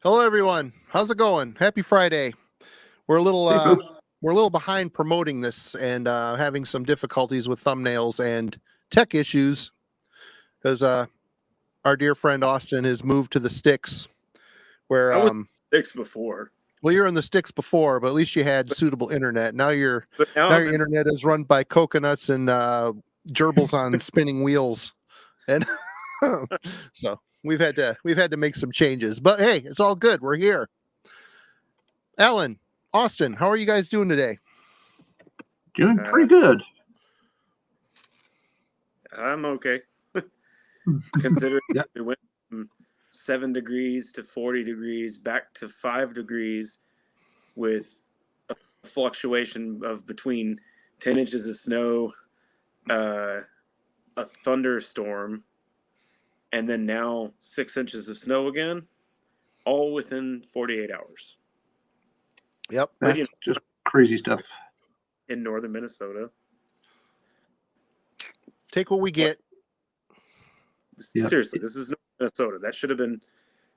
Hello, everyone. How's it going? Happy Friday. We're a little behind promoting this and having some difficulties with thumbnails and tech issues because our dear friend Austin has moved to the sticks. Where I was sticks before. Well, you're in the sticks before, but at least you had suitable internet. Now your internet is run by coconuts and gerbils on spinning wheels, and so we've had to make some changes. But hey, it's all good. We're here. Alan, Austin, how are you guys doing today? Doing pretty good. I'm okay. Considering we went from 7 degrees to 40 degrees back to 5 degrees with a fluctuation of between 10 inches of snow, a thunderstorm, and then now 6 inches of snow again, all within 48 hours. Yep. That's just crazy stuff. In northern Minnesota. Take what we get. Seriously, this is Minnesota. That should have been.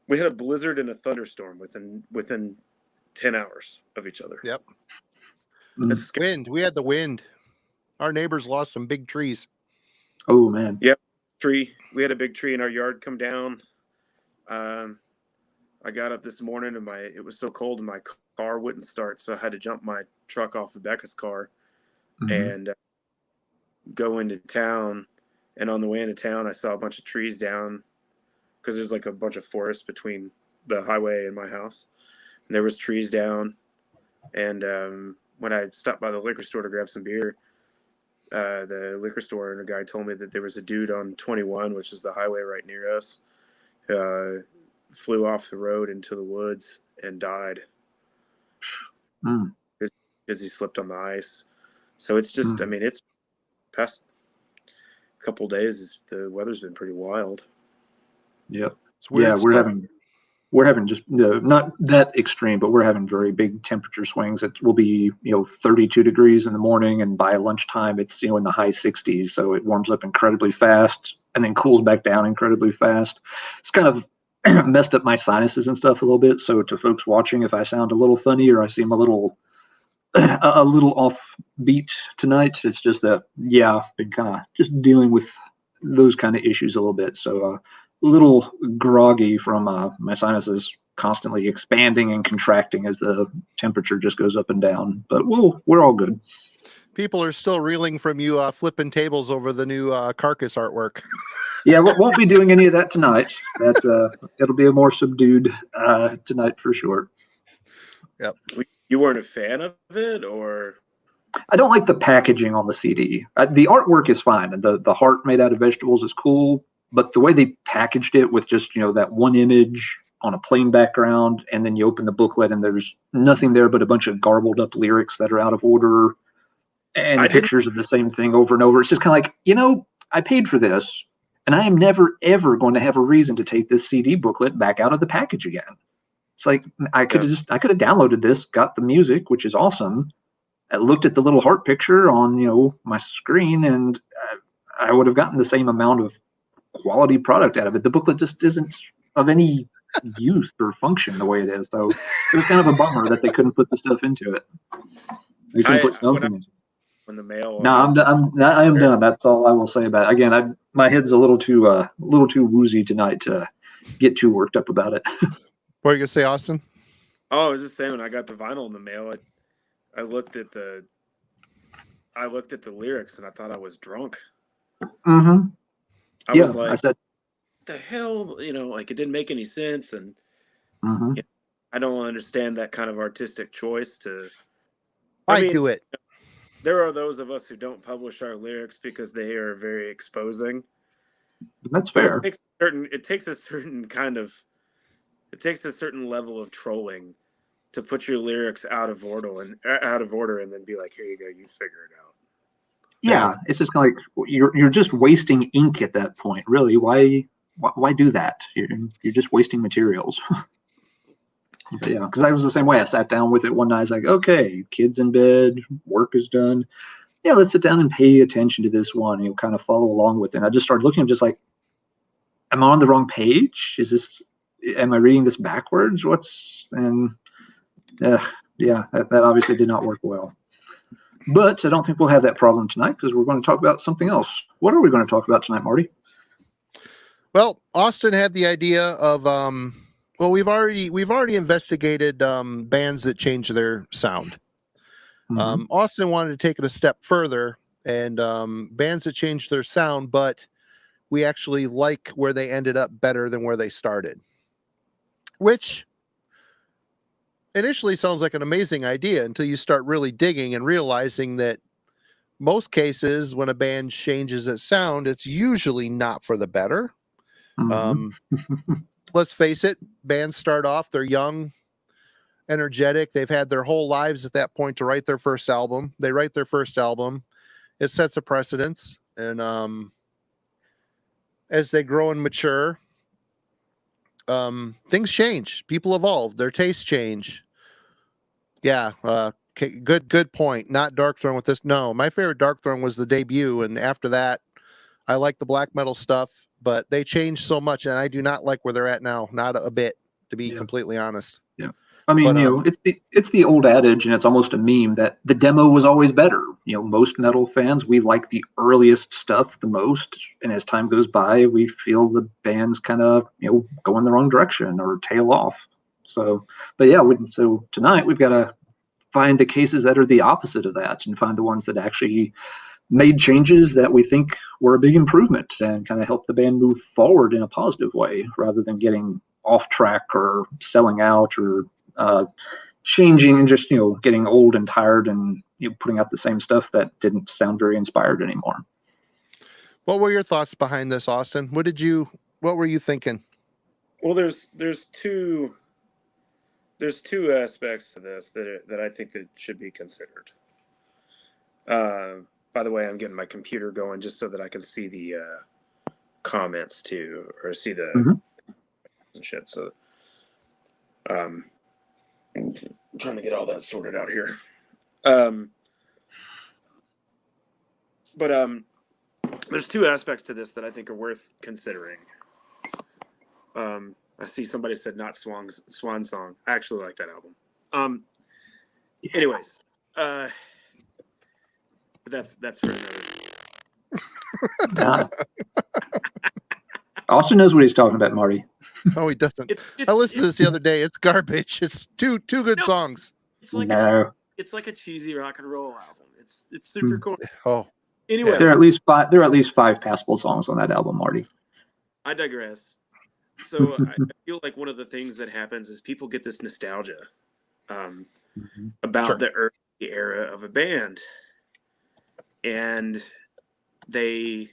We had a blizzard and a thunderstorm within 10 hours of each other. Yep. Wind. We had the wind. Our neighbors lost some big trees. Oh man. Yep. Tree. We had a big tree in our yard come down. I got up this morning and it was so cold and my car wouldn't start, so I had to jump my truck off Rebecca's car and go into town. And on the way into town, I saw a bunch of trees down because there's like a bunch of forest between the highway and my house. And there was trees down. And when I stopped by the liquor store to grab some beer, the liquor store owner guy told me that there was a dude on 21, which is the highway right near us, flew off the road into the woods and died because he slipped on the ice. So it's just, I mean, it's past couple days, the weather's been pretty wild. Yep. Yeah, we're having just not that extreme, but we're having very big temperature swings. It will be 32 degrees in the morning, and by lunchtime it's in the high 60s. So it warms up incredibly fast and then cools back down incredibly fast. It's kind of messed up my sinuses and stuff a little bit. So to folks watching, if I sound a little funny or I seem a little offbeat tonight, it's just that been kind of just dealing with those kind of issues a little bit. So a little groggy from my sinuses constantly expanding and contracting as the temperature just goes up and down. But we're all good. People are still reeling from you flipping tables over the new Carcass artwork. Yeah, we won't be doing any of that tonight. It'll be a more subdued tonight for sure. Yep. You weren't a fan of it, or? I don't like the packaging on the CD. The artwork is fine, and the heart made out of vegetables is cool, but the way they packaged it with just that one image on a plain background, and then you open the booklet and there's nothing there but a bunch of garbled up lyrics that are out of order and pictures of the same thing over and over. It's just kind of like, I paid for this, and I am never ever going to have a reason to take this CD booklet back out of the package again. It's like I could have downloaded this, got the music, which is awesome. I looked at the little heart picture on my screen, and I would have gotten the same amount of quality product out of it. The booklet just isn't of any use or function the way it is. So it was kind of a bummer that they couldn't put the stuff into it. They couldn't put something into it. When the mail. No, I am done. That's all I will say about it. Again, my head's a little too woozy tonight to get too worked up about it. What are you gonna say, Austin? Oh, I was just saying, when I got the vinyl in the mail, I looked at the lyrics and I thought I was drunk. Mm-hmm. I was like, what the hell? Like, it didn't make any sense, and I don't understand that kind of artistic choice. I do it. There are those of us who don't publish our lyrics because they are very exposing. That's fair. It takes a certain level of trolling to put your lyrics out of order and then be like, here you go, you figure it out. Yeah, it's just kind of like you're just wasting ink at that point. Really, why do that? You're just wasting materials. But yeah, because I was the same way. I sat down with it one night. I was like, okay, kids in bed, work is done. Yeah, let's sit down and pay attention to this one. Kind of follow along with it. And I just started looking. I'm just like, am I on the wrong page? Is this am I reading this backwards? Yeah, that obviously did not work well. But I don't think we'll have that problem tonight because we're going to talk about something else. What are we going to talk about tonight, Marty? Well, Austin had the idea of well, we've already investigated bands that change their sound. Austin wanted to take it a step further and bands that change their sound, but we actually like where they ended up better than where they started, which initially sounds like an amazing idea until you start really digging and realizing that most cases when a band changes its sound, it's usually not for the better. Let's face it, bands start off, they're young, energetic, they've had their whole lives at that point to write their first album. They write their first album, it sets a precedence, and as they grow and mature, things change, people evolve, their tastes change. Yeah, good point. Not Darkthrone with this. No, my favorite Darkthrone was the debut, and after that I like the black metal stuff, but they changed so much, and I do not like where they're at now, not a bit, to be completely honest. Yeah, I mean, it's the old adage, and it's almost a meme that the demo was always better. Most metal fans, we like the earliest stuff the most, and as time goes by, we feel the bands kind of go in the wrong direction or tail off. So, but yeah, so tonight we've got to find the cases that are the opposite of that, and find the ones that actually made changes that we think were a big improvement and kind of help the band move forward in a positive way rather than getting off track or selling out or changing and just getting old and tired and putting out the same stuff that didn't sound very inspired anymore. What were your thoughts behind this, Austin? What were you thinking? Well, there's two aspects to this that I think that should be considered. By the way, I'm getting my computer going just so that I can see the comments too, or see the shit. So, I'm trying to get all that sorted out here. But there's two aspects to this that I think are worth considering. I see somebody said not Swan Song. I actually like that album. Anyways, but that's for another. Austin knows what he's talking about, Marty. Oh, he doesn't. I listened to this the other day. It's garbage. It's two good songs. It's like a cheesy rock and roll album. It's super cool. Oh, anyway, there are at least five passable songs on that album, Marty. I digress. So I feel like one of the things that happens is people get this nostalgia about the early era of a band, and they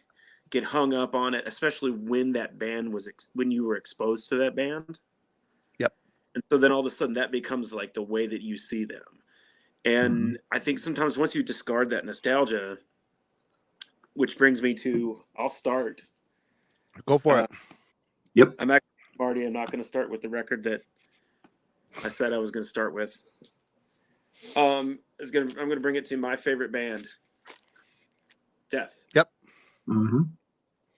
get hung up on it, especially when that band was when you were exposed to that band. Yep. And so then all of a sudden that becomes like the way that you see them. And I think sometimes once you discard that nostalgia, which brings me to, I'll start. Go for it. Yep. I'm actually, Marty, I'm not going to start with the record that I said I was going to start with. I'm going to bring it to my favorite band, Death. Yep.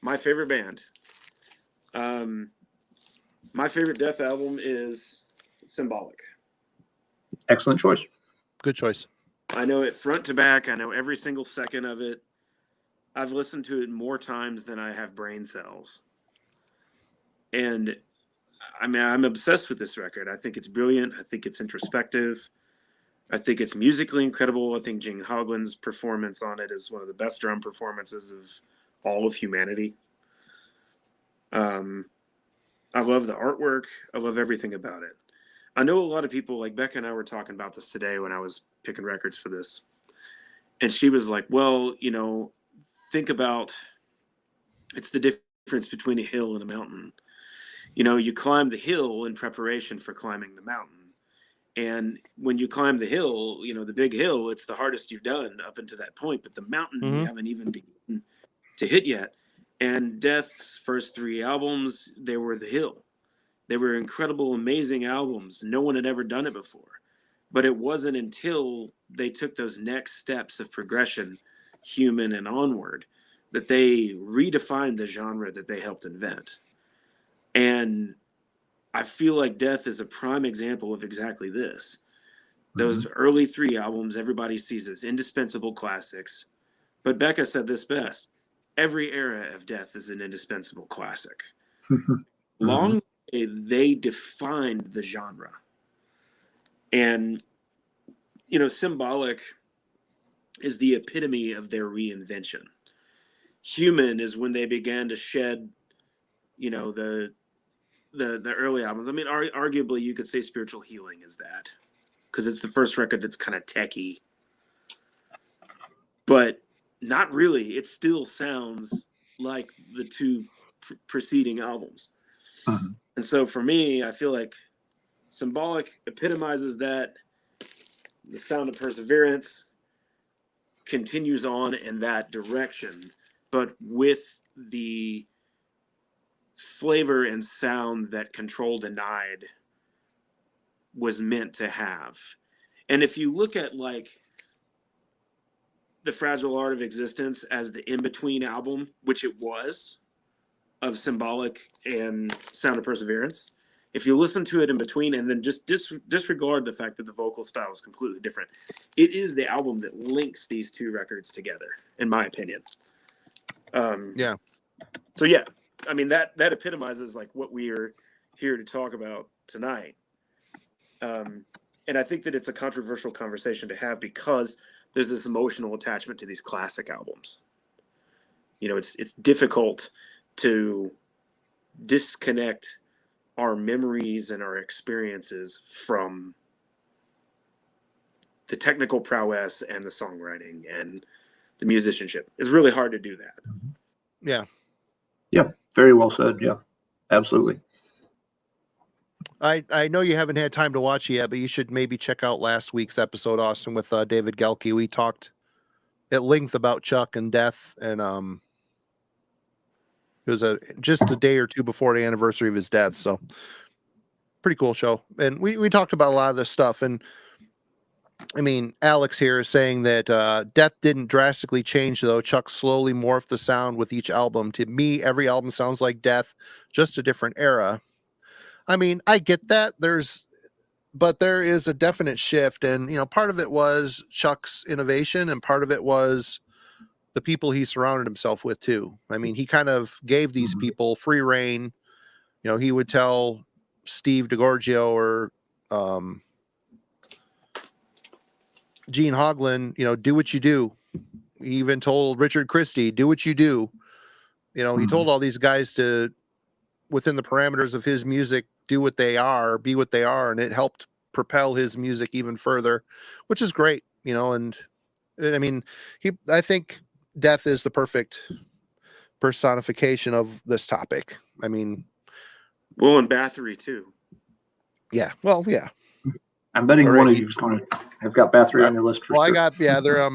My favorite band. My favorite Death album is Symbolic. Excellent choice. Good choice. I know it front to back. I know every single second of it. I've listened to it more times than I have brain cells. And I mean, I'm obsessed with this record. I think it's brilliant. I think it's introspective. I think it's musically incredible. I think Gene Hoglan's performance on it is one of the best drum performances of all of humanity. I love the artwork. I love everything about it. I know a lot of people, like Becca and I were talking about this today when I was picking records for this. And she was like, well, think about, it's the difference between a hill and a mountain. You climb the hill in preparation for climbing the mountain. And when you climb the hill, the big hill, it's the hardest you've done up until that point. But the mountain, you haven't even begun to hit yet. And Death's first three albums, they were the hill. They were incredible, amazing albums. No one had ever done it before. But it wasn't until they took those next steps of progression, human and onward, that they redefined the genre that they helped invent. And I feel like Death is a prime example of exactly this. Those early 3 albums, everybody sees as indispensable classics. But Becca said this best. Every era of Death is an indispensable classic. Long way, they defined the genre. And, you know, Symbolic is the epitome of their reinvention. Human is when they began to shed, you know, the early albums. I mean, arguably you could say Spiritual Healing is that, because it's the first record that's kind of techie. But not really. It still sounds like the 2 preceding albums. And so for me, I feel like Symbolic epitomizes that. The Sound of Perseverance continues on in that direction, but with the flavor and sound that Control Denied was meant to have. And if you look at like The Fragile Art of Existence as the in-between album, which it was, of Symbolic and Sound of Perseverance, if you listen to it in between and then just disregard the fact that the vocal style is completely different, it is the album that links these 2 records together, in my opinion. Yeah. So yeah, I mean, that epitomizes like what we are here to talk about tonight. And I think that it's a controversial conversation to have because there's this emotional attachment to these classic albums. You know, it's difficult to disconnect our memories and our experiences from the technical prowess and the songwriting and the musicianship. It's really hard to do that. Yeah. Yeah. Very well said. Yeah, absolutely. I know you haven't had time to watch it yet, but you should maybe check out last week's episode, Austin, with David Gelke. We talked at length about Chuck and Death, and it was just a day or 2 before the anniversary of his death. So pretty cool show. And we talked about a lot of this stuff. And I mean, Alex here is saying that Death didn't drastically change, though. Chuck slowly morphed the sound with each album. To me, every album sounds like Death, just a different era. I mean, I get that. But there is a definite shift. And, you know, part of it was Chuck's innovation, and part of it was the people he surrounded himself with, too. I mean, he kind of gave these people free reign. You know, he would tell Steve DeGorgio or Gene Hoglan, you know, do what you do. He even told Richard Christie, do what you do. You know, he told all these guys to, within the parameters of his music, do what they are, be what they are. And it helped propel his music even further, which is great, you know. And I mean, I think Death is the perfect personification of this topic. I mean, well, and Bathory too. Yeah. Well, yeah. I'm betting one of you is going to have got Bathory on your list. For well, sure. they're on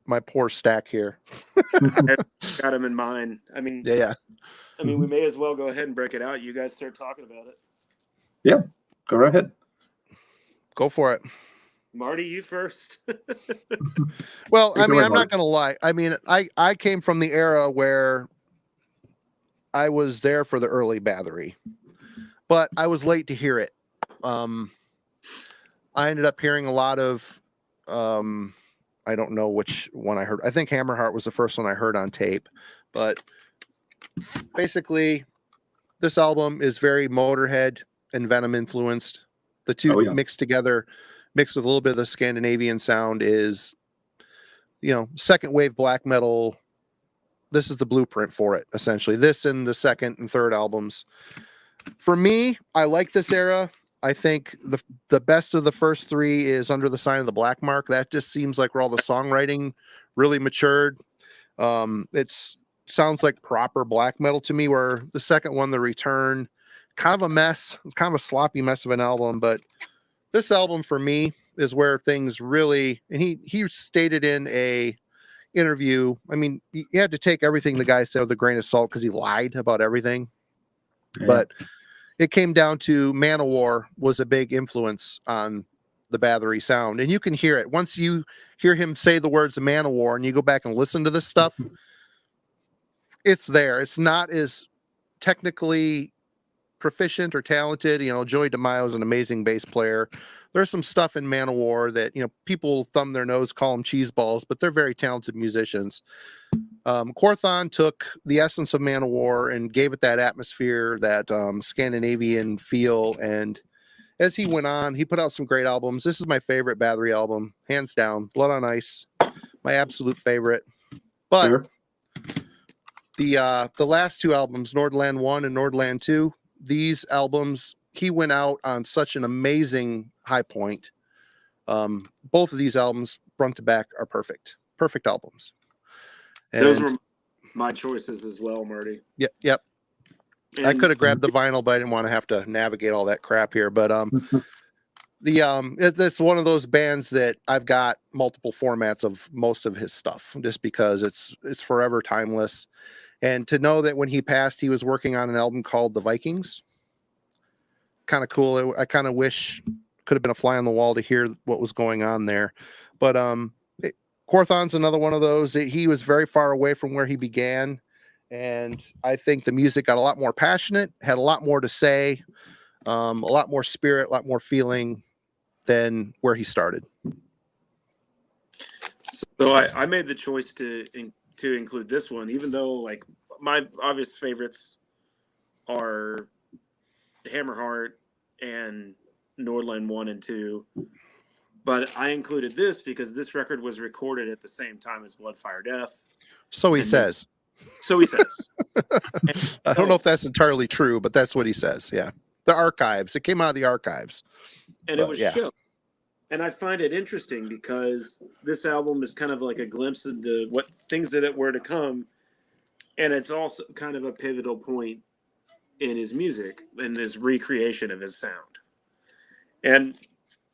my poor stack here. Got them in mind. I mean, yeah. I mean, we may as well go ahead and break it out. You guys start talking about it. Yeah, go right ahead. Go for it. Marty, you first. Well, I mean, I'm not going to lie. I mean, I came from the era where I was there for the early Bathory, but I was late to hear it. I ended up hearing a lot of, I don't know which one I heard. I think Hammerheart was the first one I heard on tape, but basically this album is very Motorhead and Venom influenced. The two mixed together, mixed with a little bit of the Scandinavian sound, is, you know, second wave black metal. This is the blueprint for it, essentially. This and the second and third albums. For me, I like this era. I think the best of the first three is Under the Sign of the Black Mark. That just seems like where all the songwriting really matured. It sounds like proper black metal to me, where the second one, The Return, kind of a mess. It's kind of a sloppy mess of an album, but this album for me is where things really, and he stated in a interview, I mean, you had to take everything the guy said with a grain of salt because he lied about everything. Yeah. But it came down to Manowar was a big influence on the Bathory sound. And you can hear it. Once you hear him say the words of Manowar and you go back and listen to this stuff, it's there. It's not as technically proficient or talented. Joey DeMaio is an amazing bass player. There's some stuff in Manowar that, people thumb their nose, call them cheese balls, but they're very talented musicians. Quorthon took the essence of Manowar and gave it that atmosphere, that Scandinavian feel. And as he went on, he put out some great albums. This is my favorite Bathory album, hands down. Blood on Ice, my absolute favorite. But Sure. the last two albums, Nordland 1 and Nordland 2, these albums, he went out on such an amazing high point. Both of these albums, front to back, are perfect albums. And those were my choices as well, Marty. Yep. And I could have grabbed the vinyl, but I didn't want to have to navigate all that crap here. But it's one of those bands that I've got multiple formats of most of his stuff, just because it's forever timeless. And to know that when he passed, he was working on an album called The Vikings, kind of cool. I kind of wish could have been a fly on the wall to hear what was going on there. But Quorthon's another one of those. He was very far away from where he began, and I think the music got a lot more passionate, had a lot more to say, a lot more spirit, a lot more feeling than where he started. So I made the choice to include this one, even though like my obvious favorites are Hammerheart and Nordland 1 and 2. But I included this because this record was recorded at the same time as Bloodfire Death. So he says. So he says. I don't know if that's entirely true, but that's what he says. Yeah. The archives. It came out of the archives. And it was shown. And I find it interesting because this album is kind of like a glimpse into what things that were to come. And it's also kind of a pivotal point in his music and his recreation of his sound. And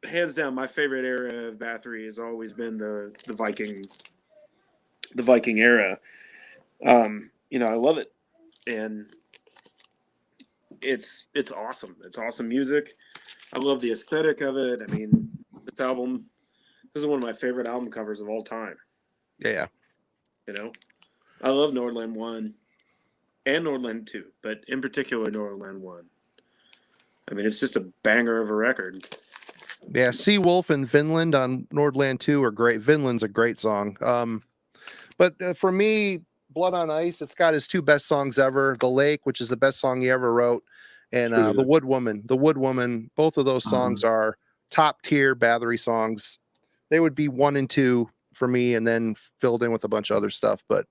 hands down, my favorite era of Bathory has always been the Viking era. I love it, and it's awesome. It's awesome music. I love the aesthetic of it. I mean, this is one of my favorite album covers of all time. Yeah. I love Nordland 1 and Nordland 2, but in particular Nordland 1. I mean, it's just a banger of a record. Yeah, Sea Wolf and Vinland on Nordland 2 are great. Vinland's a great song. But for me, Blood on Ice, it's got his two best songs ever. The Lake, which is the best song he ever wrote, and The Wood Woman. Both of those songs are top tier Bathory songs. They would be 1 and 2 for me, and then filled in with a bunch of other stuff. But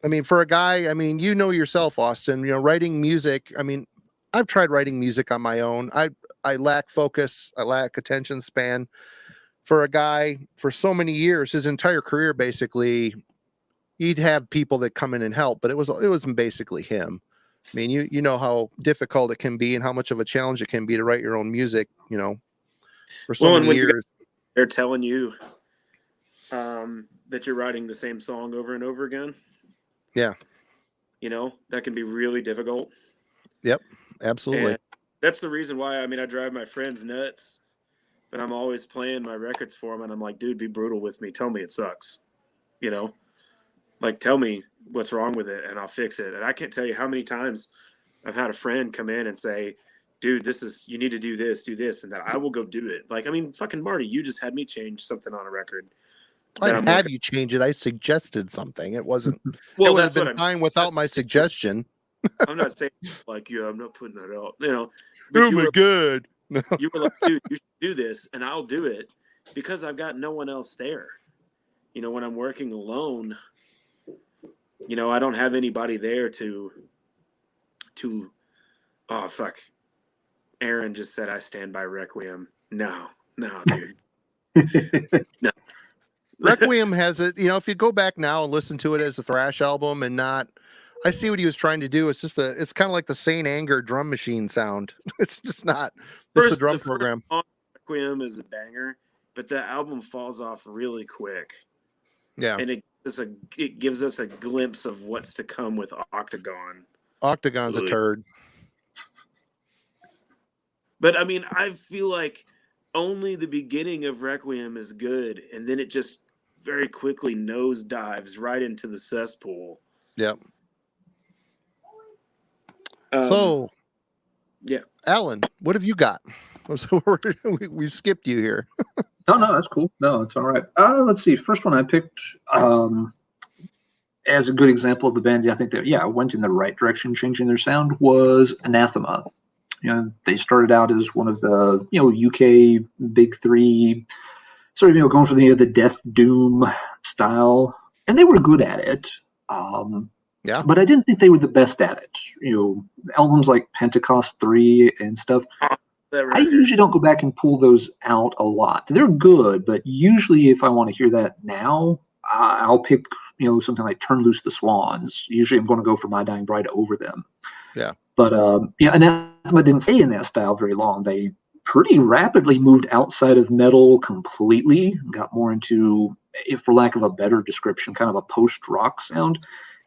I mean, for a guy, yourself, Austin, writing music. I mean, I've tried writing music on my own. I lack focus. I lack attention span. For a guy, for so many years, his entire career, basically, he'd have people that come in and help, but it wasn't basically him. I mean, you know how difficult it can be and how much of a challenge it can be to write your own music, for so many years. They're telling you that you're writing the same song over and over again. Yeah. That can be really difficult. Yep, absolutely. And that's the reason why, I drive my friends nuts, but I'm always playing my records for them. And I'm like, dude, be brutal with me. Tell me it sucks. Like, tell me what's wrong with it and I'll fix it. And I can't tell you how many times I've had a friend come in and say, dude, you need to do this, and that I will go do it. Like, fucking Marty, you just had me change something on a record. I didn't have you change it. I suggested something. It wasn't. Well, it would have been fine without my suggestion. I'm not saying like, I'm not putting that out. Oh my God. You were like, dude, you should do this, and I'll do it because I've got no one else there. When I'm working alone, I don't have anybody there to. Oh fuck! Aaron just said I stand by Requiem. No, dude. No. Requiem has it. If you go back now and listen to it as a thrash album and not, I see what he was trying to do. It's just it's kind of like the Saint Anger drum machine sound. It's just not. It's a drum program. Requiem is a banger, but the album falls off really quick. Yeah, and it gives us a glimpse of what's to come with Octagon. Octagon's a turd. But I feel like only the beginning of Requiem is good, and then it just very quickly nosedives right into the cesspool. Yep. So Yeah. Alan, what have you got? So we skipped you here. No, that's cool. No, it's all right. Let's see. First one I picked as a good example of a band, I think that went in the right direction, changing their sound, was Anathema. They started out as one of the UK big three, sort of going for the death doom style, and they were good at it. Yeah. But I didn't think they were the best at it. Albums like Pentecost 3 and stuff. I usually don't go back and pull those out a lot. They're good, but usually if I want to hear that now, I'll pick something like Turn Loose the Swans. Usually I'm going to go for My Dying Bride over them. Yeah. But Anathema didn't stay in that style very long. They pretty rapidly moved outside of metal completely, got more into, for lack of a better description, kind of a post-rock sound.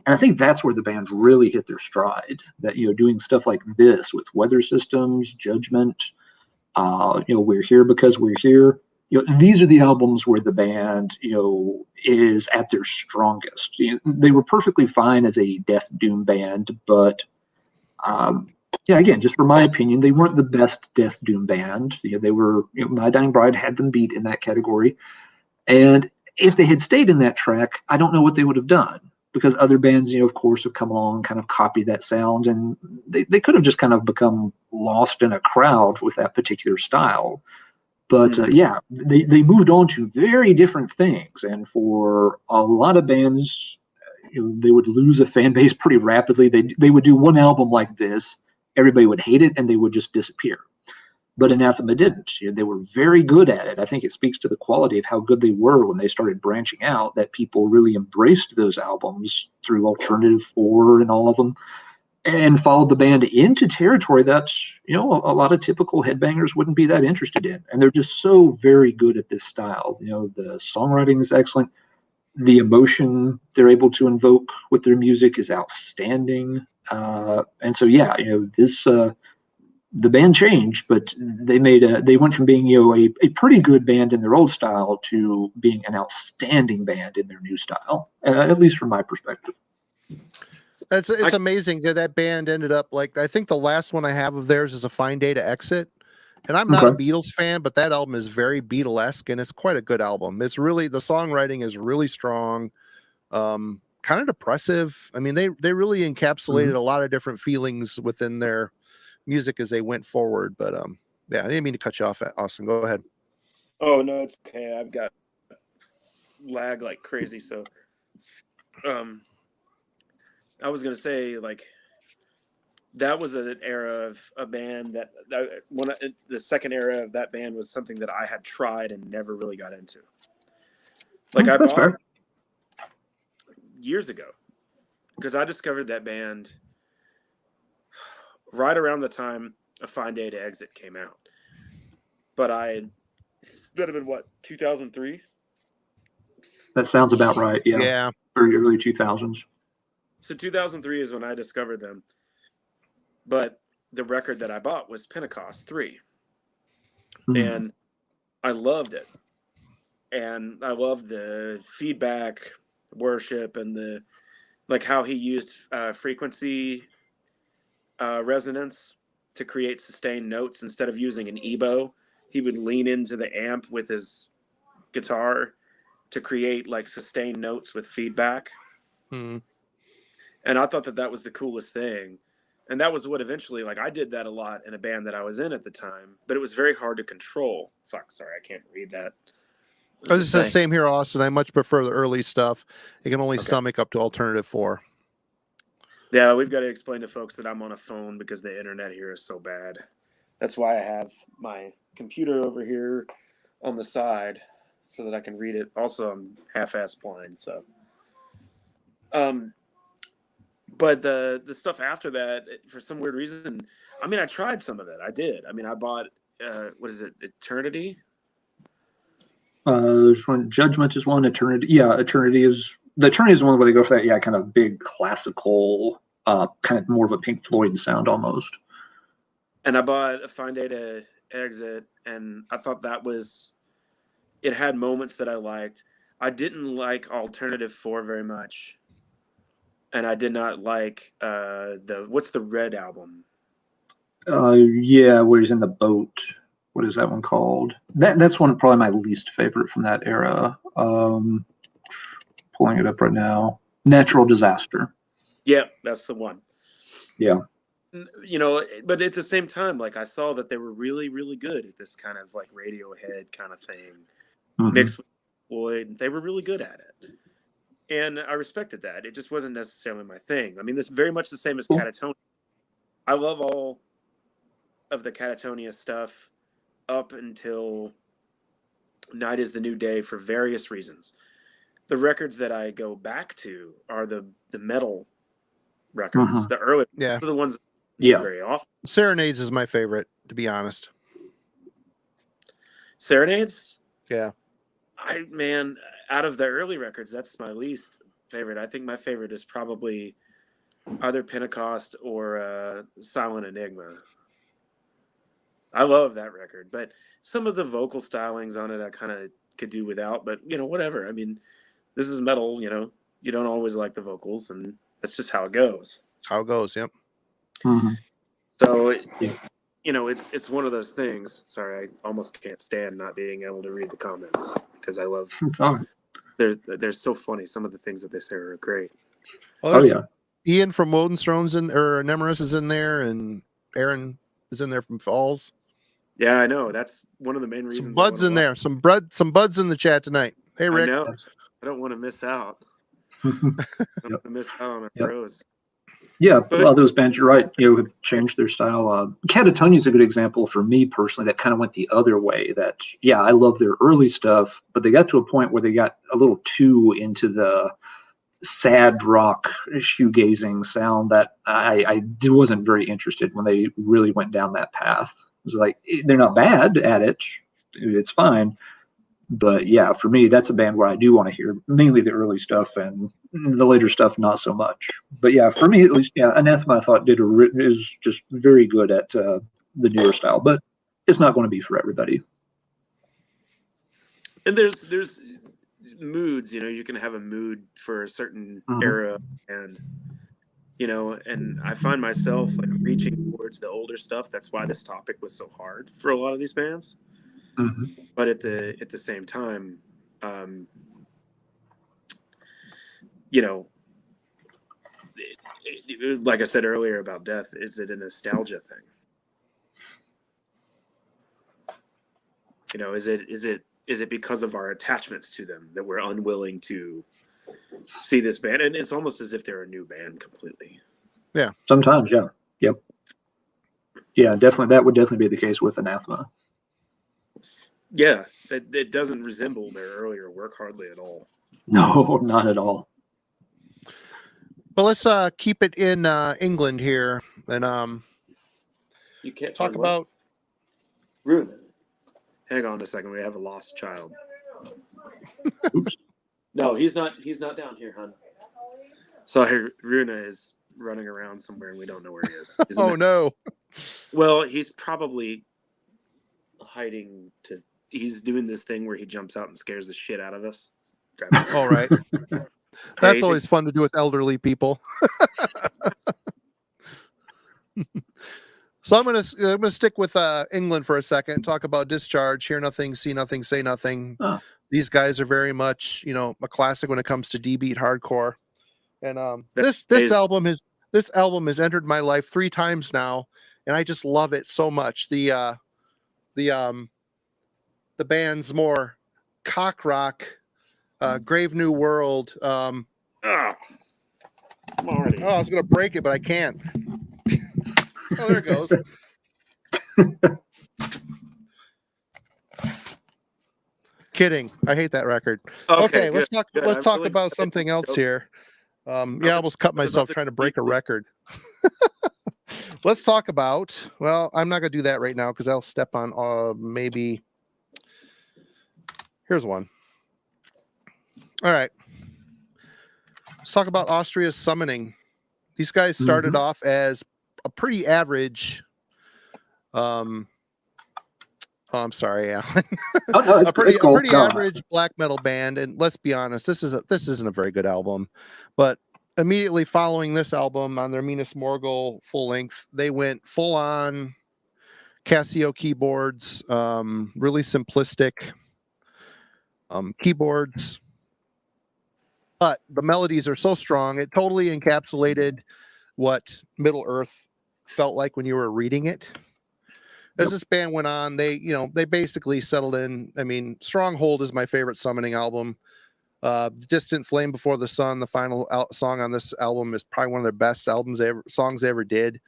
And I think that's where the band really hit their stride. That doing stuff like this with Weather Systems, Judgment, We're Here Because We're Here. These are the albums where the band, is at their strongest. They were perfectly fine as a death doom band, but again, just for my opinion, they weren't the best death doom band. They were. My Dying Bride had them beat in that category, and if they had stayed in that track, I don't know what they would have done. Because other bands, of course, have come along and kind of copied that sound, and they could have just kind of become lost in a crowd with that particular style. But they moved on to very different things, and for a lot of bands, they would lose a fan base pretty rapidly. They would do one album like this, everybody would hate it, and they would just disappear. But Anathema didn't. They were very good at it. I think it speaks to the quality of how good they were when they started branching out, that people really embraced those albums through Alternative 4 and all of them, and followed the band into territory that, a lot of typical headbangers wouldn't be that interested in. And they're just so very good at this style. The songwriting is excellent. The emotion they're able to invoke with their music is outstanding. And so, this... the band changed, but they went from being a pretty good band in their old style to being an outstanding band in their new style, at least from my perspective. It's amazing that band ended up like, I think the last one I have of theirs is A Fine Day to Exit, and I'm not a Beatles fan, but that album is very Beatlesque, and it's quite a good album. It's really, the songwriting is really strong, kind of depressive. I mean, they really encapsulated a lot of different feelings within their music as they went forward. But I didn't mean to cut you off, Austin. Go ahead. Oh no, it's okay. I've got lag like crazy, so I was gonna say, like, that was an era of a band that the second era of that band was something that I had tried and never really got into. Like, I bought years ago, because I discovered that band right around the time A Fine Day to Exit came out. But that'd have been what, 2003? That sounds about right. Yeah. Early 2000s. So 2003 is when I discovered them. But the record that I bought was Pentecost 3. And I loved it. And I loved the feedback, worship, and how he used frequency resonance to create sustained notes. Instead of using an EBow, he would lean into the amp with his guitar to create like sustained notes with feedback. And I thought that was the coolest thing. And that was what eventually, like, I did that a lot in a band that I was in at the time, but it was very hard to control. Fuck, sorry, I can't read that. It's the same here, Austin. I much prefer the early stuff. You can only stomach up to Alternative 4. Yeah, we've got to explain to folks that I'm on a phone because the internet here is so bad. That's why I have my computer over here on the side so that I can read it. Also, I'm half-ass blind, so. But the stuff after that, for some weird reason, I mean, I tried some of it. I did. I mean, I bought, what is it, Eternity? There's one. Judgment is one. Eternity. Yeah, Eternity is the one where they go for that, kind of big classical, kind of more of a Pink Floyd sound almost. And I bought A Fine Day to Exit, and I thought it had moments that I liked. I didn't like Alternative 4 very much. And I did not like what's the Red album? Yeah, where he's in the boat. What is that one called? That's one probably my least favorite from that era. Pulling it up right now. Natural Disaster. Yeah, that's the one. Yeah. You know, but at the same time, like I saw that they were really, really good at this kind of like Radiohead kind of thing, mixed with Floyd. They were really good at it, and I respected that. It just wasn't necessarily my thing. I mean, this is very much the same as Catatonia. I love all of the Catatonia stuff up until Night is the New Day for various reasons. The records that I go back to are the metal records, the early, yeah, the ones that I do very often. Serenades is my favorite, to be honest. Serenades? Yeah. Man, out of the early records, that's my least favorite. I think my favorite is probably either Pentecost or Silent Enigma. I love that record, but some of the vocal stylings on it I kind of could do without, but you know, whatever. I mean, this is metal, you know, you don't always like the vocals, and that's just how it goes. How it goes, yep. So, you know, it's one of those things. Sorry, I almost can't stand not being able to read the comments because I love. They're so funny. Some of the things that they say are great. Well, Ian from Wodenstone's or Nemeris is in there, and Aaron is in there from Falls. Yeah, I know. That's one of the main reasons. Some buds in there. Some buds in the chat tonight. Hey, Rick. I know. I don't want to miss out. I don't want to miss out on our pros. Yeah, a lot of those bands, you're right, you know, have changed their style. Catatonia is a good example for me personally that kind of went the other way. That, yeah, I love their early stuff, but they got to a point where they got a little too into the sad rock shoegazing sound that I wasn't very interested when they really went down that path. It was like, they're not bad at it. It's fine. But yeah, for me, that's a band where I do want to hear mainly the early stuff, and the later stuff not so much. But yeah, for me at least, yeah, Anathema I thought is just very good at the newer style, but it's not going to be for everybody. And there's moods, you know, you can have a mood for a certain era, and you know, and I find myself like reaching towards the older stuff. That's why this topic was so hard for a lot of these bands. But at the same time, you know, like I said earlier about Death, is it a nostalgia thing? You know, is it because of our attachments to them that we're unwilling to see this band? And it's almost as if they're a new band completely. Yeah. Sometimes, yeah. Yep. Yeah, definitely. That would definitely be the case with Anathema. Yeah, it doesn't resemble their earlier work hardly at all. No, not at all. Well, let's keep it in England here, and you can't talk about Runa. Hang on a second, we have a lost child. Oops. No, he's not down here, hon. So Runa is running around somewhere, and we don't know where he is. Oh no! Well, he's probably hiding to. He's doing this thing where he jumps out and scares the shit out of us. All right. That's always fun to do with elderly people. So I'm gonna stick with England for a second and talk about Discharge. Hear nothing, see nothing, say nothing. These guys are very much, you know, a classic when it comes to D-beat hardcore. And this album has entered my life 3 times now, and I just love it so much. The band's more cock rock, Grave New World. Marty. Oh, I was gonna break it, but I can't. Oh, there it goes. Kidding. I hate that record. Okay, let's talk about something else here. I almost cut myself trying to break a record. Let's talk about, well, I'm not gonna do that right now because I'll step on maybe. Here's one. All right. Let's talk about Austria's Summoning. These guys started off as a pretty average I'm sorry, Alan. A pretty average black metal band, and let's be honest, this isn't a very good album. But immediately following this album on their Minas Morgul full length, they went full on Casio keyboards, really simplistic keyboards, but the melodies are so strong. It totally encapsulated what Middle Earth felt like when you were reading it. As this band went on, they basically settled in. I mean, Stronghold is my favorite Summoning album. Distant Flame Before the Sun, the final song on this album, is probably one of their best songs they ever did.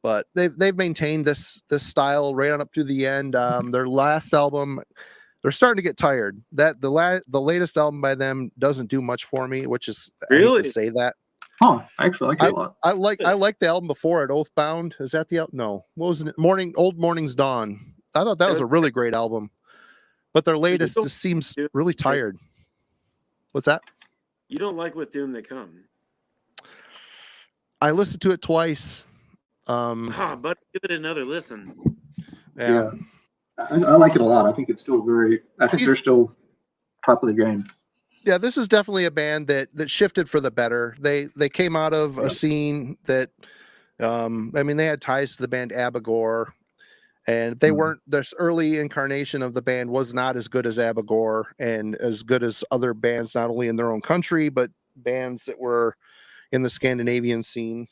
But they've maintained this style right on up to the end. Their last album, they're starting to get tired. That the latest album by them doesn't do much for me, which is Really? I hate to say that. Huh, I actually like it a lot. I like the album before it, Oathbound. Is that the no? What was it? Old Morning's Dawn. I thought that was a really great album. But their latest just seems really tired. What's that? You don't like With Doom They Come. I listened to it twice. But give it another listen. Yeah. I like it a lot. I think it's still they're still top of the game. Yeah, this is definitely a band that shifted for the better. They came out of a scene that, I mean, they had ties to the band Abagor, and they weren't. This early incarnation of the band was not as good as Abagor and as good as other bands, not only in their own country but bands that were in the Scandinavian scene.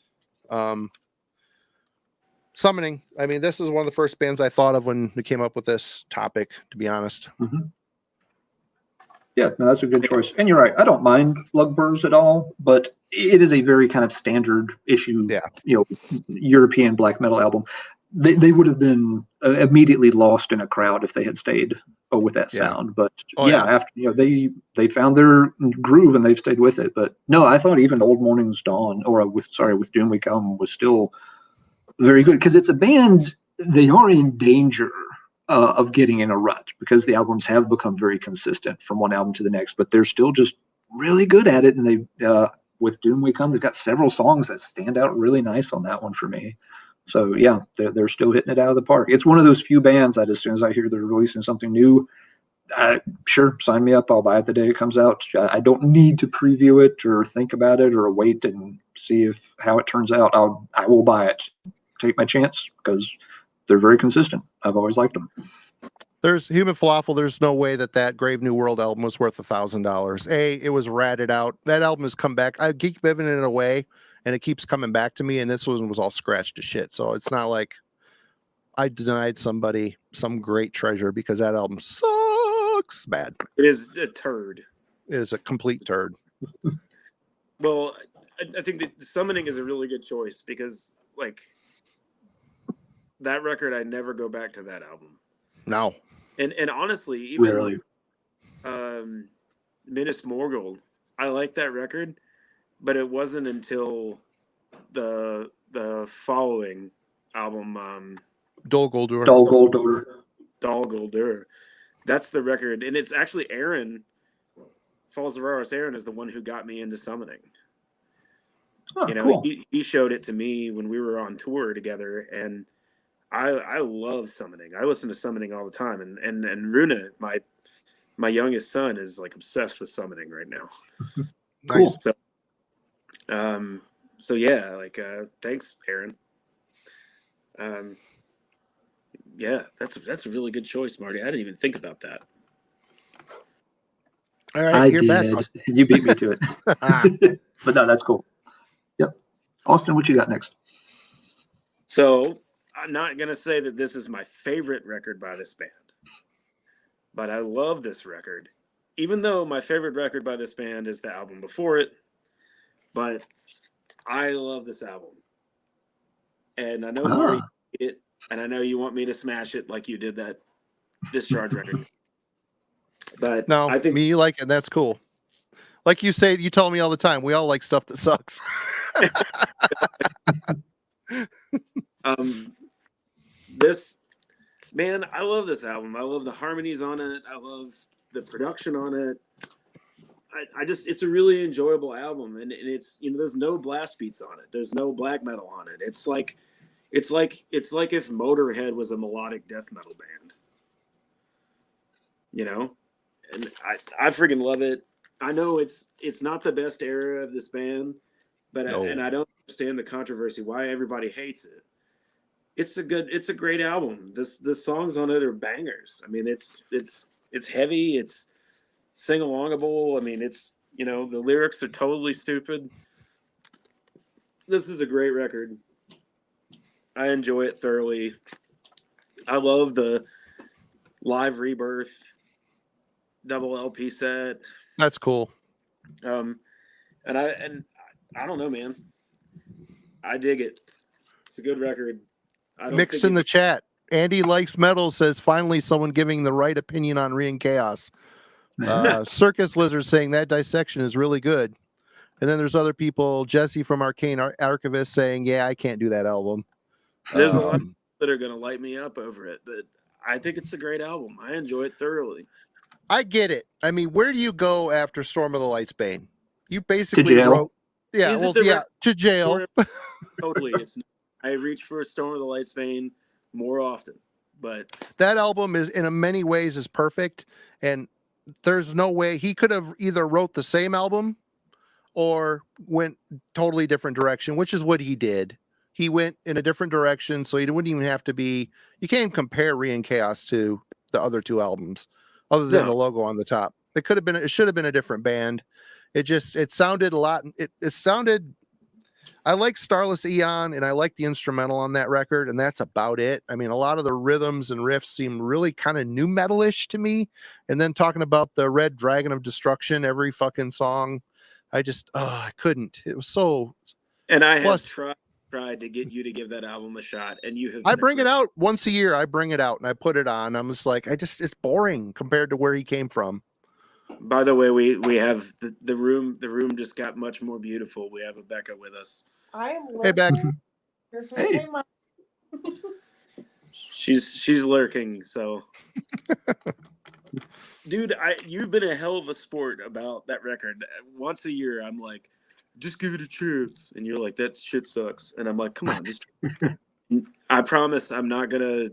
Summoning. I mean, this is one of the first bands I thought of when we came up with this topic, to be honest. Mm-hmm. Yeah, no, that's a good choice. And you're right. I don't mind Lugburs at all, but it is a very kind of standard issue, European black metal album. They would have been immediately lost in a crowd if they had stayed with that sound. But after they found their groove and they've stayed with it. But no, I thought even Old Morning's Dawn, or with Doom We Come, was still very good, because it's a band. They are in danger of getting in a rut, because the albums have become very consistent from one album to the next, but they're still just really good at it. And they, with Doom We Come, they've got several songs that stand out really nice on that one for me. So yeah, they're still hitting it out of the park. It's one of those few bands that as soon as I hear they're releasing something new, sure, sign me up. I'll buy it the day it comes out. I don't need to preview it or think about it or wait and see how it turns out. I will buy it, take my chance, because they're very consistent. I've always liked them. There's Human Falafel. There's no way that Grave New World album was worth $1,000. It was ratted out. That album has come back. I keep giving it away, and it keeps coming back to me. And this one was all scratched to shit. So it's not like I denied somebody some great treasure because that album sucks bad. It is a turd. It is a complete turd. Well, I think that Summoning is a really good choice, because like that record, I never go back to that album. No. And honestly, even really? Minas Morgul, I like that record, but it wasn't until the following album, Dol Guldur. That's the record, and it's actually Aaron, Falls of Raros Aaron, is the one who got me into Summoning. Oh, cool. He showed it to me when we were on tour together, and I love Summoning. I listen to Summoning all the time, and Runa, my youngest son, is like obsessed with Summoning right now. Nice. So yeah, like thanks, Aaron. Yeah, that's a really good choice, Marty. I didn't even think about that. All right, you're back. You beat me to it. But no, that's cool. Yep. Austin, what you got next? So I'm not going to say that this is my favorite record by this band, but I love this record, even though my favorite record by this band is the album before it. But I love this album. And I know Marty did it, and I know you want me to smash it like you did that Discharge record. But no, I think you like it. That's cool. Like you say, you tell me all the time, we all like stuff that sucks. This, man, I love this album. I love the harmonies on it. I love the production on it. I just, it's a really enjoyable album, and it's, there's no blast beats on it. There's no black metal on it. It's like if Motorhead was a melodic death metal band, and I freaking love it. I know it's not the best era of this band, but and I don't understand the controversy why everybody hates it. It's a great album. The songs on it are bangers. I mean, it's heavy. It's sing alongable. I mean, it's, you know, the lyrics are totally stupid. This is a great record. I enjoy it thoroughly. I love the live Rebirth double LP set. That's cool. And I don't know, man. I dig it. It's a good record. Mix in the chat. Andy Likes Metal says, finally someone giving the right opinion on Re and Chaos. Circus Lizard saying that Dissection is really good. And then there's other people, Jesse from Arcane Archivist saying, yeah, I can't do that album. There's a lot of people that are going to light me up over it, but I think it's a great album. I enjoy it thoroughly. I get it. I mean, where do you go after Storm of the Light's Bane? You basically wrote... Yeah, to jail. Totally. I reach for Storm of the Light's Bane more often, but that album is in many ways is perfect, and there's no way he could have either wrote the same album or went totally different direction, which is what he did. He went in a different direction, so he wouldn't even have to be. You can't compare Re and Chaos to the other two albums, other than the logo on the top. It could have been. It should have been a different band. It sounded a lot. It sounded. I like Starless Eon, and I like the instrumental on that record, and that's about it. I mean, a lot of the rhythms and riffs seem really kind of new metalish to me. And then talking about the Red Dragon of Destruction, every fucking song, I couldn't. It was so. And I have tried to get you to give that album a shot, and you have. I bring it out once a year. I bring it out and I put it on. I'm just like, it's boring compared to where he came from. By the way, we have the room. The room just got much more beautiful. We have a Becca with us. I am. Hey, Becca. Hey. She's lurking. So, dude, you've been a hell of a sport about that record. Once a year, I'm like, just give it a chance, and you're like, that shit sucks, and I'm like, come on, just. I promise, I'm not gonna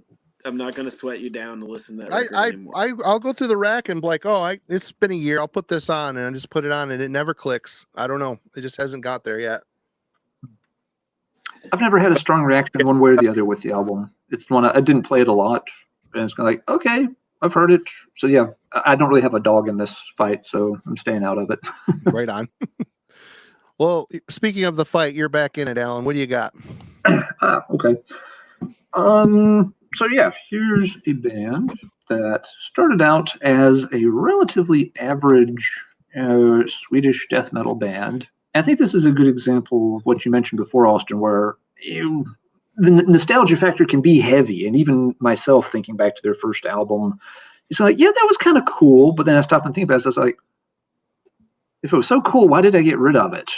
sweat you down to listen to that record anymore. I'll go through the rack and be like, it's been a year. I'll put this on, and I just put it on, and it never clicks. I don't know. It just hasn't got there yet. I've never had a strong reaction one way or the other with the album. It's one I didn't play it a lot, and it's kind of like, okay, I've heard it. So yeah, I don't really have a dog in this fight, so I'm staying out of it. Right on. Well, speaking of the fight, you're back in it, Alan. What do you got? Okay. So yeah, here's a band that started out as a relatively average Swedish death metal band. I think this is a good example of what you mentioned before, Austin, where the nostalgia factor can be heavy. And even myself, thinking back to their first album, it's like, yeah, that was kind of cool. But then I stopped and think about it. So I was like, if it was so cool, why did I get rid of it?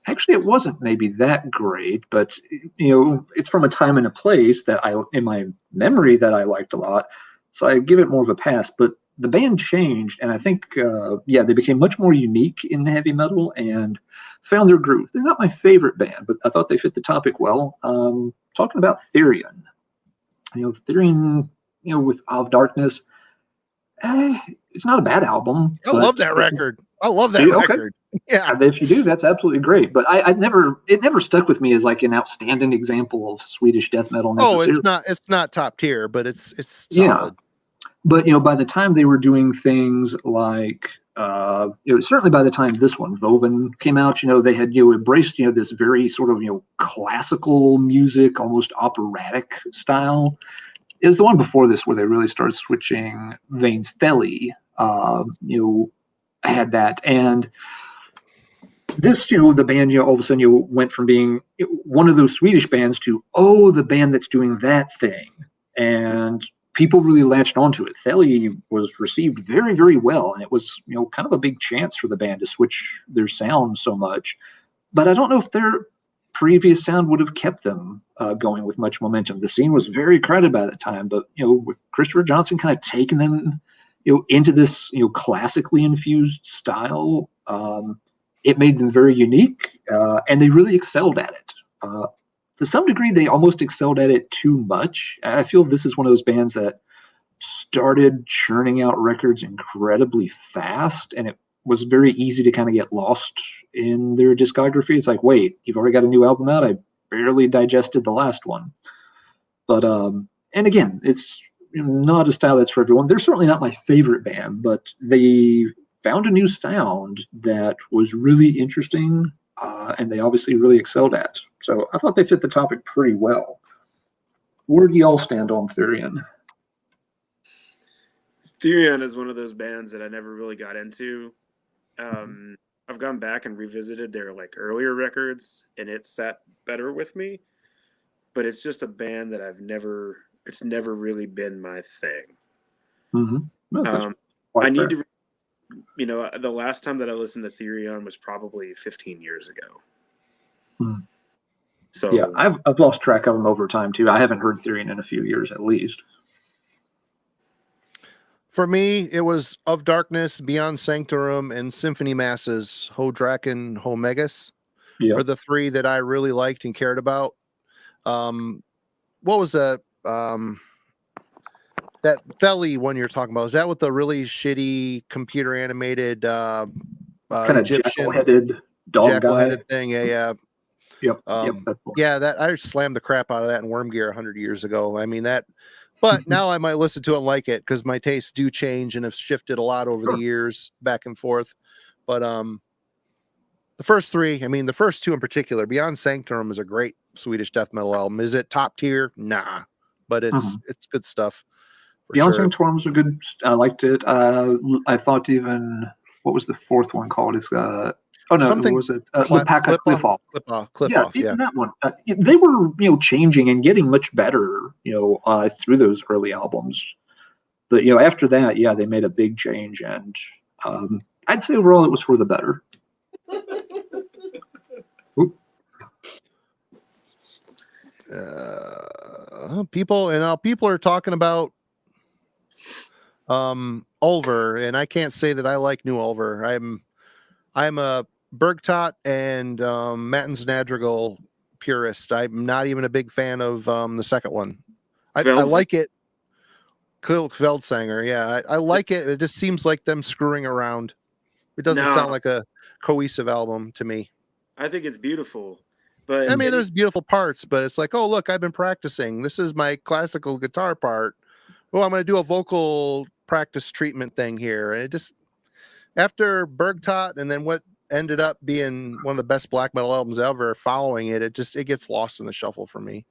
Actually, it wasn't maybe that great, but it's from a time and a place that in my memory that I liked a lot. So I give it more of a pass. But the band changed, and I think, they became much more unique in heavy metal and found their groove. They're not my favorite band, but I thought they fit the topic well. Talking about Therion. Therion, with Of Darkness, it's not a bad album. I love that record. I love that record. Yeah, if you do, that's absolutely great. But it never stuck with me as like an outstanding example of Swedish death metal. Oh, it's not top tier, but it's solid. Yeah. But by the time they were doing things like certainly by the time this one, Voven, came out, they had embraced this very sort of classical music, almost operatic style. It was the one before this where they really started switching veins. Theli, had that, and this, the band, all of a sudden, went from being one of those Swedish bands to, the band that's doing that thing. And people really latched onto it. Theli was received very, very well. And it was, kind of a big chance for the band to switch their sound so much. But I don't know if their previous sound would have kept them going with much momentum. The scene was very crowded by that time. But, with Christopher Johnson kind of taking them, into this, classically infused style, it made them very unique, and they really excelled at it. To some degree, they almost excelled at it too much. I feel this is one of those bands that started churning out records incredibly fast, and it was very easy to kind of get lost in their discography. It's like, wait, you've already got a new album out? I barely digested the last one. But and again, it's not a style that's for everyone. They're certainly not my favorite band, but they found a new sound that was really interesting, and they obviously really excelled at. So I thought they fit the topic pretty well. Where do y'all stand on Therion? Therion is one of those bands that I never really got into. I've gone back and revisited their like earlier records, and it sat better with me. But it's just a band that it's never really been my thing. Mm-hmm. No, I need to, the last time that I listened to Therion was probably 15 years ago. Hmm. So yeah, I've lost track of them over time too. I haven't heard Therion in a few years at least. For me, it was Of Darkness, Beyond Sanctorum, and Symphony Masses, Ho Draken, Ho Magus. Are the three that I really liked and cared about. What was that? That Theli one you're talking about? Is that with the really shitty computer animated kind Egyptian of jackal-headed dog guy thing? Yeah. Yep. That's cool. Yeah, that I slammed the crap out of that in Worm Gear 100 years ago. I mean that, but now I might listen to it and like it because my tastes do change and have shifted a lot over the years, back and forth. But the first three, I mean, the first two in particular, Beyond Sanctorum is a great Swedish death metal album. Is it top tier? Nah, but it's good stuff. Beyond Sanctorum was a good. I liked it. I thought even what was the fourth one called? Is something was it Lepaka Cliff Off? Cliff Off. Yeah, that one. They were changing and getting much better. Through those early albums. But after that, yeah, they made a big change, and I'd say overall it was for the better. People are talking about Ulver, and I can't say that I like New Ulver. I'm a Bergtot and Matins Nadrigal purist. I'm not even a big fan of the second one. I like it. Kveldsanger, yeah, I like it. It just seems like them screwing around. It doesn't sound like a cohesive album to me. I think it's beautiful. But I mean, there's beautiful parts, but it's like, oh, look, I've been practicing. This is my classical guitar part. Oh, I'm going to do a vocal practice treatment thing here. And it just, after Bergtot and then what ended up being one of the best black metal albums ever following it, it gets lost in the shuffle for me.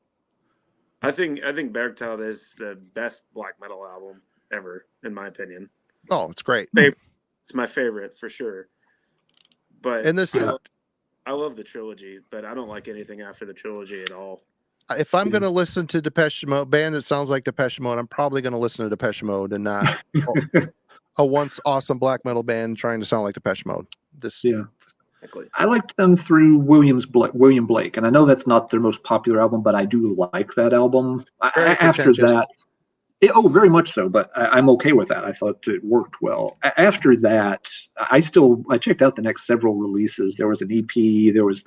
I think Bergtot is the best black metal album ever, in my opinion. Oh, it's great. It's my favorite for sure. But and this, I love the trilogy, but I don't like anything after the trilogy at all. If I'm going to listen to Depeche Mode, band that sounds like Depeche Mode, I'm probably going to listen to Depeche Mode and not a once awesome black metal band trying to sound like Depeche Mode. Exactly. I liked them through William Blake, and I know that's not their most popular album, but I do like that album. After that, very much so, but I'm okay with that. I thought it worked well. After that, I checked out the next several releases. There was an EP. There was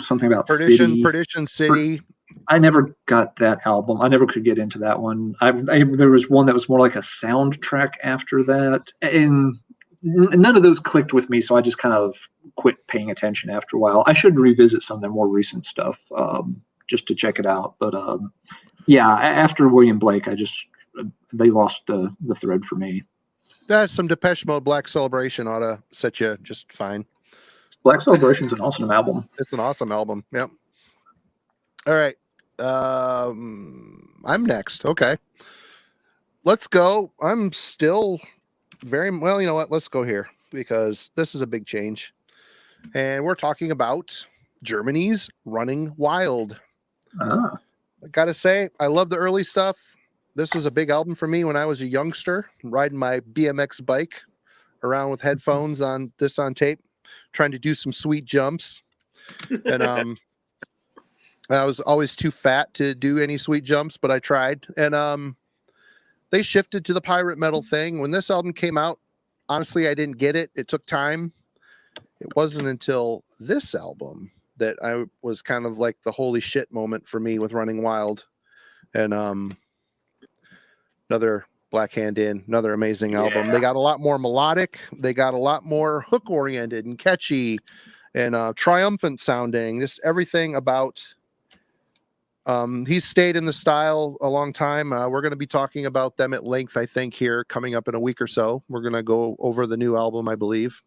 something about Perdition City. I never got that album. I never could get into that one. There was one that was more like a soundtrack after that, and none of those clicked with me, so I just kind of quit paying attention after a while. I should revisit some of their more recent stuff just to check it out. But yeah, after William Blake, they lost the thread for me. That's some Depeche Mode Black Celebration ought to set you just fine. Black Celebration's an awesome album. It's an awesome album. Yep. All right. I'm next. Okay. Let's go. I'm still very well. You know what? Let's go here because this is a big change. And we're talking about Germany's Running Wild. I gotta say, I love the early stuff. This was a big album for me when I was a youngster, riding my BMX bike around with headphones on tape, trying to do some sweet jumps. And I was always too fat to do any sweet jumps, but I tried. And they shifted to the pirate metal thing. When this album came out, honestly, I didn't get it. It took time. It wasn't until this album that I was kind of like the holy shit moment for me with Running Wild. And another Black Hand In, another amazing album. Yeah. They got a lot more melodic. They got a lot more hook oriented and catchy and triumphant sounding. Just everything about. He's stayed in the style a long time. We're going to be talking about them at length, I think, here coming up in a week or so. We're going to go over the new album, I believe,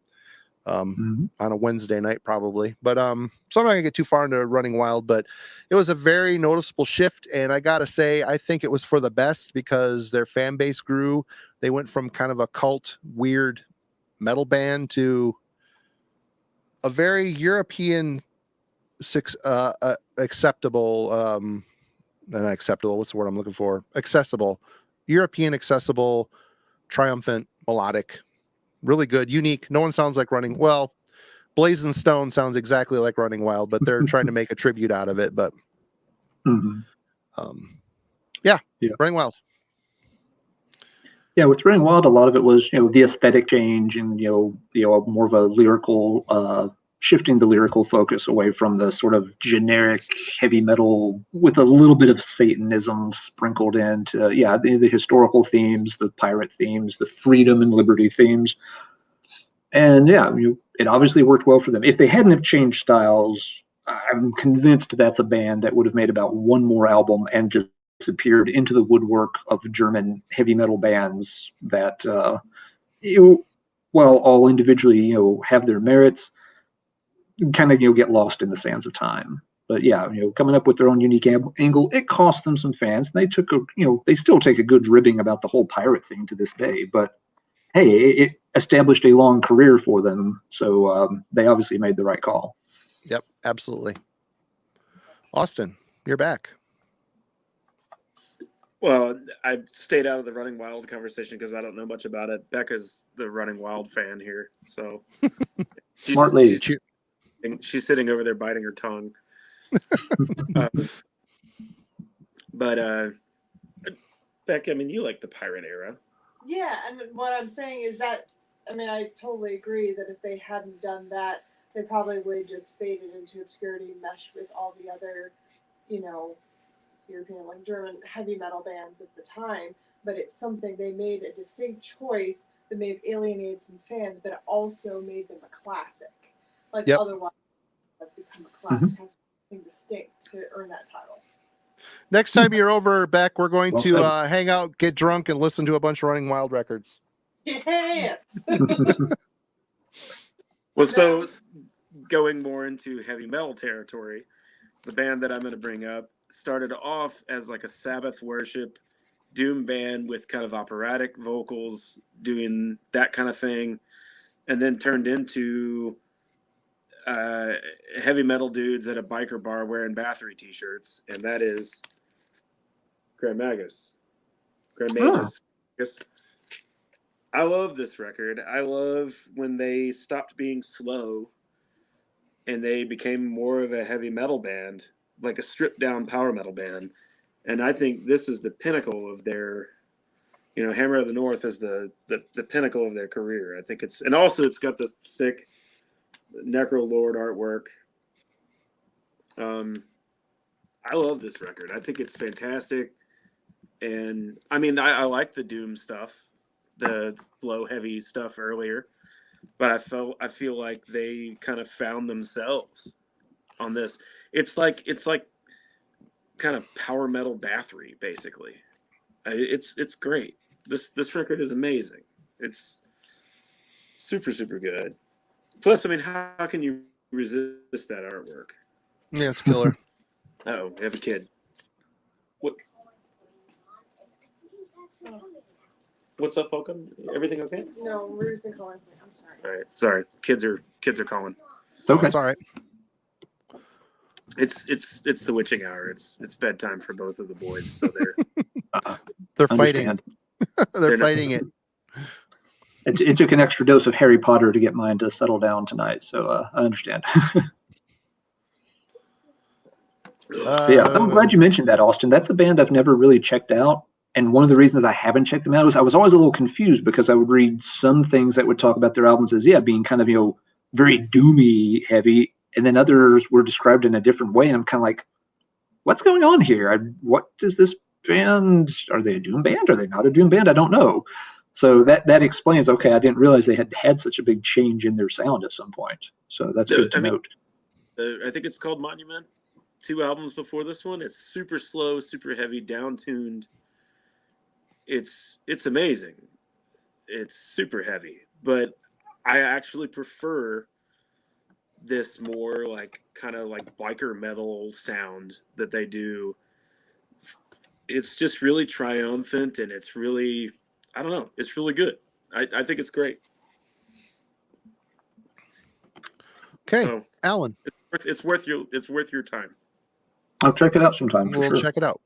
on a Wednesday night probably. But so I'm not going to get too far into Running Wild, but it was a very noticeable shift. And I got to say, I think it was for the best because their fan base grew. They went from kind of a cult, weird metal band to a very European acceptable not acceptable, what's the word I'm looking for, accessible, European accessible, triumphant, melodic, really good, unique. No one sounds like Running, well, Blazing Stone sounds exactly like Running Wild, but they're trying to make a tribute out of it. But yeah, Running Wild. Yeah, with Running Wild, a lot of it was, the aesthetic change and, more of a lyrical, shifting the lyrical focus away from the sort of generic heavy metal with a little bit of Satanism sprinkled into, the historical themes, the pirate themes, the freedom and liberty themes. And it obviously worked well for them. If they hadn't have changed styles, I'm convinced that's a band that would have made about one more album and just appeared into the woodwork of German heavy metal bands that, while all individually, have their merits, kind of get lost in the sands of time. But coming up with their own unique angle, it cost them some fans. They took they still take a good ribbing about the whole pirate thing to this day. But hey, it established a long career for them, so they obviously made the right call. Yep, absolutely. Austin, you're back. Well, I stayed out of the Running Wild conversation because I don't know much about it. Becca's the Running Wild fan here, so smart lady. She's sitting over there biting her tongue. But Becca, I mean, you like the pirate era. Yeah, and what I'm saying is that, I totally agree that if they hadn't done that, they probably would have just faded into obscurity, meshed with all the other, European, like German heavy metal bands at the time. But it's something they made a distinct choice that may have alienated some fans, but it also made them a classic. Like otherwise, have become a classic, has something distinct to earn that title. Next time you're over, Beck, we're going to hang out, get drunk, and listen to a bunch of Running Wild records. Yes. Well, so going more into heavy metal territory, the band that I'm going to bring up started off as like a Sabbath worship doom band with kind of operatic vocals, doing that kind of thing, and then turned into heavy metal dudes at a biker bar wearing Bathory t-shirts, and that is Grand Magus. Grand Magus. I love this record. I love when they stopped being slow and they became more of a heavy metal band, like a stripped down power metal band. And I think this is the pinnacle of their, Hammer of the North is the pinnacle of their career. I think it's got the sick Necro Lord artwork. I love this record. I think it's fantastic. And I like the doom stuff, the low heavy stuff earlier, but I feel like they kind of found themselves on this. It's like kind of power metal Bathory, basically. It's great. This record is amazing. It's super, super good. Plus, how can you resist that artwork? Yeah, it's killer. Oh, we have a kid. What's up, Holcomb? Everything okay? No, Rue's been calling me. I'm sorry. All right, sorry. Kids are calling. Okay, it's all right. It's the witching hour. It's bedtime for both of the boys, so they're fighting. They're fighting it. It took an extra dose of Harry Potter to get mine to settle down tonight, so I understand. I'm glad you mentioned that, Austin. That's a band I've never really checked out. And one of the reasons I haven't checked them out is I was always a little confused because I would read some things that would talk about their albums as, being kind of, very doomy heavy. And then others were described in a different way. And I'm kind of like, what's going on here? What does this band? Are they a doom band? Are they not a doom band? I don't know. So that explains, okay, I didn't realize they had such a big change in their sound at some point. So that's good to note. I think it's called Monument. 2 albums before this one. It's super slow, super heavy, down-tuned. It's amazing. It's super heavy. But I actually prefer this more like kind of like biker metal sound that they do. It's just really triumphant, and it's really, I don't know, it's really good. I think it's great. Okay, so, Alan, it's worth your time. I'll check it out sometime. We'll check it out.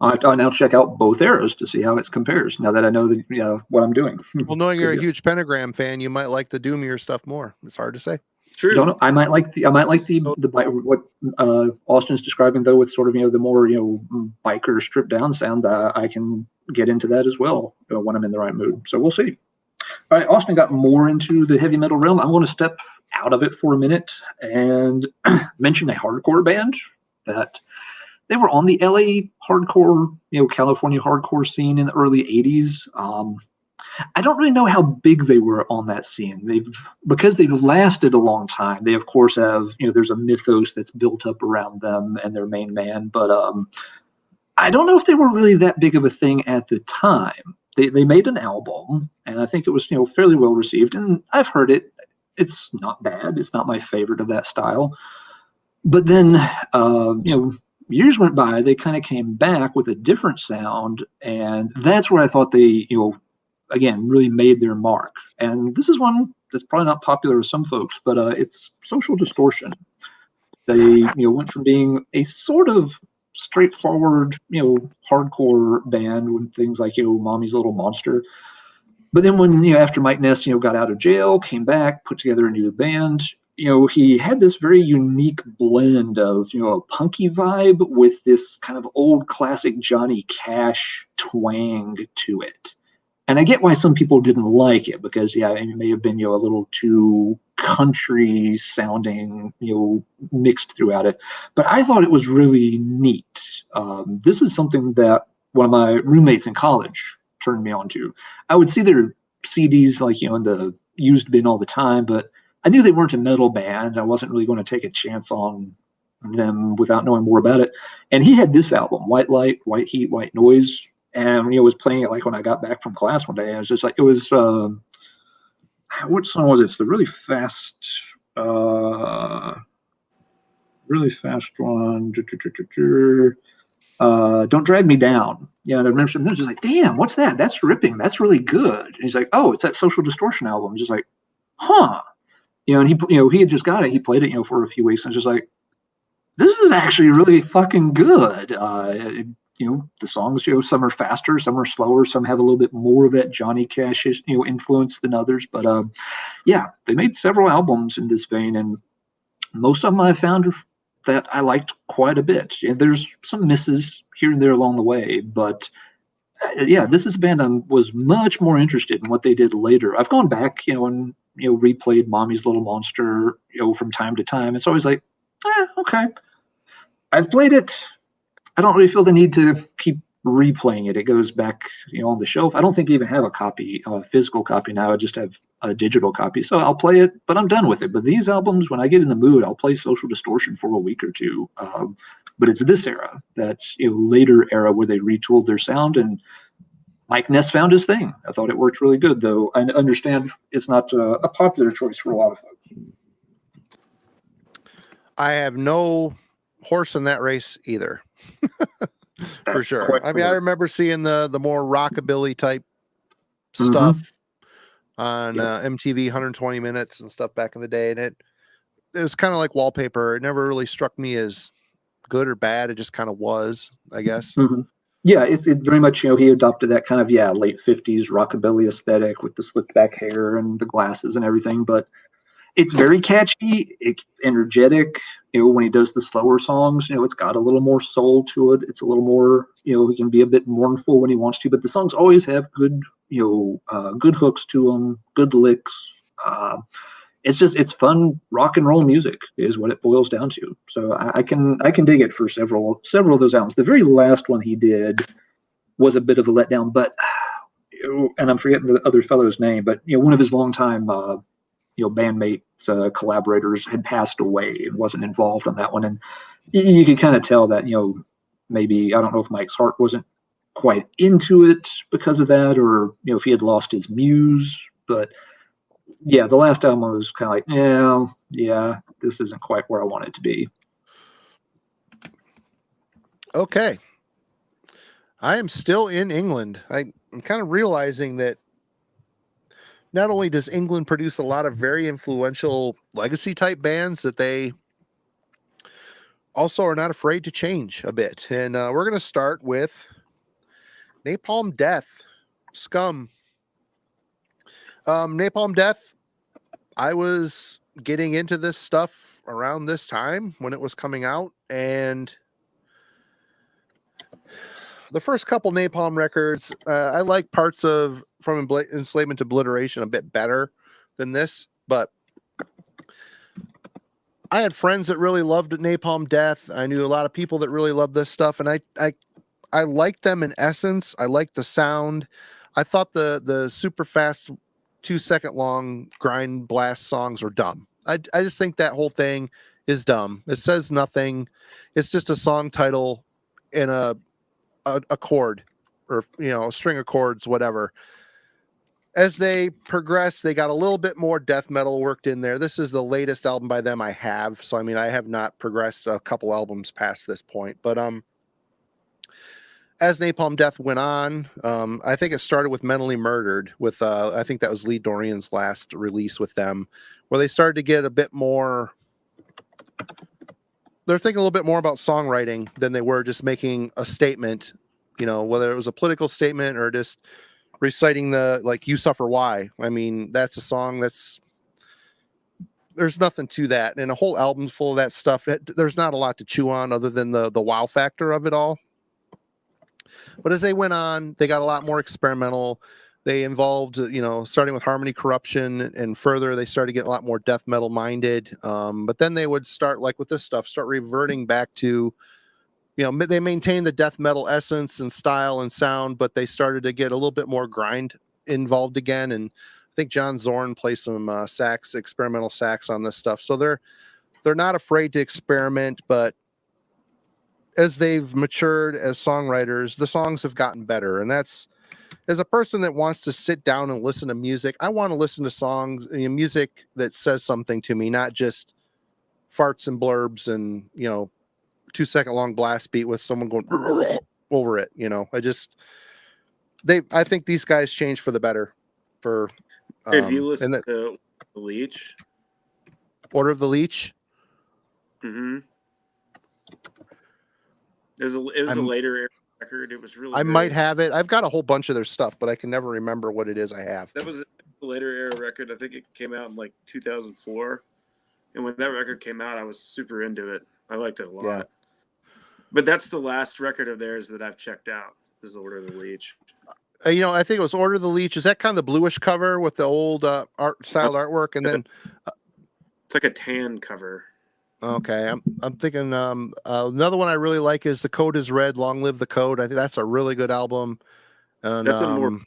I'll now check out both eras to see how it compares. Now that I know what I'm doing. Well, knowing you're a huge Pentagram fan, you might like the doomier stuff more. It's hard to say. True. Don't know. I might like the what Austin's describing though, with sort of the more biker stripped down sound. I can get into that as well when I'm in the right mood. So we'll see. All right, Austin got more into the heavy metal realm. I'm going to step out of it for a minute and mention a hardcore band that they were on the LA hardcore, California hardcore scene in the early 80s. I don't really know how big they were on that scene. Because they've lasted a long time. They of course have, there's a mythos that's built up around them and their main man. But I don't know if they were really that big of a thing at the time. They made an album, and I think it was fairly well received. And I've heard it. It's not bad. It's not my favorite of that style. But then, years went by. They kind of came back with a different sound, and that's where I thought they, again, really made their mark. And this is one that's probably not popular with some folks, but it's Social Distortion. They, went from being a sort of straightforward, hardcore band with things like, Mommy's Little Monster. But then when, after Mike Ness, got out of jail, came back, put together a new band, he had this very unique blend of, a punky vibe with this kind of old classic Johnny Cash twang to it. And I get why some people didn't like it because, it may have been, a little too country sounding, mixed throughout it. But I thought it was really neat. This is something that one of my roommates in college turned me on to. I would see their CDs like, in the used bin all the time, but I knew they weren't a metal band. I wasn't really going to take a chance on them without knowing more about it. And he had this album, White Light, White Heat, White Noise. And was playing it like when I got back from class one day. I was just like, it was, what song was it? It's the really fast one. Don't Drag Me Down. And I remember something, just like, damn, what's that? That's ripping. That's really good. And he's like, oh, it's that Social Distortion album. I'm just like, huh. And he had just got it. He played it, for a few weeks. And I was just like, this is actually really fucking good. The songs, some are faster, some are slower, some have a little bit more of that Johnny Cash, influence than others. But they made several albums in this vein, and most of them I found that I liked quite a bit. There's some misses here and there along the way, but this is a band I was much more interested in what they did later. I've gone back, and replayed Mommy's Little Monster, from time to time. It's always like, okay, I've played it. I don't really feel the need to keep replaying it. It goes back, on the shelf. I don't think I even have a copy, a physical copy now. I just have a digital copy. So I'll play it, but I'm done with it. But these albums, when I get in the mood, I'll play Social Distortion for a week or two. But it's this era, that's later era where they retooled their sound, and Mike Ness found his thing. I thought it worked really good, though I understand it's not a popular choice for a lot of folks. I have no horse in that race either. For sure. I mean, I remember seeing the more rockabilly type stuff on MTV 120 Minutes and stuff back in the day, and it was kind of like wallpaper. It never really struck me as good or bad. It just kind of was, I guess. Yeah, it very much, he adopted that kind of late 50s rockabilly aesthetic with the slicked back hair and the glasses and everything. But it's very catchy. It's energetic. When he does the slower songs, it's got a little more soul to it. It's a little more, he can be a bit mournful when he wants to, but the songs always have good, good hooks to them, good licks. it's fun rock and roll music is what it boils down to. So I can dig it for several of those albums. The very last one he did was a bit of a letdown, but and I'm forgetting the other fellow's name, but one of his longtime bandmates, collaborators had passed away and wasn't involved on that one, and you could kind of tell that maybe, I don't know if Mike's heart wasn't quite into it because of that, or if he had lost his muse. But yeah, the last album was kind of like, yeah, this isn't quite where I want it to be. Okay. I am still in England. I'm kind of realizing that not only does England produce a lot of very influential legacy type bands, that they also are not afraid to change a bit. And we're going to start with Napalm Death, Scum. Napalm Death, I was getting into this stuff around this time when it was coming out, and the first couple Napalm records, I like parts of From Enslavement to Obliteration a bit better than this, but I had friends that really loved Napalm Death. I knew a lot of people that really loved this stuff, and I liked them in essence. I liked the sound. I thought the super fast 2-second long grind blast songs were dumb. I just think that whole thing is dumb. It says nothing. It's just a song title in a chord, or a string of chords, whatever. As they progress, they got a little bit more death metal worked in there. This is the latest album by them I have, so I have not progressed a couple albums past this point. But as Napalm Death went on, I think it started with Mentally Murdered, with I think that was Lee Dorian's last release with them, where they started to get a bit more. They're thinking a little bit more about songwriting than they were just making a statement, whether it was a political statement or just reciting the You Suffer Why. That's a song there's nothing to that. And a whole album full of that stuff, there's not a lot to chew on other than the wow factor of it all. But as they went on, they got a lot more experimental. They involved, starting with Harmony Corruption, and further, they started to get a lot more death metal minded. But then they would start, like with this stuff, start reverting back to, they maintain the death metal essence and style and sound, but they started to get a little bit more grind involved again. And I think John Zorn plays some experimental sax on this stuff. So they're not afraid to experiment, but as they've matured as songwriters, the songs have gotten better. And that's, as a person that wants to sit down and listen to music, I want to listen to songs, music that says something to me, not just farts and blurbs and, 2-second long blast beat with someone going over it. I think these guys changed for the better. If you listen to The Leech, Order of the Leech. Mm-hmm. It was a later era record. It was really. I might have it. I've got a whole bunch of their stuff, but I can never remember what it is I have. That was a later era record. I think it came out in 2004. And when that record came out, I was super into it. I liked it a lot. Yeah. But that's the last record of theirs that I've checked out. Is Order of the Leech. I think it was Order of the Leech. Is that kind of the bluish cover with the old styled artwork, and then it's like a tan cover. Okay, I'm thinking another one I really like is The Code is Red, Long Live the Code. I think that's a really good album. And, that's a more,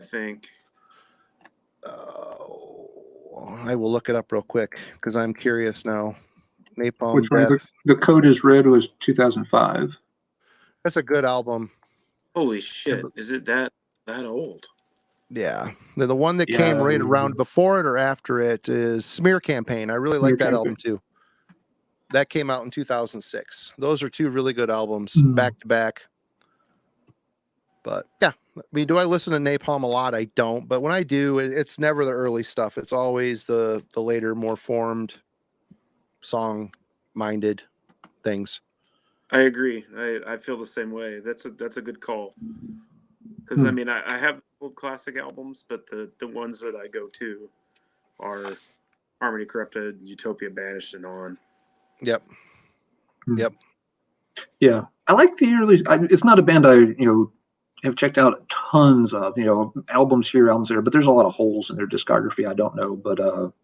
I think. I will look it up real quick because I'm curious now. Napalm Which Death. one? The Code is Red was 2005. That's a good album. Holy shit! Is it that old? Yeah. The one that came right around before it or after it is Smear Campaign. I really like that album too. That came out in 2006. Those are two really good albums back to back. But yeah, do I listen to Napalm a lot? I don't. But when I do, it's never the early stuff. It's always the later, more formed, song-minded things. I agree. I feel the same way. That's a good call. Because I have old classic albums, but the ones that I go to are Harmony Corrupted, Utopia Banished, and on. Yep. Yeah, I like the early. It's not a band I have checked out tons of, albums here, albums there, but there's a lot of holes in their discography. I don't know, but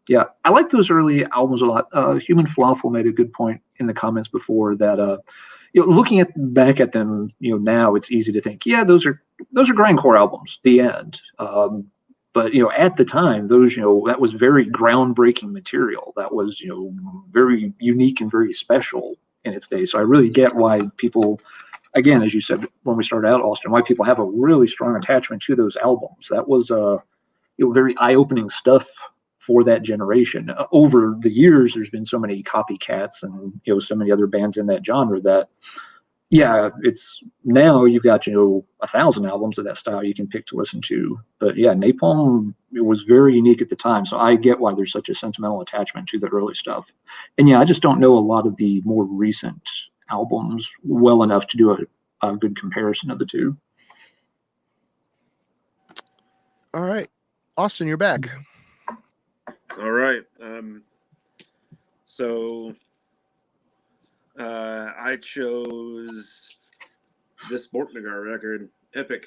yeah, I like those early albums a lot. Human Falafel made a good point in the comments before that, looking back at them, now it's easy to think, yeah, those are grindcore albums. The end. But at the time, those that was very groundbreaking material. That was very unique and very special in its day. So I really get why people, again, as you said when we started out, Austin, why people have a really strong attachment to those albums. That was very eye-opening stuff for that generation. Over the years, there's been so many copycats and so many other bands in that genre that, yeah, it's now you've got 1,000 albums of that style you can pick to listen to. But yeah, Napalm, it was very unique at the time, so I get why there's such a sentimental attachment to the early stuff. And yeah, I just don't know a lot of the more recent albums well enough to do a good comparison of the two. All right, Austin, you're back. All right. So I chose this Borknagar record, Epic.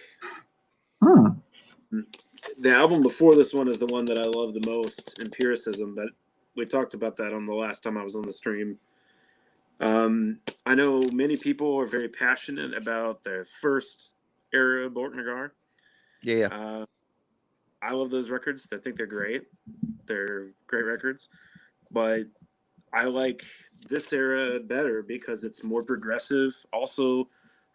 The album before this one is the one that I love the most, Empiricism, but we talked about that on the last time I was on the stream. I know many people are very passionate about the first era Borknagar. Yeah. I love those records. I think they're great. They're great records. But I like this era better because it's more progressive. Also,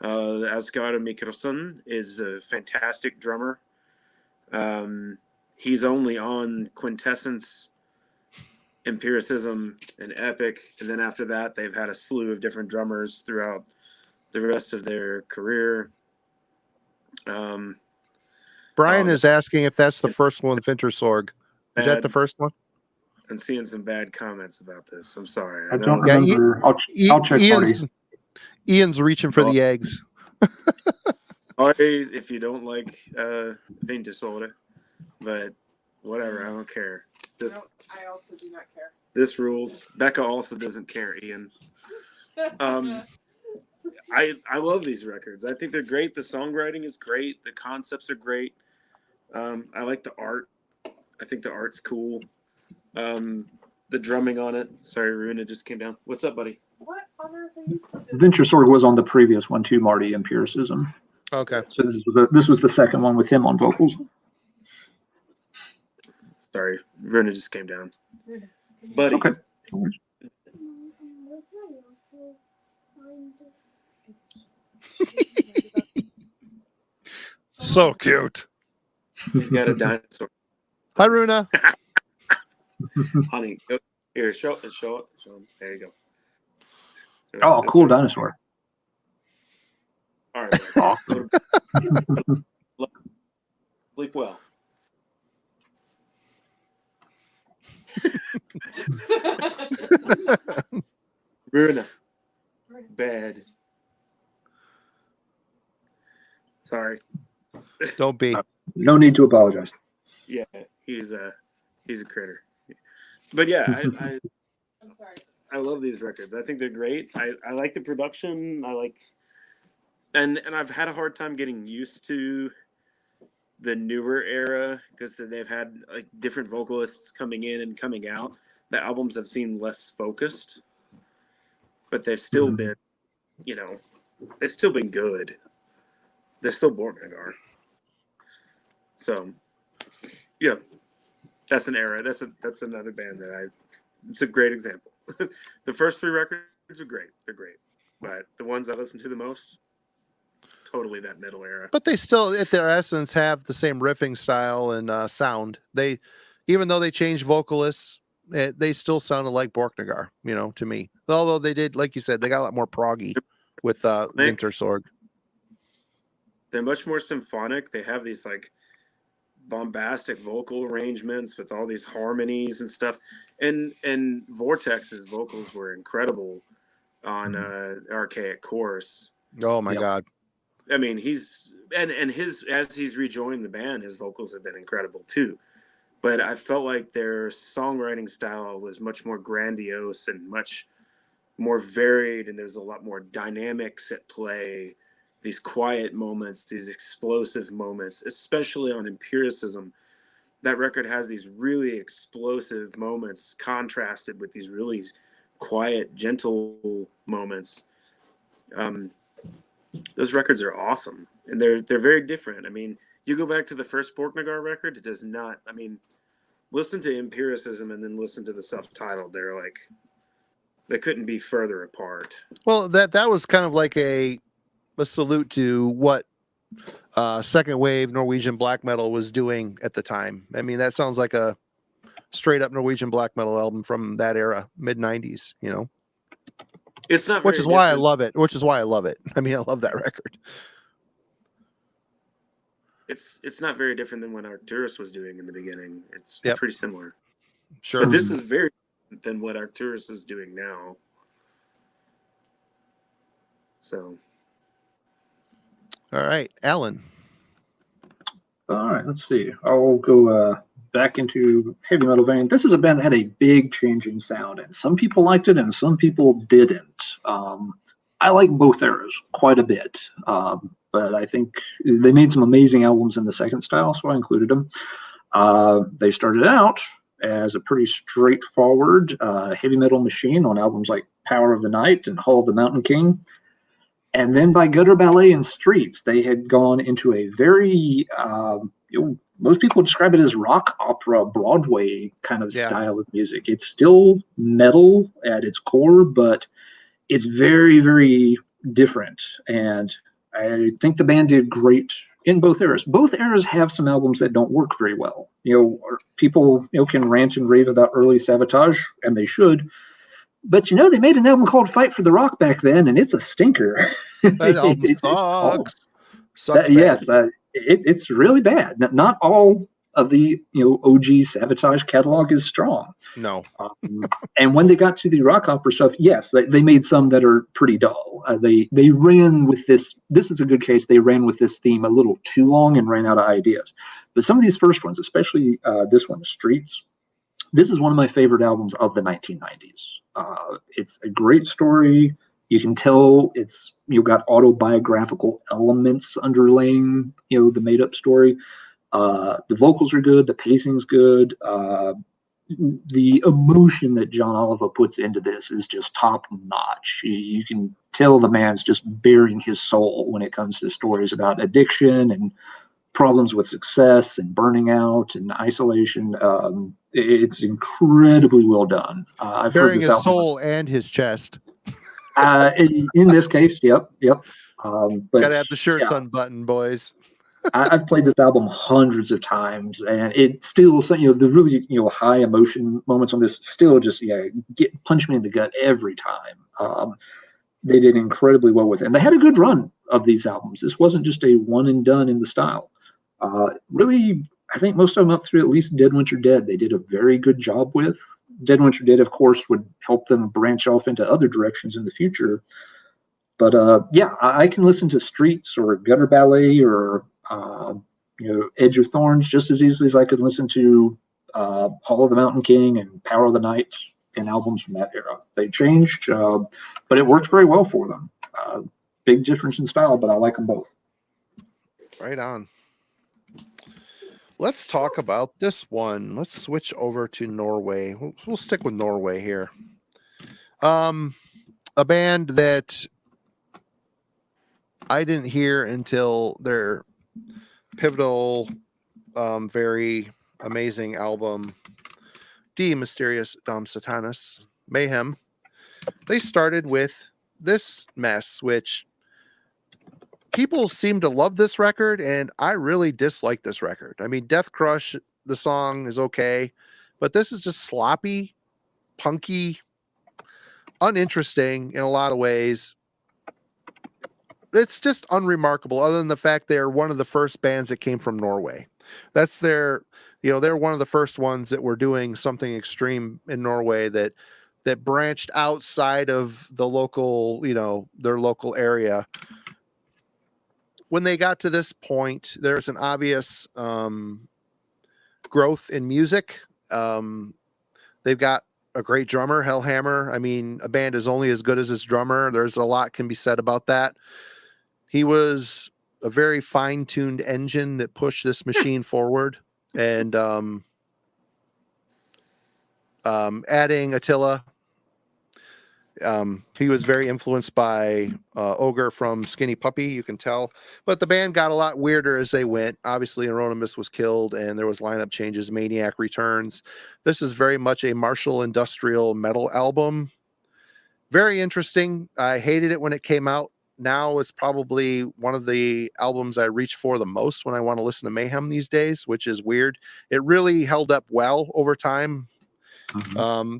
Asgard Mikkelsen is a fantastic drummer. He's only on Quintessence, Empiricism, and Epic. And then after that, they've had a slew of different drummers throughout the rest of their career. Brian is asking if that's the first one with Wintersorg. Is that the first one? I'm seeing some bad comments about this. I'm sorry. I don't remember. I'll check Marty. Ian's reaching for the eggs. Sorry if you don't like Wintersorg, but whatever. I don't care. I also do not care. This rules. Becca also doesn't care, Ian. I love these records. I think they're great. The songwriting is great. The concepts are great. I like the art. I think the art's cool. The drumming on it. Sorry, Runa just came down. What's up, buddy? What on earth are you still doing? Wintersorg was on the previous one too, Marty, Empiricism. Okay. So this was the second one with him on vocals. Sorry, Runa just came down. Buddy. Okay. So cute. He's got a dinosaur. Hi, Runa. Honey, go. Here, show it. There you go. Oh, cool dinosaur. All right. Awesome. Sleep well. Runa. Bad. Sorry. Don't be. No need to apologize. Yeah, he's a critter. But yeah, I'm sorry. I love these records. I think they're great. I like the production. I like, and I've had a hard time getting used to the newer era because they've had like different vocalists coming in and coming out. The albums have seemed less focused, but they've still been, they've still been good. They're still Borknagar. So, yeah, that's an era. That's another band that it's a great example. The first three records are great. They're great. But the ones I listen to the most, totally that middle era. But they still, at their essence, have the same riffing style and sound. Even though they changed vocalists, they still sounded like Borknagar, to me. Although they did, like you said, they got a lot more proggy with Wintersorg. They're much more symphonic. They have these like bombastic vocal arrangements with all these harmonies and stuff. And Vortex's vocals were incredible on Archaic Chorus. Oh my God. I mean, he's as he's rejoined the band, his vocals have been incredible too. But I felt like their songwriting style was much more grandiose and much more varied, and there's a lot more dynamics at play these quiet moments, these explosive moments, especially on Empiricism. That record has these really explosive moments contrasted with these really quiet, gentle moments. Those records are awesome, and they're very different. I mean, you go back to the first Borknagar record, it does not. I mean, listen to Empiricism and then listen to the self-titled. They're like, they couldn't be further apart. Well, that was kind of like a salute to what second wave Norwegian black metal was doing at the time. I mean, that sounds like a straight up Norwegian black metal album from that era, mid 90s, you know. It's not, which is why I love it. I mean, I love that record. It's not very different than what Arcturus was doing in the beginning. It's pretty similar. Sure. But this is very different than what Arcturus is doing now. So. All right, Alan. All right, let's see. I'll go back into heavy metal vein. This is a band that had a big change in sound, and some people liked it and some people didn't. I like both eras quite a bit, but I think they made some amazing albums in the second style, so I included them. They started out as a pretty straightforward heavy metal machine on albums like Power of the Night and Hall of the Mountain King. And then by Gutter Ballet and Streets, they had gone into a very, most people describe it as rock opera, Broadway kind of style of music. It's still metal at its core, but it's very, very different. And I think the band did great in both eras. Both eras have some albums that don't work very well. People can rant and rave about early Savatage, and they should. But they made an album called Fight for the Rock back then, and it's a stinker. That album sucks. Yes, it's really bad. Not all of the OG Savatage catalog is strong. No. And when they got to the rock opera stuff, yes, they made some that are pretty dull. They ran with this. This is a good case. They ran with this theme a little too long and ran out of ideas. But some of these first ones, especially this one, Streets. This is one of my favorite albums of the 1990s. It's a great story. You can tell it's got autobiographical elements underlaying the made up story. The vocals are good. The pacing's good. The emotion that John Oliver puts into this is just top notch. You can tell the man's just bearing his soul when it comes to stories about addiction and problems with success and burning out and isolation. It's incredibly well done. I've bearing his soul and his chest. In this case, yep. But gotta have the shirts unbuttoned, boys. I've played this album hundreds of times, and it still, the really high emotion moments on this still just punch me in the gut every time. They did incredibly well with it, and they had a good run of these albums. This wasn't just a one and done in the style. Really, I think most of them up through at least Dead Winter Dead, they did a very good job with. Dead Winter Dead, of course, would help them branch off into other directions in the future. But I can listen to Streets or Gutter Ballet or Edge of Thorns just as easily as I could listen to Hall of the Mountain King and Power of the Night and albums from that era. They changed, but it worked very well for them. Big difference in style, but I like them both. Right on. Let's talk about this one. Let's switch over to Norway. We'll stick with Norway here. A band that I didn't hear until their pivotal, very amazing album, Die Mysterious Dom Satanas, Mayhem. They started with this mess, which people seem to love this record, and I really dislike this record. I mean, Death Crush, the song is okay, but this is just sloppy, punky, uninteresting in a lot of ways. It's just unremarkable, other than the fact they are one of the first bands that came from Norway. That's their, they're one of the first ones that were doing something extreme in Norway that branched outside of the local, their local area. When they got to this point, there's an obvious growth in music. They've got a great drummer, Hellhammer. I mean, a band is only as good as its drummer. There's a lot can be said about that. He was a very fine-tuned engine that pushed this machine forward, and adding Attila. He was very influenced by Ogre from Skinny Puppy, you can tell. But the band got a lot weirder as they went. Obviously, Euronymous was killed, and there was lineup changes. Maniac returns. This is very much a martial industrial metal album. Very interesting. I hated it when it came out. Now is probably one of the albums I reach for the most when I want to listen to Mayhem these days, which is weird. It really held up well over time.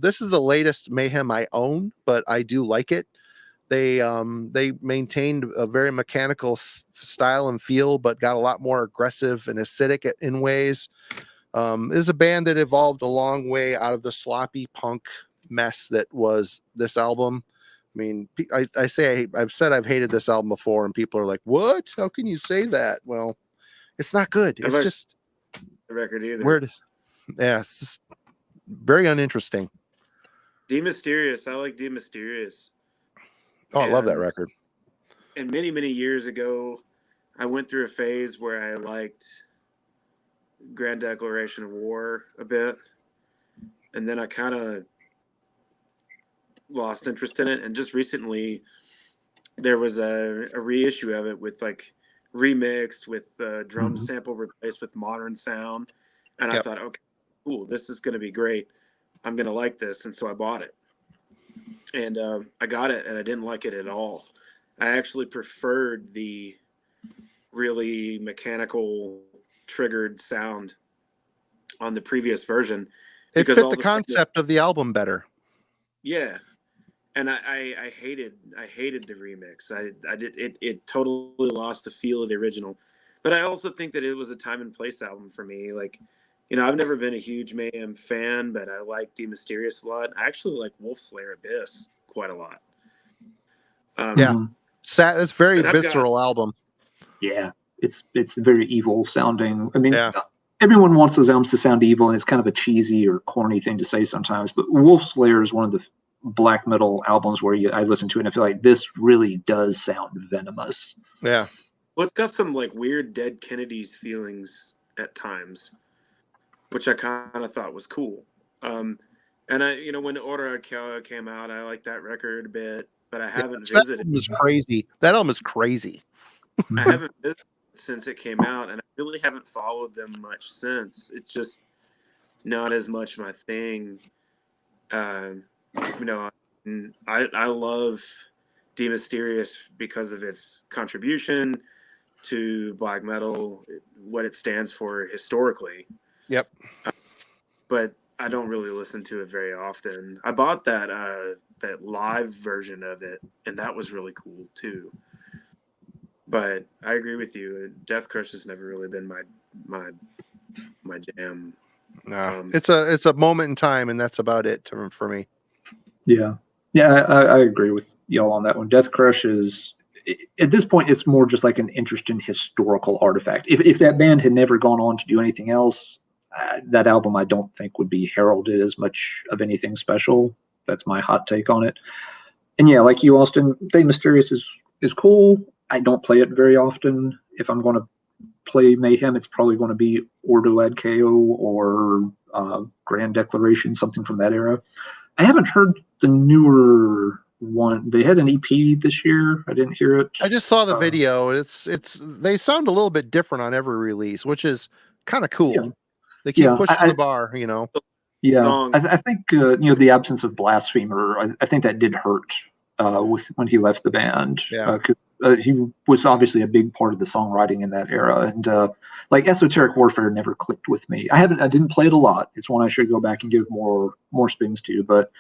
This is the latest Mayhem I own, but I do like it. They maintained a very mechanical style and feel, but got a lot more aggressive and acidic in ways. Is a band that evolved a long way out of the sloppy punk mess that was this album. I mean, I've said I've hated this album before, and people are like, "What? How can you say that?" Well, it's not good. It's just the record either. Weird. Yeah, it's just very uninteresting. Demysterious. I like Demysterious. Oh, I love that record. And many, many years ago, I went through a phase where I liked Grand Declaration of War a bit. And then I kind of lost interest in it. And just recently, there was a reissue of it with like remixed with drum sample replaced with modern sound. And I thought, okay, cool, this is going to be great. I'm going to like this. And so I bought it. And I got it, and I didn't like it at all. I actually preferred the really mechanical triggered sound on the previous version. It fit the concept of the album better. Yeah. And I hated the remix. It totally lost the feel of the original. But I also think that it was a time and place album for me. Like, you know, I've never been a huge Mayhem fan, but I like Demysterious a lot. I actually like Wolfslayer Abyss quite a lot. It's a very visceral album. Yeah, it's very evil sounding. I mean, everyone wants those albums to sound evil, and it's kind of a cheesy or corny thing to say sometimes. But Wolfslayer is one of the black metal albums where I listen to it and I feel like this really does sound venomous. Yeah. Well, it's got some like weird Dead Kennedys feelings at times, which I kind of thought was cool. And I, you know, when Order came out, I liked that record a bit, but I haven't visited. That album is crazy. I haven't visited since it came out, and I really haven't followed them much since. It's just not as much my thing. You know, I love Demysterious because of its contribution to black metal, what it stands for historically. Yep. But I don't really listen to it very often. I bought that live version of it, and that was really cool too. But I agree with you. Death Crush has never really been my jam. No, it's a moment in time, and that's about it for me. Yeah, I agree with y'all on that one. Death Crush is, at this point, it's more just like an interesting historical artifact. If that band had never gone on to do anything else, that album I don't think would be heralded as much of anything special. That's my hot take on it. And yeah, like you, Austin, Demysterious is cool. I don't play it very often. If I'm going to play Mayhem, it's probably going to be Ordo Ad Chaos or Grand Declaration, something from that era. I haven't heard the newer one. They had an EP this year. I didn't hear it. I just saw the video. They sound a little bit different on every release, which is kind of cool. Yeah. They keep pushing the bar, you know. Yeah, I think you know, the absence of Blasphemer. I think that did hurt when he left the band. Yeah. He was obviously a big part of the songwriting in that era, and like Esoteric Warfare never clicked with me. I didn't play it a lot. It's one I should go back and give more spins to, but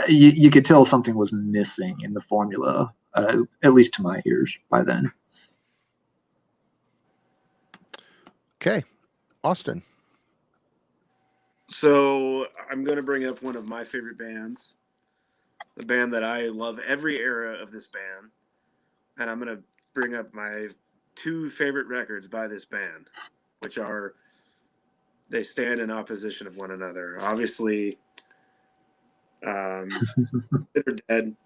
you could tell something was missing in the formula, at least to my ears by then. Okay, Austin. So I'm going to bring up one of my favorite bands, the band that I love every era of this band. And I'm going to bring up my two favorite records by this band, which are, they stand in opposition of one another. Obviously, They're Dead,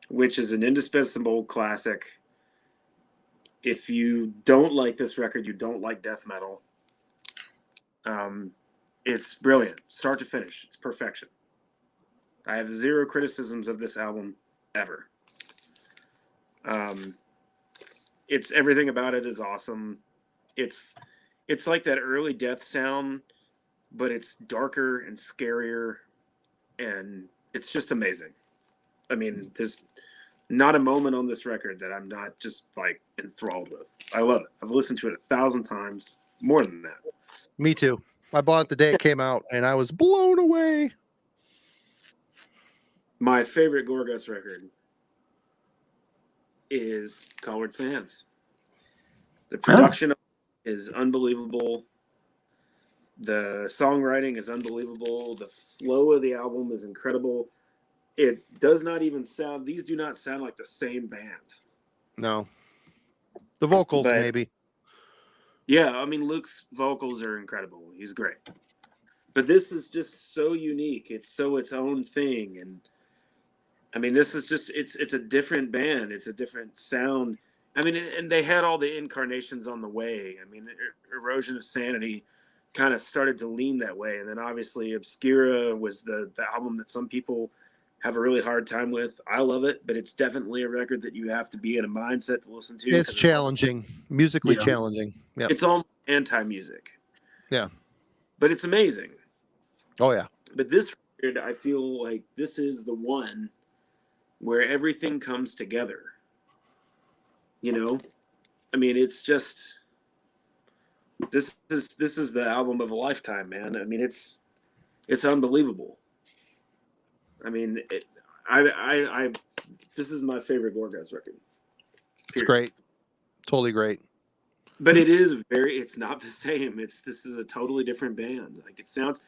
which is an indispensable classic. if you don't like this record, you don't like death metal. It's brilliant, start to finish. It's perfection. I have zero criticisms of this album ever. It's everything about it is awesome. It's like that early death sound, but it's darker and scarier, and it's just amazing. I mean, there's not a moment on this record that I'm not just like enthralled with. I love it. I've listened to it 1,000 times, more than that. Me too. I bought it the day it came out, and I was blown away. My favorite Gorguts record is Colored Sands. The production is unbelievable. The songwriting is unbelievable. The flow of the album is incredible. It does not even sound, these do not sound like the same band. No. The vocals, maybe. Yeah, I mean, Luke's vocals are incredible. He's great. But this is just so unique. It's so its own thing. And I mean, this is just, it's a different band. It's a different sound. I mean, and they had all the incarnations on the way. I mean, Erosion of Sanity kind of started to lean that way. And then obviously Obscura was the album that some people have a really hard time with. I love it, but it's definitely a record that you have to be in a mindset to listen to. It's challenging, musically challenging. Yeah, it's all anti-music. Yeah, but it's amazing. Oh yeah. But this record, I feel like this is the one where everything comes together. You know, I mean, it's just this is the album of a lifetime, man. I mean, it's unbelievable. I mean, I this is my favorite Gorguts record. Period. It's great, totally great. But it's not the same. This is a totally different band. Like it sounds.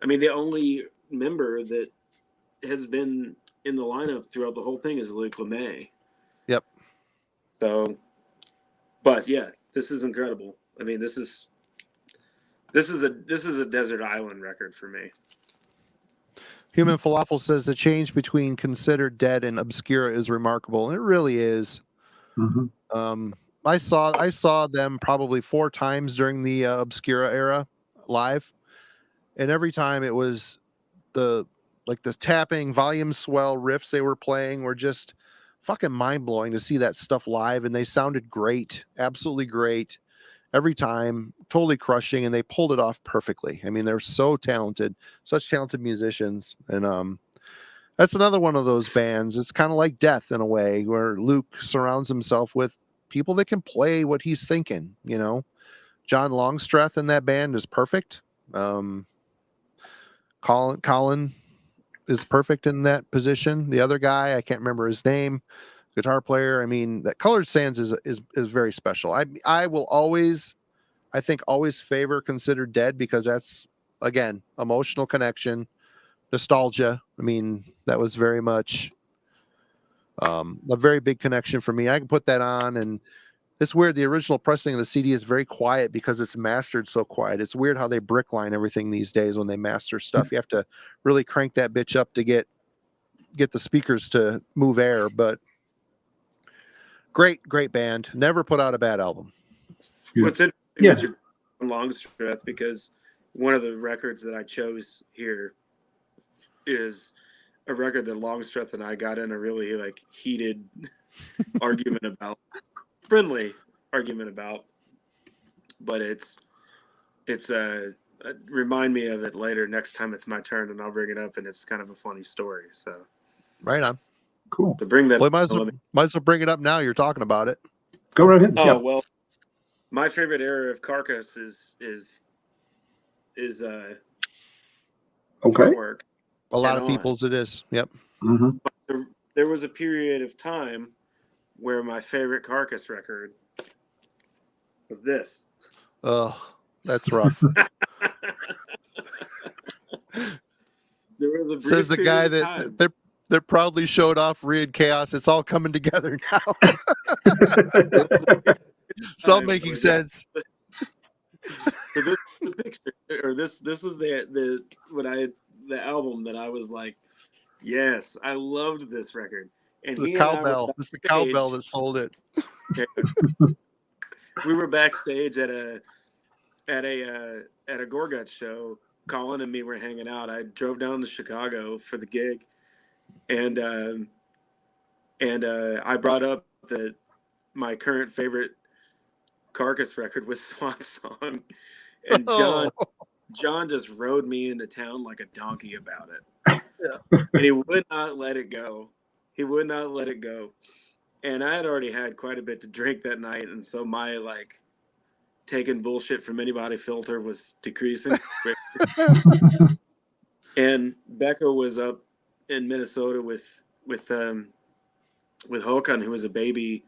I mean, the only member that has been in the lineup throughout the whole thing is Luke LeMay. Yep. So, but yeah, this is incredible. I mean, this is a desert island record for me. Human Falafel says the change between Considered Dead and Obscura is remarkable. And it really is. Mm-hmm. I saw them probably 4 times during the Obscura era live, and every time it was the tapping, volume swell riffs they were playing were just fucking mind blowing to see that stuff live, and they sounded great, absolutely great. Every time, totally crushing, and they pulled it off perfectly. I mean, they're so talented, such talented musicians, and that's another one of those bands. It's kind of like Death in a way, where Luke surrounds himself with people that can play what he's thinking. You know, John Longstreth in that band is perfect. Colin is perfect in that position. The other guy, I can't remember his name. Guitar player. I mean, that Colored Sands is very special. I will always favor Considered Dead because that's, again, emotional connection, nostalgia. I mean, that was very much a very big connection for me. I can put that on, and it's weird. The original pressing of the CD is very quiet because it's mastered so quiet. It's weird how they brickline everything these days when they master stuff. You have to really crank that bitch up to get the speakers to move air, but great band. Never put out a bad album. What's interesting Longstreth, because one of the records that I chose here is a record that Longstreth and I got in a really heated argument about, friendly argument about, but it's remind me of it later next time it's my turn, and I'll bring it up, and it's kind of a funny story. So right on. Cool. To bring that, well, might as well bring it up now. You're talking about it. Go right ahead. Oh well, my favorite era of Carcass is okay. Work. A lot of people's it is. Yep. Mm-hmm. There was a period of time where my favorite Carcass record was this. Oh, that's rough. There was a says the guy that they proudly showed off Read Chaos. It's all coming together now. It's all making sense. So this is the picture, or this is the album that I was like, yes, I loved this record. And the cowbell. It's the cowbell that sold it. we were backstage at a Gorguts show. Colin and me were hanging out. I drove down to Chicago for the gig, and I brought up that my current favorite Carcass record was Swan Song, and John just rode me into town like a donkey about it. Yeah. And he would not let it go. He would not let it go. And I had already had quite a bit to drink that night, and so my like taking bullshit from anybody filter was decreasing. And Becca was up in Minnesota with Håkan, who was a baby,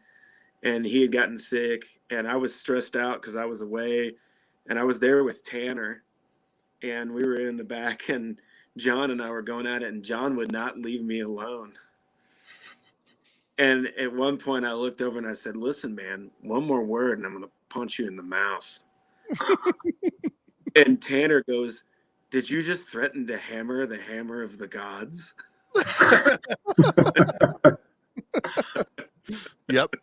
and he had gotten sick, and I was stressed out because I was away, and I was there with Tanner, and we were in the back, and John and I were going at it, and John would not leave me alone. And at one point I looked over and I said, listen, man, one more word and I'm going to punch you in the mouth. And Tanner goes, did you just threaten to hammer the hammer of the gods? Yep.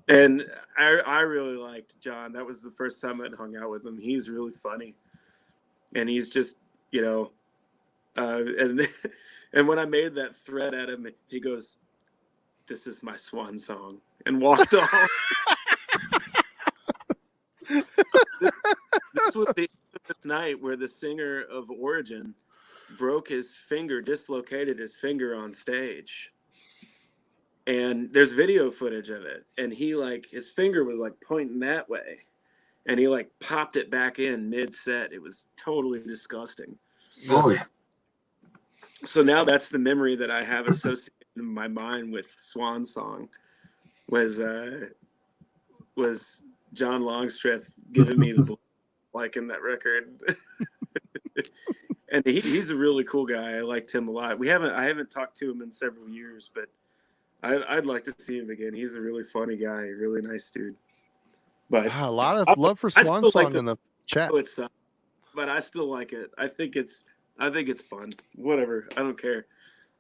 And I really liked John. That was the first time I'd hung out with him. He's really funny. And he's just, you know, and when I made that threat at him, he goes, this is my swan song, and walked off. This was the night where the singer of Origin broke his finger, dislocated his finger on stage. And there's video footage of it. And he like, his finger was like pointing that way. And he like popped it back in mid-set. It was totally disgusting. Oh, yeah. So now that's the memory that I have associated in my mind with Swan Song was John Longstreth giving me the like in that record. And he's a really cool guy. I liked him a lot. I haven't talked to him in several years, but I'd like to see him again. He's a really funny guy, really nice dude. But a lot of love for Swan Song in the chat. But I still like it. I think it's fun. Whatever. I don't care.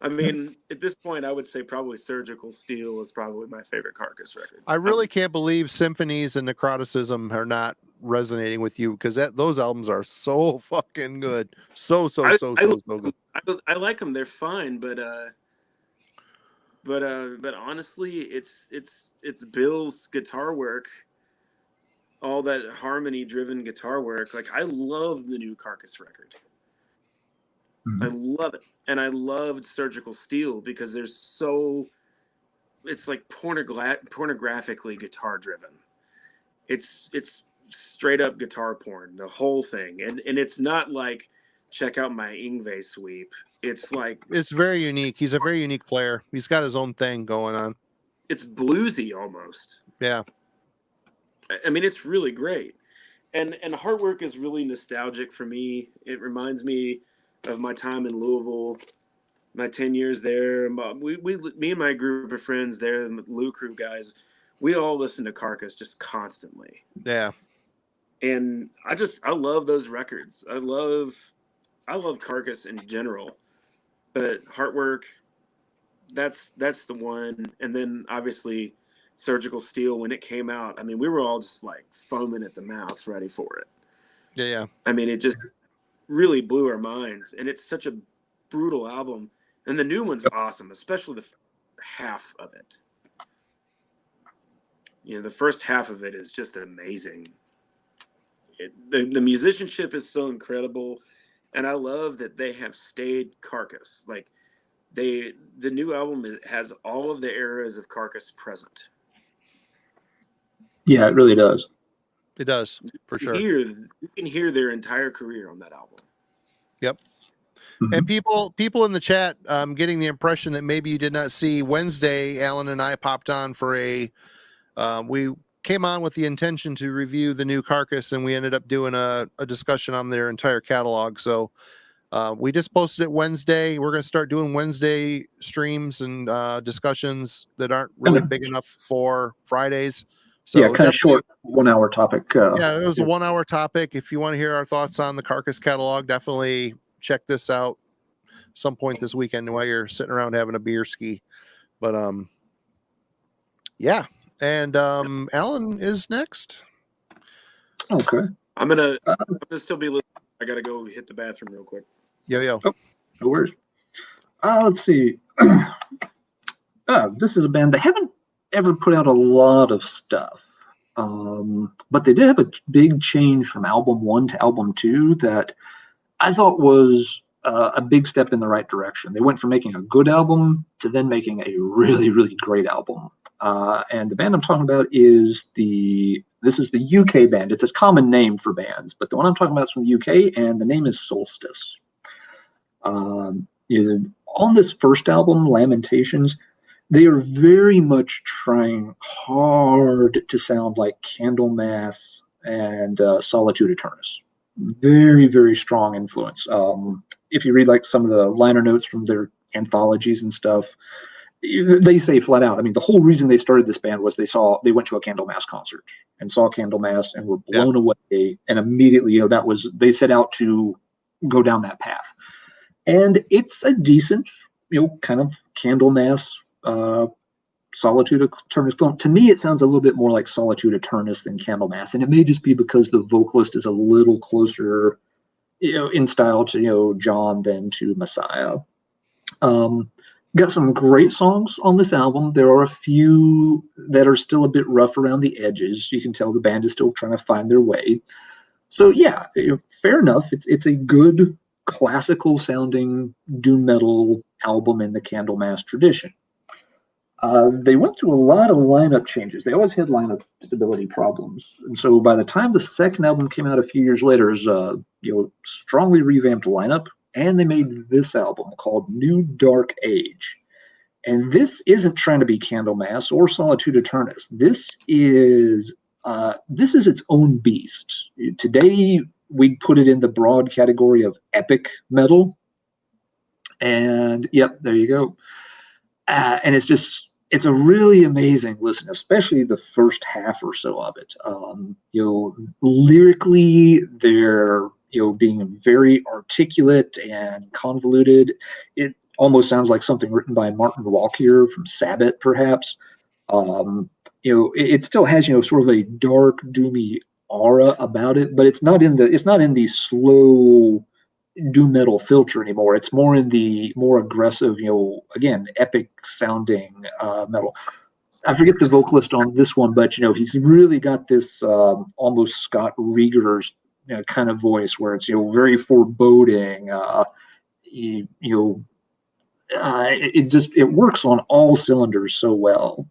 I mean, at this point, I would say probably Surgical Steel is probably my favorite Carcass record. I really can't believe Symphonies and Necroticism are not resonating with you, because those albums are so fucking good. So good. I like them. They're fine, but honestly, it's Bill's guitar work, all that harmony-driven guitar work. Like, I love the new Carcass record. Mm-hmm. I love it. And I loved Surgical Steel because it's like pornographically guitar driven. It's straight up guitar porn, the whole thing. And it's not like, check out my Yngwie sweep. It's like, it's very unique. He's a very unique player. He's got his own thing going on. It's bluesy almost. Yeah. I mean, it's really great. And Heartwork is really nostalgic for me. It reminds me of my time in Louisville, my 10 years there. Me and my group of friends there, the Lou Crew guys, we all listen to Carcass just constantly. Yeah. And I love those records. I love Carcass in general, but Heartwork, that's the one. And then obviously Surgical Steel, when it came out, I mean, we were all just like foaming at the mouth, ready for it. Yeah. I mean, it just really blew our minds, and it's such a brutal album. And the new one's awesome, especially the half of it. You know, the first half of it is just amazing. The musicianship is so incredible, and I love that they have stayed Carcass. Like, the new album has all of the eras of Carcass present. Yeah, it really does. It does, for sure. You can hear their entire career on that album. Yep. Mm-hmm. And people in the chat, getting the impression that maybe you did not see Wednesday, Alan and I popped on for we came on with the intention to review the new Carcass, and we ended up doing a discussion on their entire catalog. So we just posted it Wednesday. We're going to start doing Wednesday streams and discussions that aren't really big enough for Fridays. So yeah, kind of short 1 hour topic. Yeah, it was a 1 hour topic. If you want to hear our thoughts on the Carcass catalog, definitely check this out some point this weekend while you're sitting around having a beer ski. But yeah, And Alan is next. Okay. I'm gonna still be listening. I gotta go hit the bathroom real quick. Yo. Oh, no worries. Let's see. This is a band that haven't ever put out a lot of stuff, but they did have a big change from album 1 to album 2 that I thought was a big step in the right direction. They went from making a good album to then making a really, really great album. And the band I'm talking about is this is the UK band. It's a common name for bands, but the one I'm talking about is from the UK, and the name is Solstice. On this first album, Lamentations, they are very much trying hard to sound like Candlemass and Solitude Aeturnus. Very, very strong influence. If you read like some of the liner notes from their anthologies and stuff, they say flat out, I mean, the whole reason they started this band was they went to a Candlemass concert and saw Candlemass and were blown away, and immediately, they set out to go down that path. And it's a decent, kind of Candlemass, Solitude Aeturnus film. To me, it sounds a little bit more like Solitude Aeturnus than Candlemass, and it may just be because the vocalist is a little closer, in style to John than to Messiah. Got some great songs on this album. There are a few that are still a bit rough around the edges. You can tell the band is still trying to find their way. So yeah, fair enough. It's a good classical sounding doom metal album in the Candlemass tradition. They went through a lot of lineup changes. They always had lineup stability problems, and so by the time the second album came out a few years later, it was strongly revamped lineup, and they made this album called New Dark Age. And this isn't trying to be Candlemass or Solitude Aeturnus. This is its own beast. Today we put it in the broad category of epic metal, and yep, there you go. And it's a really amazing listen, especially the first half or so of it. Lyrically, they're being very articulate and convoluted. It almost sounds like something written by Martin Walkyier from Sabbath, perhaps. It still has sort of a dark, doomy aura about it, but it's not in the slow doom metal filter anymore. It's more in the more aggressive, again, epic sounding metal. I forget the vocalist on this one, but he's really got this almost Scott Rieger's kind of voice where it's very foreboding. It works on all cylinders so well.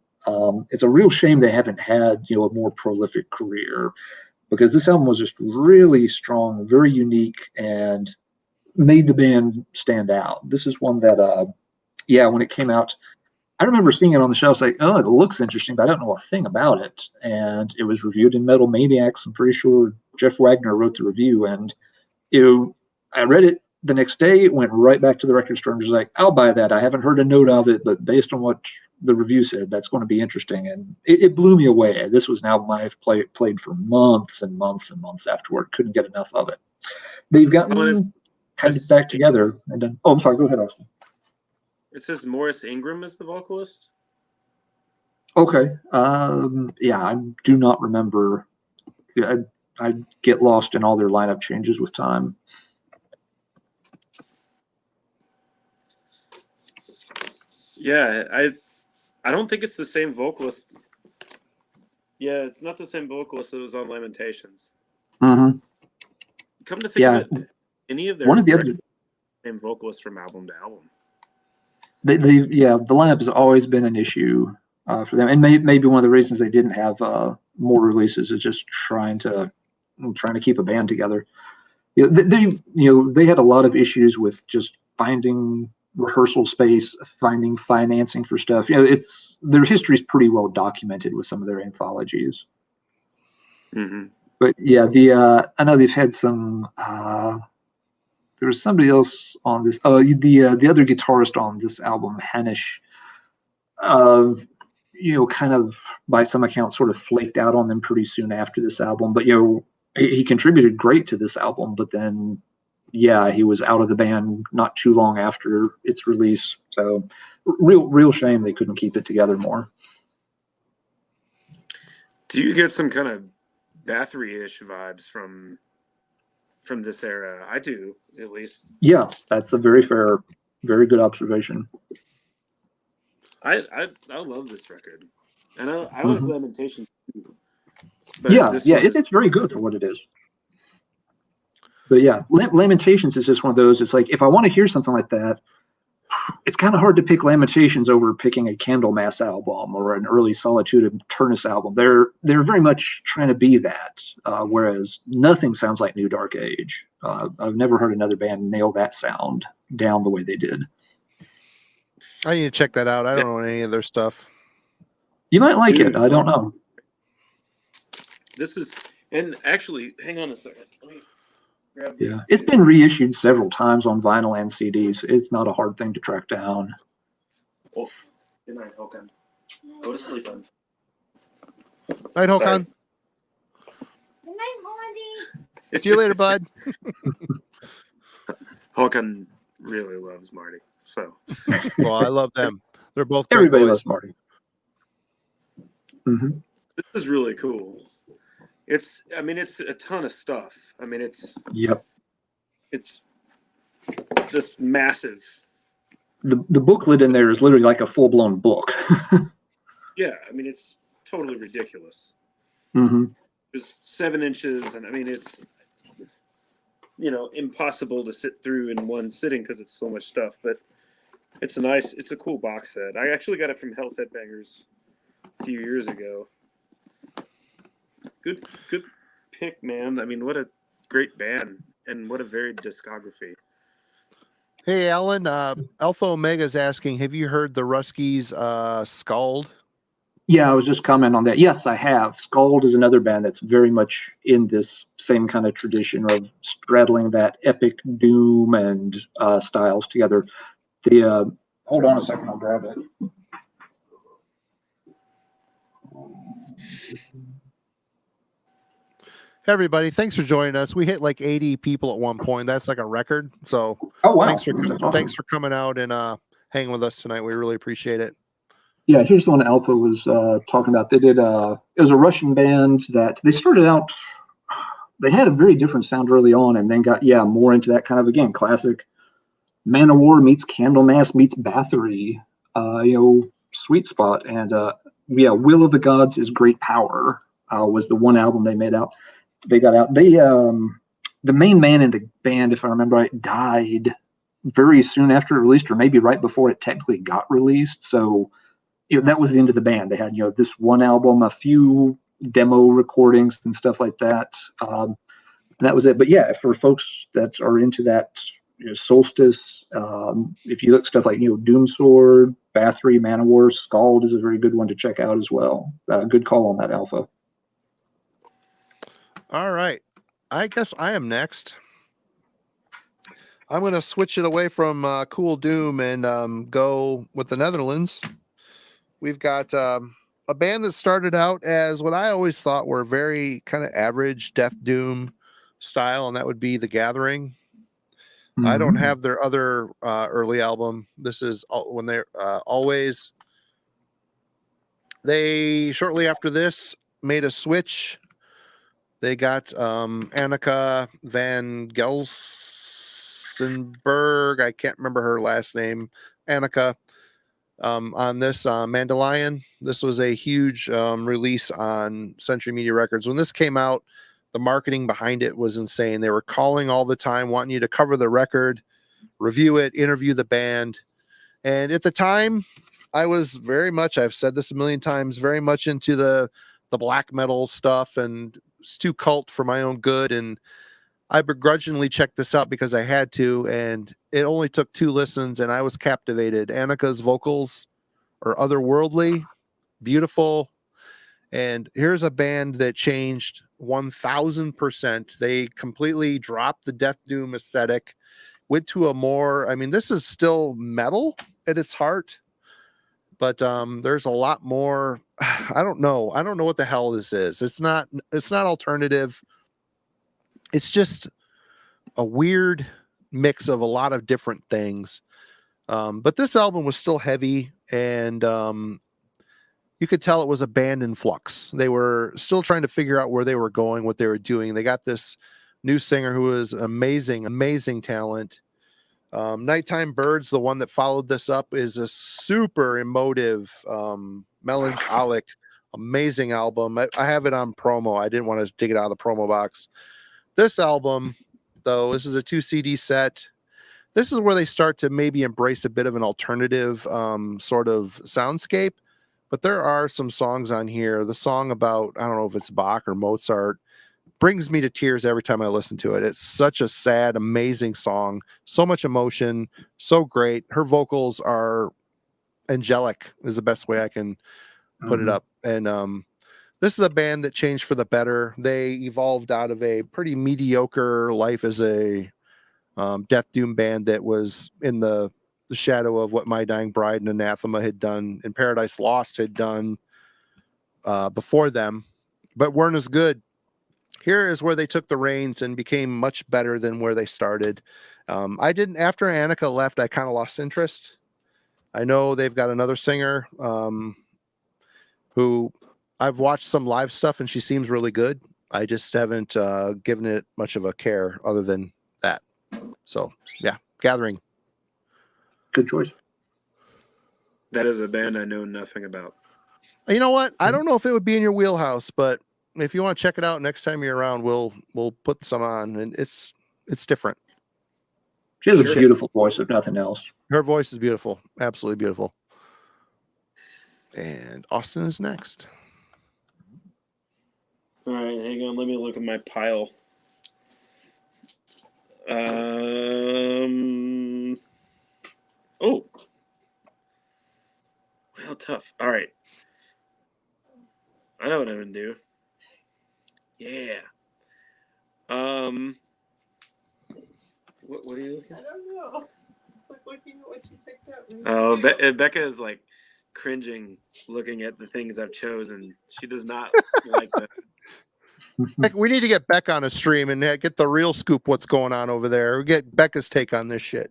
It's a real shame they haven't had a more prolific career, because this album was just really strong, very unique, and made the band stand out. This is one that, when it came out, I remember seeing it on the shelf, like, oh, it looks interesting, but I don't know a thing about it. And it was reviewed in Metal Maniacs. I'm pretty sure Jeff Wagner wrote the review, and I read it the next day, went right back to the record store and was like, I'll buy that. I haven't heard a note of it, but based on what the review said, that's going to be interesting. And it blew me away. This was an album I've played for months and months and months afterward. Couldn't get enough of it. They've gotten kind of back together. And then, I'm sorry. Go ahead, Austin. It says Morris Ingram is the vocalist. Okay. I do not remember. I get lost in all their lineup changes with time. Yeah, I don't think it's the same vocalist. Yeah, it's not the same vocalist that was on Lamentations. Mm-hmm. Come to think of it, any of their same vocalists from album to album. The lineup has always been an issue for them, and maybe one of the reasons they didn't have more releases is just trying to keep a band together. They had a lot of issues with just finding rehearsal space, finding financing for stuff. Their history is pretty well documented with some of their anthologies. Mm-hmm. But I know they've had some. There was somebody else on this. The other guitarist on this album, Hanish, kind of by some account sort of flaked out on them pretty soon after this album. But he contributed great to this album. But then, he was out of the band not too long after its release. So real shame they couldn't keep it together more. Do you get some kind of Bathory-ish vibes from this era? I do, at least. Yeah, that's a very fair, very good observation. I love this record, and I like Lamentation too. But Yeah, this yeah, one is... it's very good for what it is. But yeah, Lamentations is just one of those. It's like if I want to hear something like that, it's kind of hard to pick Lamentations over picking a Candlemass album or an early Solitude of Turnus album. They're very much trying to be that, whereas nothing sounds like New Dark Age. I've never heard another band nail that sound down the way they did. I need to check that out. I don't know any of their stuff. You might like it. I don't know. This is, and actually, hang on a second. Let me grab this. Yeah, it's been reissued several times on vinyl and CDs. It's not a hard thing to track down. Oh, good night, Håkan. Go to sleep on. Night, Håkan. Good night, Marty. See you later, bud. Håkan really loves Marty, so. Well, I love them. They're both great Everybody boys. loves Marty. Mm-hmm. This is really cool. It's a ton of stuff. I mean, it's this massive. The booklet in there is literally like a full blown book. Yeah, I mean, it's totally ridiculous. Mm-hmm. It's 7 inches, and I mean, it's impossible to sit through in one sitting because it's so much stuff. But it's a cool box set. I actually got it from Hell's Headbangers a few years ago. Good pick, man. I mean, what a great band, and what a varied discography. Hey, Alan, Alpha Omega's asking, have you heard the Ruskies Scald? Yeah, I was just commenting on that. Yes, I have. Scald is another band that's very much in this same kind of tradition of straddling that epic doom and styles together. Hold on a second, I'll grab it. Hey, everybody, thanks for joining us. We hit like 80 people at one point. That's like a record. So oh, wow. Thanks for coming out and hanging with us tonight. We really appreciate it. Yeah, here's the one Alpha was talking about. They did, it was a Russian band that they started out, they had a very different sound early on and then got, more into that kind of, again, classic Man of War meets Candlemass meets Bathory, sweet spot. And Will of the Gods is Great Power was the one album they got out. They, the main man in the band, if I remember right, died very soon after it released, or maybe right before it technically got released. So, that was the end of the band. They had, this one album, a few demo recordings and stuff like that. And that was it. But yeah, for folks that are into that, Solstice, if you look stuff like, Doomsword, Bathory, Man of War, Scald is a very good one to check out as well. Good call on that, Alpha. All right. I guess I am next. I'm going to switch it away from Cool Doom and go with the Netherlands. We've got a band that started out as what I always thought were very kind of average death doom style, and that would be The Gathering. Mm-hmm. I don't have their other early album. This is when they're always. They shortly after this made a switch. They got Annika van Gelsenberg. I can't remember her last name. Annika. On this Mandalion. This was a huge release on Century Media Records. When this came out, the marketing behind it was insane. They were calling all the time, wanting you to cover the record, review it, interview the band. And at the time, I was very much, I've said this a million times, very much into the black metal stuff, and it's too cult for my own good. And I begrudgingly checked this out because I had to, and it only took 2 listens, and I was captivated. Annika's vocals are otherworldly, beautiful, and here's a band that changed 1000%. They completely dropped the death doom aesthetic, went to a more, this is still metal at its heart, but there's a lot more. I don't know what the hell this is. It's not alternative. It's just a weird mix of a lot of different things. But this album was still heavy, and you could tell it was a band in flux. They were still trying to figure out where they were going, what they were doing. They got this new singer who is amazing talent. Nighttime Birds, the one that followed this up, is a super emotive, melancholic, amazing album. I have it on promo. I didn't want to dig it out of the promo box. This album, though, this is a 2 CD set. This is where they start to maybe embrace a bit of an alternative sort of soundscape. But there are some songs on here. The song about, I don't know if it's Bach or Mozart, brings me to tears every time I listen to it. It's such a sad, amazing song. So much emotion. So great. Her vocals are angelic is the best way I can put it up. And this is a band that changed for the better. They evolved out of a pretty mediocre life as a death doom band that was in the shadow of what My Dying Bride and Anathema had done and Paradise Lost had done before them, but weren't as good. Here is where they took the reins and became much better than where they started. After Annika left, I kind of lost interest. I know they've got another singer who I've watched some live stuff and she seems really good. I just haven't given it much of a care other than that. So yeah, Gathering. Good choice. That is a band I know nothing about. You know what? I don't know if it would be in your wheelhouse, but if you want to check it out next time you're around, we'll put some on, and it's different. She has a beautiful voice, if nothing else. Her voice is beautiful, absolutely beautiful. And Austin is next. All right, hang on. Let me look at my pile. Oh, how tough. All right. I know what I'm gonna do. Yeah. What are you looking at? I don't know. It's like looking at what you picked up. Oh, Becca is like cringing looking at the things I've chosen. She does not like that. We need to get Beck on a stream and get the real scoop what's going on over there. We get Becca's take on this shit.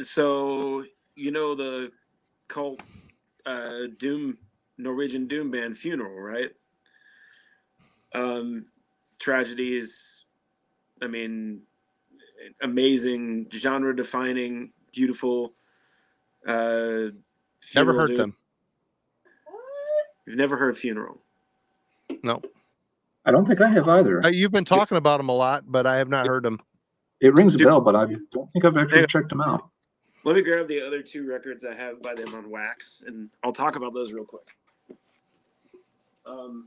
So you know the cult doom Norwegian doom band Funeral, right? Tragedies, I mean, amazing, genre defining, beautiful. Never heard doom. them. You've never heard Funeral? No. I don't think I have either. You've been talking about them a lot, but I have not heard them. It rings a bell, but I don't think I've actually checked them out. Let me grab the other two records I have by them on wax, and I'll talk about those real quick. Hang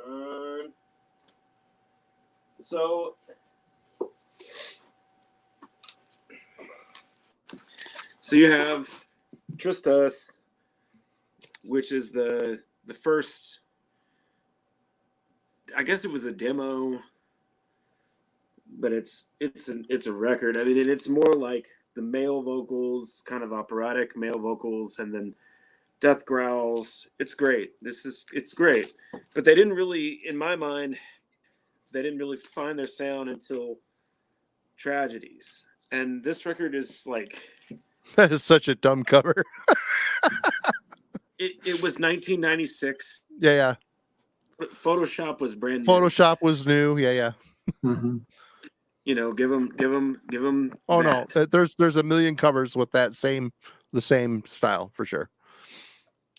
on. So you have Tristus, which is the first. I guess it was a demo, but it's a record. I mean, it's more like the male vocals, kind of operatic male vocals, and then death growls. It's great. It's great. But they didn't really, in my mind, they didn't really find their sound until Tragedies. And this record is like, that is such a dumb cover. it was 1996. Yeah. Photoshop was brand new. Photoshop was new. Yeah. Mm-hmm. You know, give them. Oh that. no, there's a million covers with the same style for sure.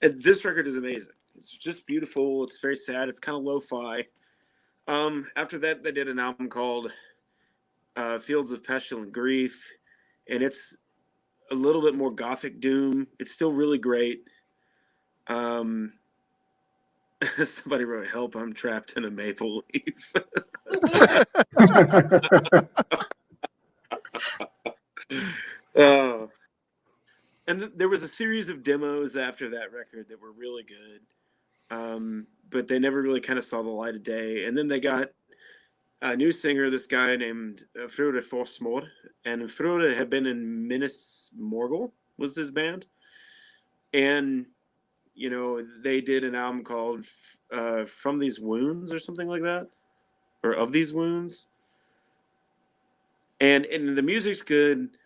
And this record is amazing. It's just beautiful. It's very sad. It's kind of lo-fi. After that, they did an album called Fields of Pestilent Grief, and it's a little bit more gothic doom. It's still really great. Somebody wrote, "Help! I'm trapped in a maple leaf." And there was a series of demos after that record that were really good, but they never really kind of saw the light of day. And then they got a new singer, this guy named Frode Forsmore, and Frode had been in Minas Morgul, was his band, and you know they did an album called From These Wounds or something like that, or Of These Wounds. and the music's good.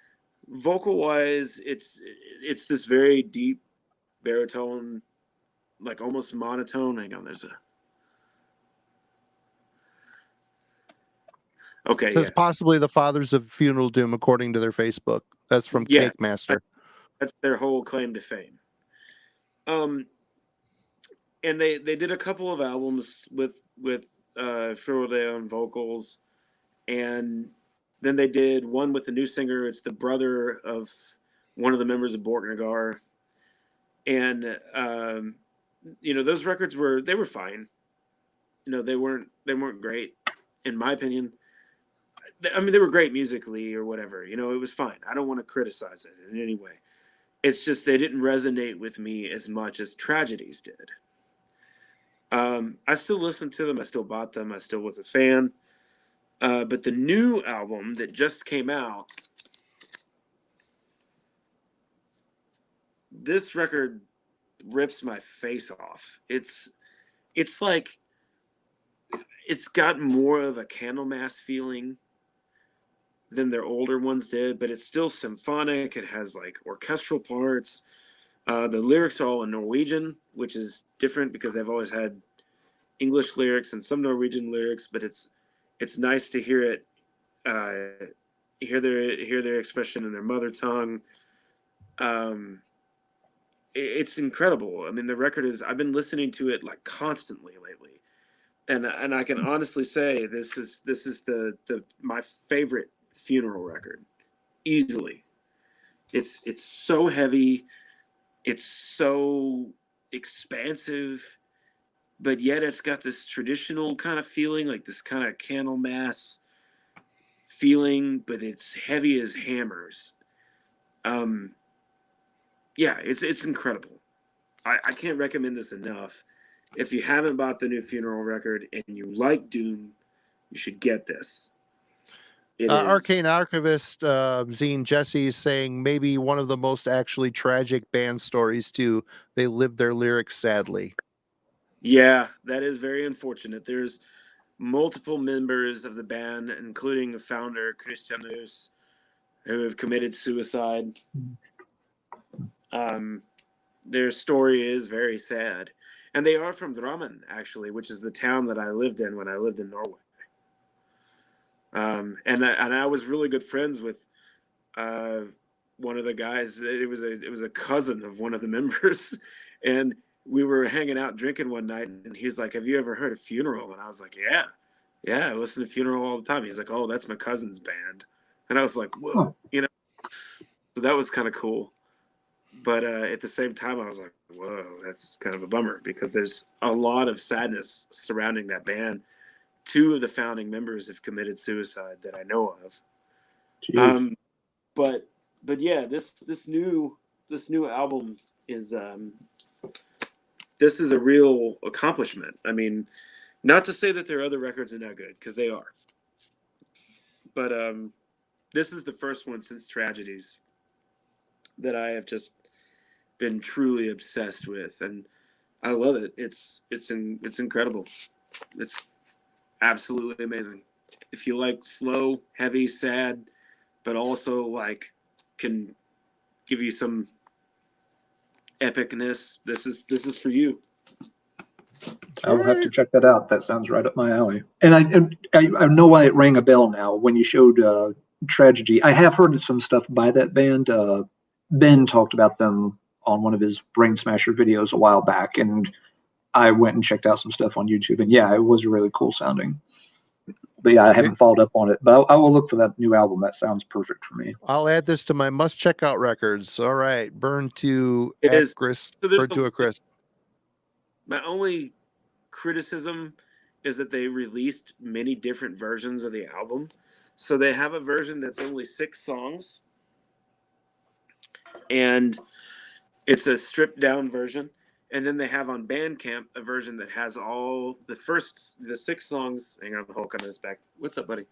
Vocal wise, it's this very deep baritone, like almost monotone. Hang on, there's a okay. Says possibly the Fathers of Funeral Doom, according to their Facebook. That's from Cake Master. That's their whole claim to fame. And they did a couple of albums with Phil on vocals, and then they did one with a new singer. It's the brother of one of the members of Borknagar. And, those records were fine. They weren't great, in my opinion. I mean, they were great musically or whatever. It was fine. I don't want to criticize it in any way. It's just they didn't resonate with me as much as Tragedies did. I still listened to them. I still bought them. I still was a fan. But the new album that just came out, this record rips my face off. It's like it's got more of a Candlemass feeling than their older ones did, but it's still symphonic. It has like orchestral parts. The lyrics are all in Norwegian, which is different because they've always had English lyrics and some Norwegian lyrics, but it's nice to hear it, hear their expression in their mother tongue. It's incredible. I mean, the record is, I've been listening to it like constantly lately, and I can honestly say this is my favorite funeral record, easily. It's so heavy, it's so expansive, but yet it's got this traditional kind of feeling, like this kind of Candlemass feeling, but it's heavy as hammers. Yeah, it's incredible. I can't recommend this enough. If you haven't bought the new funeral record and you like Doom, you should get this. Arcane Archivist Zine Jesse is saying maybe one of the most actually tragic band stories too. They lived their lyrics sadly. Yeah, that is very unfortunate. There's multiple members of the band, including the founder Christianus, who have committed suicide. Their story is very sad, and they are from Drammen, actually, which is the town that I lived in when I lived in Norway. And I was really good friends with one of the guys. It was a cousin of one of the members, and we were hanging out drinking one night, and he's like, "Have you ever heard of Funeral?" And I was like, "Yeah, I listen to Funeral all the time." He's like, "Oh, that's my cousin's band," and I was like, "Whoa," So that was kind of cool. But at the same time, I was like, "Whoa, that's kind of a bummer," because there's a lot of sadness surrounding that band. 2 of the founding members have committed suicide that I know of. But yeah, this new album is this is a real accomplishment. I mean, not to say that their other records are not good, because they are. But this is the first one since Tragedies that I have just been truly obsessed with, and I love it. It's incredible. It's absolutely amazing. If you like slow, heavy, sad, but also like can give you some epicness, this is for you. I'll have to check that out. That sounds right up my alley. And I know why it rang a bell now when you showed Tragedy. I have heard some stuff by that band. Ben talked about them on one of his Brain Smasher videos a while back, and I went and checked out some stuff on YouTube, and yeah, it was really cool sounding. But yeah, I haven't followed up on it, but I will look for that new album. That sounds perfect for me. I'll add this to my must check out records. All right, Burn to Chris. Burn to a Chris. My only criticism is that they released many different versions of the album. So they have a version that's only 6 songs, and it's a stripped down version. And then they have on Bandcamp a version that has all the 6 songs. Hang on, the Hulk on his back. What's up, buddy?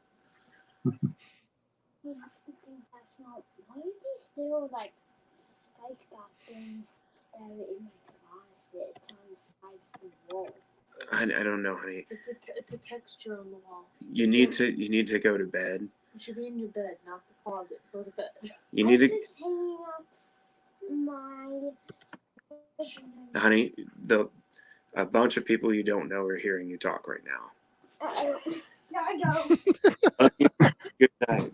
Why are these little like spike dot things that are in my closet on the side of the wall? I don't know, honey. It's a texture on the wall. You need to go to bed. You should be in your bed, not the closet. Go to bed. You need to, just hanging up my. honey. A bunch of people you don't know are hearing you talk right now. Uh-oh. Gotta go. Good night.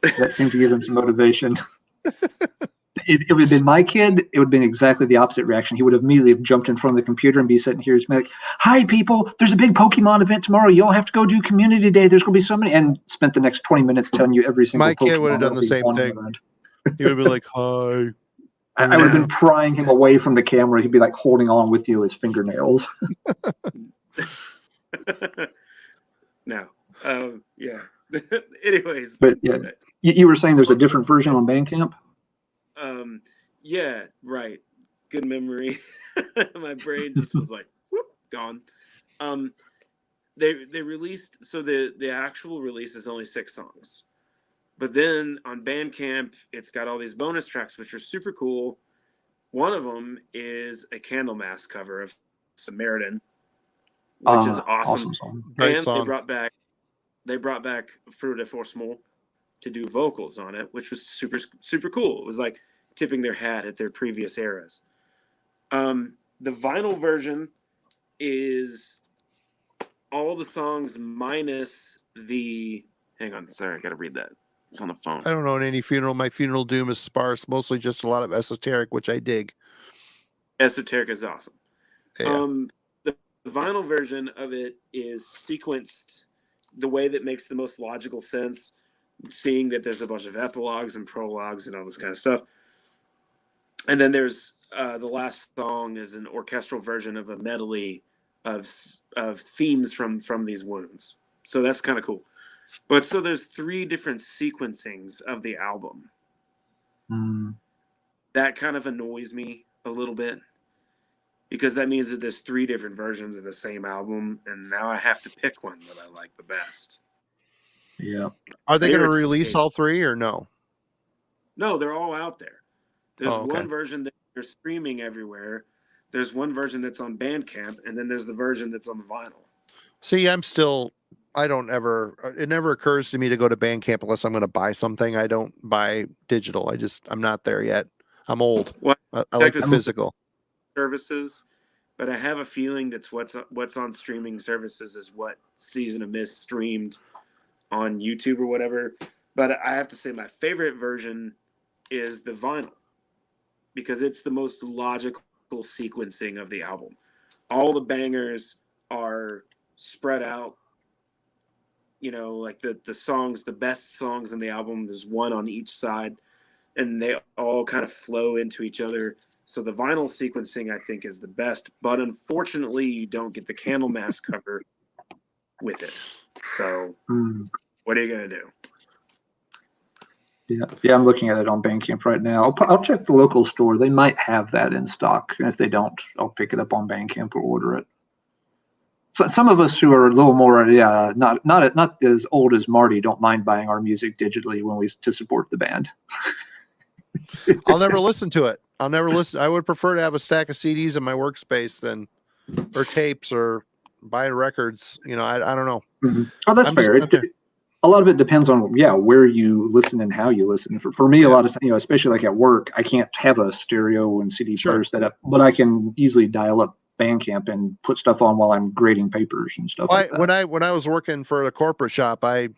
That seemed to give him some motivation. If it had been my kid, it would have been exactly the opposite reaction. He would have immediately jumped in front of the computer and be sitting here like, "Hi, people! There's a big Pokemon event tomorrow. You all have to go do Community Day. There's going to be so many," and spent the next 20 minutes telling you every single. My kid Pokemon would have done the same thing. He would be like, "Hi." I would have been prying him away from the camera. He'd be like holding on with you, his fingernails. No. Yeah. Anyways. But yeah, you were saying there's a different version on Bandcamp? Yeah, right. Good memory. My brain just was like, whoop, gone. They released, so the actual release is only 6 songs. But then on Bandcamp, it's got all these bonus tracks, which are super cool. One of them is a Candlemass cover of Samaritan, which is awesome. Song. Great And song. they brought back Fruit de Forcemol to do vocals on it, which was super, super cool. It was like tipping their hat at their previous eras. The vinyl version is all the songs minus the... Hang on, sorry, I gotta read that. It's on the phone. I don't know any funeral. My funeral doom is sparse, mostly just a lot of esoteric, which I dig. Esoteric is awesome. Yeah. The vinyl version of it is sequenced the way that makes the most logical sense, seeing that there's a bunch of epilogues and prologues and all this kind of stuff. And then there's the last song is an orchestral version of a medley of themes from these wounds. So that's kind of cool. But so there's 3 different sequencings of the album. That kind of annoys me a little bit, because that means that there's 3 different versions of the same album, and now I have to pick one that I like the best. Yeah. Are they going to Lyrics release change. all 3 or no? No, they're all out there. There's Oh, okay. one version that they're streaming everywhere. There's one version that's on Bandcamp, and then there's the version that's on the vinyl. See, it never occurs to me to go to Bandcamp unless I'm going to buy something. I don't buy digital. I'm not there yet. I'm old. Well, I like the this- physical. Services, but I have a feeling that's what's on streaming services is what Season of Mist streamed on YouTube or whatever. But I have to say my favorite version is the vinyl, because it's the most logical sequencing of the album. All the bangers are spread out, like the songs, the best songs in the album, there's one on each side, and they all kind of flow into each other. So the vinyl sequencing, I think, is the best, but unfortunately you don't get the Candlemass cover with it. So what are you going to do? Yeah, I'm looking at it on Bandcamp right now. I'll check the local store. They might have that in stock. And if they don't, I'll pick it up on Bandcamp or order it. So some of us who are a little more, not as old as Marty, don't mind buying our music digitally to support the band. I'll never listen to it. I would prefer to have a stack of CDs in my workspace or tapes or buy records. I don't know. Mm-hmm. Oh, that's fair. A lot of it depends on where you listen and how you listen. For me, a lot of times, especially like at work, I can't have a stereo and CD player set up, but I can easily dial up Bandcamp and put stuff on while I'm grading papers and stuff like that. When I was working for a corporate shop, I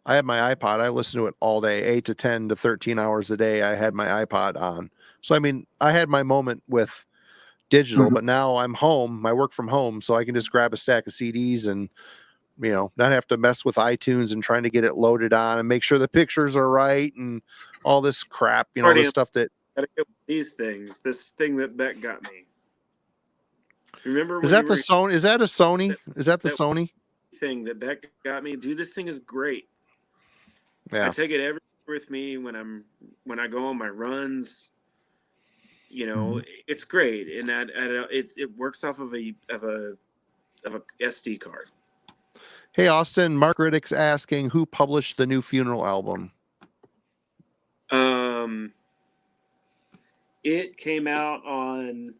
had my iPod. I listened to it all day, 8 to 10 to 13 hours a day. I had my iPod on. So, I had my moment with digital, but now I'm home. I work from home, so I can just grab a stack of CDs and, not have to mess with iTunes and trying to get it loaded on and make sure the pictures are right and all this crap, this stuff that. Gotta get these things. This thing that Beck got me. Remember? Is that the Sony? Is that a Sony? Is that the Sony thing that Beck got me? Dude, this thing is great. Yeah. I take it everywhere with me when I go on my runs. It's great, and it works off of a SD card. Hey, Austin, Mark Riddick's asking who published the new Funeral album. It came out on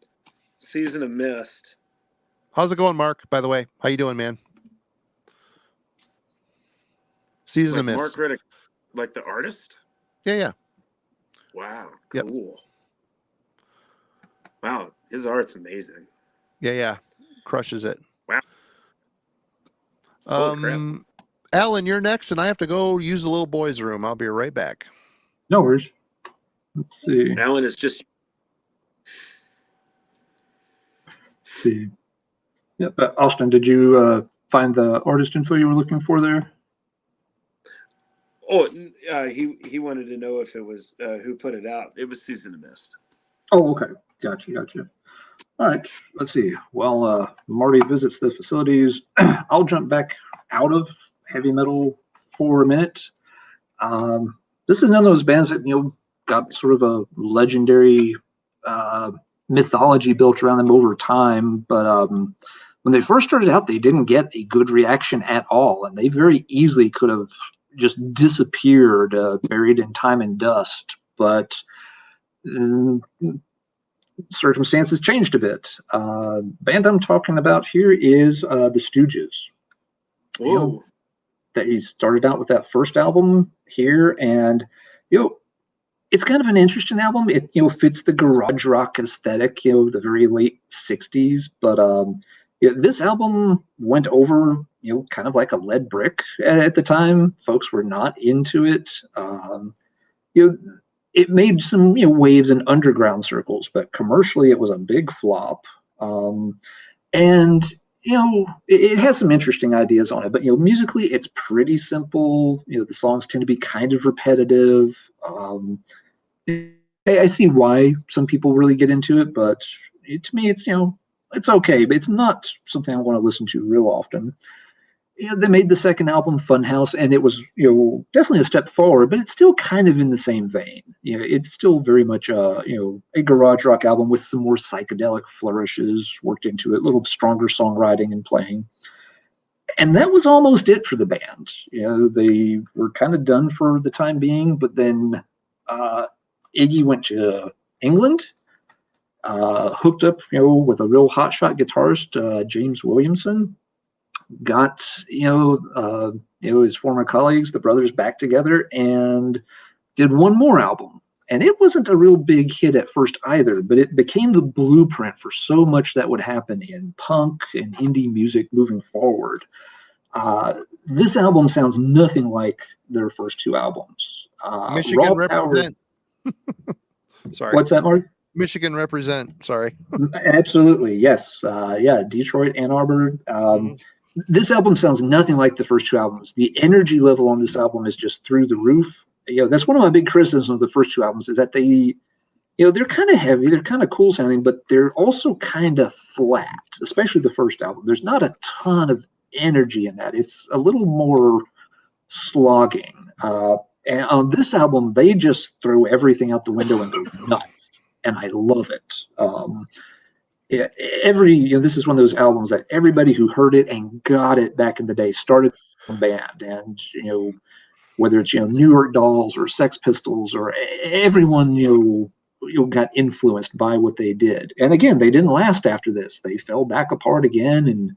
Season of Mist. How's it going, Mark? By the way, how you doing, man? Season like of Mist. Mark Riddick, like the artist. Yeah. Wow, Yep. cool. Wow, his art's amazing. Yeah. Crushes it. Wow. Holy crap. Alan, you're next, and I have to go use the little boy's room. I'll be right back. No worries. Let's see. Alan is just. See. Yep. Austin, did you find the artist info you were looking for there? Oh, he wanted to know if it was who put it out. It was Season of Mist. Oh, okay. Gotcha. All right. Let's see. While Marty visits the facilities, I'll jump back out of heavy metal for a minute. This is none of those bands that, got sort of a legendary mythology built around them over time. But when they first started out, they didn't get a good reaction at all. And they very easily could have just disappeared, buried in time and dust. But circumstances changed a bit. Band I'm talking about here is the Stooges. Whoa. That he started out with that first album here, and it's kind of an interesting album. It fits the garage rock aesthetic, the very late '60s. But this album went over, kind of like a lead brick at the time. Folks were not into it. It made some waves in underground circles, but commercially it was a big flop. And it has some interesting ideas on it, but musically it's pretty simple. The songs tend to be kind of repetitive. I see why some people really get into it, but to me it's okay, but it's not something I want to listen to real often. They made the second album, Funhouse, and it was definitely a step forward, but it's still kind of in the same vein. It's still very much a garage rock album with some more psychedelic flourishes worked into it, a little stronger songwriting and playing. And that was almost it for the band. They were kind of done for the time being, but then Iggy went to England, hooked up with a real hotshot guitarist, James Williamson. Got his former colleagues, the brothers, back together and did one more album. And it wasn't a real big hit at first either, but it became the blueprint for so much that would happen in punk and indie music moving forward. This album sounds nothing like their first two albums. Michigan represent. Sorry. What's that, Marty? Michigan represent. Sorry. Absolutely, yes. Detroit, Ann Arbor. This album sounds nothing like the first two albums. The energy level on this album is just through the roof. That's one of my big criticisms of the first two albums, is that they're kind of heavy, they're kind of cool sounding, but they're also kind of flat, especially the first album. There's not a ton of energy in that. It's a little more slogging. And on this album, they just throw everything out the window and go nuts, and I love it. This is one of those albums that everybody who heard it and got it back in the day started a band, and whether it's New York Dolls or Sex Pistols or everyone got influenced by what they did. And again, they didn't last after this. They fell back apart again, and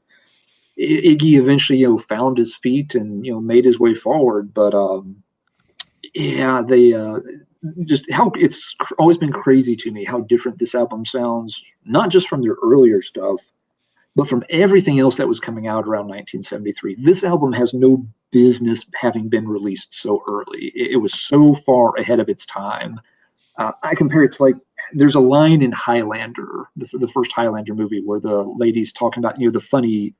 Iggy eventually found his feet and made his way forward. But they just how it's always been crazy to me how different this album sounds, not just from their earlier stuff, but from everything else that was coming out around 1973. This album has no business having been released so early. It was so far ahead of its time. I compare it to, like, there's a line in Highlander, the first Highlander movie, where the lady's talking about the funny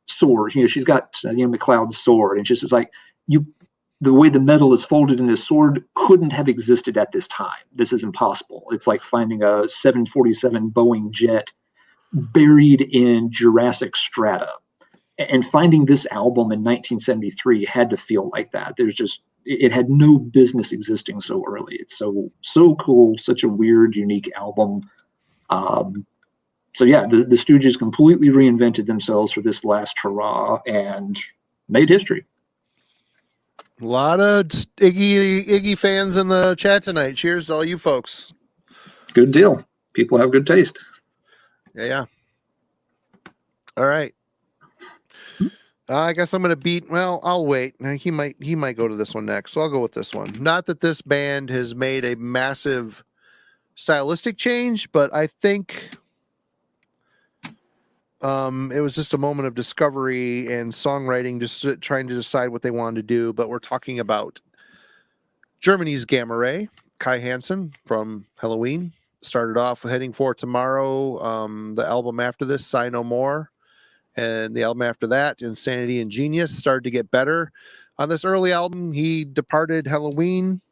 sword. She's got McLeod's sword, and she's just like, the way the metal is folded in this sword couldn't have existed at this time. This is impossible. It's like finding a 747 Boeing jet buried in Jurassic strata. And finding this album in 1973 had to feel like that. It had no business existing so early. It's so cool, such a weird, unique album. So yeah, the Stooges completely reinvented themselves for this last hurrah and made history. A lot of Iggy fans in the chat tonight. Cheers to all you folks. Good deal. People have good taste. Yeah. All right. I guess I'm gonna beat. Well, I'll wait. He might go to this one next, so I'll go with this one. Not that this band has made a massive stylistic change, but I think it was just a moment of discovery and songwriting, just trying to decide what they wanted to do. But we're talking about Germany's Gamma Ray, Kai Hansen from Halloween. Started off with Heading for Tomorrow. The album after this, Sigh No More. And the album after that, Insanity and Genius, started to get better. On this early album, he departed Halloween.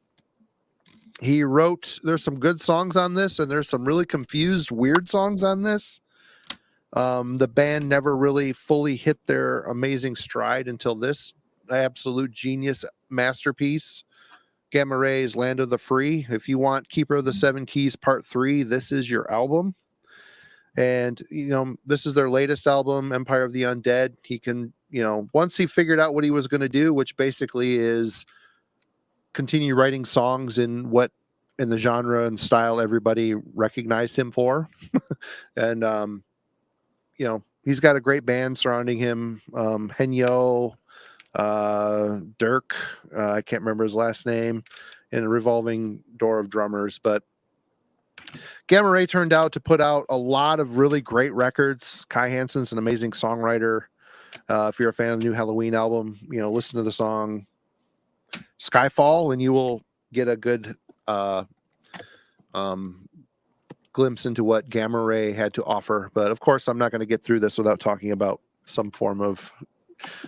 He wrote, there's some good songs on this, and there's some really confused, weird songs on this. The band never really fully hit their amazing stride until this absolute genius masterpiece, Gamma Ray's Land of the Free. If you want Keeper of the Seven Keys Part 3, this is your album. And, this is their latest album, Empire of the Undead. He can, once he figured out what he was going to do, which basically is continue writing songs in the genre and style everybody recognized him for. And, he's got a great band surrounding him. Henyo, Dirk, I can't remember his last name, and a revolving door of drummers, but Gamma Ray turned out to put out a lot of really great records. Kai Hansen's an amazing songwriter. If you're a fan of the new Halloween album, listen to the song Skyfall, and you will get a good glimpse into what Gamma Ray had to offer. But of course, I'm not going to get through this without talking about some form of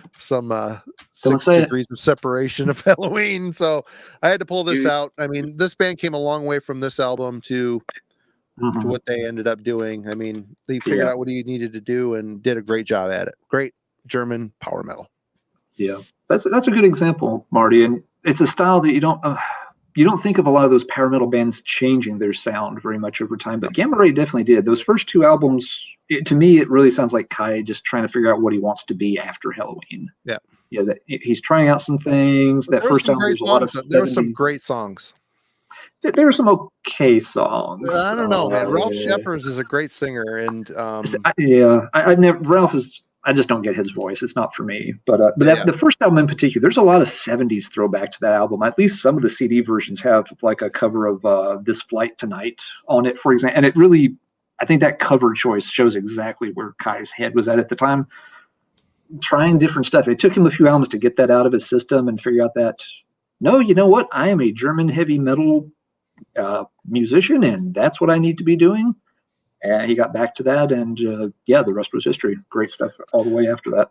6 degrees of separation of Halloween. So I had to pull this out. I mean, this band came a long way from this album to what they ended up doing. I mean, they figured out what he needed to do and did a great job at it. Great German power metal. Yeah, that's a good example, Marty. And it's a style that you don't think of a lot of those power metal bands changing their sound very much over time, but Gamma Ray definitely did. Those first 2 albums, to me, it really sounds like Kai just trying to figure out what he wants to be after Halloween. Yeah. Yeah, that he's trying out some things. That first album was a lot of there were some great songs. There were some okay songs. I don't know, man. Ralph Shepard is a great singer, and Ralph is. I just don't get his voice. It's not for me. But the first album in particular, there's a lot of 70s throwback to that album. At least some of the CD versions have like a cover of This Flight Tonight on it, for example. And it really, I think that cover choice shows exactly where Kai's head was at the time. Trying different stuff. It took him a few albums to get that out of his system and figure out that, no, you know what? I am a German heavy metal musician, and that's what I need to be doing. And he got back to that, and the rest was history. Great stuff all the way after that.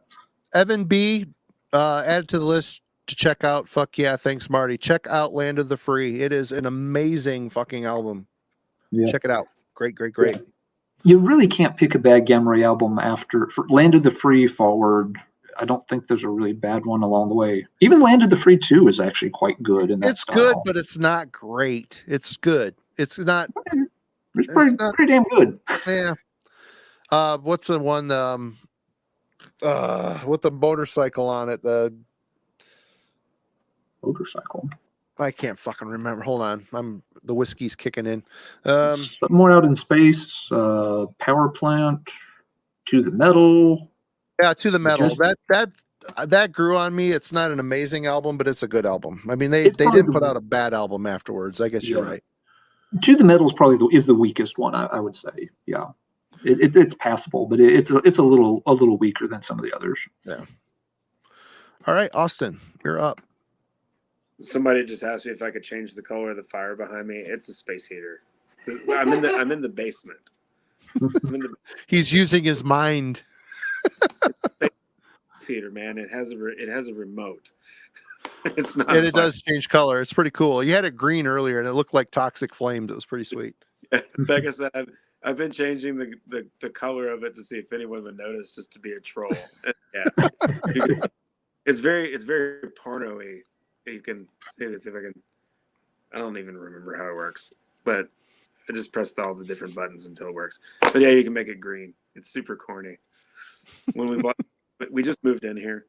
Evan B, added to the list to check out. Fuck yeah, thanks, Marty. Check out Land of the Free. It is an amazing fucking album. Yeah. Check it out. Great. Yeah. You really can't pick a bad Gamma Ray album after Land of the Free forward. I don't think there's a really bad one along the way. Even Land of the Free 2 is actually quite good. It's good, but it's not great. It's good. It's not... It's pretty damn good. Yeah. What's the one with the motorcycle on it? The motorcycle. I can't fucking remember. Hold on. The whiskey's kicking in. More Out in Space, Power Plant, To the Metal. Yeah, To the Metal. That grew on me. It's not an amazing album, but it's a good album. I mean, they didn't put out a bad album afterwards. I guess you're right. To the Metal is probably the weakest one, I would say. Yeah, it's passable, but it's a little weaker than some of the others. Yeah. All right, Austin, you're up. Somebody just asked me if I could change the color of the fire behind me. It's a space heater. I'm in the basement. He's using his mind. Space heater, man. It has a remote. It's not. And it does change color. It's pretty cool. You had it green earlier, and it looked like toxic flames. It was pretty sweet. Becca said, "I've been changing the color of it to see if anyone would notice, just to be a troll." Yeah, it's very porno-y. You can see if I can. I don't even remember how it works, but I just pressed all the different buttons until it works. But yeah, you can make it green. It's super corny. When we just moved in here,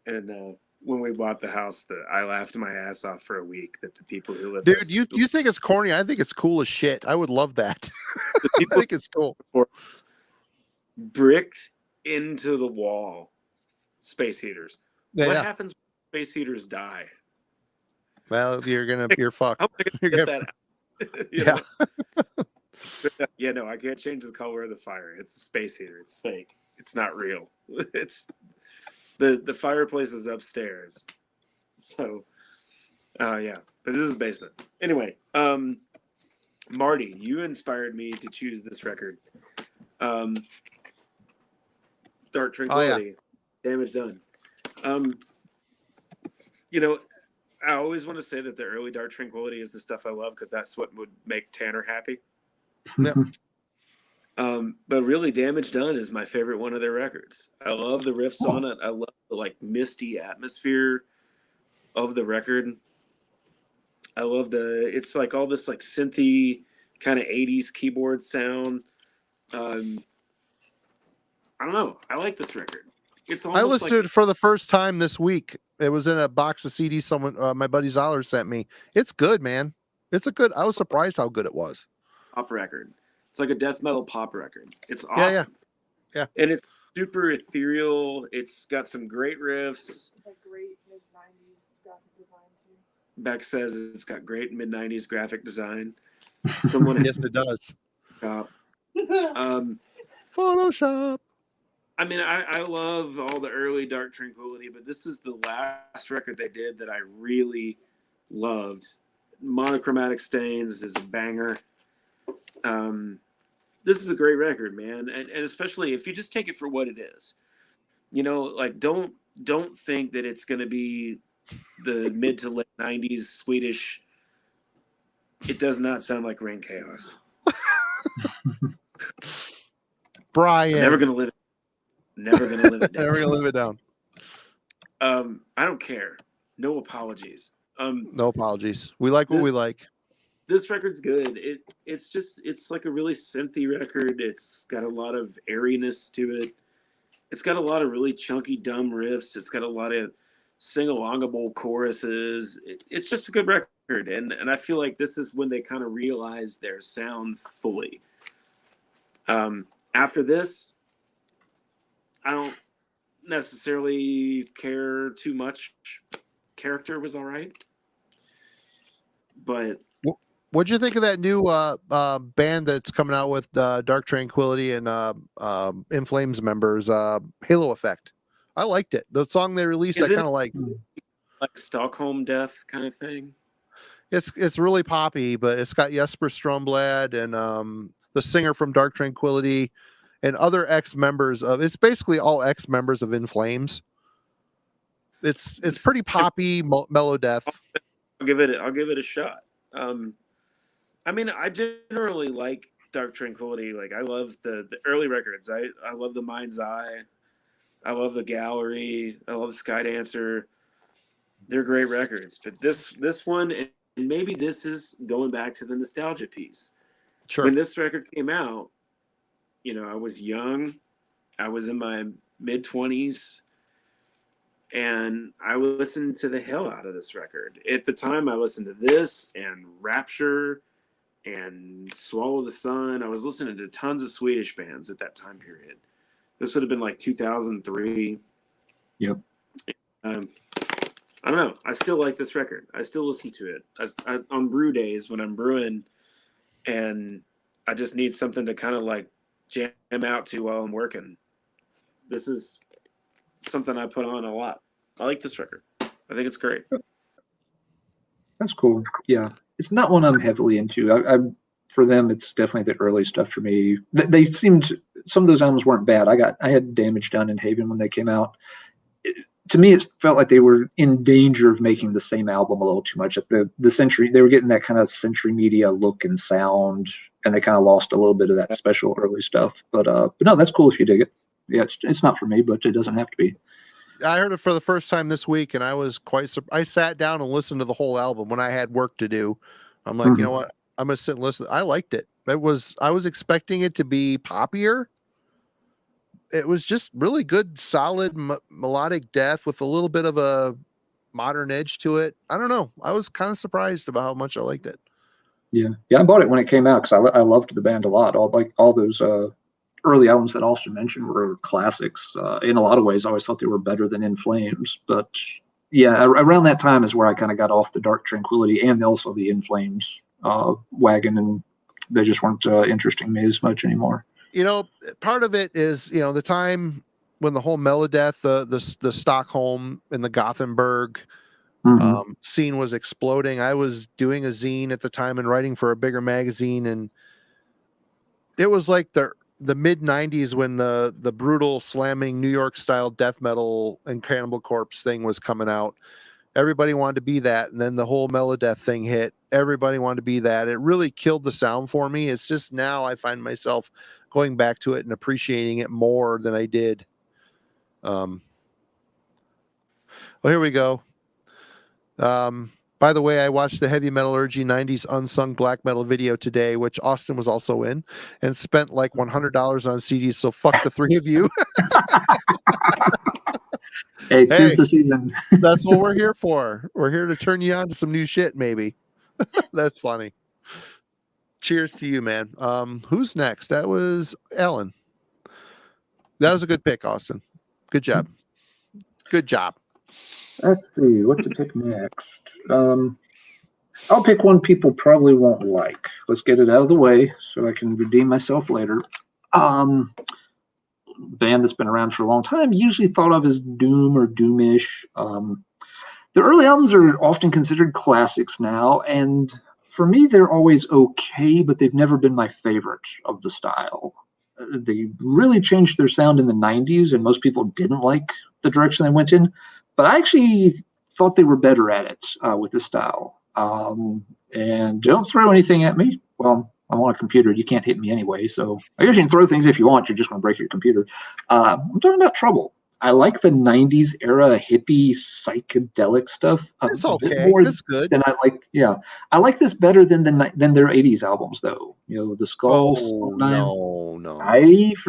and when we bought the house, I laughed my ass off for a week that the people who live there. Dude, you think it's corny? I think it's cool as shit. I would love that. I think it's cool. Bricked into the wall space heaters. Yeah, What yeah. happens when space heaters die? Well, you're fucked. How am I You're gonna get gonna- that out? You Yeah. know? Yeah, no, I can't change the color of the fire. It's a space heater. It's fake. It's not real. It's the fireplace is upstairs. So, yeah, but this is the basement. Anyway, Marty, you inspired me to choose this record. Dark Tranquility, Damage Done. You know, I always want to say that the early Dark Tranquility is the stuff I love because that's what would make Tanner happy. Yep. But really, Damage Done is my favorite one of their records. I love the riffs on it. I love the like misty atmosphere of the record. I love it's like all this like synthy kind of 80s keyboard sound. I don't know. I like this record. It's almost I listened to it for the first time this week. It was in a box of CDs someone, my buddy Zoller sent me. It's good, man. I was surprised how good it was. Pop record. It's like a death metal pop record. It's Yeah, awesome. yeah. And it's super ethereal. It's got some great riffs. It's like great mid-90s graphic design too. Beck says it's got great mid-90s graphic design. Someone Yes, it does. Photoshop. I mean, I love all the early Dark Tranquility, but this is the last record they did that I really loved. Monochromatic Stains is a banger. This is a great record, man, and especially if you just take it for what it is. You know, like don't think that it's going to be the mid to late 90s Swedish. It does not sound like Rain Chaos. Brian. I'm never going to live it. Never going to live it down. Never gonna live it down. I don't care. No apologies. No apologies. We like what we like. This record's good. It's like a really synthy record. It's got a lot of airiness to it. It's got a lot of really chunky, dumb riffs. It's got a lot of sing-alongable choruses. It's just a good record. And I feel like this is when they kind of realized their sound fully. After this, I don't necessarily care too much. Character was all right. But what'd you think of that new band that's coming out with Dark Tranquility and In Flames members, Halo Effect? I liked it. The song they released, I kind of like Stockholm Death kind of thing. It's really poppy, but it's got Jesper Stromblad and the singer from Dark Tranquility and other ex-members of. It's basically all ex-members of In Flames. It's pretty poppy, mellow death. I'll give it a shot. I mean, I generally like Dark Tranquility. Like, I love the early records. I love the Mind's Eye. I love the Gallery. I love Sky Dancer. They're great records. But this one, and maybe this is going back to the nostalgia piece. Sure. When this record came out, you know, I was young. I was in my mid-20s. And I listened to the hell out of this record. At the time, I listened to this and Rapture and Swallow the Sun. I was listening to tons of Swedish bands at that time period. This would have been like 2003. Yep. I don't know. I still like this record. I still listen to it. On brew days when I'm brewing and I just need something to kind of like jam out to while I'm working. This is something I put on a lot. I like this record. I think it's great. That's cool. Yeah, it's not one I'm heavily into. I for them, it's definitely the early stuff for me. They seemed, some of those albums weren't bad. I had Damage Done in Haven when they came out. To me, it felt like they were in danger of making the same album a little too much. At the Century, they were getting that kind of Century Media look and sound, and they kind of lost a little bit of that special early stuff. But no, that's cool if you dig it. Yeah, it's not for me, but it doesn't have to be. I heard it for the first time this week, and I was quite surprised. I sat down and listened to the whole album when I had work to do. I'm like, you know what? I'm gonna sit and listen. I liked it. I was expecting it to be poppier. It was just really good, solid melodic death with a little bit of a modern edge to it. I don't know. I was kind of surprised about how much I liked it. Yeah, I bought it when it came out because I loved the band a lot. All those early albums that Austin mentioned were classics. In a lot of ways, I always thought they were better than In Flames. But yeah, around that time is where I kind of got off the Dark Tranquillity and also the In Flames wagon, and they just weren't interesting me as much anymore. You know, part of it is, you know, the time when the whole Melodeath, the Stockholm and the Gothenburg scene was exploding. I was doing a zine at the time and writing for a bigger magazine, and it was like the mid 90s when the brutal slamming New York style death metal and Cannibal Corpse thing was coming out. Everybody wanted to be that, and then the whole Melodeath thing hit. Everybody wanted to be that. It really killed the sound for me. It's just now I find myself going back to it and appreciating it more than I did. Well, here we go. By the way, I watched the Heavy Metallurgy 90s Unsung Black Metal video today, which Austin was also in, and spent like $100 on CDs. So fuck the three of you. Hey, tis the season. That's what we're here for. We're here to turn you on to some new shit, maybe. That's funny. Cheers to you, man. Who's next? That was Ellen. That was a good pick, Austin. Good job. Good job. Let's see what to pick next. I'll pick one people probably won't like. Let's get it out of the way so I can redeem myself later. Band that's been around for a long time, usually thought of as doom or doomish. The early albums are often considered classics now, and for me, they're always okay, but they've never been my favorite of the style. They really changed their sound in the 90s, and most people didn't like the direction they went in, but I actually thought they were better at it with this style. And don't throw anything at me. Well, I'm on a computer. You can't hit me anyway, so I guess you can throw things if you want. You're just going to break your computer. I'm talking about Trouble. I like the 90s era hippie psychedelic stuff. It's okay. It's good. And I like this better than their 80s albums, though. You know, the Skulls. No.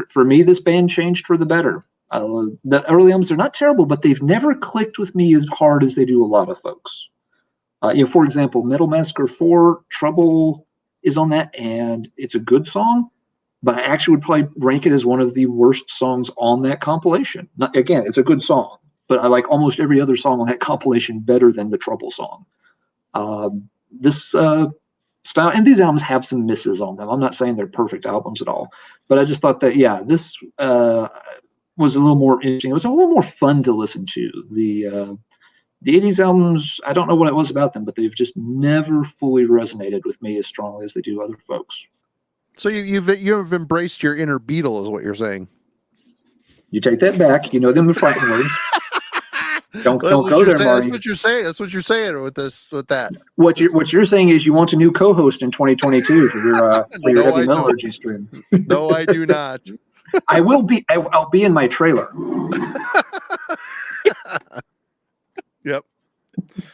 For me, this band changed for the better. The early albums are not terrible, but they've never clicked with me as hard as they do a lot of folks. For example, Metal Massacre 4, Trouble is on that, and it's a good song, but I actually would probably rank it as one of the worst songs on that compilation. Again, it's a good song, but I like almost every other song on that compilation better than the Trouble song. This style, and these albums have some misses on them. I'm not saying they're perfect albums at all, but I just thought that, this was a little more interesting. It was a little more fun to listen to. The 80s albums, I don't know what it was about them, but they've just never fully resonated with me as strongly as they do other folks. So you've embraced your inner Beatle, is what you're saying. You take that back. You know them the fighting words. Don't go there, Marty. That's what you're saying. That's what you're saying with that. What you're saying is you want a new co-host in 2022 for your Heavy Metallurgy stream. No, I do not. I'll be in my trailer. Yep.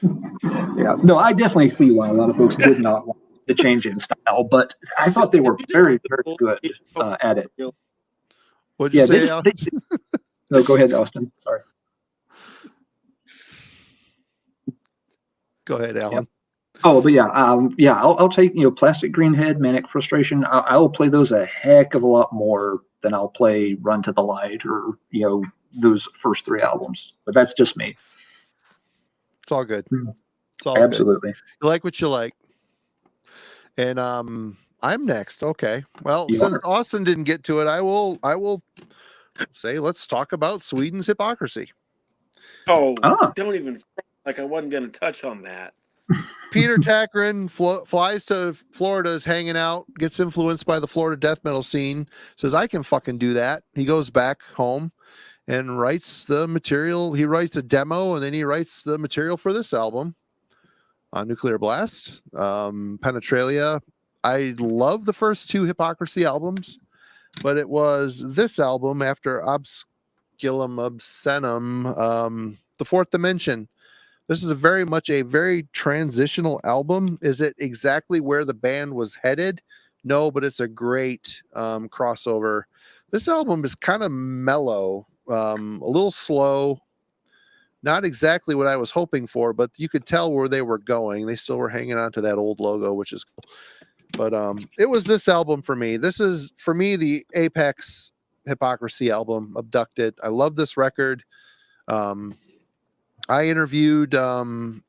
Yeah. No, I definitely see why a lot of folks did not want the change in style, but I thought they were very, very good at it. What'd you say, Alan? No, go ahead, Austin. Sorry. Go ahead, Alan. Yeah. Oh, but I'll take Plastic Green Head, Manic Frustration. I'll play those a heck of a lot more than I'll play Run to the Light or those first three albums. But that's just me. It's all good. It's all absolutely good. You like what you like. And I'm next. Okay. Well, since Austin didn't get to it, I will say let's talk about Sweden's Hypocrisy. Don't even like I wasn't going to touch on that. Peter Takrin flies to Florida, is hanging out, gets influenced by the Florida death metal scene, says, I can fucking do that. He goes back home and writes the material. He writes a demo, and then he writes the material for this album on Nuclear Blast. Penetralia. I love the first two Hypocrisy albums, but it was this album after Obsculum Obscenum, The Fourth Dimension. This is very much a very transitional album. Is it exactly where the band was headed? No, but it's a great crossover. This album is kind of mellow, a little slow, not exactly what I was hoping for, but you could tell where they were going. They still were hanging on to that old logo, which is cool. But it was this album for me. This is for me the apex Hypocrisy album, Abducted. I love this record. I interviewed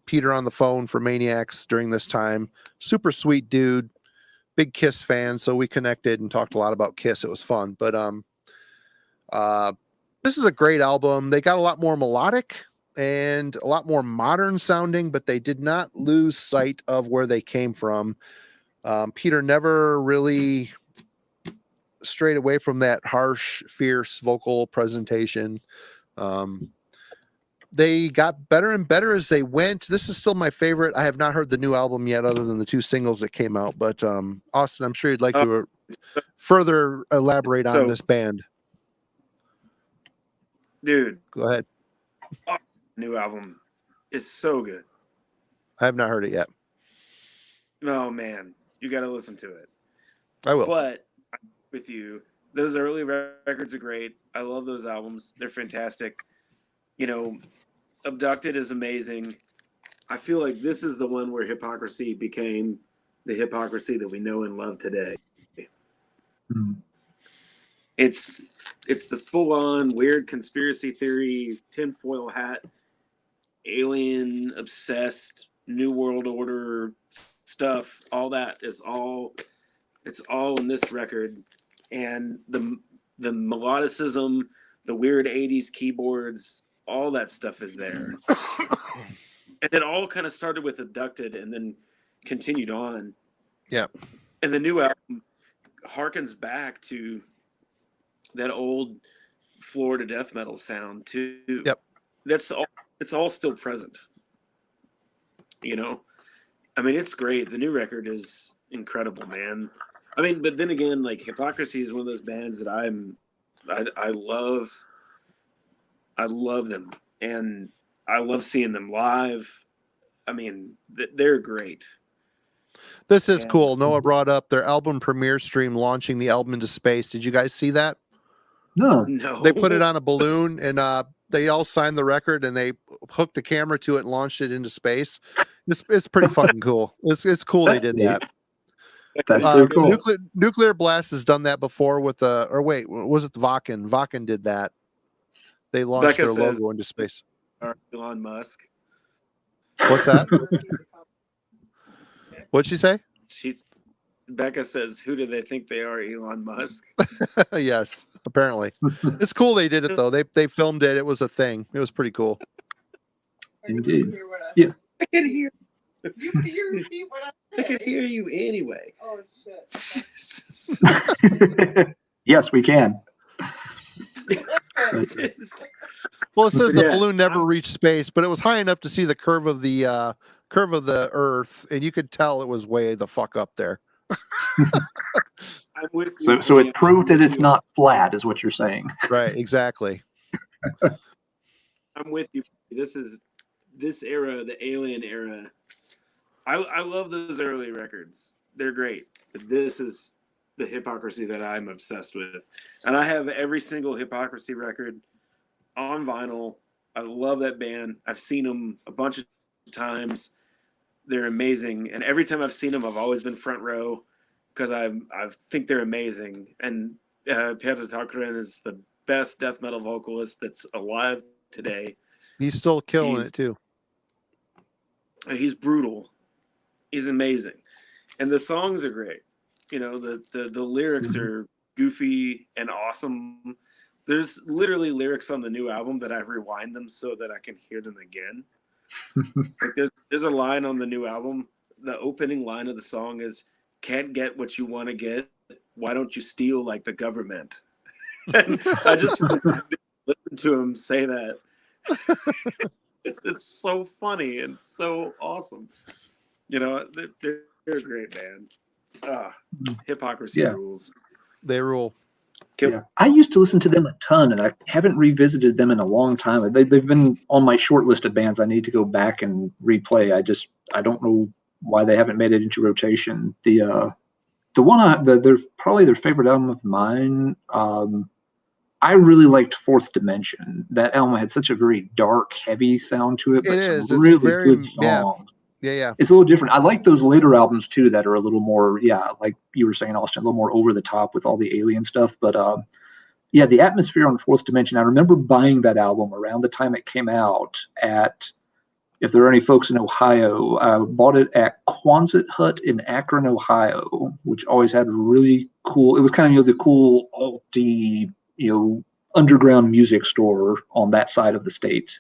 Peter on the phone for Maniacs during this time. Super sweet dude, big Kiss fan, so we connected and talked a lot about Kiss. It was fun. But this is a great album. They got a lot more melodic and a lot more modern sounding, but they did not lose sight of where they came from. Peter never really strayed away from that harsh, fierce vocal presentation. They got better and better as they went. This is still my favorite. I have not heard the new album yet, other than the 2 singles that came out. But Austin, I'm sure you'd like to further elaborate on this band. Dude, go ahead. New album is so good. I have not heard it yet. Oh man, you got to listen to it. I will. But with you, those early records are great. I love those albums. They're fantastic. You know, Abducted is amazing. I feel like this is the one where Hypocrisy became the Hypocrisy that we know and love today. Mm-hmm. It's the full-on weird conspiracy theory, tinfoil hat, alien obsessed, New World Order stuff. All that is it's all in this record. And the melodicism, the weird 80s keyboards, all that stuff is there. And it all kind of started with Abducted and then continued on. Yeah. And the new album harkens back to that old Florida death metal sound too. Yep. It's all still present. You know? I mean, it's great. The new record is incredible, man. I mean, but then again, like Hypocrisy is one of those bands that I love. I love them, and I love seeing them live. I mean, they're great. This is cool. Noah brought up their album premiere stream launching the album into space. Did you guys see that? No. They put it on a balloon, and they all signed the record, and they hooked a camera to it and launched it into space. It's pretty fucking cool. It's cool they did that. That's pretty cool. Nuclear Blast has done that before with or wait, was it the Vakken? Vakken did that. They launched their logo into space. Elon Musk. What's that? What'd she say? Becca says, "Who do they think they are, Elon Musk?" Yes, apparently. It's cool they did it though. They filmed it. It was a thing. It was pretty cool. Indeed. Yeah. I can hear. You can repeat what I I said. can hear you anyway. Oh shit. Yes, we can. Well, it says the balloon never reached space, but it was high enough to see the curve of the Earth, and you could tell it was way the fuck up there. I'm with you. So it proved that it's not flat, is what you're saying. Right, exactly. I'm with you. This era, the Alien era. I love those early records. They're great. But this is the Hypocrisy that I'm obsessed with. And I have every single Hypocrisy record on vinyl. I love that band. I've seen them a bunch of times. They're amazing. And every time I've seen them, I've always been front row because I think they're amazing. And Peter Takren is the best death metal vocalist that's alive today. He's still killing it too. He's brutal. He's amazing. And the songs are great. You know, the lyrics are goofy and awesome. There's literally lyrics on the new album that I rewind them so that I can hear them again. Like there's a line on the new album. The opening line of the song is, "Can't get what you want to get. Why don't you steal like the government?" And I just listen to him say that. It's so funny and so awesome. You know, they're a great band. Hypocrisy rules. They rule. Yeah. I used to listen to them a ton, and I haven't revisited them in a long time. They've been on my short list of bands I need to go back and replay. I don't know why they haven't made it into rotation. The one they're probably their favorite album of mine. I really liked Fourth Dimension. That album had such a very dark, heavy sound to it. But It is. Really it's very good songs. Yeah. It's a little different. I like those later albums too that are a little more, like you were saying, Austin, a little more over the top with all the alien stuff. But yeah, the Atmosphere on Fourth Dimension. I remember buying that album around the time it came out at, if there are any folks in Ohio, I bought it at Quonset Hut in Akron, Ohio, which always had really cool, it was kind of, the cool alty, underground music store on that side of the state.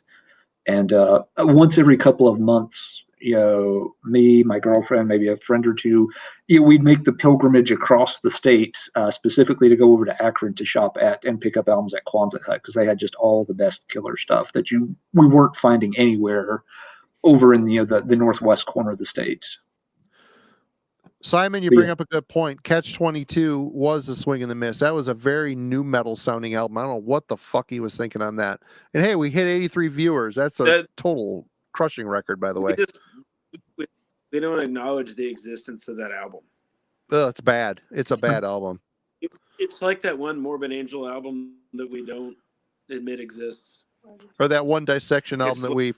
And once every couple of months, me, my girlfriend, maybe a friend or two, we'd make the pilgrimage across the state, specifically to go over to Akron to shop at and pick up albums at Quonset Hut, because they had just all the best killer stuff that we weren't finding anywhere over in the northwest corner of the state. Simon, you bring up a good point. Catch-22 was the Swing and the Miss. That was a very new metal sounding album. I don't know what the fuck he was thinking on that. And hey, we hit 83 viewers. That's a total crushing record, by the way. We don't acknowledge the existence of that album. It's bad. It's a bad album. It's like that one Morbid Angel album that we don't admit exists. Or that one Dissection album that we...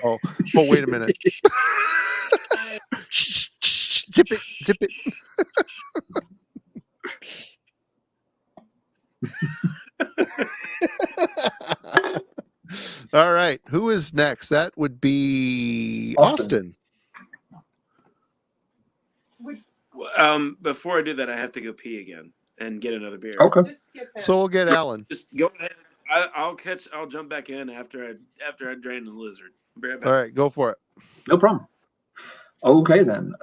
Oh, wait a minute. Zip it. All right. Who is next? That would be Austin. Before I do that, I have to go pee again and get another beer. Okay. So we'll get Alan. Just go ahead. I'll jump back in after I drain the lizard. Be right back. All right, go for it. No problem. Okay then.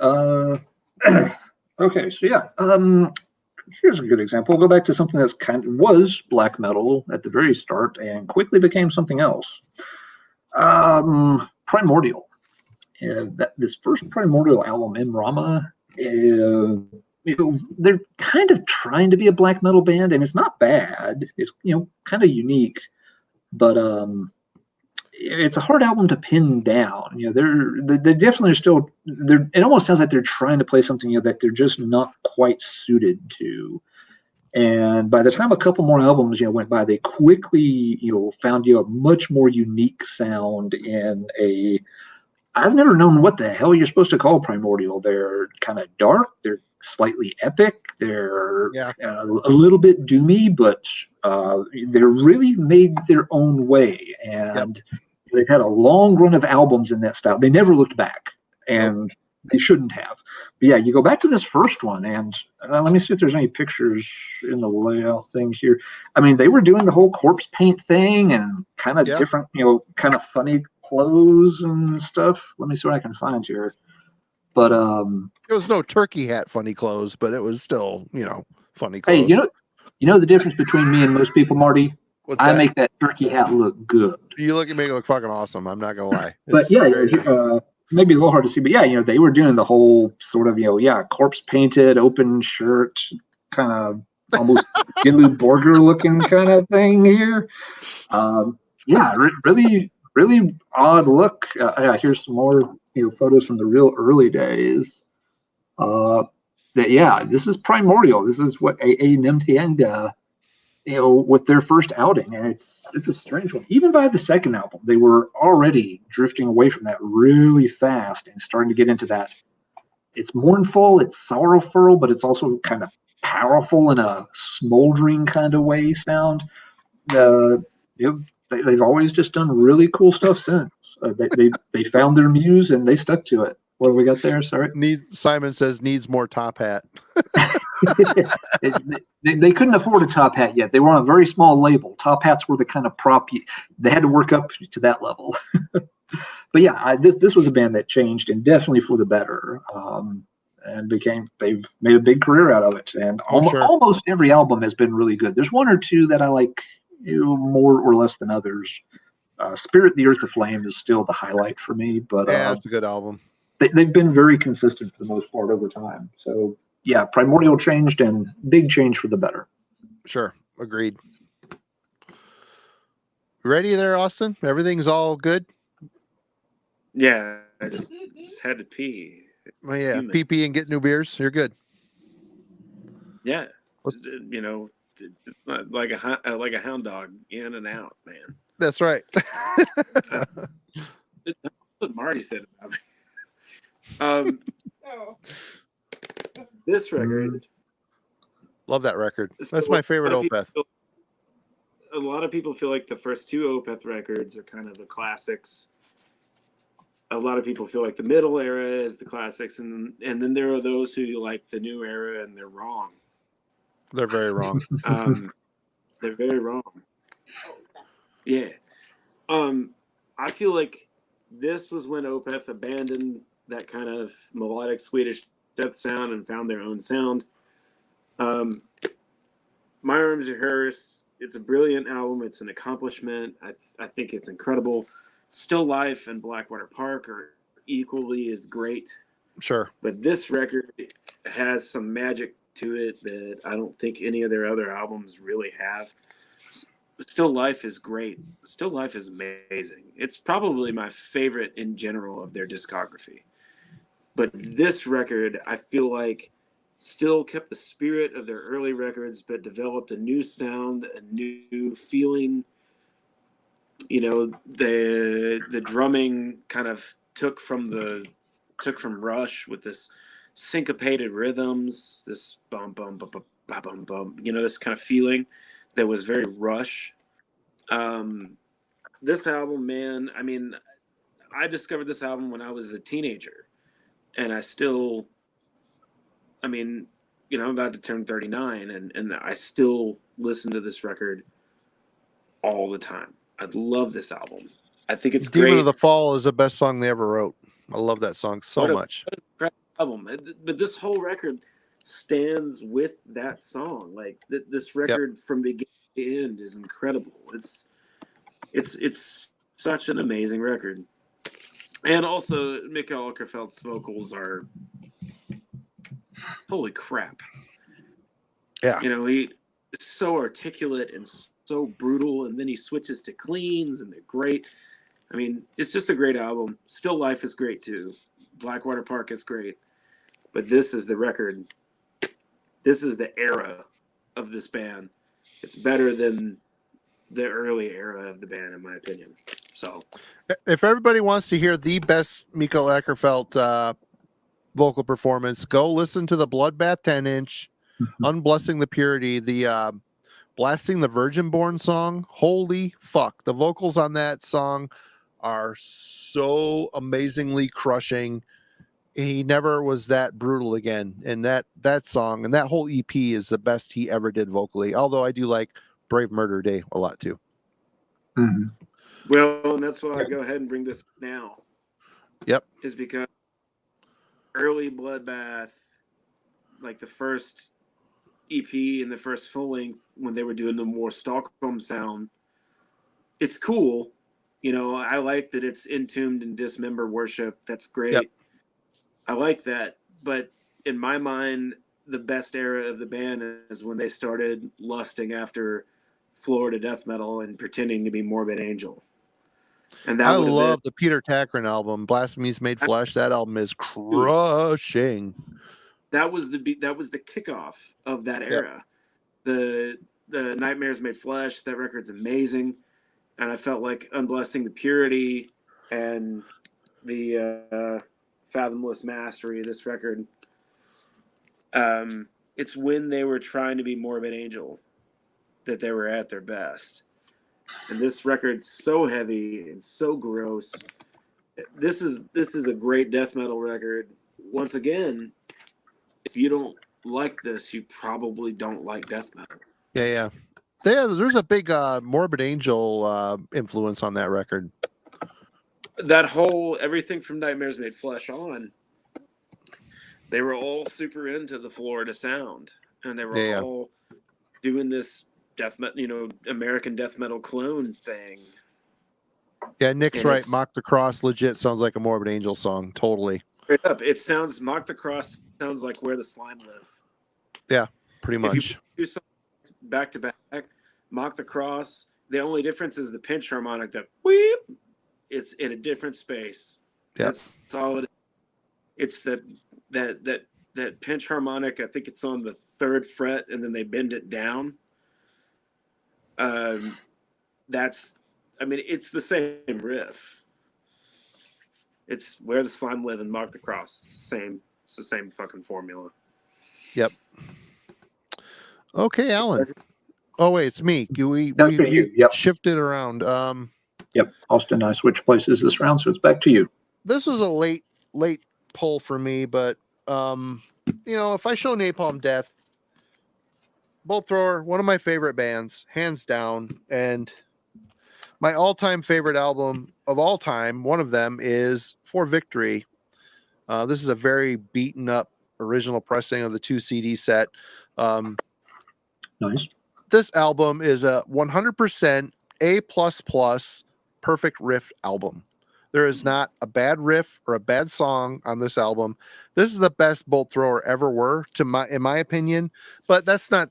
Okay, so yeah. Here's a good example. We'll go back to something that's was black metal at the very start and quickly became something else. Primordial. This first Primordial album, In Rama, they're kind of trying to be a black metal band, and it's not bad. It's kind of unique, but it's a hard album to pin down. They definitely are still there. It almost sounds like they're trying to play something that they're just not quite suited to. And by the time a couple more albums went by, they quickly found a much more unique sound in a. I've never known what the hell you're supposed to call Primordial. They're kind of dark. They're slightly epic. They're a little bit doomy, but they're really made their own way. And they've had a long run of albums in that style. They never looked back, and they shouldn't have. But yeah, you go back to this first one, and let me see if there's any pictures in the layout thing here. I mean, they were doing the whole corpse paint thing and kind of different, kind of funny clothes and stuff. Let me see what I can find here. But it was no turkey hat funny clothes, but it was still funny clothes. Hey, you know the difference between me and most people, Marty? I make that turkey hat look good. You make it look fucking awesome. I'm not gonna lie. But maybe a little hard to see. But yeah, they were doing the whole sort of corpse painted, open shirt, kind of almost Ginlu Borger looking kind of thing here. Really odd look. Here's some more photos from the real early days. This is Primordial. This is what AA Nimtienda, with their first outing, and it's a strange one. Even by the second album, they were already drifting away from that really fast and starting to get into that. It's mournful, it's sorrowful, but it's also kind of powerful in a smoldering kind of way sound. They've always just done really cool stuff since. They found their muse and they stuck to it. What have we got there? Sorry. Simon says needs more top hat. They couldn't afford a top hat yet. They were on a very small label. Top hats were the kind of prop they had to work up to that level. But yeah, this was a band that changed, and definitely for the better. And they've made a big career out of it. And almost every album has been really good. There's one or two that I like more or less than others. Spirit, the Earth, the Flame is still the highlight for me. But it's a good album. They've been very consistent for the most part over time. So yeah, Primordial changed, and big change for the better. Sure, agreed. Ready there, Austin? Everything's all good? Yeah, I just had to pee. Well, yeah, pee and get new beers. You're good. Yeah, like a hound dog, in and out, man. That's right. That's what Marty said about me. Um, Oh. this record. Love that record. So That's my favorite Opeth. A lot of people feel like the first two Opeth records are kind of the classics. A lot of people feel like the middle era is the classics, and then there are those who like the new era, and they're wrong. They're very wrong. They're very wrong. Oh, Yeah. I feel like this was when Opeth abandoned that kind of melodic Swedish death sound and found their own sound. My Arms Are Hers. It's a brilliant album. It's an accomplishment. I think it's incredible. Still Life and Blackwater Park are equally as great. Sure. But this record has some magic to it that I don't think any of their other albums really have. Still Life is great. Still Life is amazing. It's probably my favorite in general of their discography. But this record, I feel like, still kept the spirit of their early records, but developed a new sound, a new feeling. You know, the drumming kind of took from Rush with this syncopated rhythms, this bum bum bum bum bum bum bum, you know, this kind of feeling that was very Rush. This album, man, I mean, I discovered this album when I was a teenager, and I mean, you know, I'm about to turn 39, and I still listen to this record all the time. I love this album. I think it's Demon great. of the Fall is the best song they ever wrote. I love that song so much. What an incredible album. But this whole record stands with that song. Like this record from beginning to end is incredible. It's such an amazing record. And also Mikael Åkerfeldt's vocals are holy crap. Yeah. You know, he is so articulate and so brutal, and then he switches to cleans and they're great. I mean, it's just a great album. Still Life is great too. Blackwater Park is great. But this is the record. This is the era of this band. It's better than the early era of the band, in my opinion. So, if everybody wants to hear the best Mikael Åkerfeldt vocal performance, go listen to the Bloodbath 10-inch, Unblessing the Purity, the Blasting the Virgin-Born song. Holy fuck. The vocals on that song are so amazingly crushing. He never was that brutal again. And that song and that whole EP is the best he ever did vocally. Although I do like Brave Murder Day a lot too. Mm-hmm. well, and that's why I go ahead and bring this now. Yep. Is because early Bloodbath, like the first EP and the first full length, when they were doing the more Stockholm sound, it's cool. You know, I like that it's Entombed and Dismember Worship. That's great. Yep. I like that. But in my mind, the best era of the band is when they started lusting after Florida death metal and pretending to be Morbid Angel. And that I love the Peter Takrin album, Blasphemies Made Flesh. That album is crushing. That was the kickoff of that era. Yep. The Nightmares Made Flesh, that record's amazing. And I felt like Unblessing the Purity and the Fathomless Mastery of this record, it's when they were trying to be Morbid Angel that they were at their best. And this record's so heavy and so gross. This is a great death metal record. Once again, if you don't like this, you probably don't like death metal. Yeah. There's a big Morbid Angel influence on that record. That whole everything from Nightmares Made Flesh on, they were all super into the Florida sound, and they were all doing this death metal, American death metal clone thing. Yeah, Nick's right. Mock the Cross legit sounds like a Morbid Angel song. Totally. Straight up, it sounds. Mock the Cross sounds like Where the Slime Live. Yeah, pretty much. If you do something back to back, Mock the Cross. The only difference is the pinch harmonic. That weep. It's in a different space. Yeah. That's all it is. It's that pinch harmonic. I think it's on the 3rd fret, and then they bend it down. It's the same riff. It's Where the Slime Live and Mark the Cross. It's the same fucking formula. Yep. Okay, Alan. Oh wait, it's me. We Yep. shifted around. Yep. Austin and I switched places this round, so it's back to you. This was a late pull for me, but if I show Napalm Death, Bolt Thrower, one of my favorite bands, hands down, and my all-time favorite album of all time, one of them is For Victory. This is a very beaten up original pressing of the 2 CD set. Nice. This album is a 100% A++ perfect riff album. There is not a bad riff or a bad song on this album. This is the best Bolt Thrower ever were, in my opinion. But that's not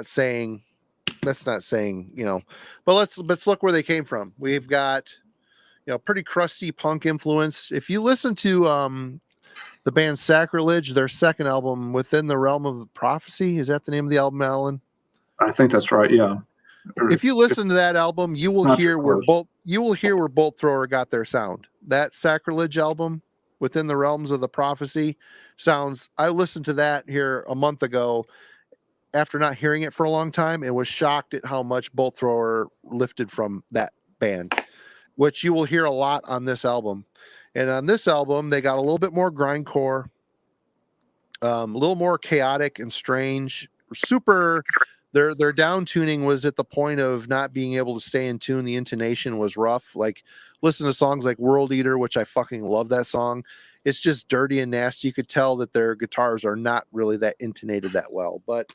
saying. But let's look where they came from. We've got pretty crusty punk influence. If you listen to the band Sacrilege, their second album, Within the Realm of Prophecy, is that the name of the album, Alan? I think that's right. Yeah. If you listen to that album, you will hear where Bolt Thrower got their sound. That Sacrilege album, Within the Realms of the Prophecy, sounds. I listened to that here a month ago after not hearing it for a long time and was shocked at how much Bolt Thrower lifted from that band, which you will hear a lot on this album. And on this album, they got a little bit more grindcore, a little more chaotic and strange. Super. Their down tuning was at the point of not being able to stay in tune. The intonation was rough. Like, listen to songs like World Eater, which I fucking love that song. It's just dirty and nasty. You could tell that their guitars are not really that intonated that well. But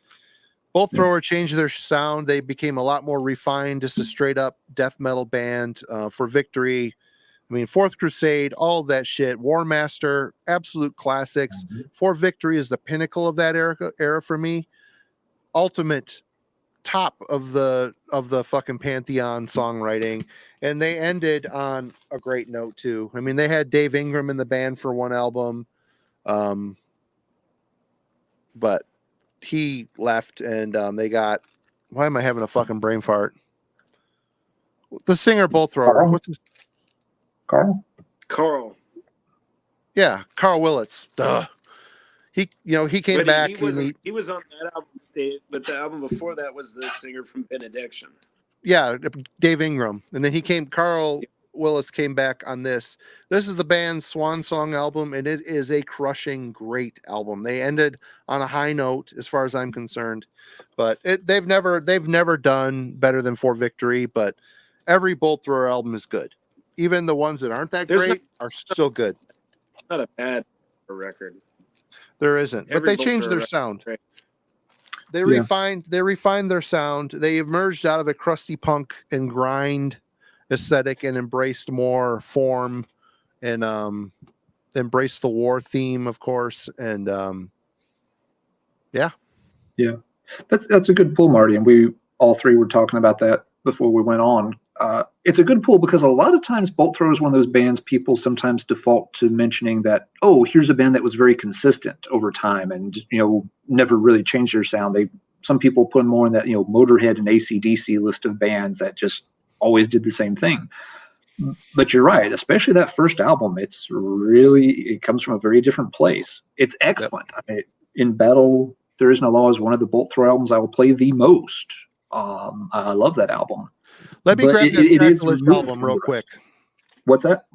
Bolt Thrower changed their sound. They became a lot more refined, just a straight up death metal band. For Victory, I mean, Fourth Crusade, all of that shit. War Master, absolute classics. For Victory is the pinnacle of that era for me. Ultimate top of the fucking pantheon songwriting, and they ended on a great note too. I mean, they had Dave Ingram in the band for one album, but he left, and they got. Why am I having a fucking brain fart? The singer Bolt Thrower. What's his... Carl. Yeah, Carl Willits. Duh. He came back. He was on that album, but the album before that was the singer from Benediction. Yeah, Dave Ingram, and then Carl Willis came back on this. This is the band's swan song album, and it is a crushing, great album. They ended on a high note, as far as I'm concerned. But they've never done better than For Victory. But every Bolt Thrower album is good. Even the ones that aren't that great are still good. Not a bad record. There isn't, but they changed their sound. They refined their sound. They emerged out of a crusty punk and grind aesthetic and embraced more form and embraced the war theme, of course. And that's a good pull, Marty. And we all three were talking about that before we went on. It's a good pull because a lot of times Bolt Thrower is one of those bands people sometimes default to mentioning that, oh, here's a band that was very consistent over time and, never really changed their sound. Some people put more in that, Motorhead and AC/DC list of bands that just always did the same thing. But you're right, especially that first album. It comes from a very different place. It's excellent. Yep. I mean, In Battle, There Is No Law is one of the Bolt Thrower albums I will play the most. I love that album. Let me grab that Sacrilege album real quick. What's that?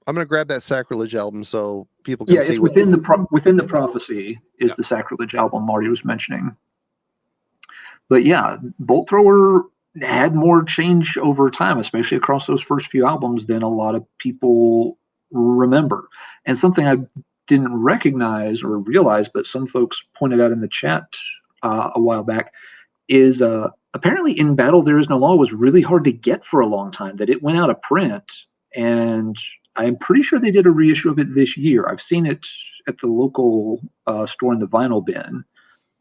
I'm going to grab that Sacrilege album so people can see. It's Within the Prophecy is the Sacrilege album Marty was mentioning. But yeah, Bolt Thrower had more change over time, especially across those first few albums, than a lot of people remember. And something I didn't recognize or realize, but some folks pointed out in the chat a while back, is apparently In Battle There Is No Law was really hard to get for a long time, that it went out of print, and I'm pretty sure they did a reissue of it this year. I've seen it at the local store in the vinyl bin,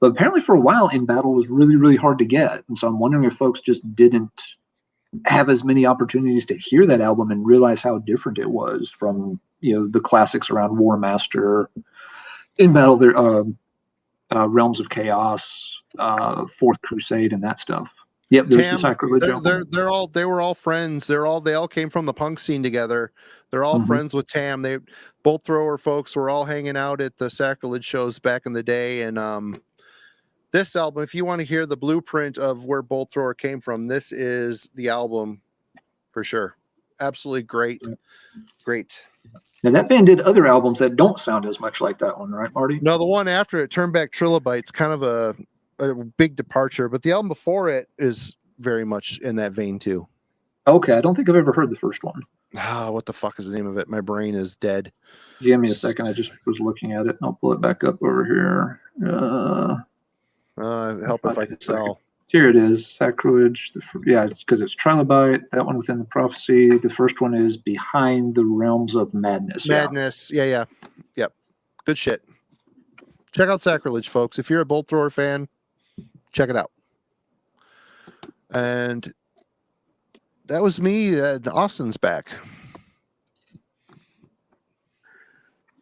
but apparently for a while In Battle was really, really hard to get, and so I'm wondering if folks just didn't have as many opportunities to hear that album and realize how different it was from the classics around War Master, In Battle There, Realms of Chaos, Fourth Crusade, and that stuff. Yep, there's the Tam, Sacrilege album. they were all friends. They all came from the punk scene together. They're all friends with Tam. They both thrower folks were all hanging out at the Sacrilege shows back in the day. And this album, if you want to hear the blueprint of where Bolt Thrower came from, this is the album for sure. Absolutely great. Great. And that band did other albums that don't sound as much like that one, right, Marty? No, the one after it, Turn Back Trilobites, kind of a big departure, but the album before it is very much in that vein too. Okay, I don't think I've ever heard the first one. What the fuck is the name of it? My brain is dead. Give me a second. I just was looking at it. I'll pull it back up over here. Help if I can tell. Here it is, Sacrilege. Yeah, it's because it's Trilobite. That one Within the Prophecy. The first one is Behind the Realms of Madness. Madness. Yeah. Yep. Good shit. Check out Sacrilege, folks. If you're a Bolt Thrower fan, check it out. And that was me. Austin's back.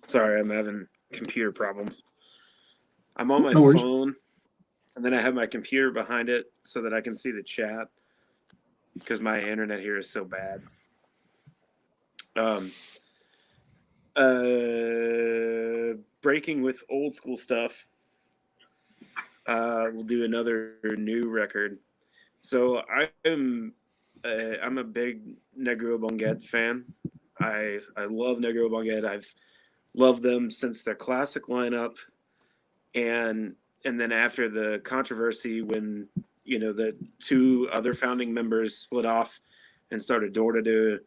Sorry, I'm having computer problems. I'm on my No worries. phone, and then I have my computer behind it so that I can see the chat because my internet here is so bad. Breaking with old school stuff. We'll do another new record. So I'm a big Negro Bonguette fan. I love Negro Bonguette. I've loved them since their classic lineup, and then after the controversy when the two other founding members split off and started Door to Do,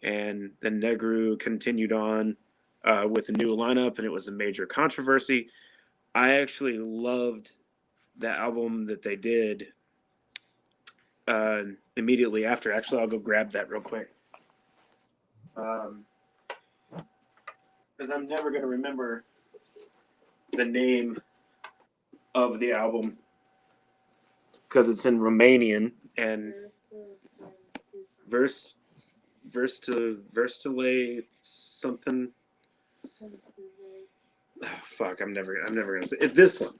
and then Negro continued on with a new lineup, and it was a major controversy. I actually loved that album that they did immediately after. Actually, I'll go grab that real quick. Because I'm never going to remember the name of the album because it's in Romanian and verse to lay something. Oh, fuck, I'm never gonna say it's this one.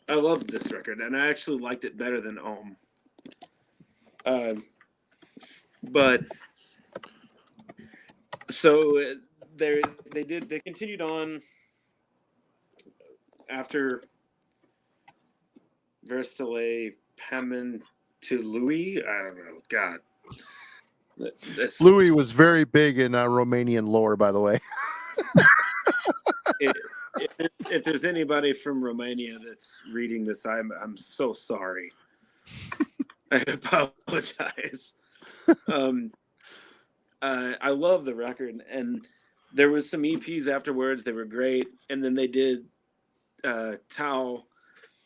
I loved this record and I actually liked it better than Ohm. But so they continued on after Verstele Pamen to Louis. I don't know. God. Louis was very big in Romanian lore, by the way. If there's anybody from Romania that's reading this, I'm so sorry. I apologize. I love the record, and there was some EPs afterwards. They were great, and then they did Tau,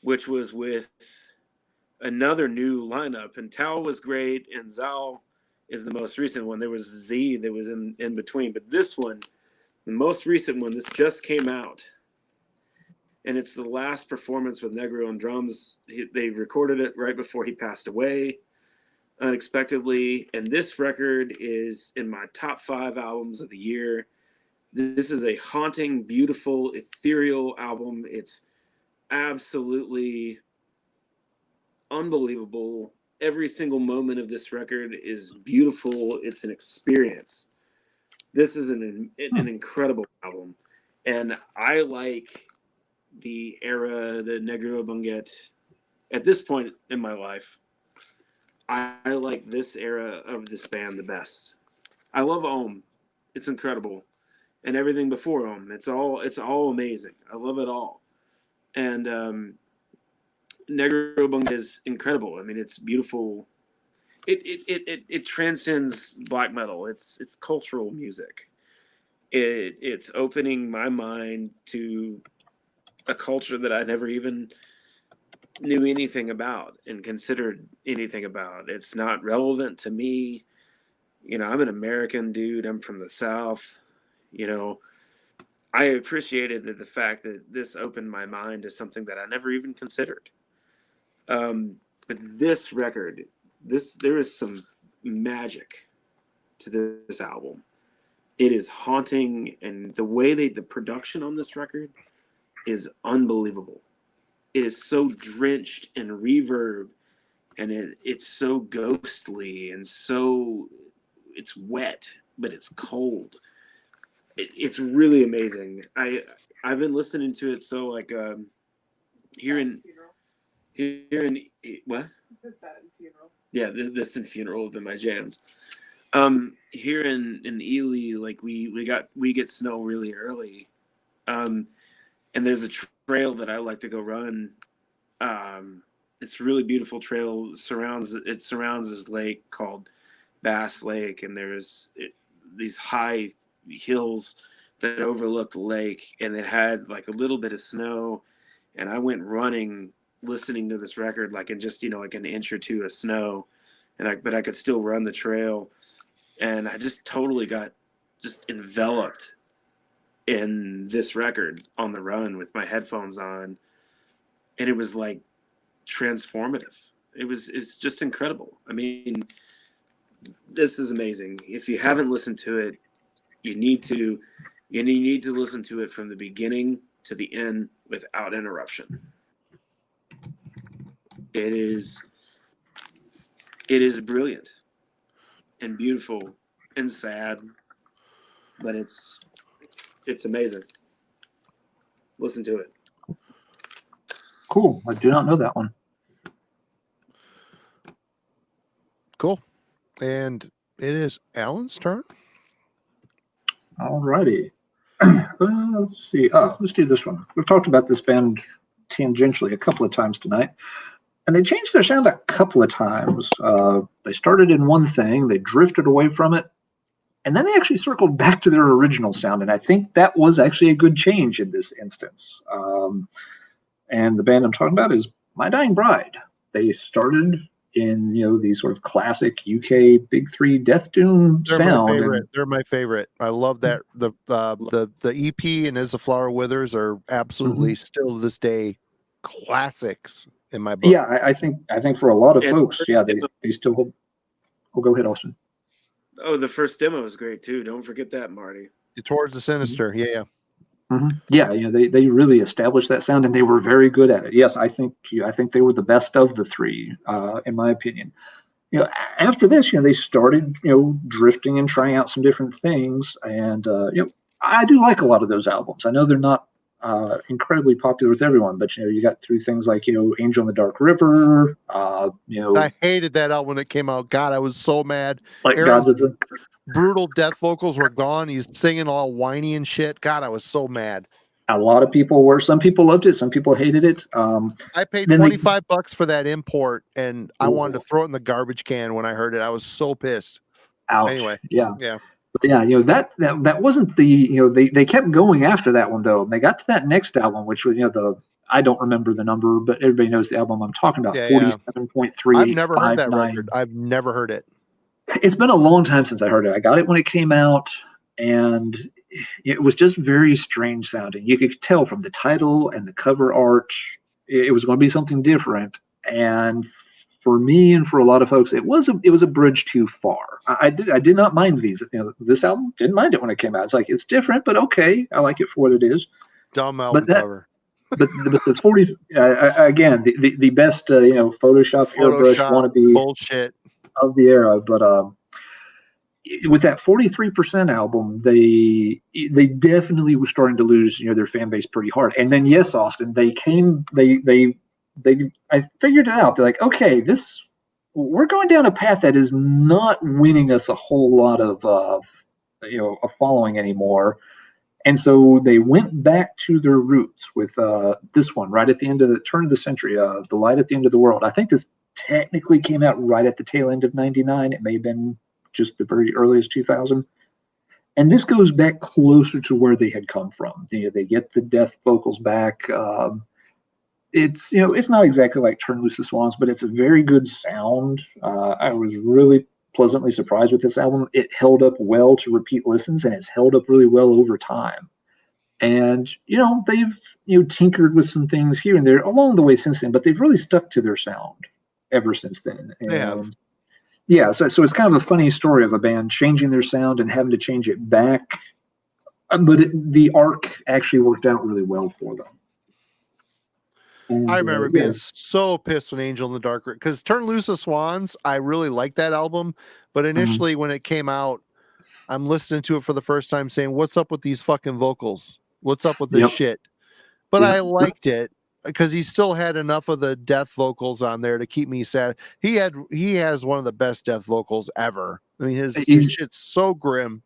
which was with another new lineup, and Tau was great, and Zal is the most recent one. There was Z that was in between, but this one, the most recent one, this just came out, and it's the last performance with Negro on drums. They recorded it right before he passed away unexpectedly, and this record is in my top 5 albums of the year. This is a haunting, beautiful, ethereal album. It's absolutely unbelievable. Every single moment of this record is beautiful. It's an experience. This is an incredible album, and I like the era, the Negro Bonguette. At this point in my life, I like this era of this band the best. I love Ohm. It's incredible. And everything before Ohm. It's all amazing. I love it all. And Negro Bonguette is incredible. I mean, it's beautiful. It transcends black metal. It's cultural music. It's opening my mind to a culture that I never even knew anything about and considered anything about. It's not relevant to me. I'm an American dude. I'm from the South. I appreciated the fact that this opened my mind to something that I never even considered. But this record, there is some magic to this album. It is haunting, and the way the production on this record is unbelievable. it is so drenched in reverb, and it's so ghostly and so it's wet, but it's cold. It's really amazing. I've been listening to it so like here in what? Yeah, this and Funeral have been my jams. Here in Ely, like we get snow really early, and there's a trail that I like to go run. It's a really beautiful trail. It surrounds this lake called Bass Lake, and there's these high hills that overlook the lake, and it had like a little bit of snow, and I went running listening to this record like in just like an inch or two of snow, but I could still run the trail, and I just totally got just enveloped in this record on the run with my headphones on, and it was like transformative. It's just incredible. I mean, this is amazing. If you haven't listened to it, you need to listen to it from the beginning to the end without interruption. It is brilliant and beautiful and sad, but it's amazing. Listen to it. Cool. I do not know that one. Cool. And it is Alan's turn. All righty. Let's see. Let's do this one. We've talked about this band tangentially a couple of times tonight, and they changed their sound a couple of times. They started in one thing, they drifted away from it, and then they actually circled back to their original sound, and I think that was actually a good change in this instance. And the band I'm talking about is My Dying Bride. They started in these sort of classic UK big three death doom sound. They're my favorite. I love that the EP and As the Flower Withers are absolutely still to this day classics in my book. Yeah, I think for a lot of folks, they still hold. Oh, go ahead, Austin. Oh, the first demo is great too. Don't forget that, Marty. Towards the Sinister, yeah. Yeah, they really established that sound, and they were very good at it. Yes, I think they were the best of the three, in my opinion. After this, they started drifting and trying out some different things, and I do like a lot of those albums. I know they're not incredibly popular with everyone, but you got through things like Angel in the Dark River. I hated that album when it came out. God, I was so mad. Like brutal death vocals were gone. He's singing all whiny and shit. God, I was so mad. A lot of people were. Some people loved it. Some people hated it. I paid $25 for that import, and I wanted to throw it in the garbage can when I heard it. I was so pissed. Ouch. Anyway, yeah. But yeah, that wasn't the they kept going after that one though. And they got to that next album, which was I don't remember the number, but everybody knows the album I'm talking about. 47.3. I've never heard that record. I've never heard it. It's been a long time since I heard it. I got it when it came out, and it was just very strange sounding. You could tell from the title and the cover art, it was going to be something different. And for me and for a lot of folks, it was a bridge too far. I did not mind these. This album, didn't mind it when it came out. It's like, it's different, but okay, I like it for what it is. Dumb album cover. But the 40 again, the best Photoshop airbrush wannabe bullshit of the era. But with that 43% album, they definitely were starting to lose their fan base pretty hard. And then yes, Austin, I figured it out. They're like, okay, we're going down a path that is not winning us a whole lot of a following anymore. And so they went back to their roots with this one right at the end of the turn of the century, The Light at the End of the World. I think this technically came out right at the tail end of 99. It may have been just the very earliest 2000. And this goes back closer to where they had come from. They get the death vocals back. It's not exactly like Turn Loose the Swans, but it's a very good sound. I was really pleasantly surprised with this album. It held up well to repeat listens, and it's held up really well over time. And they've tinkered with some things here and there along the way since then, but they've really stuck to their sound ever since then. And, yeah, so it's kind of a funny story of a band changing their sound and having to change it back, but the arc actually worked out really well for them. And, I remember being so pissed when Angel in the Dark, because Turn Loose the Swans, I really liked that album, but initially when it came out, I'm listening to it for the first time saying, what's up with these fucking vocals? What's up with this shit? But I liked it because he still had enough of the death vocals on there to keep me sad. He has one of the best death vocals ever. I mean, his shit's so grim.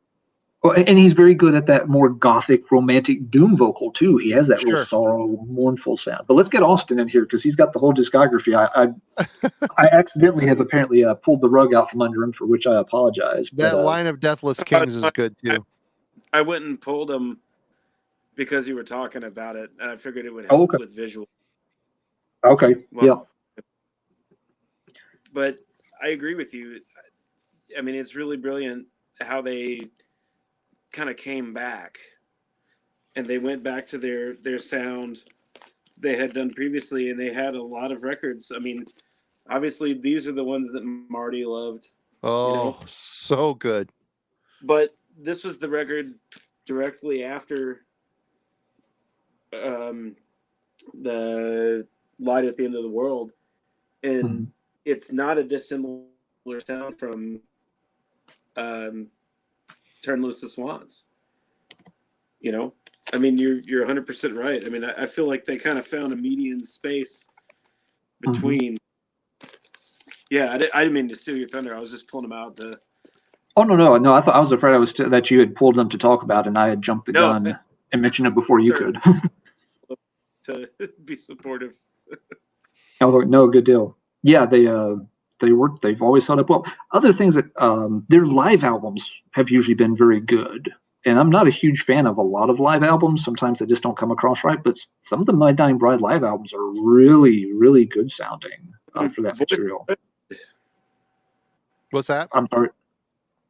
Well, and he's very good at that more gothic, romantic doom vocal too. He has that real sorrow, mournful sound. But let's get Austin in here because he's got the whole discography. I accidentally have apparently pulled the rug out from under him, for which I apologize. That line of Deathless Kings is good too. I went and pulled him because you were talking about it, and I figured it would help with visual. Okay. Well, yeah. But I agree with you. I mean, it's really brilliant how they kind of came back and they went back to their sound they had done previously, and they had a lot of records. I mean, obviously these are the ones that Marty loved. Oh, so good. But this was the record directly after the Light at the End of the World, and it's not a dissimilar sound from Turn Loose the Swans. I mean, you're 100% right. I mean, I feel like they kind of found a median space between. Yeah, I didn't mean to steal your thunder. I was just pulling them out to. Oh no! I was afraid that you had pulled them to talk about, and I had jumped the gun and mentioned it before you could. To be supportive. Oh no, good deal. Yeah, they've always held up well. Other things that their live albums have usually been very good, and I'm not a huge fan of a lot of live albums. Sometimes they just don't come across right, but some of the My Dying Bride live albums are really, really good sounding for that material. What's that? I'm sorry.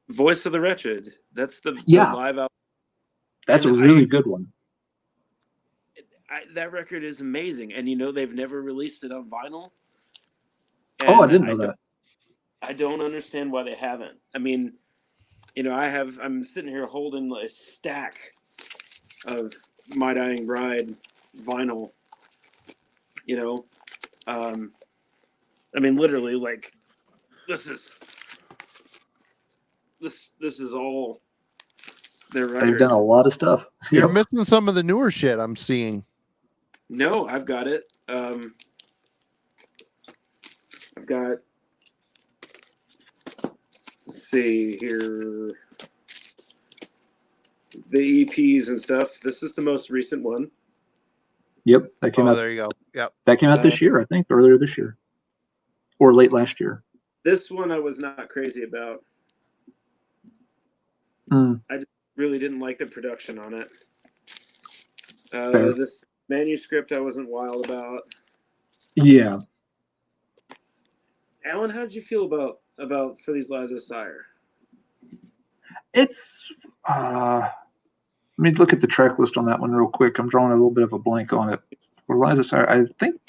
Voice of the Wretched. That's the live album. That's a really good one. That record is amazing, and they've never released it on vinyl. And I didn't know that. I don't understand why they haven't. I mean, I'm sitting here holding a stack of My Dying Bride vinyl. I mean, literally, like, this is all their record. They've done a lot of stuff. You're missing some of the newer shit I'm seeing. No, I've got it. I've got, let's see here, the EPs and stuff. This is the most recent one. Yep, that came out. There you go. Yep, that came out this year, I think, earlier this year, or late last year. This one I was not crazy about. I just really didn't like the production on it. This manuscript I wasn't wild about. Yeah. Alan, how did you feel about For These Lies of Sire? It's let me look at the track list on that one real quick. I'm drawing a little bit of a blank on it. For Lies of Sire, I think.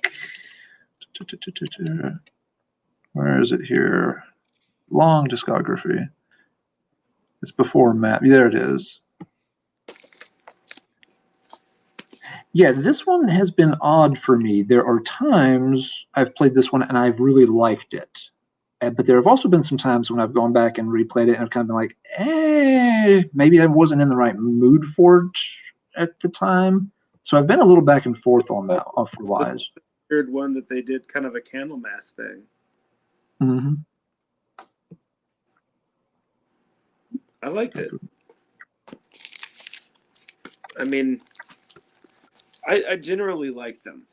Where is it here? Long discography. It's before Matt. There it is. Yeah, this one has been odd for me. There are times I've played this one and I've really liked it. But there have also been some times when I've gone back and replayed it and I've kind of been like, maybe I wasn't in the right mood for it at the time. So I've been a little back and forth on that for Lies. The third one that they did kind of a Candlemass thing. Mm-hmm. I liked it. I mean, I generally like them,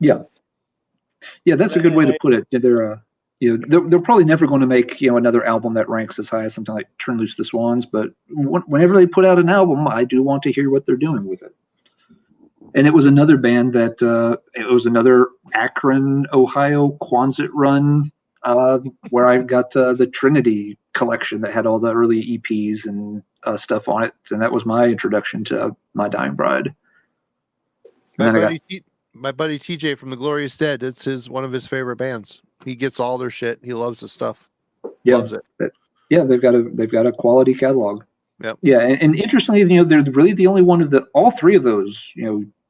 Yeah. Yeah, that's a good way to put it. They're probably never going to make another album that ranks as high as something like Turn Loose the Swans, but whenever they put out an album, I do want to hear what they're doing with it. And it was another band that it was another Akron, Ohio Quonset run where I got the Trinity collection that had all the early EPs and stuff on it, and that was my introduction to My Dying Bride. My buddy TJ from the Glorious Dead, it's one of his favorite bands. He gets all their shit. He loves the stuff. Yeah, loves it. Yeah, they've got a quality catalog. Yep. Yeah, and interestingly, they're really the only one of all three of those,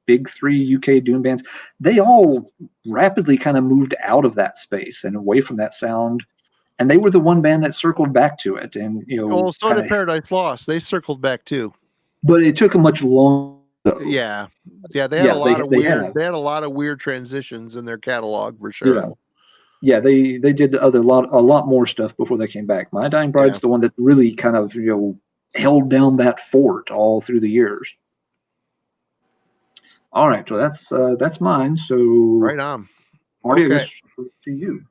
big 3 UK doom bands, they all rapidly kind of moved out of that space and away from that sound. And they were the one band that circled back to it. And, well, so did Paradise Lost. They circled back too. But it took a much longer. Yeah. They had a lot of weird transitions in their catalog for sure. Yeah, they did a lot more stuff before they came back. My Dying Bride's the one that really kind of held down that fort all through the years. All right, so that's mine. So right on, Marty, I guess to you.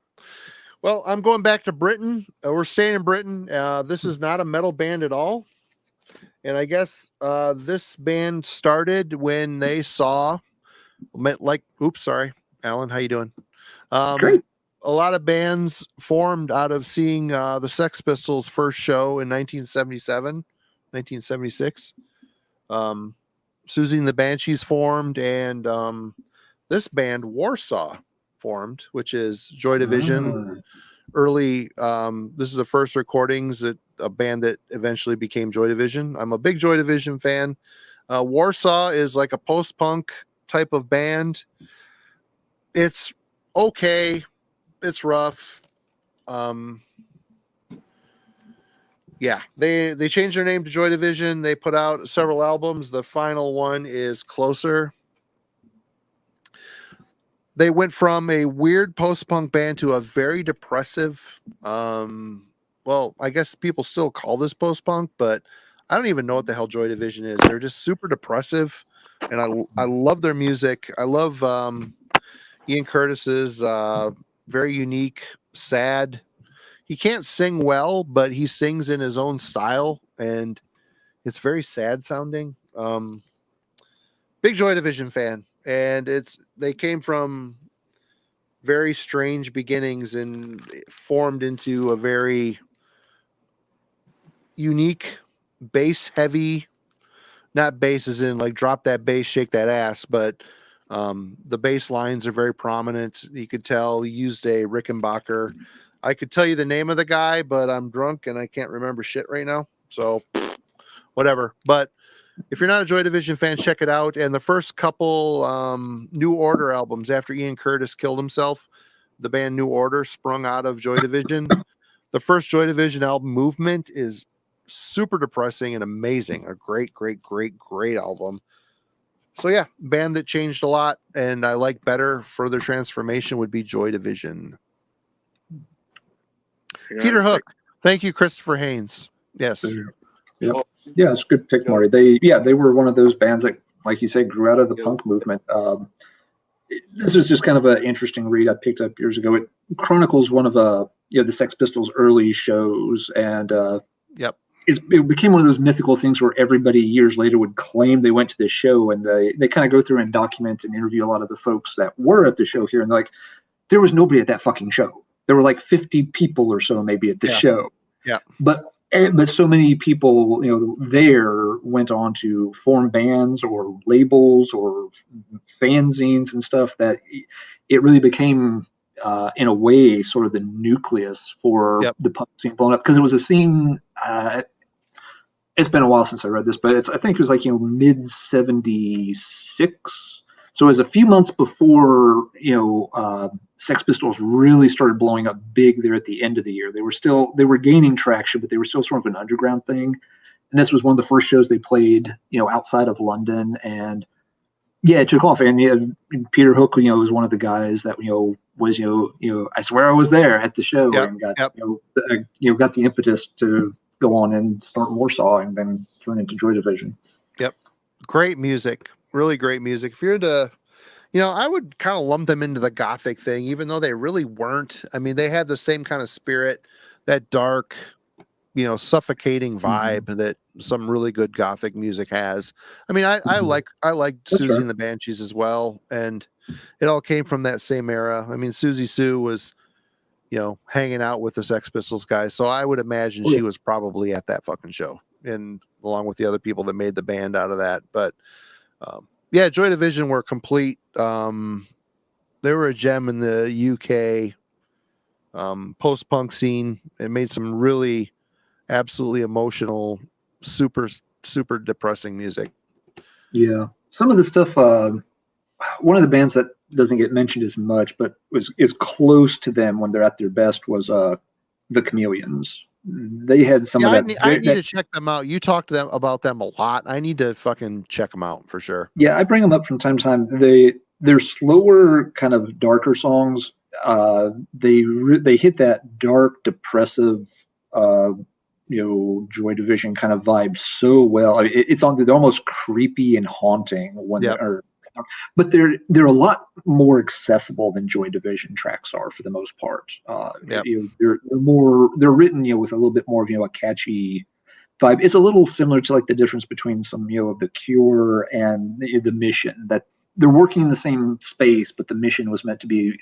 Well, I'm going back to Britain. We're staying in Britain. This is not a metal band at all, and I guess this band started when they saw, oops, sorry, Alan, how you doing? Great. A lot of bands formed out of seeing the Sex Pistols' first show in 1977, 1976. Susie and the Banshees formed, and this band, Warsaw, formed, which is Joy Division. Early, this is the first recordings that a band that eventually became Joy Division. I'm a big Joy Division fan. Warsaw is like a post-punk type of band. It's okay. It's rough. Yeah, they changed their name to Joy Division. They put out several albums. The final one is Closer. They went from a weird post-punk band to a very depressive, well, I guess people still call this post-punk, but I don't even know what the hell Joy Division is. They're just super depressive, and I love their music. I love Ian Curtis's very unique, sad. He can't sing well, but he sings in his own style, and it's very sad sounding. Big Joy Division fan, and they came from very strange beginnings and formed into a very unique, bass heavy, not bass as in like drop that bass, shake that ass, but the bass lines are very prominent. You could tell he used a Rickenbacker. I could tell you the name of the guy, but I'm drunk and I can't remember shit right now. So whatever. But if you're not a Joy Division fan, check it out. And the first couple New Order albums after Ian Curtis killed himself, the band New Order sprung out of Joy Division. The first Joy Division album, Movement, is super depressing and amazing. A great, great, great, great album. So yeah, band that changed a lot and I like better. Further transformation would be Joy Division. Peter Hook. Thank you, Christopher Haynes. Yes. Yep. Yeah, it's a good pick, Marty. They were one of those bands that, like you said, grew out of the punk movement. This was just kind of an interesting read I picked up years ago. It chronicles one of the Sex Pistols' early shows, and it became one of those mythical things where everybody years later would claim they went to this show, and they kind of go through and document and interview a lot of the folks that were at the show here, and they're like, there was nobody at that fucking show. There were like 50 people or so maybe at the show. Yeah. But so many people, there went on to form bands or labels or fanzines and stuff that it really became, in a way, sort of the nucleus for the punk scene blowing up. Because it was a scene, it's been a while since I read this, but I think it was like, mid 76. So it was a few months before, Sex Pistols really started blowing up big there at the end of the year. They were gaining traction, but they were still sort of an underground thing. And this was one of the first shows they played, outside of London. And yeah, it took off. And Peter Hook, was one of the guys that, was, I swear I was there at the show and got, got the impetus to go on and start Warsaw and then turn into Joy Division. Yep. Great music. Really great music. If you're into, I would kind of lump them into the gothic thing, even though they really weren't. I mean, they had the same kind of spirit, that dark, suffocating vibe that some really good gothic music has. I mean, I like Susie and the Banshees as well, and it all came from that same era. I mean, Susie Sue was, hanging out with the Sex Pistols guys, so I would imagine she was probably at that fucking show, and along with the other people that made the band out of that. But yeah, Joy Division were complete. They were a gem in the UK post-punk scene. It made some really absolutely emotional, super, super depressing music. Yeah. some of the stuff. One of the bands that doesn't get mentioned as much, but is close to them when they're at their best was the Chameleons. They had some of that. I need to check them out. You talked to them about them a lot. I need to fucking check them out for sure. Yeah, I bring them up from time to time. They're slower, kind of darker songs. They hit that dark, depressive, Joy Division kind of vibe so well. I mean, it's they're almost creepy and haunting when they're. But they're a lot more accessible than Joy Division tracks are for the most part. They're written with a little bit more of a catchy vibe. It's a little similar to like the difference between some of the Cure and the Mission, that they're working in the same space, but the Mission was meant to be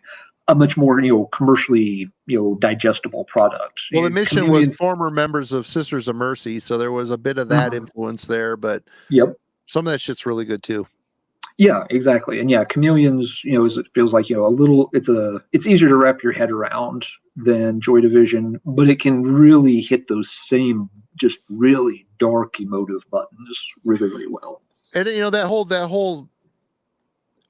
a much more commercially digestible product. Well, the Mission was former members of Sisters of Mercy, so there was a bit of that influence there. But some of that shit's really good too. Yeah, exactly. And Chameleons, it feels like a little. It's easier to wrap your head around than Joy Division, but it can really hit those same just really dark emotive buttons really, really well. And that whole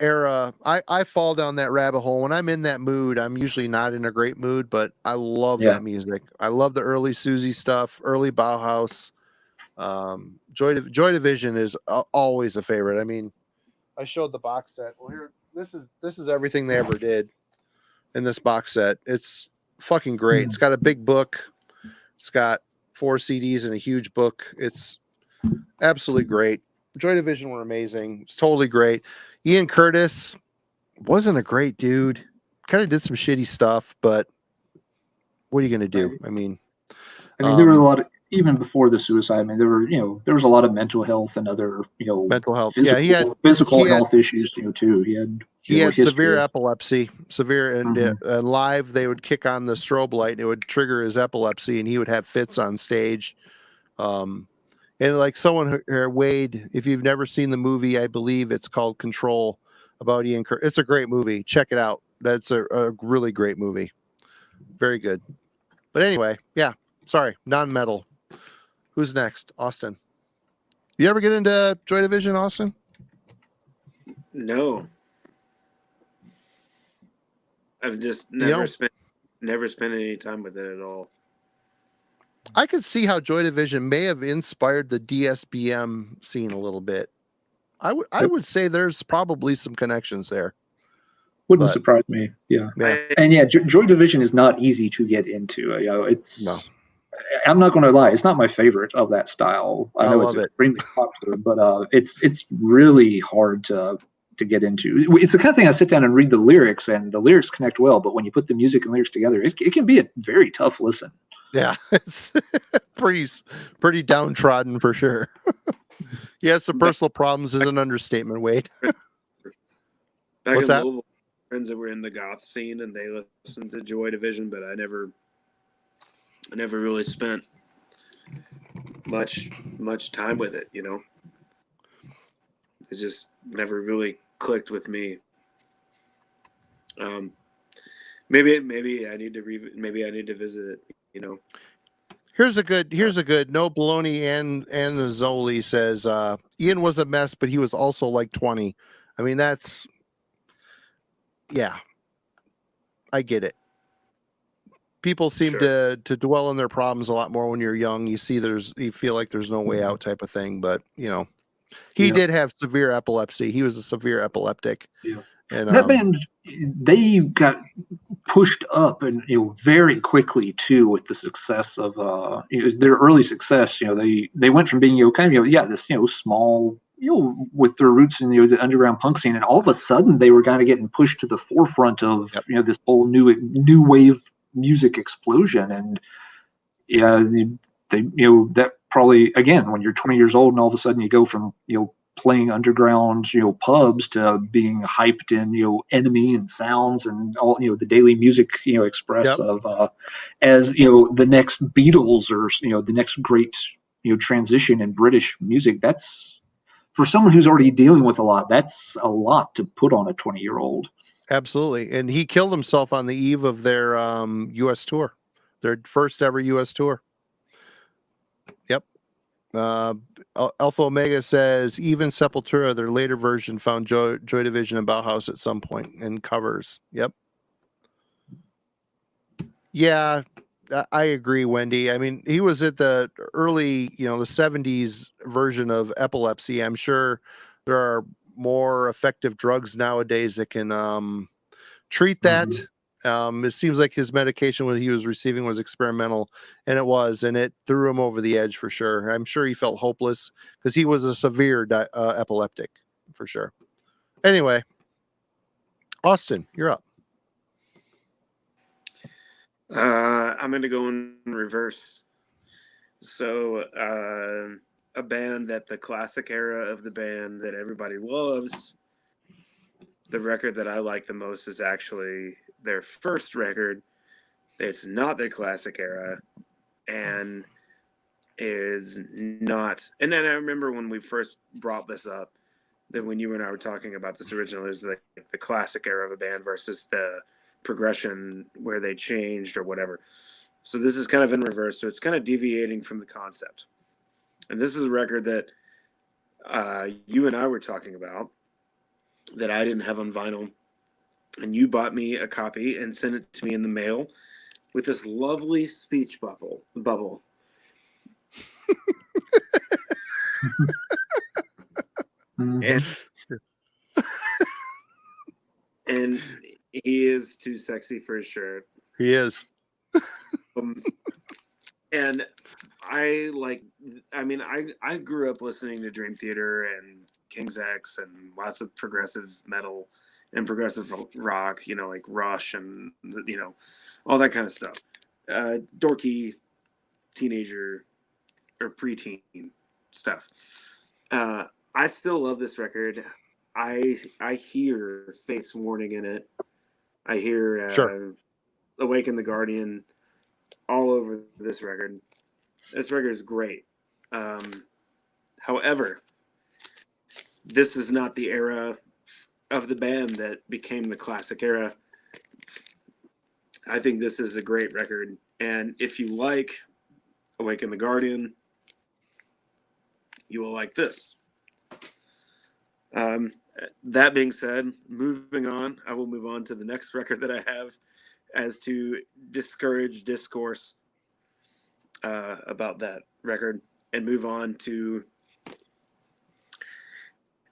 era, I fall down that rabbit hole. When I'm in that mood, I'm usually not in a great mood, but I love that music. I love the early Susie stuff, early Bauhaus. Joy Division is always a favorite. I mean, I showed the box set. Well, here, this is everything they ever did in this box set. It's fucking great. It's got a big book. It's got 4 CDs and a huge book. It's absolutely great. Joy Division were amazing. It's totally great. Ian Curtis wasn't a great dude. Kind of did some shitty stuff, but what are you going to do? I mean, there were a lot of, even before the suicide, I mean, there was a lot of mental health and other, mental health. Physical, he had physical health issues too. He had severe epilepsy, and live they would kick on the strobe light and it would trigger his epilepsy and he would have fits on stage. And like someone here, Wade, if you've never seen the movie, I believe it's called Control, about Ian Curtis. It's a great movie. Check it out. That's a really great movie. Very good. But anyway, sorry, non-metal. Who's next? Austin. You ever get into Joy Division, Austin? No. I've just never spent any time with it at all. I could see how Joy Division may have inspired the DSBM scene a little bit. I would say there's probably some connections there. Wouldn't surprise me. Yeah. And Joy Division is not easy to get into. No. I'm not going to lie, it's not my favorite of that style. I know love it's extremely popular, but it's really hard to get into. It's the kind of thing I sit down and read the lyrics, and the lyrics connect well, but when you put the music and lyrics together, it can be a very tough listen. Yeah, it's pretty downtrodden for sure. He has some personal problems is an understatement, Wade. What's that? Louisville, friends that were in the goth scene and they listened to Joy Division, but I never really spent much time with it, It just never really clicked with me. Maybe I need to visit it, Here's a good no baloney and the Zoli says Ian was a mess, but he was also like 20. I mean, that's I get it. People seem to dwell on their problems a lot more when you're young. You feel like there's no way out type of thing, but he did have severe epilepsy. He was a severe epileptic. Yeah. And that band, they got pushed up and very quickly too with the success of their early success. They went from being kind of this small with their roots in the underground punk scene, and all of a sudden they were kind of getting pushed to the forefront of this whole new wave music explosion. And they that probably, again, when you're 20 years old and all of a sudden you go from playing underground pubs to being hyped in Enemy and Sounds and all the Daily Music Express of as the next Beatles or the next great transition in British music. That's, for someone who's already dealing with a lot, that's a lot to put on a 20-year-old. Absolutely. And he killed himself on the eve of their US tour, their first ever US tour. Yep. Alpha Omega says even Sepultura, their later version, found Joy Division and Bauhaus at some point in covers. Yep. Yeah, I agree, Wendy. I mean, he was at the early, the 70s version of epilepsy. I'm sure there are more effective drugs nowadays that can treat that. It seems like his medication what he was receiving was experimental, and it threw him over the edge for sure. I'm sure he felt hopeless because he was a severe epileptic for sure. Anyway, Austin, you're up. I'm going to go in reverse. So, a band that the classic era of the band that everybody loves, the record that I like the most is actually their first record. It's not their classic era and is not. And then I remember when we first brought this up, that when you and I were talking about this originally, it was like the classic era of a band versus the progression where they changed or whatever. So this is kind of in reverse. So it's kind of deviating from the concept. And this is a record that you and I were talking about that I didn't have on vinyl. And you bought me a copy and sent it to me in the mail with this lovely speech bubble. And he is too sexy for his shirt. He is. And I grew up listening to Dream Theater and King's X and lots of progressive metal and progressive rock, like Rush and, all that kind of stuff. Dorky teenager or preteen stuff. I still love this record. I hear Fate's Warning in it. I hear Awaken the Guardian all over this record. This record is great. However, this is not the era of the band that became the classic era. I think this is a great record. And if you like Awaken the Guardian, you will like this. That being said, moving on, I will move on to the next record that I have as to discourage discourse about that record and move on to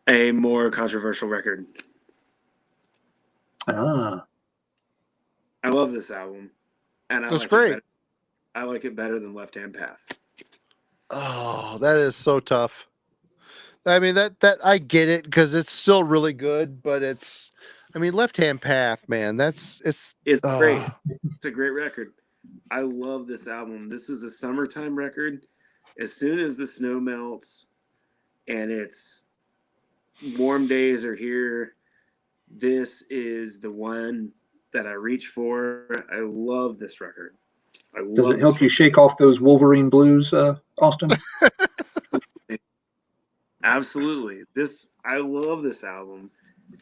a more controversial record. I love this album, and That's great. I like it better than Left Hand Path. Oh, that is so tough. I mean, that I get it because it's still really good, but Left Hand Path, man, it's great. It's a great record. I love this album. This is a summertime record. As soon as the snow melts and it's warm days are here, this is the one that I reach for. I love this record. Does it help you shake off those Wolverine blues, Austin? Absolutely. I love this album.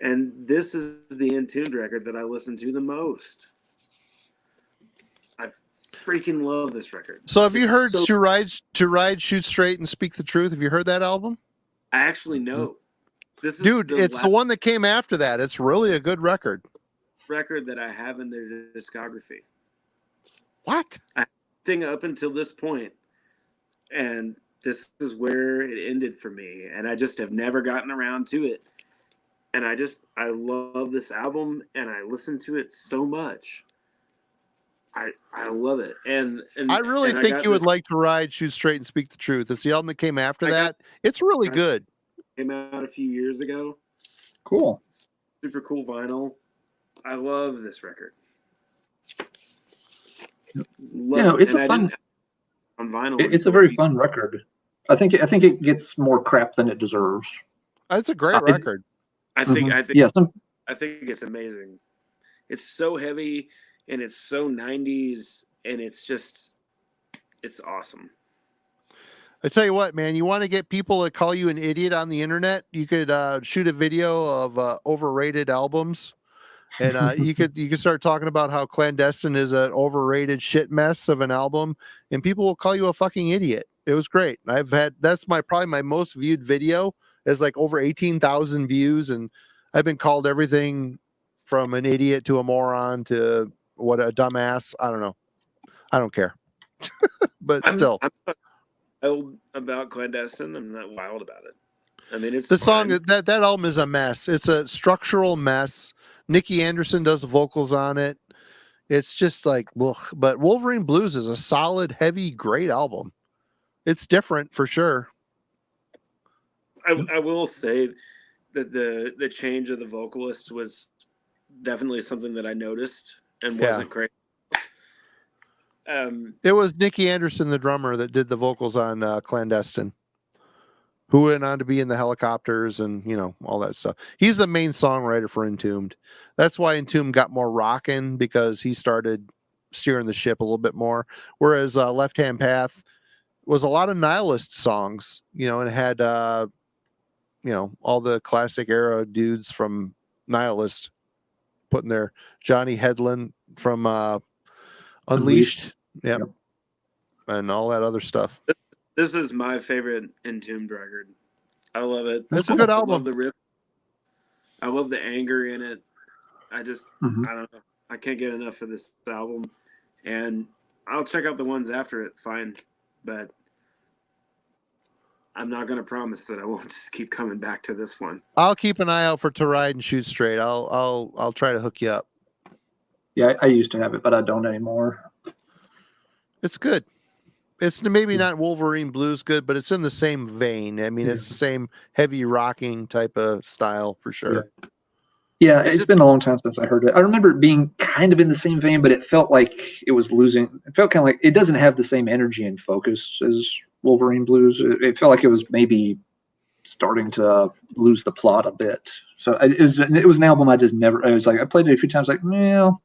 And this is the Entombed record that I listen to the most. I freaking love this record. So have you heard To Ride, Shoot Straight, and Speak the Truth? Have you heard that album? I actually know. This is it's the one that came after that. It's really a good record. Record that I have in their discography. What? I think up until this point, and this is where it ended for me, and I just have never gotten around to it. And I love this album, and I listen to it so much. I love it, and I really think you would like To Ride, Shoot Straight, and Speak the Truth. It's the album that came after that. It's really good. Came out a few years ago. Cool. It's super cool vinyl. I love this record. It's a fun on vinyl. It's a very fun record. I think it gets more crap than it deserves. It's a great record. I think it's amazing. It's so heavy and it's so 90s and it's awesome. I tell you what, man, you want to get people to call you an idiot on the internet? You could shoot a video of overrated albums. And you could start talking about how Clandestine is an overrated shit mess of an album, and people will call you a fucking idiot. It was great. That's probably my most viewed video. Is like over 18,000 views, and I've been called everything from an idiot to a moron to what a dumbass. I don't know. I don't care. But still, I'm not wild about Clandestine. I'm not wild about it. I mean, it's the fine. song that album is a mess. It's a structural mess. Nikki Anderson does the vocals on it. It's just like, ugh. But Wolverine Blues is a solid, heavy, great album. It's different for sure. I will say that the change of the vocalist was definitely something that I noticed and wasn't great. It was Nikki Anderson, the drummer, that did the vocals on Clandestine, who went on to be in the Helicopters and, you know, all that stuff. He's the main songwriter for Entombed. That's why Entombed got more rockin', because he started steering the ship a little bit more. Whereas Left Hand Path was a lot of Nihilist songs, you know, and it had, you know, all the classic era dudes from Nihilist putting their Johnny Headland from Unleashed. Yep. And all that other stuff. This is my favorite Entombed record. I love it. It's a good album. I love the riff. I love the anger in it. I just, I don't know. I can't get enough of this album. And I'll check out the ones after it, fine. But I'm not going to promise that I won't just keep coming back to this one. I'll keep an eye out for To Ride and Shoot Straight. I'll try to hook you up. Yeah, I used to have it, but I don't anymore. It's good. It's maybe not Wolverine Blues good, but it's in the same vein. I mean, it's the same heavy rocking type of style for sure. Yeah, it's been a long time since I heard it. I remember it being kind of in the same vein, but it felt like it was losing. It felt kind of like it doesn't have the same energy and focus as Wolverine Blues. It felt like it was maybe starting to lose the plot a bit. So it was an album I just never. I was like, I played it a few times, like, well,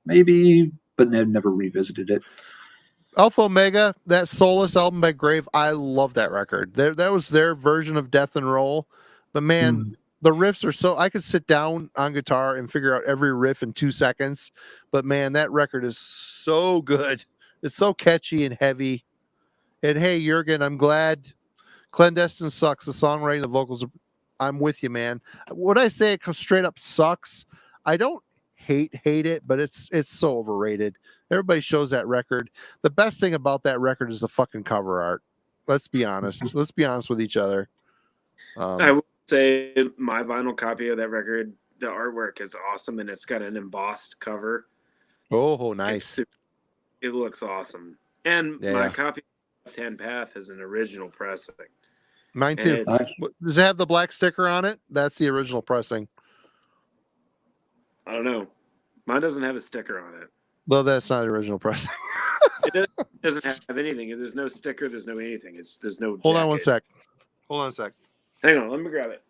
maybe, but never revisited it. Alpha Omega, that Solstice album by Grave, I love that record. That was their version of Death and Roll. But man, the riffs are so, I could sit down on guitar and figure out every riff in 2 seconds. But man, that record is so good. It's so catchy and heavy. And hey, Jurgen, I'm glad Clandestine sucks. The songwriting, the vocals, I'm with you, man. When I say it straight up sucks, I don't hate it, but it's so overrated. Everybody shows that record. The best thing about that record is the fucking cover art. Let's be honest. Let's be honest with each other. I would say my vinyl copy of that record, the artwork is awesome, and it's got an embossed cover. Oh, nice. It looks awesome. And my copy of Left Hand Path is an original pressing. Mine too. Does it have the black sticker on it? That's the original pressing. I don't know. Mine doesn't have a sticker on it. Though that's not the original pressing. It doesn't have anything. There's no sticker. There's no anything. There's no. Hold on one sec. Hang on. Let me grab it.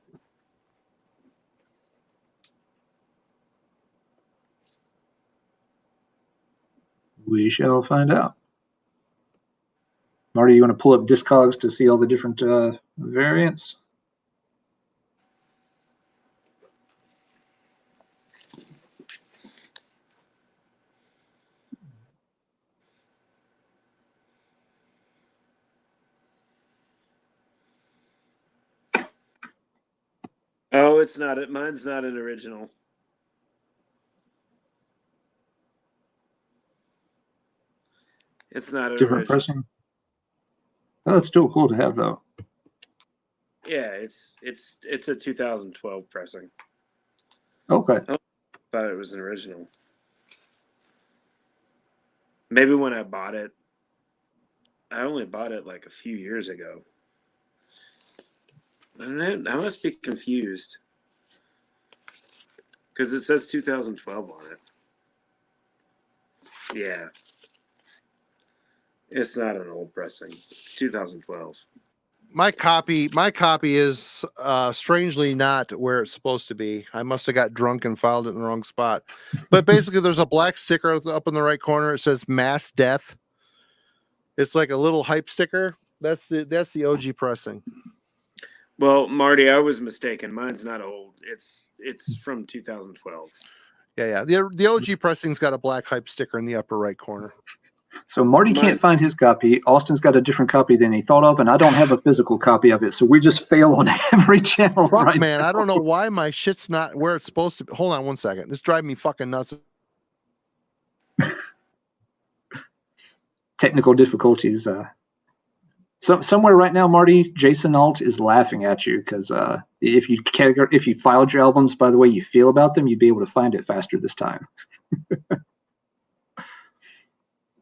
We shall find out. Marty, you want to pull up Discogs to see all the different variants? Oh, it's not. Mine's not an original. It's not an different original. Pressing. Oh, that's still cool to have, though. Yeah, it's a 2012 pressing. Okay. I thought it was an original. Maybe when I bought it, I only bought it like a few years ago. I must be confused because it says 2012 on it. Yeah. It's not an old pressing. It's 2012. My copy is strangely not where it's supposed to be. I must have got drunk and filed it in the wrong spot. But basically, there's a black sticker up in the right corner. It says Mass Death. It's like a little hype sticker. That's the OG pressing. Well, Marty, I was mistaken. Mine's not old. It's from 2012. Yeah. The OG pressing's got a black hype sticker in the upper right corner. So Marty can't find his copy. Austin's got a different copy than he thought of, and I don't have a physical copy of it. So we just fail on every channel. Fuck, right man, now. I don't know why my shit's not where it's supposed to be. Hold on one second. This drives me fucking nuts. Technical difficulties. Somewhere right now, Marty, Jason Alt is laughing at you because if you filed your albums by the way you feel about them, you'd be able to find it faster this time.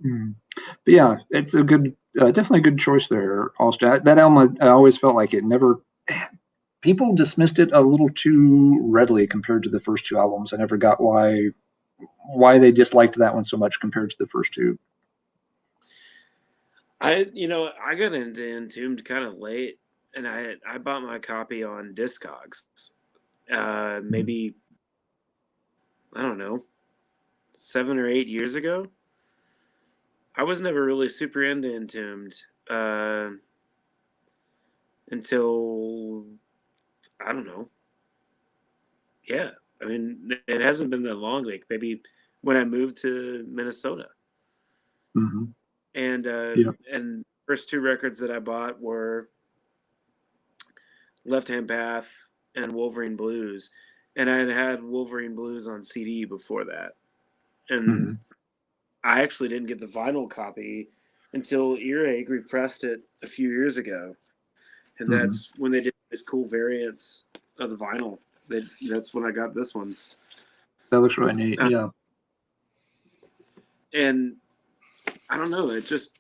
But yeah, it's a good, definitely a good choice there, Austin. That album, I always felt like it never. People dismissed it a little too readily compared to the first two albums. I never got why they disliked that one so much compared to the first two. I got into Entombed kind of late, and I bought my copy on Discogs. Maybe, I don't know, 7 or 8 years ago. I was never really super into Entombed until, I don't know. Yeah, I mean, it hasn't been that long. Like maybe when I moved to Minnesota. Mm-hmm. And first two records that I bought were Left Hand Path and Wolverine Blues, and I had Wolverine Blues on CD before that, and I actually didn't get the vinyl copy until Earache repressed it a few years ago, and that's when they did this cool variants of the vinyl. That's when I got this one. That looks really neat. Yeah, and I don't know. It just,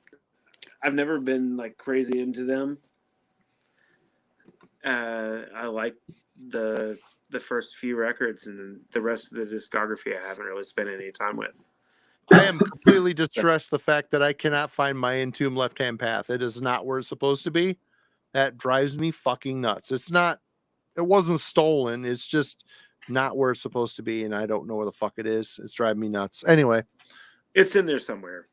I've never been like crazy into them. I like the first few records, and the rest of the discography I haven't really spent any time with. I am completely distressed the fact that I cannot find my Entombed Left Hand Path. It is not where it's supposed to be. That drives me fucking nuts. It wasn't stolen. It's just not where it's supposed to be, and I don't know where the fuck it is. It's driving me nuts. Anyway. It's in there somewhere.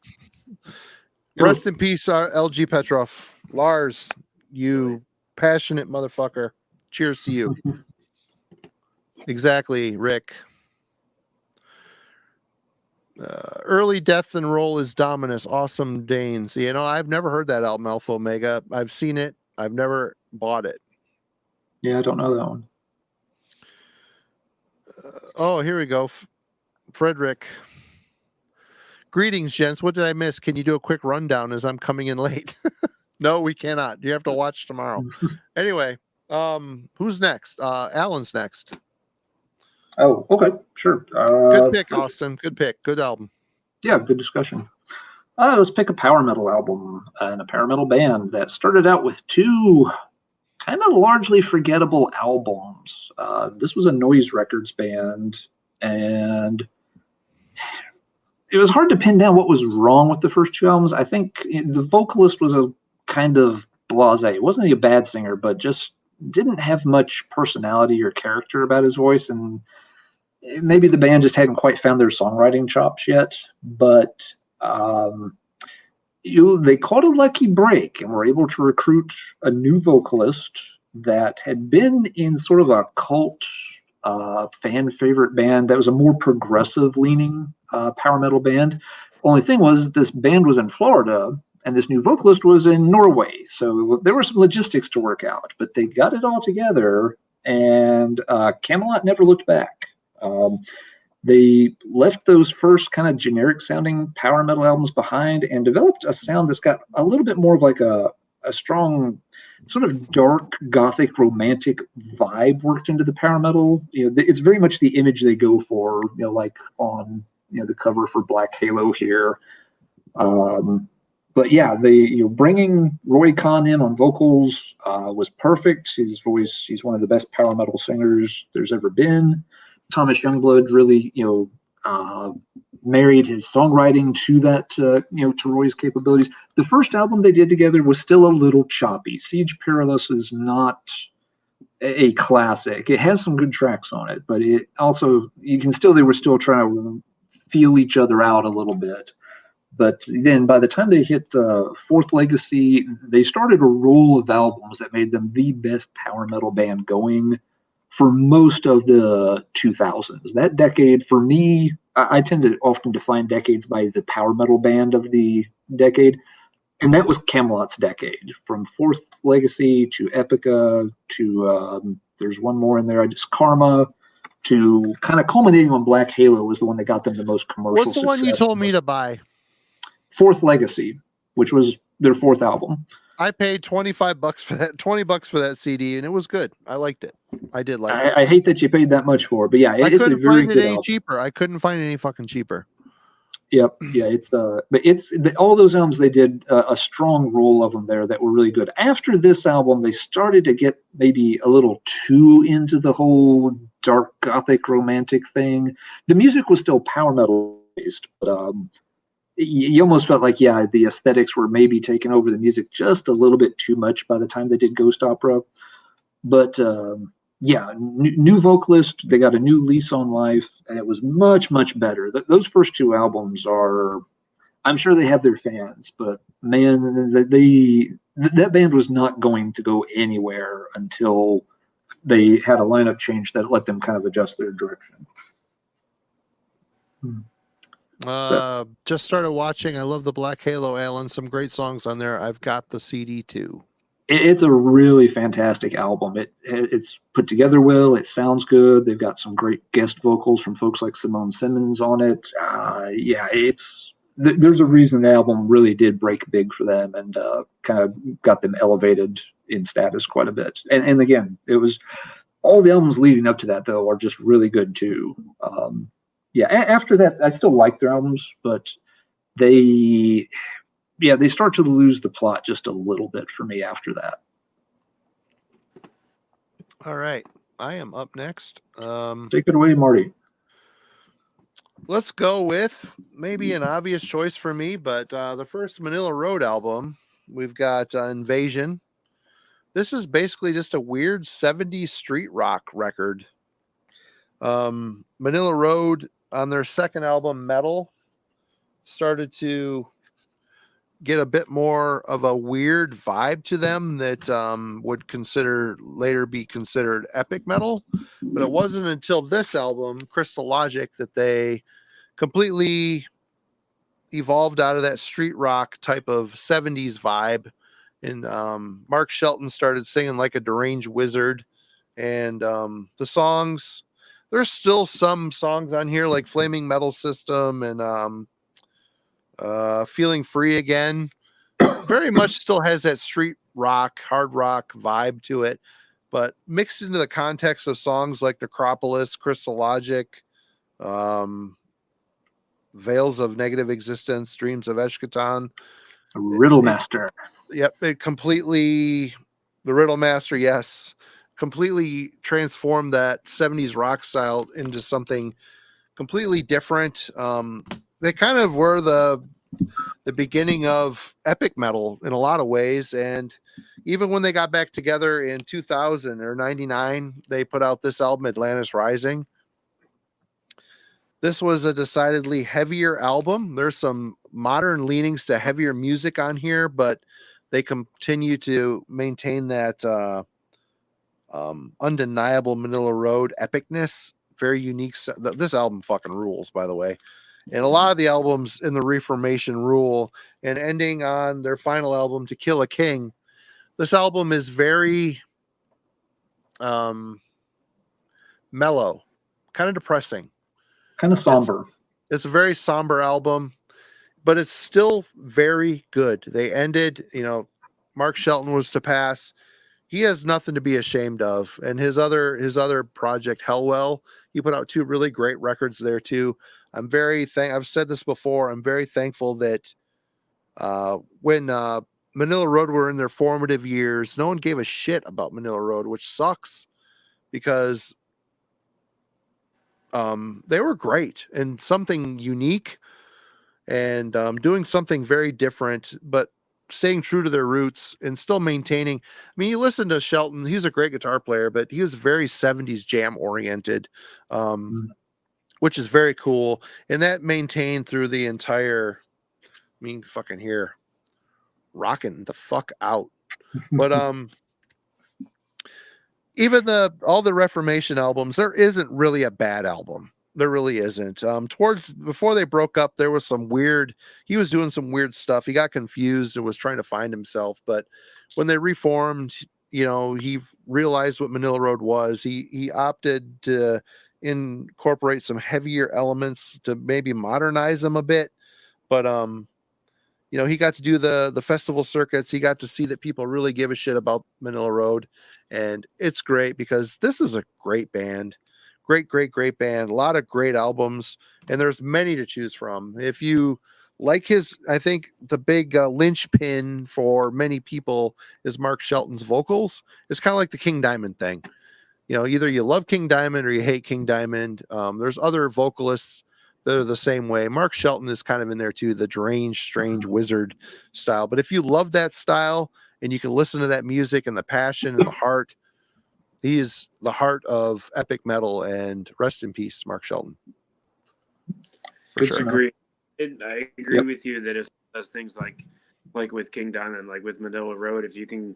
Rest in peace, LG Petrov. Lars, you passionate motherfucker. Cheers to you. Exactly, Rick. Early Death and Roll is Dominus. Awesome Danes. You know, I've never heard that album, Alpha Omega. I've seen it. I've never bought it. Yeah, I don't know that one. Oh, here we go. Frederick. Greetings, gents. What did I miss? Can you do a quick rundown as I'm coming in late? No, we cannot. You have to watch tomorrow. Anyway, who's next? Alan's next. Oh, okay, sure. Good pick, Austin. Good pick. Good album. Yeah, good discussion. Let's pick a power metal album and a power metal band that started out with two kind of largely forgettable albums. This was a Noise Records band, and it was hard to pin down what was wrong with the first two albums. I think the vocalist was a kind of blasé. It wasn't a bad singer, but just didn't have much personality or character about his voice, and maybe the band just hadn't quite found their songwriting chops yet. But they caught a lucky break and were able to recruit a new vocalist that had been in sort of a cult fan favorite band that was a more progressive leaning power metal band. Only thing was, this band was in Florida and this new vocalist was in Norway. So there were some logistics to work out, but they got it all together, and Camelot never looked back. They left those first kind of generic sounding power metal albums behind and developed a sound that's got a little bit more of like a strong sort of dark gothic romantic vibe worked into the power metal. You know, it's very much the image they go for, you know, like on, you know, the cover for Black Halo here. But yeah, bringing Roy Khan in on vocals was perfect. His voice, he's one of the best power metal singers there's ever been. Thomas Youngblood really, married his songwriting to that, to Roy's capabilities. The first album they did together was still a little choppy. Siege Perilous is not a classic. It has some good tracks on it, but it also, they were still trying to feel each other out a little bit. But then by the time they hit Fourth Legacy, they started a roll of albums that made them the best power metal band going for most of the 2000s. That decade, for me, I tend to often define decades by the power metal band of the decade. And that was Camelot's decade, from Fourth Legacy to Epica to there's one more in there, just Karma, to kind of culminating on Black Halo was the one that got them the most commercial What's the one you told me to buy? Fourth Legacy, which was their fourth album. I paid $25 for that, $20 for that CD, and it was good. I liked it. I did like it. I hate that you paid that much for it, but yeah, it's a very good album. Cheaper. I couldn't find it any fucking cheaper. Yep, yeah, all those albums, they did a strong roll of them there that were really good. After this album, they started to get maybe a little too into the whole dark gothic romantic thing. The music was still power metal based, but you almost felt like, yeah, the aesthetics were maybe taking over the music just a little bit too much by the time they did Ghost Opera. But yeah, new vocalist, they got a new lease on life, and it was much, much better. Those first two albums are, I'm sure they have their fans, but man, that band was not going to go anywhere until they had a lineup change that let them kind of adjust their direction. Just started watching. I love the Black Halo, Alan. Some great songs on there. I've got the CD too. It's a really fantastic album. It's put together well. It sounds good. They've got some great guest vocals from folks like Simone Simmons on it. Yeah, there's a reason the album really did break big for them and kind of got them elevated in status quite a bit. And again, it was all the albums leading up to that though are just really good too. Yeah, after that, I still like their albums, but they start to lose the plot just a little bit for me after that. All right. I am up next. Take it away, Marty. Let's go with maybe an obvious choice for me, but the first Manila Road album, we've got Invasion. This is basically just a weird 70s street rock record. Manila Road, on their second album, Metal, started to get a bit more of a weird vibe to them that would later be considered epic metal. But it wasn't until this album, Crystal Logic, that they completely evolved out of that street rock type of 70s vibe. And Mark Shelton started singing like a deranged wizard. And the songs, there's still some songs on here like Flaming Metal System and Feeling Free Again. Very much still has that street rock, hard rock vibe to it, but mixed into the context of songs like Necropolis, Crystal Logic, Veils of Negative Existence, Dreams of Eshkatan. Riddle Master. Yep, the Riddle Master, yes. Completely transformed that 70s rock style into something completely different. They kind of were the beginning of epic metal in a lot of ways. And even when they got back together in 2000 or 99, they put out this album, Atlantis Rising. This was a decidedly heavier album. There's some modern leanings to heavier music on here, but they continue to maintain that undeniable Manila Road epicness. Very unique. This album fucking rules, by the way. And a lot of the albums in the Reformation rule, and ending on their final album, To Kill a King. This album is very mellow, kind of depressing. Kind of somber. It's a very somber album, but it's still very good. They ended, Mark Shelton was to pass. He has nothing to be ashamed of. And his other project, Hellwell, he put out 2 really great records there too. I've said this before. I'm very thankful that when Manila Road were in their formative years, no one gave a shit about Manila Road, which sucks because they were great and something unique and doing something very different, but staying true to their roots and still maintaining. I mean, you listen to Shelton, he's a great guitar player, but he was very 70s jam oriented, which is very cool. And that maintained through the entire, fucking here, rocking the fuck out. But even all the Reformation albums, there isn't really a bad album. There really isn't. Towards before they broke up, there was some weird. He was doing some weird stuff. He got confused and was trying to find himself. But when they reformed, he realized what Manila Road was. He opted to incorporate some heavier elements to maybe modernize them a bit. But he got to do the festival circuits. He got to see that people really give a shit about Manila Road, and it's great because this is a great band. Great band. A lot of great albums, and there's many to choose from. If you like I think the big linchpin for many people is Mark Shelton's vocals. It's kind of like the King Diamond thing. Either you love King Diamond or you hate King Diamond. There's other vocalists that are the same way. Mark Shelton is kind of in there too, the deranged, strange wizard style. But if you love that style and you can listen to that music and the passion and the heart, he is the heart of epic metal, and rest in peace, Mark Shelton. For sure. I agree with you that if does things like with King Diamond, like with Manila Road, if you can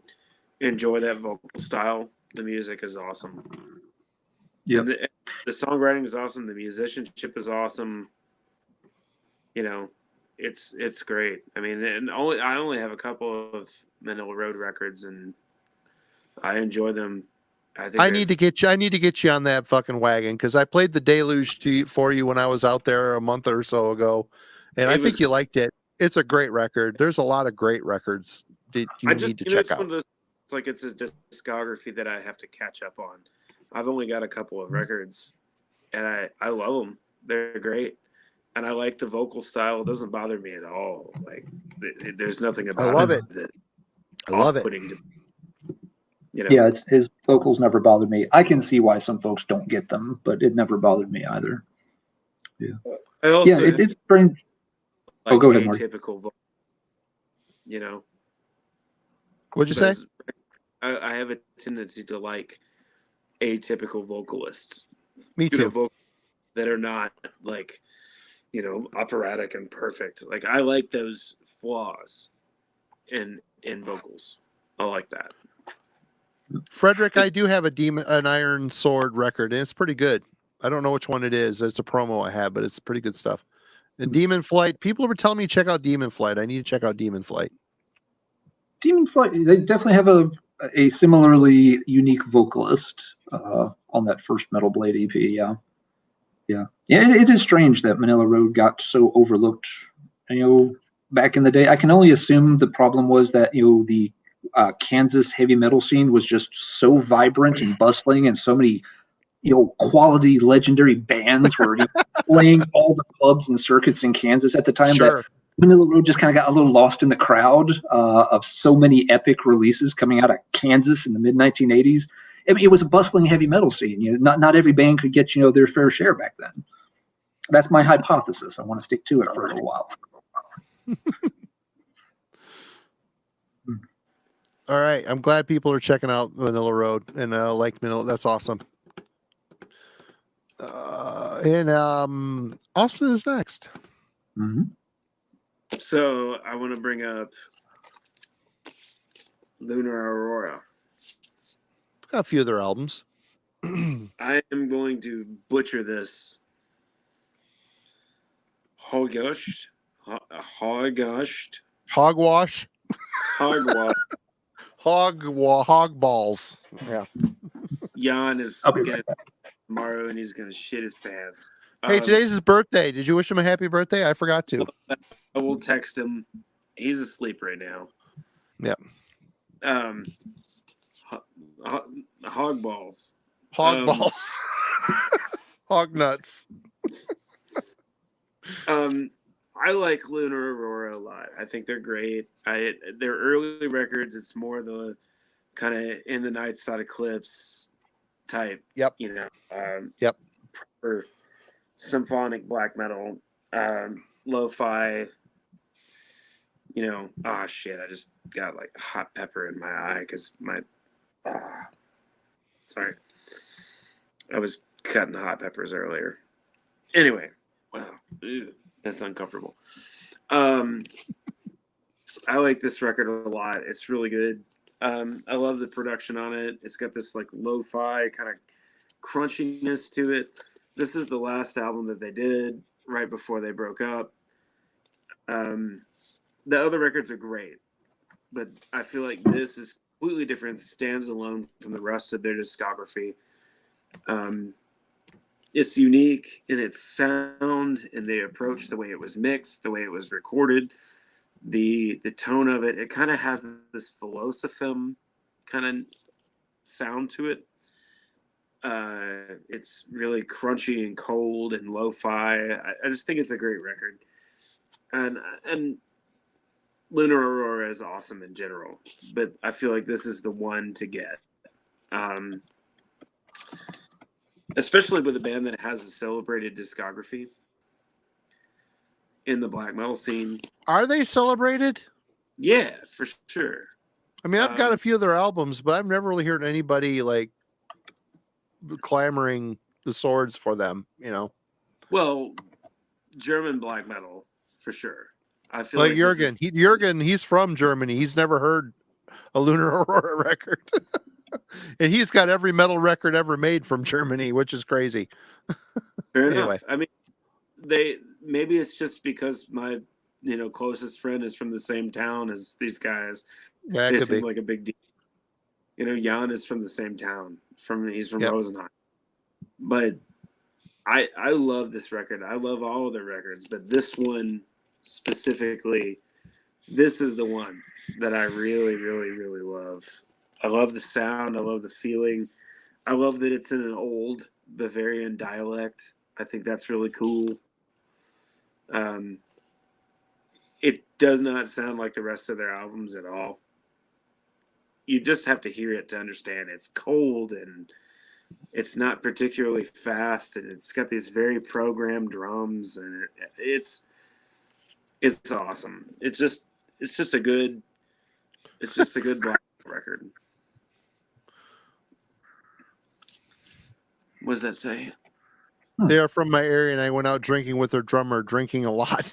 enjoy that vocal style, the music is awesome. Yeah, the songwriting is awesome. The musicianship is awesome. It's great. I mean, I only have a couple of Manila Road records, and I enjoy them. I need to get you on that fucking wagon, because I played the Deluge for you when I was out there a month or so ago, and I think you liked it. It's a great record. There's a lot of great records that you need to check out. One of those, it's a discography that I have to catch up on. I've only got a couple of records, and I love them. They're great, and I like the vocal style. It doesn't bother me at all. Like there's nothing about it that I love it. Yeah, his vocals never bothered me. I can see why some folks don't get them, but it never bothered me either. Yeah. It's strange. Go ahead, Marty. Atypical, What'd you say? I have a tendency to like atypical vocalists. Me too. That are not operatic and perfect. Like I like those flaws in vocals. I like that. Frederick, I do have an Iron Sword record, and it's pretty good. I don't know which one it is. It's a promo I have, but it's pretty good stuff. And Demon Flight, people were telling me check out Demon Flight. I need to check out Demon Flight. Demon Flight, they definitely have a similarly unique vocalist on that first Metal Blade EP. Yeah. It is strange that Manila Road got so overlooked. Back in the day, I can only assume the problem was that the Kansas heavy metal scene was just so vibrant and bustling, and so many quality legendary bands were playing all the clubs and circuits in Kansas at the time. That Manila Road just kind of got a little lost in the crowd of so many epic releases coming out of Kansas in the mid 1980s. I mean, it was a bustling heavy metal scene. Not every band could get their fair share back then. That's my hypothesis. I want to stick to it for a little while. All right. I'm glad people are checking out Manila Road and like Manila. That's awesome. And Austin is next. Mm-hmm. So I want to bring up Lunar Aurora. Got a few of their albums. I am going to butcher this. Hogwash. Hog balls. Yeah. Jan is gonna tomorrow, and he's gonna shit his pants. Hey, today's his birthday. Did you wish him a happy birthday? I forgot to. I will text him. He's asleep right now. Yep. Hog balls. Hog balls. Hog nuts. I like Lunar Aurora a lot. I think they're great. Their early records, it's more the kind of In the Night Side Eclipse type. Yep. Yep. Proper symphonic black metal, lo-fi. Shit! I just got like hot pepper in my eye because sorry, I was cutting hot peppers earlier. Anyway, wow. Ew. That's uncomfortable. I like this record a lot. It's really good. I love the production on it. It's got this like lo-fi kind of crunchiness to it. This is the last album that they did right before they broke up. The other records are great, but I feel like this is completely different, stands alone from the rest of their discography. It's unique in its sound and the approach, the way it was mixed, the way it was recorded, the tone of it. It kind of has this philosophem kind of sound to it. It's really crunchy and cold and lo-fi. I just think it's a great record. And Lunar Aurora is awesome in general, but I feel like this is the one to get. Especially with a band that has a celebrated discography in the black metal scene. Are they celebrated? Yeah, for sure. I mean, I've got a few of their albums, but I've never really heard anybody like clamoring the swords for them, you know. Well, German black metal for sure. I feel like like Jürgen. Jürgen, he's from Germany. He's never heard a Lunar Aurora record. And he's got every metal record ever made from Germany, which is crazy. Fair Anyway. enough. I mean, maybe it's just because my closest friend is from the same town as these guys. Yeah, they seem like a big deal. Jan is from the same town. He's from Rosenheim. But I love this record. I love all of their records, but this one specifically, this is the one that I really, really, really love. I love the sound. I love the feeling. I love that it's in an old Bavarian dialect. I think that's really cool. It does not sound like the rest of their albums at all. You just have to hear it to understand. It's cold and it's not particularly fast, and it's got these very programmed drums, and it's awesome. It's just a good black record. What does that say? They are from my area, and I went out drinking with their drummer, drinking a lot.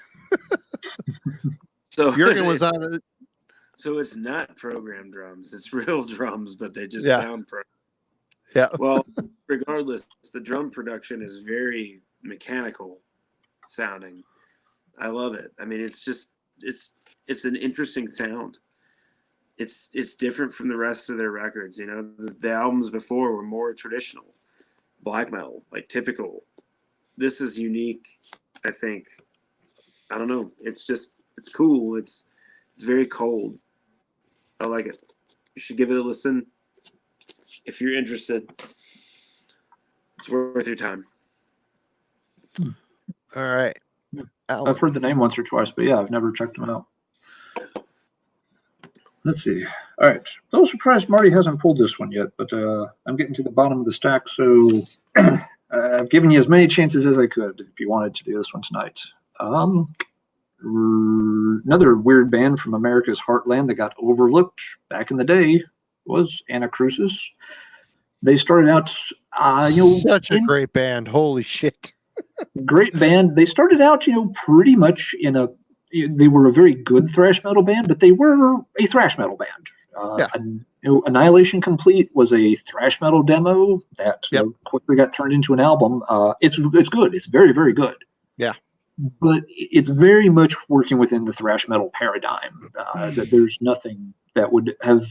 So Jürgen was on it. So it's not programmed drums; it's real drums, but they just sound programmed. Yeah. Well, regardless, the drum production is very mechanical sounding. I love it. I mean, it's an interesting sound. It's different from the rest of their records. The albums before were more traditional, black metal, like typical. This is unique, I think. I don't know. It's cool. It's very cold. I like it. You should give it a listen. If you're interested, it's worth your time. All right. I've heard the name once or twice, but yeah, I've never checked them out. Let's see. All right. A little surprised Marty hasn't pulled this one yet, but I'm getting to the bottom of the stack, so I've given you as many chances as I could if you wanted to do this one tonight. Another weird band from America's heartland that got overlooked back in the day was Anathema. They started out, such a great band. Holy shit. Great band. They started out, pretty much they were a very good thrash metal band, but they were a thrash metal band. Annihilation Complete was a thrash metal demo that quickly got turned into an album. It's good. It's very, very good. Yeah. But it's very much working within the thrash metal paradigm. That there's nothing that would have,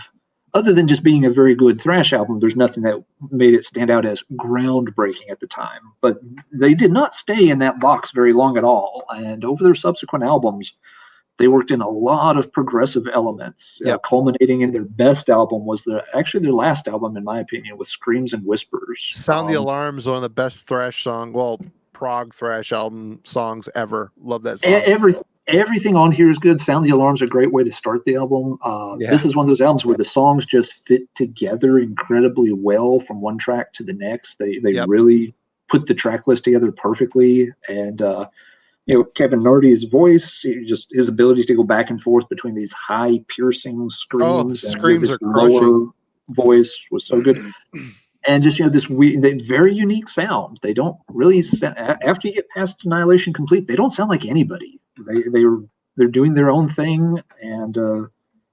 other than just being a very good thrash album, there's nothing that made it stand out as groundbreaking at the time. But they did not stay in that box very long at all. And over their subsequent albums, they worked in a lot of progressive elements, culminating in their best album was actually their last album, in my opinion, with Screams and Whispers. Sound the Alarms, one of the best thrash prog thrash album songs ever. Love that song. Everything on here is good. Sound the Alarm's a great way to start the album. This is one of those albums where the songs just fit together incredibly well from one track to the next. They really put the track list together perfectly. And Kevin Nardy's voice, his ability to go back and forth between these high piercing screams and screams are lower crushing. Voice was so good. And just this weird, very unique sound. They don't really after you get past Annihilation Complete, they don't sound like anybody. They're doing their own thing, and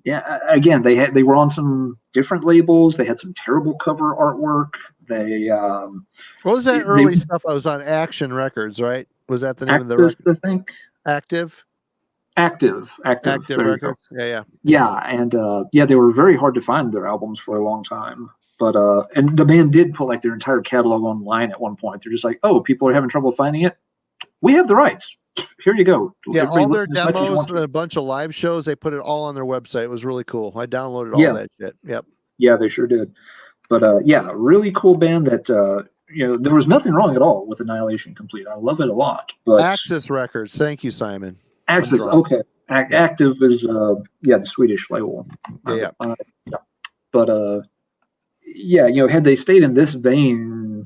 Yeah, again, they were on some different labels. They had some terrible cover artwork. What was that early stuff? I was on Action Records, right? Was that the name of the record? I think Active Records. Yeah. And they were very hard to find their albums for a long time. But and the band did put like their entire catalog online at one point. They're just like, oh, people are having trouble finding it. We have the rights. Here you go. Yeah, Everybody all their listen as much as you demos want and to. a bunch of live shows, they put it all on their website. It was really cool. I downloaded all that shit. Yep. Yeah, they sure did. But really cool band that there was nothing wrong at all with Annihilation Complete. I love it a lot. But Axis Records. Thank you, Simon. Axis, okay. Active is the Swedish label. Yeah. But had they stayed in this vein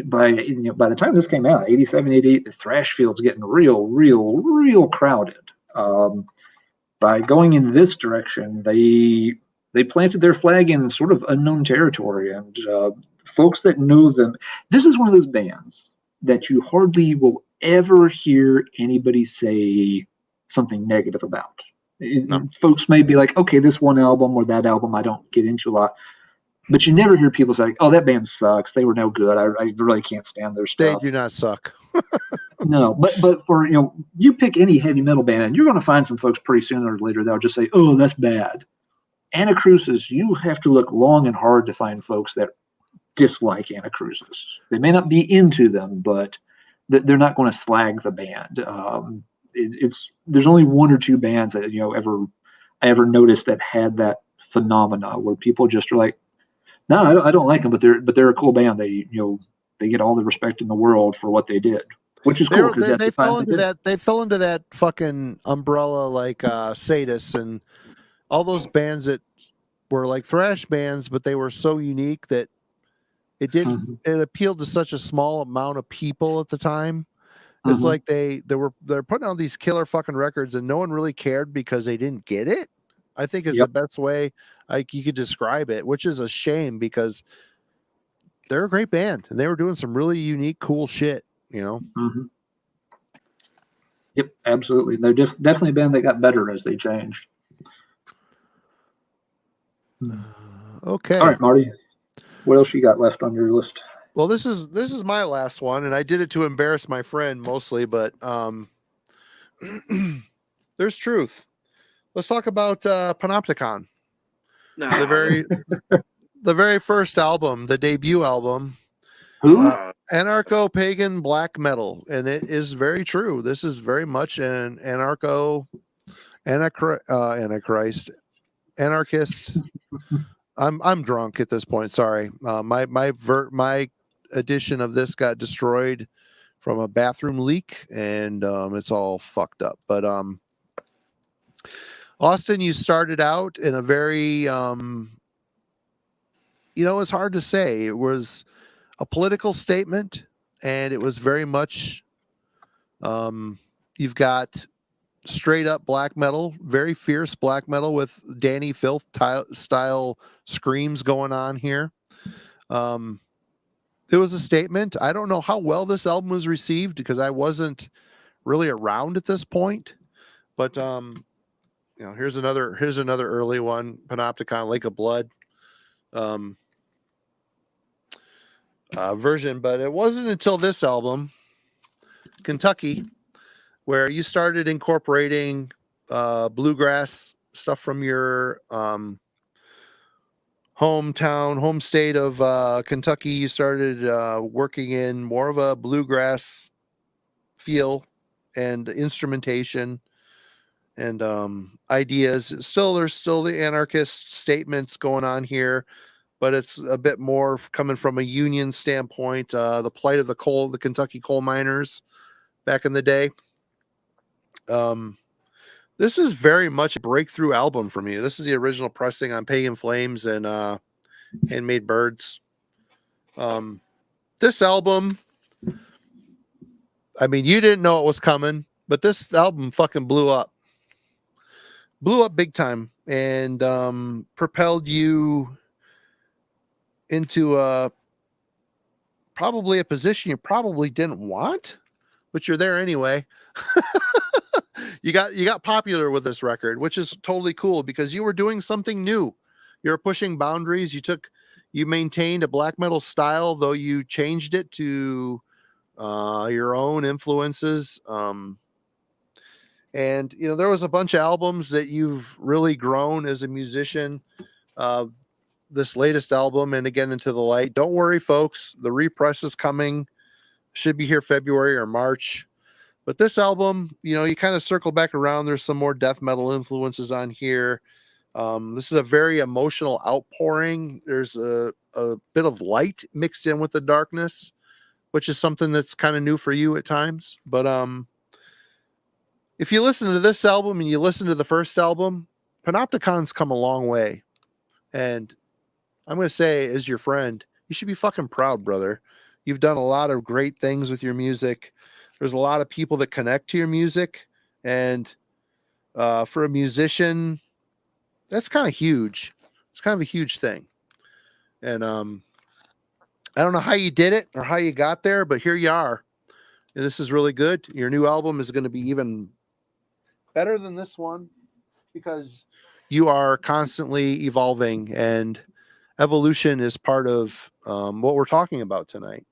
by the time this came out, 87, 88, the thrash field's getting real crowded. By going in this direction, they planted their flag in sort of unknown territory, and folks that know them. This is one of those bands that you hardly will ever hear anybody say something negative about. No. Folks may be like, okay, this one album or that album I don't get into a lot, but you never hear people say, oh, that band sucks. They were no good. I really can't stand their stuff. They do not suck. No, but for, you pick any heavy metal band and you're going to find some folks pretty sooner or later that'll just say, oh, that's bad. Anacrusis, you have to look long and hard to find folks that dislike Anacrusis. They may not be into them, but they're not going to slag the band. There's only one or two bands that I ever noticed that had that phenomena where people just are like, no, I don't like them, but they're a cool band. They get all the respect in the world for what they did, which is cool. They fell into that. They fell into that fucking umbrella like Sadus and all those bands that were like thrash bands, but they were so unique that it didn't. It appealed to such a small amount of people at the time. It's like they're putting out these killer fucking records and no one really cared because they didn't get it. I think is the best way you could describe it, which is a shame because they're a great band and they were doing some really unique, cool shit, Yep, absolutely. They're definitely a band that got better as they changed. Okay. All right, Marty. What else you got left on your list? Well, this is my last one, and I did it to embarrass my friend mostly, but there's truth. Let's talk about Panopticon. No. The very first album, the debut album. Who? Anarcho-pagan black metal, and it is very true. This is very much an anarchist. I'm drunk at this point. Sorry. My edition of this got destroyed from a bathroom leak, and it's all fucked up. But Austin, you started out in a very it's hard to say. It was a political statement, and it was very much you've got straight up black metal, very fierce black metal with Danny Filth style screams going on here. It was a statement. I don't know how well this album was received because I wasn't really around at this point, but here's another early one, Panopticon, Lake of Blood version, but it wasn't until this album, Kentucky, where you started incorporating bluegrass stuff from your home state of Kentucky. You started working in more of a bluegrass feel and instrumentation and ideas. There's still the anarchist statements going on here, but it's a bit more coming from a union standpoint. The plight of the Kentucky coal miners back in the day. This is very much a breakthrough album for me. This is the original pressing on Pagan Flames and Handmade Birds. This album, I mean, you didn't know it was coming, but this album fucking blew up big time and propelled you into probably a position you probably didn't want, but you're there anyway. you got popular with this record, which is totally cool because you were doing something new. You're pushing boundaries. You maintained a black metal style, though you changed it to your own influences. And there was a bunch of albums that you've really grown as a musician. This latest album, And Again Into the Light. Don't worry, folks. The repress is coming. Should be here February or March. But this album, you kind of circle back around. There's some more death metal influences on here. This is a very emotional outpouring. There's a bit of light mixed in with the darkness, which is something that's kind of new for you at times. But if you listen to this album and you listen to the first album, Panopticon's come a long way. And I'm going to say, as your friend, you should be fucking proud, brother. You've done a lot of great things with your music. There's a lot of people that connect to your music. And for a musician, that's kind of huge. It's kind of a huge thing. And I don't know how you did it or how you got there, but here you are. And this is really good. Your new album is going to be even better than this one because you are constantly evolving, and evolution is part of what we're talking about tonight.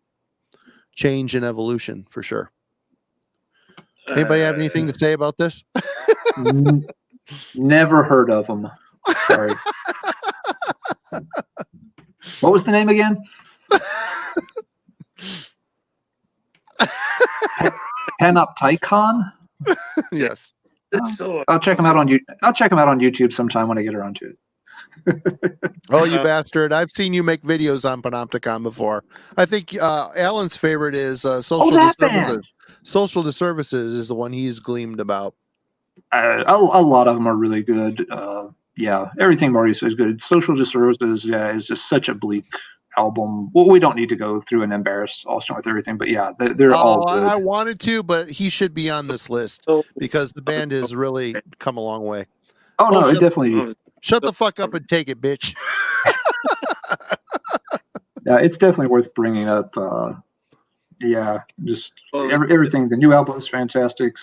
Change and evolution, for sure. Anybody have anything to say about this? Never heard of them. Sorry. What was the name again? Panopticon? Yes. I'll check them out on YouTube sometime when I get around to it. Oh, you bastard. I've seen you make videos on Panopticon before. I think Alan's favorite is Social Disservices. Social Disservices is the one he's gleamed about. A lot of them are really good. Yeah, everything Marty says is good. Social Disservices, is just such a bleak album. Well, we don't need to go through and embarrass Austin with everything, but yeah, they're all good. I wanted to, but he should be on this list because the band has really come a long way. Oh no, it definitely. Shut the fuck up and take it, bitch. Yeah, it's definitely worth bringing up. Just everything. The new album is fantastic.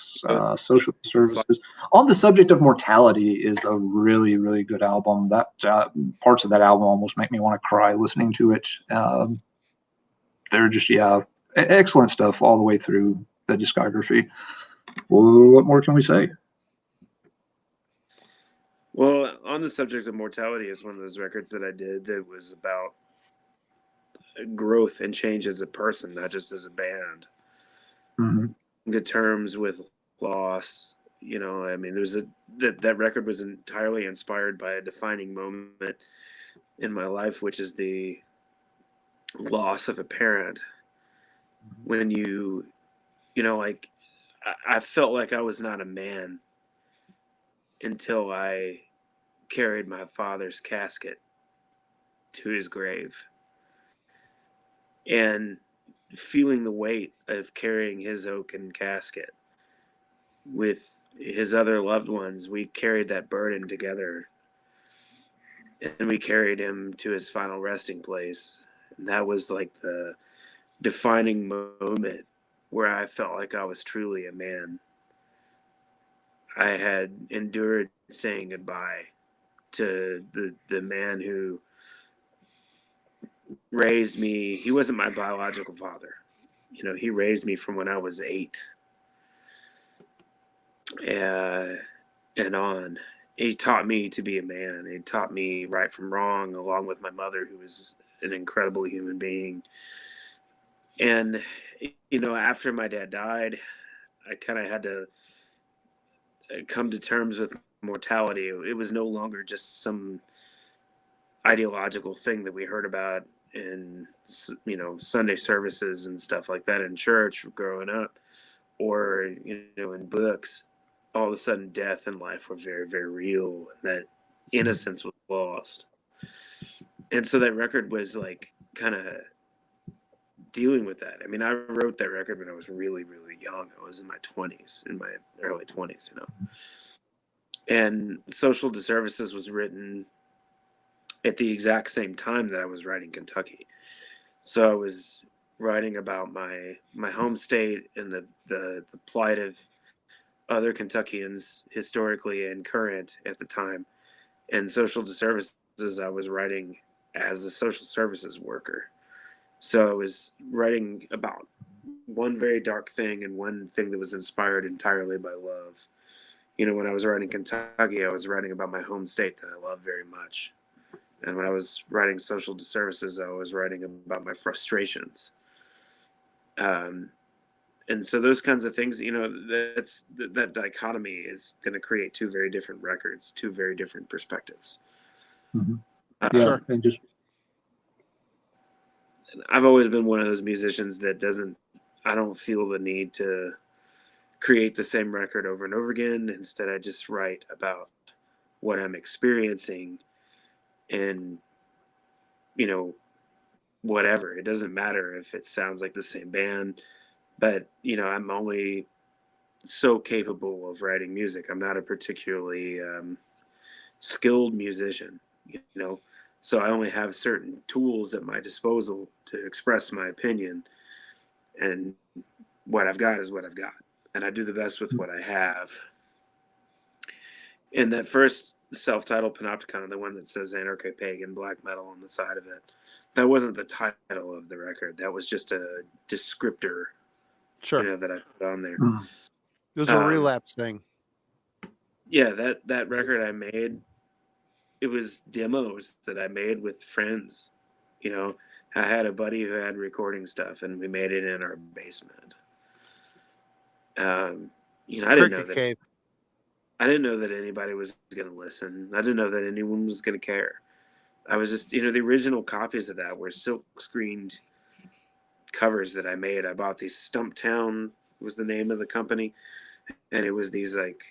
Social Services. On the subject of mortality is a really, really good album. That parts of that album almost make me want to cry listening to it. They're just excellent stuff all the way through the discography. Well, what more can we say? Well, on the subject of mortality is one of those records that I did that was about growth and change as a person, not just as a band. Mm-hmm. To terms with loss, I mean, that record was entirely inspired by a defining moment in my life, which is the loss of a parent. When I felt like I was not a man until I carried my father's casket to his grave. And feeling the weight of carrying his oaken casket with his other loved ones, we carried that burden together. And we carried him to his final resting place. And that was like the defining moment where I felt like I was truly a man. I had endured saying goodbye to the man who raised me. He wasn't my biological father. He raised me from when I was 8 and on. He taught me to be a man. He taught me right from wrong, along with my mother, who was an incredible human being. And, after my dad died, I kind of had to come to terms with mortality. It was no longer just some ideological thing that we heard about in Sunday services and stuff like that in church growing up, or in books. All of a sudden death and life were very, very real. That innocence was lost. And so that record was like kind of dealing with that. I mean, I wrote that record when I was really, really young. I was in my early 20s, And Social Disservices was written at the exact same time that I was writing Kentucky. So I was writing about my home state and the plight of other Kentuckians historically and current at the time. And social services, I was writing as a social services worker. So I was writing about one very dark thing and one thing that was inspired entirely by love. You know, when I was writing Kentucky, I was writing about my home state that I love very much. And when I was writing social services, I was writing about my frustrations. And so those kinds of things, you know, that dichotomy is going to create two very different records, two very different perspectives. Mm-hmm. Yeah, Sure. and just I've always been one of those musicians that I don't feel the need to create the same record over and over again. Instead, I just write about what I'm experiencing and, you know, whatever. It doesn't matter if it sounds like the same band, but, you know, I'm only so capable of writing music. I'm not a particularly skilled musician, you know, so I only have certain tools at my disposal to express my opinion, and what I've got is what I've got, and I do the best with what I have. In that first self-titled Panopticon, the one that says anarcho-pagan black metal on the side of it, that wasn't the title of the record. That was just a descriptor, Sure. you know, that I put on there. It was a relapse thing. Yeah, that record I made, it was demos that I made with friends. You know, I had a buddy who had recording stuff, and we made it in our basement. You know, I didn't know that anybody was going to listen. I didn't know that anyone was going to care. I was just, you know, the original copies of that were silk screened covers that I made. I bought these. Stumptown was the name of the company, and it was these like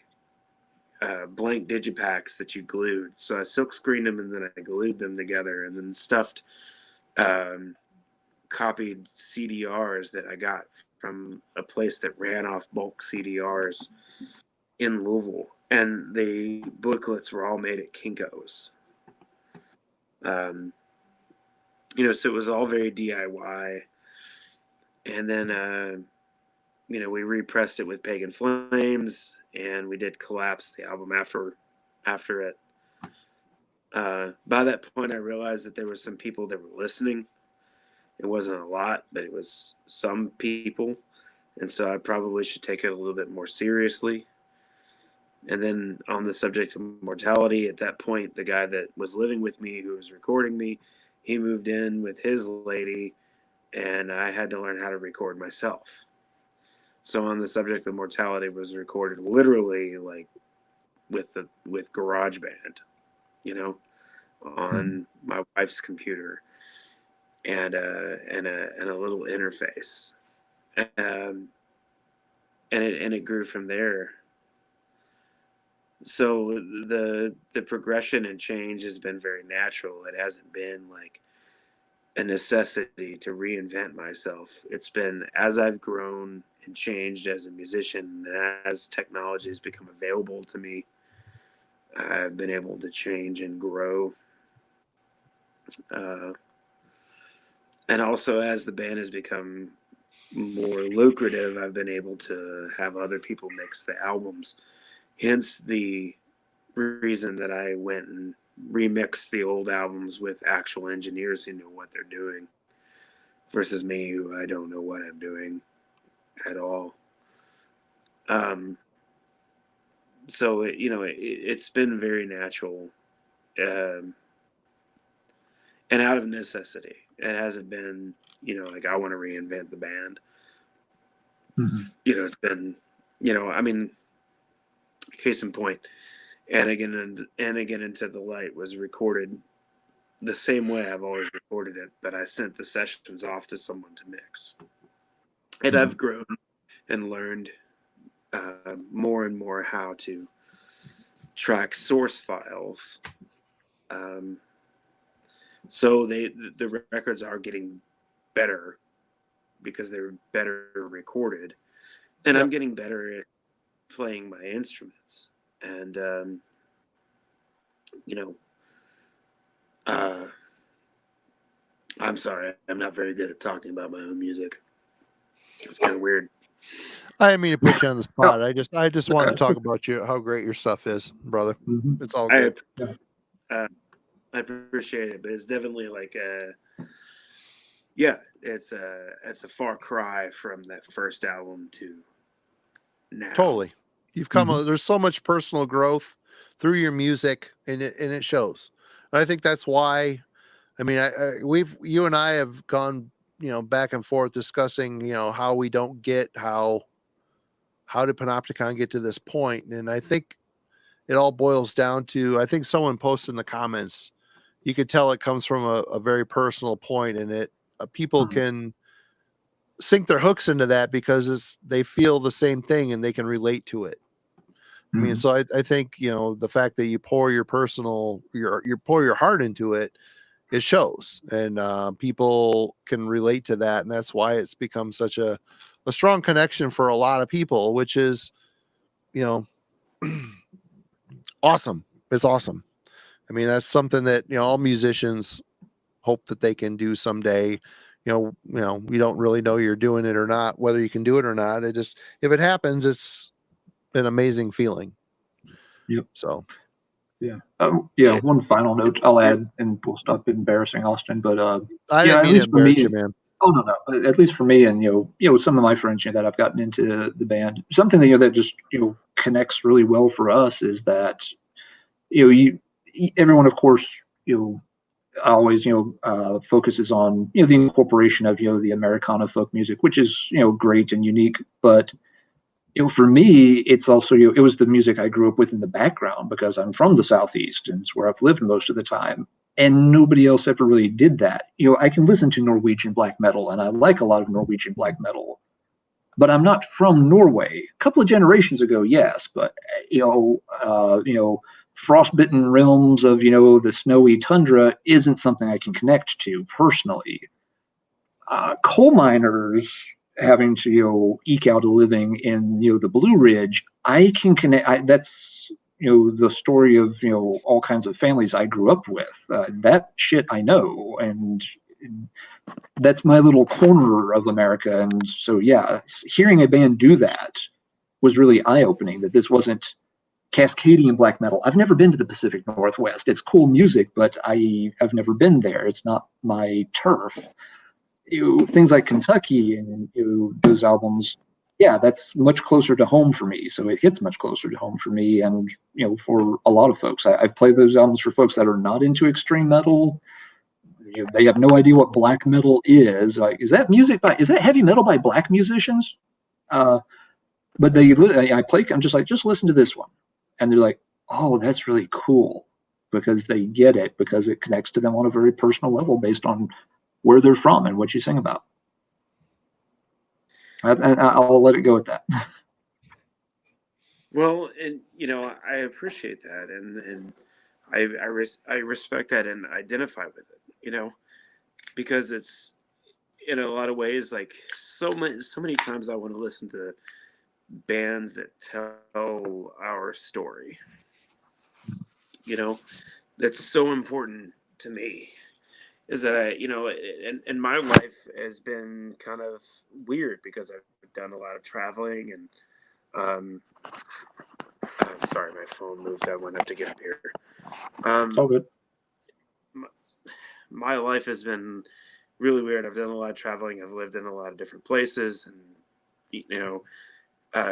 blank digipacks that you glued. So I silk screened them and then I glued them together and then stuffed copied CDRs that I got from a place that ran off bulk CDRs in Louisville. And the booklets were all made at Kinko's. You know, so it was all very DIY. And then, you know, we repressed it with Pagan Flames, and we did Collapse, the album after it. By that point, I realized that there were some people that were listening. It wasn't a lot, but it was some people. And so I probably should take it a little bit more seriously. And then on the subject of mortality, at that point, the guy that was living with me, who was recording me, he moved in with his lady, and I had to learn how to record myself. So on the subject of mortality was recorded literally like with GarageBand, you know, on my wife's computer, and a little interface, and it grew from there. So the progression and change has been very natural. It hasn't been like a necessity to reinvent myself. It's been as I've grown and changed as a musician, and as technology has become available to me, I've been able to change and grow. And also, as the band has become more lucrative, I've been able to have other people mix the albums. Hence the reason that I went and remixed the old albums with actual engineers who know what they're doing, versus me, who I don't know what I'm doing at all. So you know, it's been very natural, and out of necessity. It hasn't been, you know, like I want to reinvent the band. You know, it's been, you know, I mean, case in point, and again into the light was recorded the same way I've always recorded it, but I sent the sessions off to someone to mix. And I've grown and learned more and more how to track source files. So the records are getting better because they're better recorded, and I'm getting better at playing my instruments. And you know, I'm sorry, I'm not very good at talking about my own music. It's kind of weird. I didn't mean to put you on the No. spot. I just wanted to talk about you, how great your stuff is, brother. Mhm. It's all good. I appreciate it, but it's definitely like yeah, it's a far cry from that first album to now. Totally. You've come. There's so much personal growth through your music, and it shows. And I think that's why. I mean, you and I have gone, back and forth discussing, how we don't get how did Panopticon get to this point, and I think it all boils down to, I think someone posted in the comments, you could tell it comes from a very personal point, and it people can sink their hooks into that because they feel the same thing and they can relate to it. I mean, so I think, the fact that you pour your pour your heart into it, it shows, and people can relate to that. And that's why it's become such a strong connection for a lot of people, which is, awesome. It's awesome. I mean, that's something that, all musicians hope that they can do someday. You don't really know you're doing it or not, whether you can do it or not. If it happens, it's an amazing feeling. Yep. So, yeah. One final note I'll add, and we'll stop embarrassing Austin. But I didn't mean to embarrass you, man. Oh no. At least for me, and some of my friends that I've gotten into the band, something that that just connects really well for us is that everyone, of course, always focuses on the incorporation of the Americana folk music, which is great and unique, but for me, it's also it was the music I grew up with in the background because I'm from the Southeast and it's where I've lived most of the time, and nobody else ever really did that. I can listen to Norwegian black metal, and I like a lot of Norwegian black metal, but I'm not from Norway. A couple of generations ago, yes, but frostbitten realms of the snowy tundra isn't something I can connect to personally. Coal miners having to eke out a living in the Blue Ridge, I can connect. That's the story of all kinds of families I grew up with. That shit I know, and that's my little corner of America. And so hearing a band do that was really eye-opening. That this wasn't Cascadian black metal. I've never been to the Pacific Northwest. It's cool music, but I've never been there. It's not my turf. Things like Kentucky and those albums, that's much closer to home for me. So it hits much closer to home for me, and for a lot of folks, I play those albums for folks that are not into extreme metal. They have no idea what black metal is. Like, is that heavy metal by black musicians? But I play. I'm just like, just listen to this one. And they're like, oh, that's really cool, because they get it, because it connects to them on a very personal level based on where they're from and what you sing about. And I'll let it go at that. Well, and I appreciate that, and I respect that and identify with it, because it's in a lot of ways like so many times I want to listen to bands that tell our story. That's so important to me, is that and my life has been kind of weird because I've done a lot of traveling, and I'm sorry, my phone moved. I went up to get up here. All good. My life has been really weird. I've done a lot of traveling. I've lived in a lot of different places, and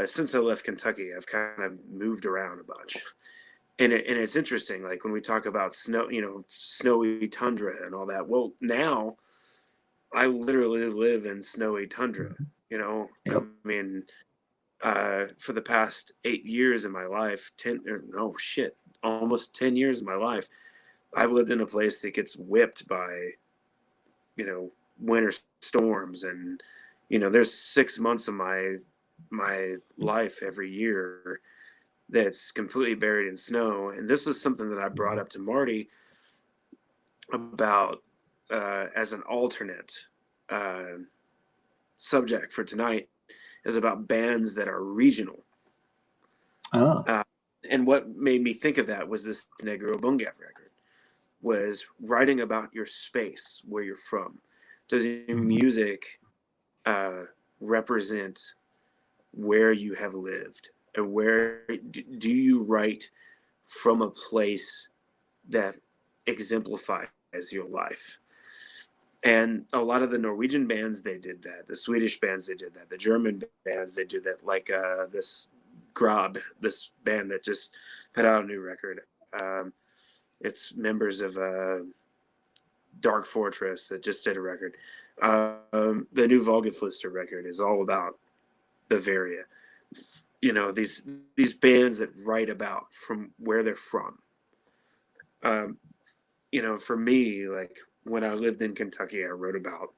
since I left Kentucky, I've kind of moved around a bunch. And it's interesting, like when we talk about snow, snowy tundra and all that. Well, now I literally live in snowy tundra. Yep. I mean, for the past 8 years of my life, almost 10 years of my life, I've lived in a place that gets whipped by, winter storms, and there's 6 months of my life every year that's completely buried in snow. And this was something that I brought up to Marty about as an alternate subject for tonight, is about bands that are regional. And what made me think of that was this Negro Bungat record, was writing about your space, where you're from. Does your music represent where you have lived, and where do you write from a place that exemplifies your life. And a lot of the Norwegian bands, they did that. The Swedish bands, they did that. The German bands, they do that. Like this Grab, this band that just put out a new record. It's members of Dark Fortress that just did a record. The new Volgaflister record is all about Bavaria. You know, these bands that write about from where they're from. You know, for me, like when I lived in Kentucky, I wrote about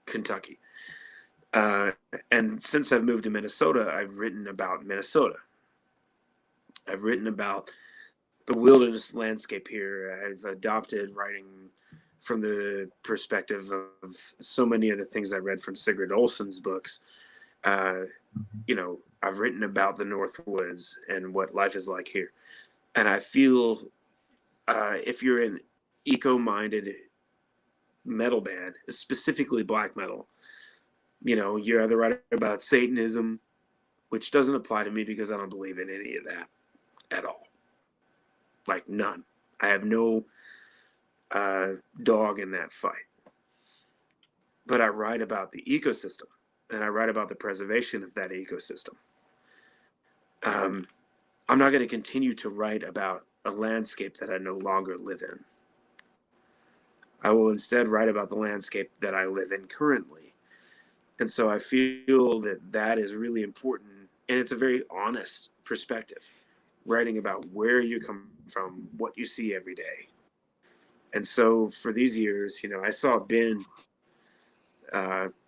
Kentucky. And since I've moved to Minnesota, I've written about Minnesota. I've written about the wilderness landscape here. I've adopted writing from the perspective of so many of the things I read from Sigurd Olsson's books. You know, I've written about the Northwoods and what life is like here. And I feel if you're an eco-minded metal band, specifically black metal, you know, you're either writing about Satanism, which doesn't apply to me because I don't believe in any of that at all. Like none. I have no dog in that fight. But I write about the ecosystem, and I write about the preservation of that ecosystem. I'm not going to continue to write about a landscape that I no longer live in. I will instead write about the landscape that I live in currently. And so I feel that that is really important. And it's a very honest perspective, writing about where you come from, what you see every day. And so for these years, you know, I saw Ben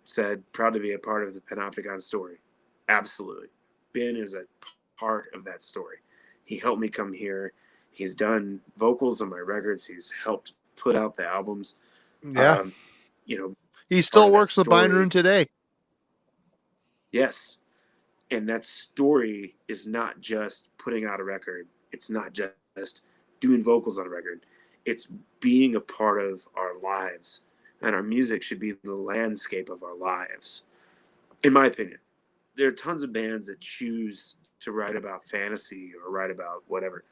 said, proud to be a part of the Panopticon story. Absolutely. Ben is a part of that story. He helped me come here. He's done vocals on my records. He's helped put out the albums. Yeah. You know, he still works the bind room today. Yes. And that story is not just putting out a record. It's not just doing vocals on a record. It's being a part of our lives. And our music should be the landscape of our lives. In my opinion, there are tons of bands that choose to write about fantasy or write about whatever.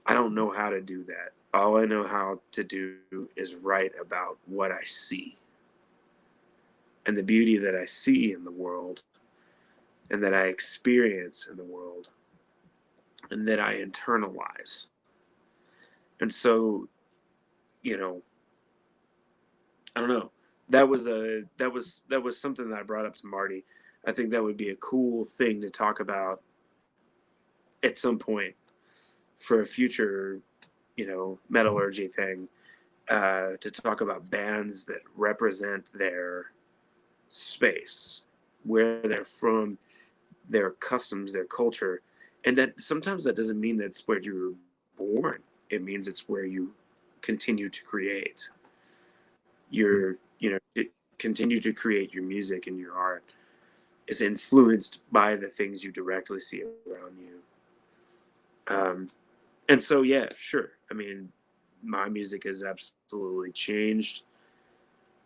I don't know how to do that. All I know how to do is write about what I see and the beauty that I see in the world and that I experience in the world and that I internalize. And so, you know, I don't know. That was something that I brought up to Marty. I think that would be a cool thing to talk about at some point for a future, you know, Metallurgy thing, to talk about bands that represent their space, where they're from, their customs, their culture. And that sometimes that doesn't mean that's where you were born. It means it's where you continue to create. You know, continue to create your music and your art is influenced by the things you directly see around you. And so, yeah, sure. I mean, my music has absolutely changed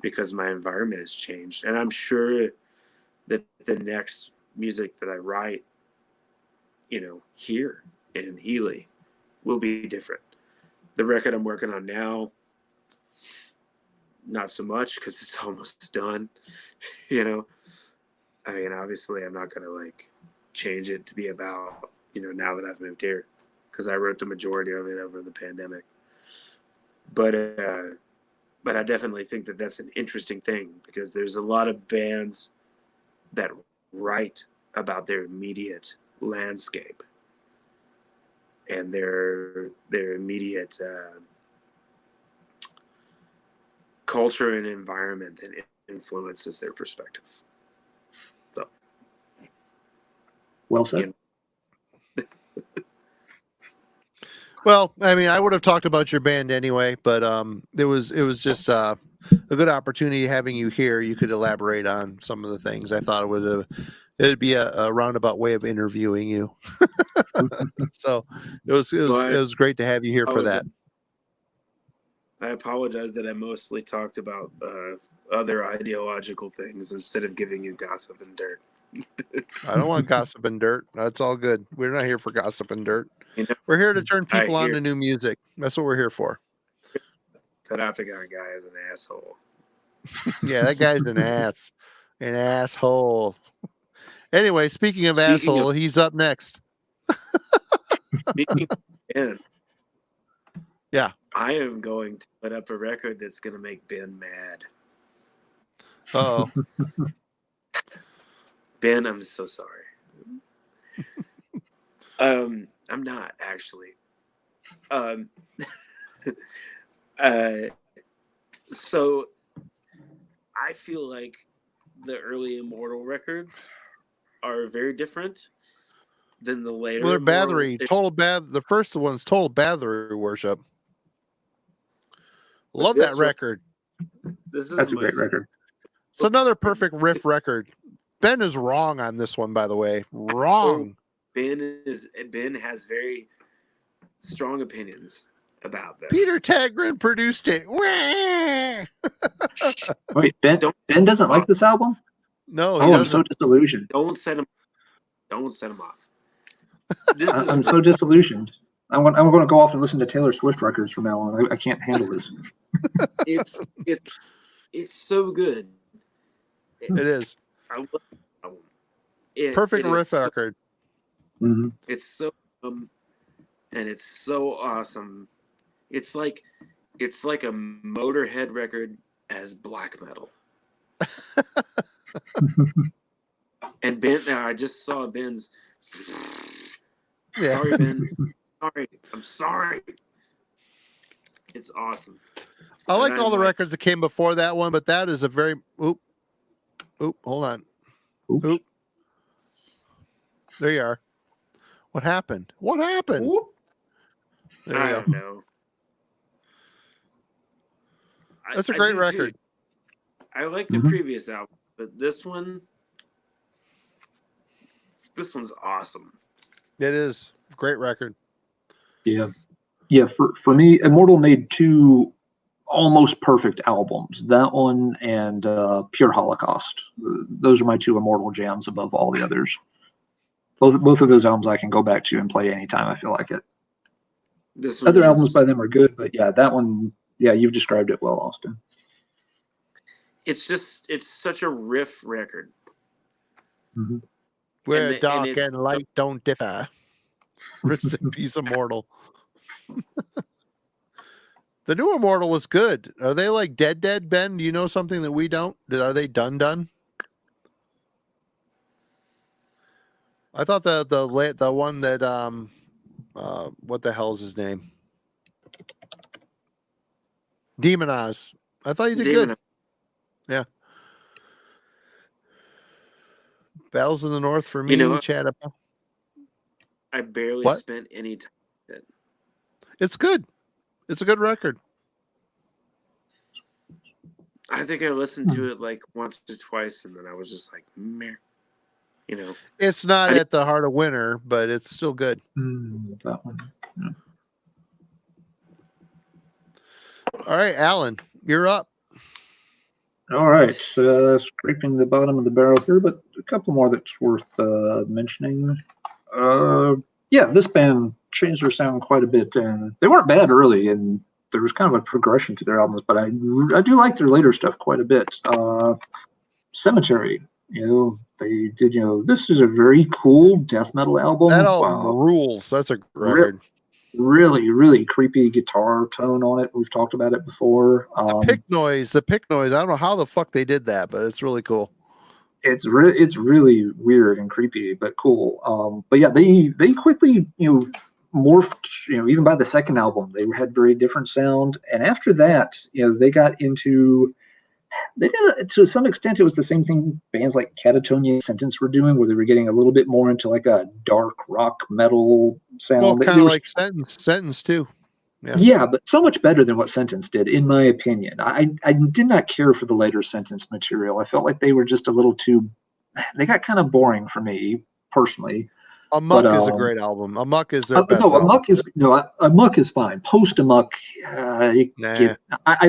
because my environment has changed. And I'm sure that the next music that I write, you know, here in Healy will be different. The record I'm working on now, not so much because it's almost done, you know. I mean, obviously I'm not going to like change it to be about, you know, now that I've moved here, because I wrote the majority of it over the pandemic. But I definitely think that that's an interesting thing, because there's a lot of bands that write about their immediate landscape and their immediate culture and environment that influences their perspective. So, well said. Well, I mean, I would have talked about your band anyway, but it was just a good opportunity having you here. You could elaborate on some of the things. I thought it'd be a roundabout way of interviewing you. So it was great to have you here for that. I apologize that I mostly talked about other ideological things instead of giving you gossip and dirt. I don't want gossip and dirt. That's all good. We're not here for gossip and dirt. You know, We're here to turn I people on hear- to new music. That's what we're here for. Panopticon guy is an asshole. Yeah, that guy's an ass. An asshole. Anyway, speaking of asshole, he's up next. Speaking of Ben, Yeah. I am going to put up a record that's going to make Ben mad. Uh-oh. Ben, I'm so sorry. I'm not actually. So I feel like the early Immortal records are very different than the later. Well, they're Immortal. Bathory. The first one's total Bathory worship. Love this that record. That's a great record. It's another perfect riff record. Ben is wrong on this one, by the way. Wrong. Ben has very strong opinions about this. Peter Tagrin produced it. Wait, Ben doesn't like this album? No, I'm so disillusioned. Don't set him off. I'm so disillusioned. I'm going to go off and listen to Taylor Swift records from now on. I can't handle this. It's so good. It is. I love the album. Perfect riff record. Mm-hmm. It's so and it's so awesome. It's like a Motorhead record as black metal. And Ben, I just saw Ben's. Yeah. Sorry, Ben. Sorry. I'm sorry. It's awesome. I like all the records that came before that one, but that is a very hold on. Oops. There you are. What happened? What happened? Whoop. There you I go. don't know. That's a great record. Too. I like the previous album, but this one's awesome. It is. Great record. Yeah. Yeah, for me, Immortal made two almost perfect albums. That one and Pure Holocaust. Those are my two Immortal jams above all the others. Both of those albums I can go back to and play anytime I feel like it. Other albums by them are good, but yeah, that one, yeah, you've described it well, Austin. It's such a riff record. Mm-hmm. Where dark and light don't differ. Rest in peace, Immortal. The new Immortal was good. Are they like dead, Ben? Do you know something that we don't? Are they done? I thought the one that what the hell is his name? Demonize. I thought you did good. Yeah. Battles in the North for me, Chad. I barely spent any time with it. It's good. It's a good record. I think I listened to it like once or twice, and then I was just like, meh. It's not at the heart of winter, but it's still good. That one. Yeah. All right, Alan, you're up. All right, scraping the bottom of the barrel here, but a couple more that's worth mentioning. Yeah, this band changed their sound quite a bit, and they weren't bad early, and there was kind of a progression to their albums, but I do like their later stuff quite a bit. Cemetery, they did, this is a very cool death metal album. That album rules. That's a record. Really, really creepy guitar tone on it. We've talked about it before. The pick noise. I don't know how the fuck they did that, but it's really cool. It's really weird and creepy, but cool. But yeah, they quickly, morphed, even by the second album, they had very different sound. And after that, they got into, to some extent, it was the same thing bands like Catatonia Sentence were doing, where they were getting a little bit more into like a dark rock metal sound. Well, kind of like Sentence too. Yeah, but so much better than what Sentence did, in my opinion. I did not care for the later Sentence material. I felt like they were just a little too, they got kind of boring for me, personally. Amok is a great album. Amok is their best album. Amok is fine. Post Amok, I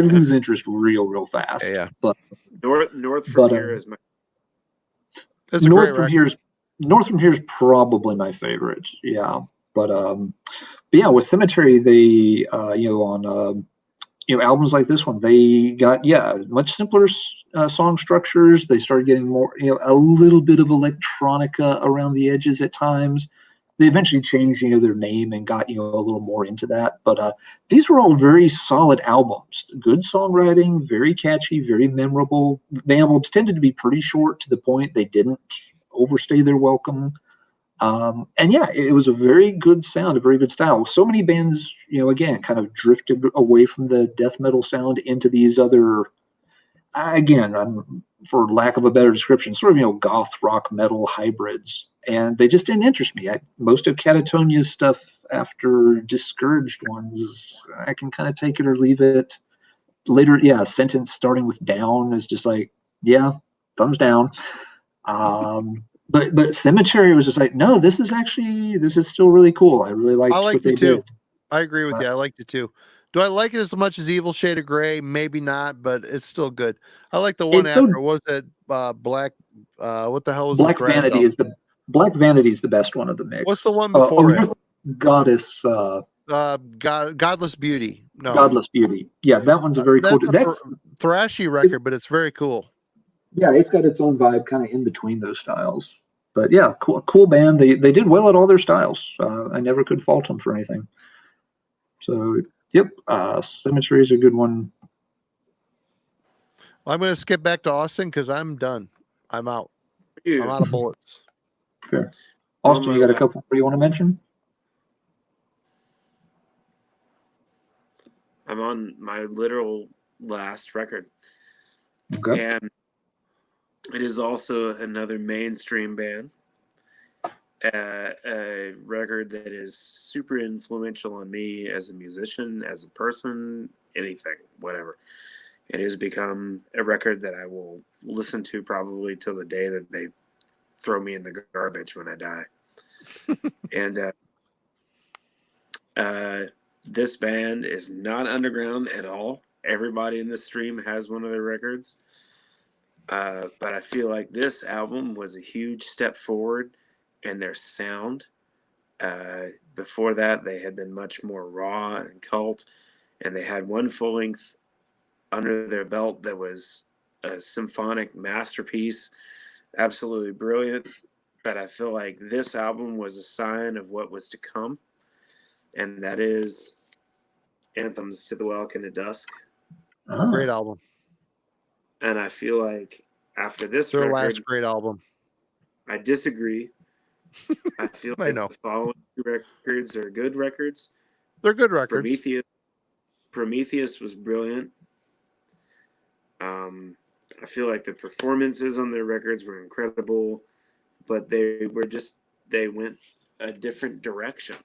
lose interest real fast. Yeah. But North from here is my. It's a great record. North from Here is probably my favorite. Yeah, but yeah, with Cemetery, they on albums like this one, they got much simpler song structures. They started getting more a little bit of electronica around the edges at times. They eventually changed their name and got a little more into that. But these were all very solid albums. Good songwriting, very catchy, very memorable. The albums tended to be pretty short, to the point. They didn't overstay their welcome. And yeah, it was a very good sound, a very good style. So many bands, again, kind of drifted away from the death metal sound into these other, again, for lack of a better description, sort of goth rock metal hybrids. And they just didn't interest me. Most of Catatonia's stuff after Discouraged Ones, I can kind of take it or leave it. Later, Sentence starting with Down is just like, thumbs down. But Cemetery was just like, no, this is still really cool. I really liked what they did. I agree with you. I liked it too. Do I like it as much as Evil Shade of Grey? Maybe not, but it's still good. I like the one after. Was it Black? What the hell was Black the Vanity? Black Vanity is the best one of the mix. What's the one before it? Goddess. Godless Beauty. No. Godless Beauty. Yeah, that one's a very cool. That's thrashy record, but it's very cool. Yeah, it's got its own vibe, kind of in between those styles. But yeah, cool band. They did well at all their styles. I never could fault them for anything. So yep, Cemetery is a good one. Well, I'm going to skip back to Austin because I'm done. I'm out. I'm out of bullets. Fair. Austin, you got a couple you want to mention? I'm on my literal last record. Okay. And it is also another mainstream band. A record that is super influential on me as a musician, as a person, anything, whatever. It has become a record that I will listen to probably till the day that they throw me in the garbage when I die. And this band is not underground at all. Everybody in this stream has one of their records. But I feel like this album was a huge step forward in their sound. Before that, they had been much more raw and cult, and they had one full length under their belt that was a symphonic masterpiece, absolutely brilliant. But I feel like this album was a sign of what was to come, and that is Anthems to the Welkin at Dusk. Great album. And I feel like after this their record, last great album. I disagree. I feel like the following two records are good records. They're good records. Prometheus was brilliant. I feel like the performances on their records were incredible, but they went a different direction.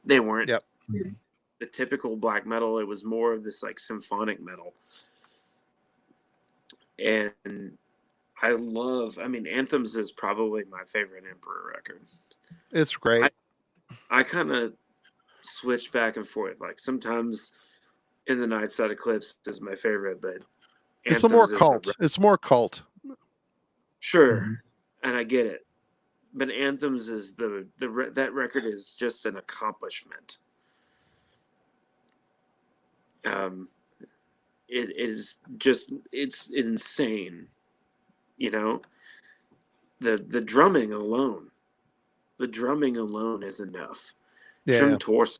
They weren't the typical black metal. It was more of this like symphonic metal. And Anthems is probably my favorite Emperor record. It's great. I kind of switch back and forth. Like sometimes In the Night Side Eclipse is my favorite, but it's more cult. It's more cult. Sure. Mm-hmm. And I get it. But Anthems is that record is just an accomplishment. It is just, it's insane. The drumming alone is enough. Trim Torso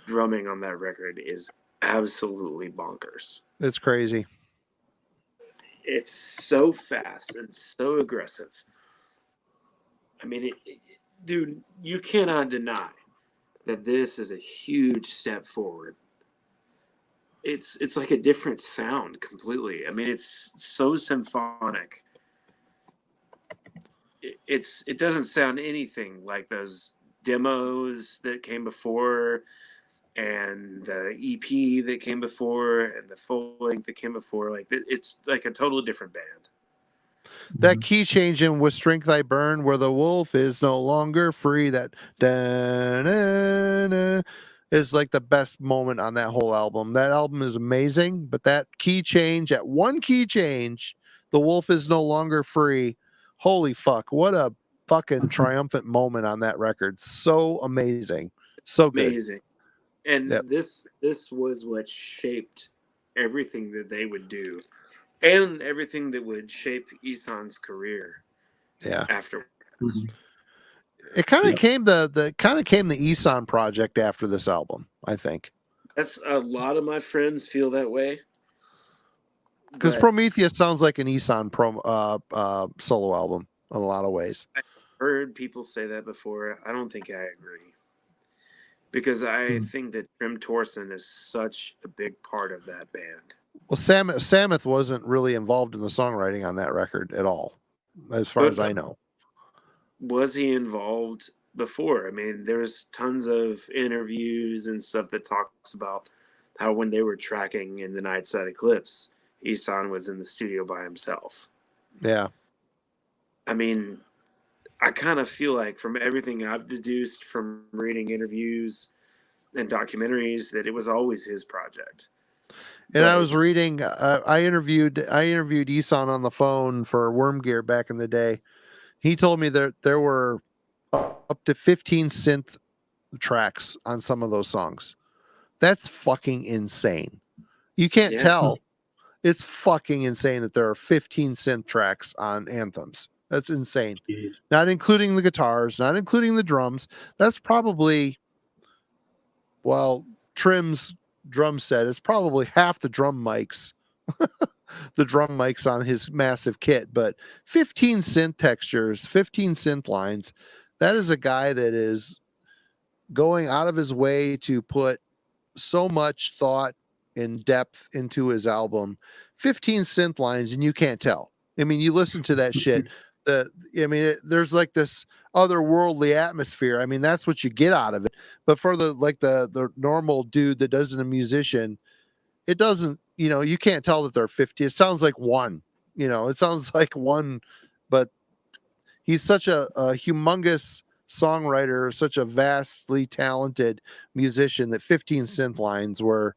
drumming on that record is absolutely bonkers. It's crazy. It's so fast and so aggressive. Dude, you cannot deny that this is a huge step forward. It's like a different sound completely. It's so symphonic. It doesn't sound anything like those demos that came before, and the EP that came before, and the full length that came before. Like it's like a totally different band. That key change in With Strength I Burn, where the wolf is no longer free, that da-na-na, is like the best moment on that whole album. That album is amazing, but that key change, at one key change, the wolf is no longer free, Holy fuck! What a fucking triumphant moment on that record. So amazing, so good. Amazing. And Yep. this was what shaped everything that they would do, and everything that would shape Isan's career. Yeah. After it kind of came the Isan project after this album. I think that's a lot of my friends feel that way. Because but Prometheus sounds like an Isan solo album in a lot of ways. I've heard people say that before. I don't think I agree. Because I think that Trim Torsen is such a big part of that band. Well, Samuth wasn't really involved in the songwriting on that record at all, as far as I know. Was he involved before? I mean, there's tons of interviews and stuff that talks about how when they were tracking in the Night Side Eclipse, Isan was in the studio by himself. Yeah. I mean, I kind of feel like from everything I've deduced from reading interviews and documentaries that it was always his project. And I was reading, I interviewed Isan on the phone for Worm Gear back in the day. He told me that there were up to 15 synth tracks on some of those songs. That's fucking insane. You can't tell. It's fucking insane that there are 15 synth tracks on Anthems. That's insane. Jeez. Not including the guitars, not including the drums. That's probably, well, Trim's drum set is probably half the drum mics, the drum mics on his massive kit. But 15 synth textures, 15 synth lines. That is a guy that is going out of his way to put so much thought and depth into his album. 15 synth lines, and you can't tell. I mean, you listen to that shit. There's like this otherworldly atmosphere. I mean, that's what you get out of it. But for the normal dude that isn't a musician, it doesn't, you can't tell that they're 50. It sounds like one, it sounds like one, but he's such a humongous songwriter, such a vastly talented musician that 15 synth lines were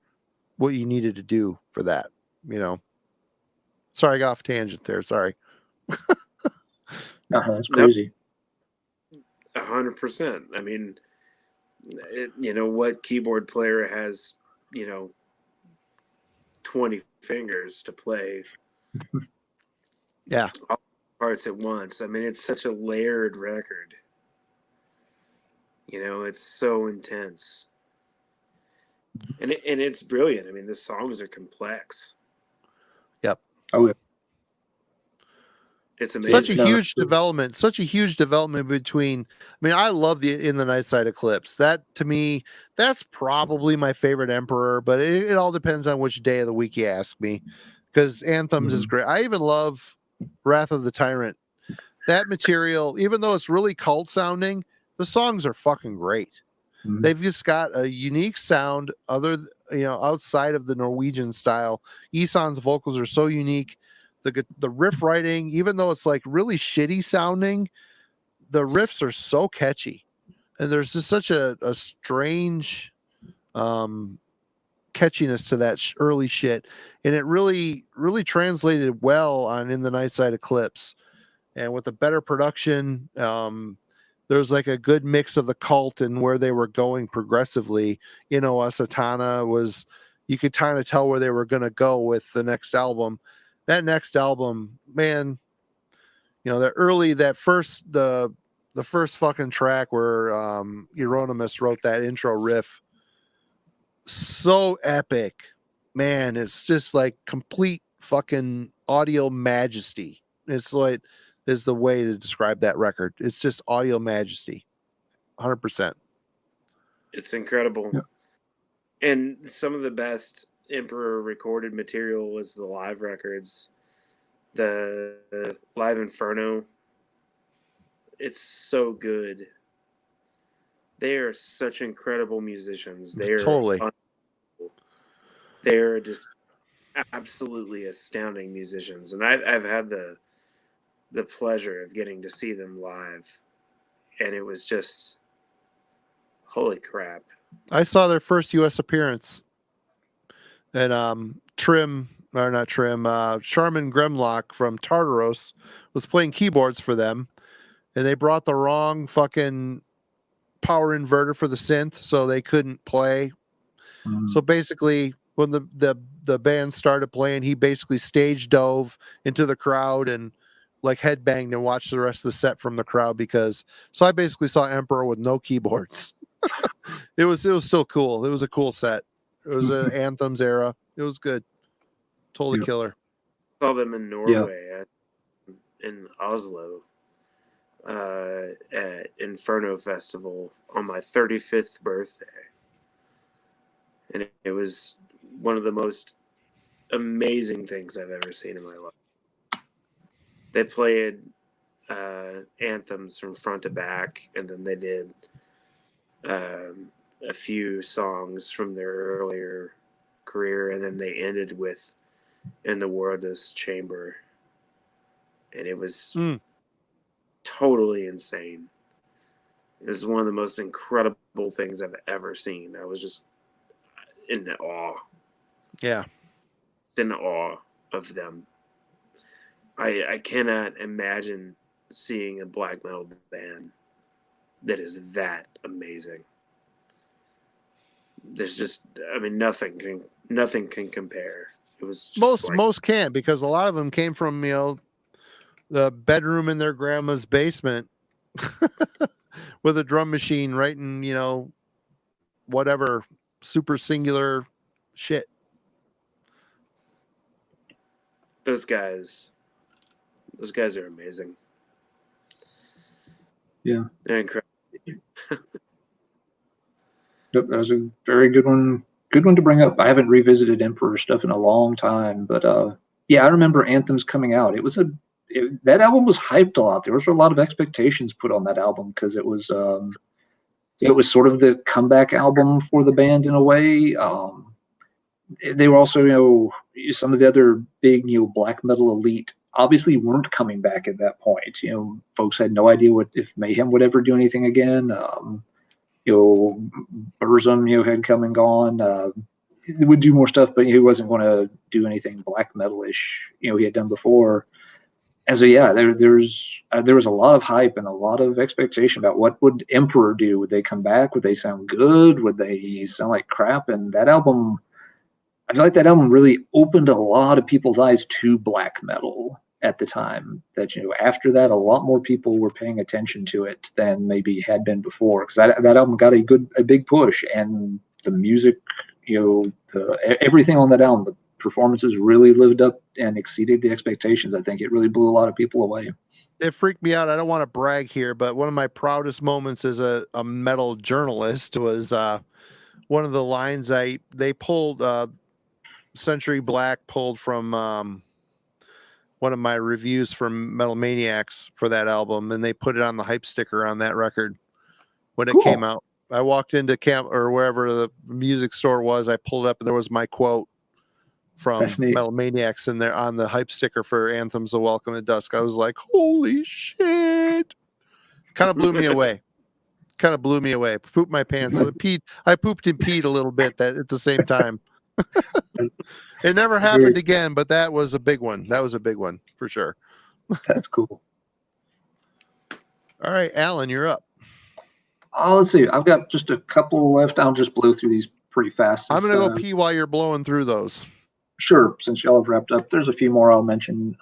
what you needed to do for that, Sorry, I got off tangent there. Sorry. That's crazy. 100%. I mean, what keyboard player has, 20 fingers to play Yeah, all parts at once? I mean, it's such a layered record. It's so intense. And it's brilliant. I mean, the songs are complex. Yep. Oh, yeah. It's amazing. Such a huge development between, I love the In the Night Side Eclipse. That, to me, that's probably my favorite Emperor, but it all depends on which day of the week you ask me, because Anthems is great. I even love Wrath of the Tyrant. That material, even though it's really cult sounding, the songs are fucking great. They've just got a unique sound outside of the Norwegian style. Isan's vocals are so unique. The riff writing, even though it's like really shitty sounding, the riffs are so catchy, and there's just such a strange catchiness to that early shit, and it really translated well on In the Night Side Eclipse, and with a better production. There's like a good mix of the cult and where they were going progressively. Satana was, you could kind of tell where they were going to go with the next album. That next album, man, the first fucking track where Euronymous wrote that intro riff, so epic, man. It's just like complete fucking audio majesty. It's like, is the way to describe that record. It's just audio majesty, 100%. It's incredible. Yeah. And some of the best Emperor recorded material was the live records, the Live Inferno. It's so good. They are such incredible musicians. They are Totally. They're just absolutely astounding musicians, and I've had the pleasure of getting to see them live, and it was just holy crap. I saw their first U.S. appearance, and Trim or not Trim, Charmin Gremlock from Tartaros was playing keyboards for them, and they brought the wrong fucking power inverter for the synth, so they couldn't play. So basically, when the band started playing, he basically stage dove into the crowd and like headbanged and watched the rest of the set from the crowd so I basically saw Emperor with no keyboards. It was still cool. It was a cool set. It was an Anthems era. It was good. Totally killer. Saw them in Norway in Oslo at Inferno Festival on my 35th birthday. And it was one of the most amazing things I've ever seen in my life. They played anthems from front to back, and then they did a few songs from their earlier career, and then they ended with In the Wordless Chamber. And it was totally insane. It was one of the most incredible things I've ever seen. I was just in awe. Yeah. In awe of them. I cannot imagine seeing a black metal band that is that amazing. There's just, I mean, nothing can compare. It was just most can't, because a lot of them came from, you know, the bedroom in their grandma's basement with a drum machine writing, you know, whatever super singular shit. Those guys are amazing. Yeah, they're incredible. That was a very good one. Good one to bring up. I haven't revisited Emperor stuff in a long time, but yeah, I remember Anthems coming out. That album was hyped a lot. There was a lot of expectations put on that album because it was sort of the comeback album for the band in a way. They were also, you know, some of the other big, you know, black metal elite obviously weren't coming back at that point. You know, folks had no idea if Mayhem would ever do anything again. You know, Burzum, you know, had come and gone. He would do more stuff, but he wasn't going to do anything black metal-ish, you know, he had done before. And so, yeah, there was a lot of hype and a lot of expectation about what would Emperor do. Would they come back? Would they sound good? Would they sound like crap? And that album, I feel like that album really opened a lot of people's eyes to black metal at the time. That, you know, after that, a lot more people were paying attention to it than maybe had been before. Because that album got a big push, and the music, you know, everything on that album, the performances really lived up and exceeded the expectations. I think it really blew a lot of people away. It freaked me out. I don't want to brag here, but one of my proudest moments as a metal journalist was one of the lines they pulled. Century Black pulled from one of my reviews from Metal Maniacs for that album, and they put it on the hype sticker on that record when it came out. I walked into camp or wherever the music store was. I pulled up and there was my quote from Metal Maniacs in there on the hype sticker for Anthems of Welcome to Dusk. I was like, holy shit. Kind of blew me away. Pooped my pants. I pooped and peed a little bit at the same time. It never happened again, but that was a big one. That was a big one for sure. That's cool. All right, Alan, you're up. Let's see. I've got just a couple left. I'll just blow through these pretty fast. I'm going to go pee while you're blowing through those. Sure. Since y'all have wrapped up, there's a few more I'll mention.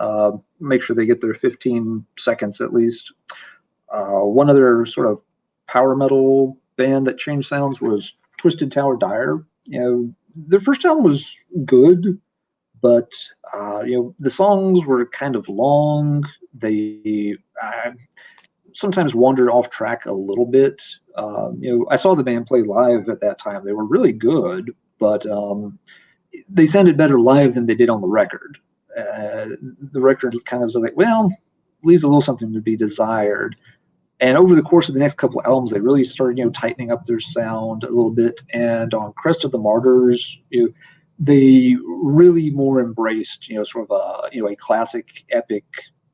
Make sure they get their 15 seconds at least. One other sort of power metal band that changed sounds was Twisted Tower Dire. You know, their first album was good, but you know, the songs were kind of long. They sometimes wandered off track a little bit. You know, I saw the band play live at that time. They were really good, but they sounded better live than they did on the record. The record kind of was like, well, leaves a little something to be desired. And over the course of the next couple of albums, they really started, you know, tightening up their sound a little bit. And on Crest of the Martyrs, you know, they really more embraced, you know, sort of a classic epic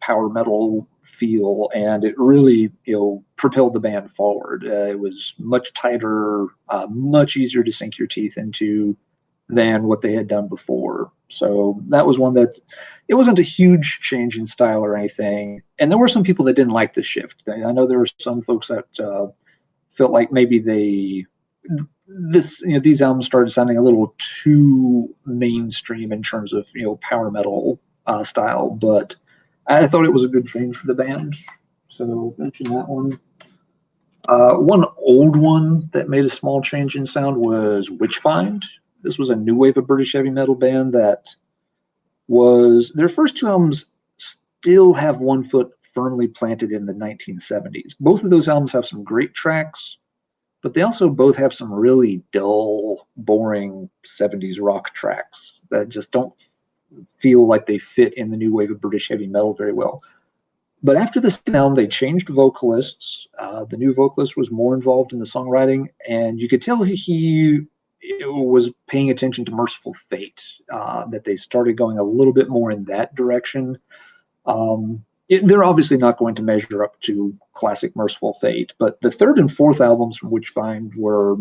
power metal feel, and it really, you know, propelled the band forward. It was much tighter, much easier to sink your teeth into. than what they had done before. So that was one that it wasn't a huge change in style or anything. And there were some people that didn't like the shift. I know there were some folks that felt like maybe these albums started sounding a little too mainstream in terms of power metal style, but I thought it was a good change for the band. So mention that one. One old one that made a small change in sound was Witchfind. This was a new wave of British heavy metal band that was their first two albums still have one foot firmly planted in the 1970s. Both of those albums have some great tracks, but they also both have some really dull, boring 70s rock tracks that just don't feel like they fit in the new wave of British heavy metal very well. But after the second album, they changed vocalists. The new vocalist was more involved in the songwriting, and you could tell he was paying attention to Merciful Fate, that they started going a little bit more in that direction. They're obviously not going to measure up to classic Merciful Fate, but the third and fourth albums from Witchfind were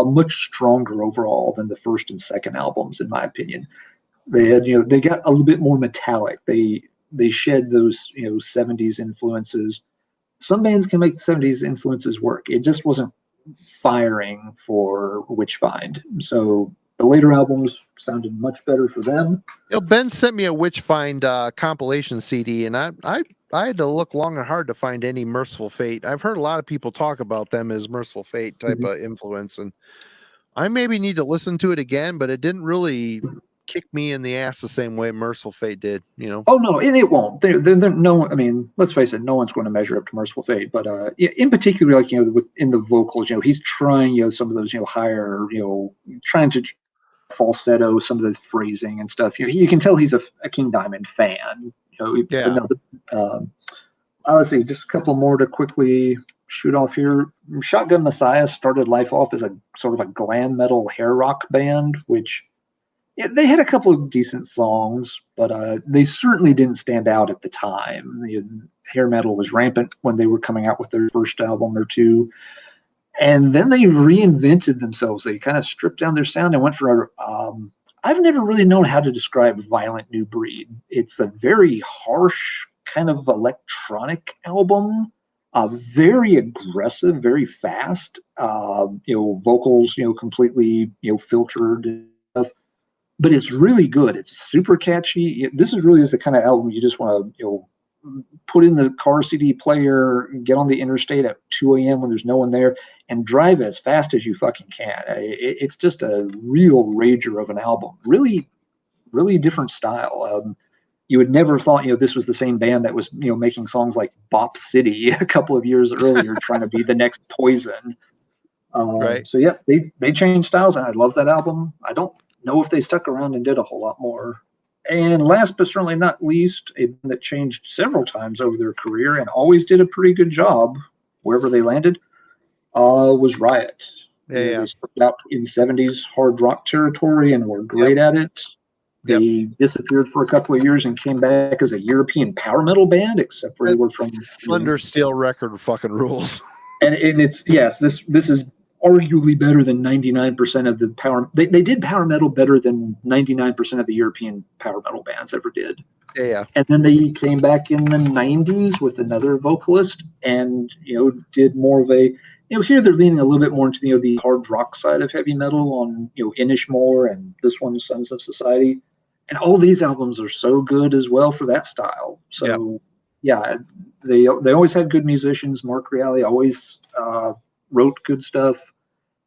much stronger overall than the first and second albums, in my opinion. They had, they got a little bit more metallic. They shed those 70s influences. Some bands can make the 70s influences work. It just wasn't firing for Witchfind. So the later albums sounded much better for them. Ben sent me a Witchfind compilation CD, and I had to look long and hard to find any Merciful Fate. I've heard a lot of people talk about them as Merciful Fate type of influence, and I maybe need to listen to it again, but it didn't really kick me in the ass the same way Merciful Fate did, Oh no, it won't. They're no. I mean, let's face it, no one's going to measure up to Merciful Fate. But in particular, like in the vocals, he's trying, some of those, higher, trying to falsetto some of the phrasing and stuff. You can tell he's a King Diamond fan. Yeah. Let's see, just a couple more to quickly shoot off here. Shotgun Messiah started life off as a sort of a glam metal hair rock band, which. Yeah, they had a couple of decent songs, but they certainly didn't stand out at the time. Hair metal was rampant when they were coming out with their first album or two. And then they reinvented themselves. They kind of stripped down their sound and went for I've never really known how to describe Violent New Breed. It's a very harsh kind of electronic album, very aggressive, very fast, vocals, completely, filtered stuff. But it's really good. It's super catchy. This is really the kind of album you just want to, put in the car CD player, get on the interstate at 2 a.m. when there's no one there, and drive as fast as you fucking can. It's just a real rager of an album. Really, really different style. You would never thought, this was the same band that was, making songs like Bop City a couple of years earlier, trying to be the next Poison. Right. So yeah, they changed styles, and I love that album. I don't know if they stuck around and did a whole lot more. And last but certainly not least, a band that changed several times over their career and always did a pretty good job wherever they landed was Riot. Yeah. They started out in 70s hard rock territory and were great at it. They disappeared for a couple of years and came back as a European power metal band, except for they were from Thunder Steel record fucking rules. And it's this is arguably better than 99% of the power. They did power metal better than 99% of the European power metal bands ever did. Yeah. And then they came back in the 90s with another vocalist and, did more of a, here they're leaning a little bit more into, the hard rock side of heavy metal on, Inishmore, and this one, Sons of Society. And all these albums are so good as well for that style. So, they always had good musicians. Mark Reale always wrote good stuff.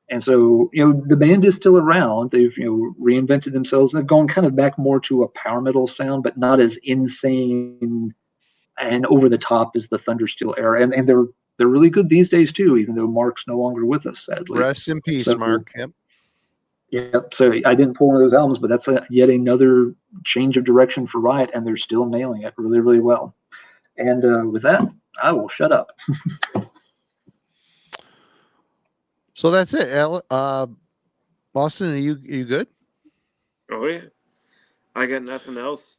And so, the band is still around. They've, reinvented themselves. They've gone kind of back more to a power metal sound, but not as insane and over the top as the Thundersteel era. And they're really good these days too, even though Mark's no longer with us, sadly. Rest in peace, Mark. Yep. Yep. So I didn't pull one of those albums, but that's yet another change of direction for Riot, and they're still nailing it really, really well. And with that, I will shut up. So that's it. Austin, are you good? Oh yeah, I got nothing else.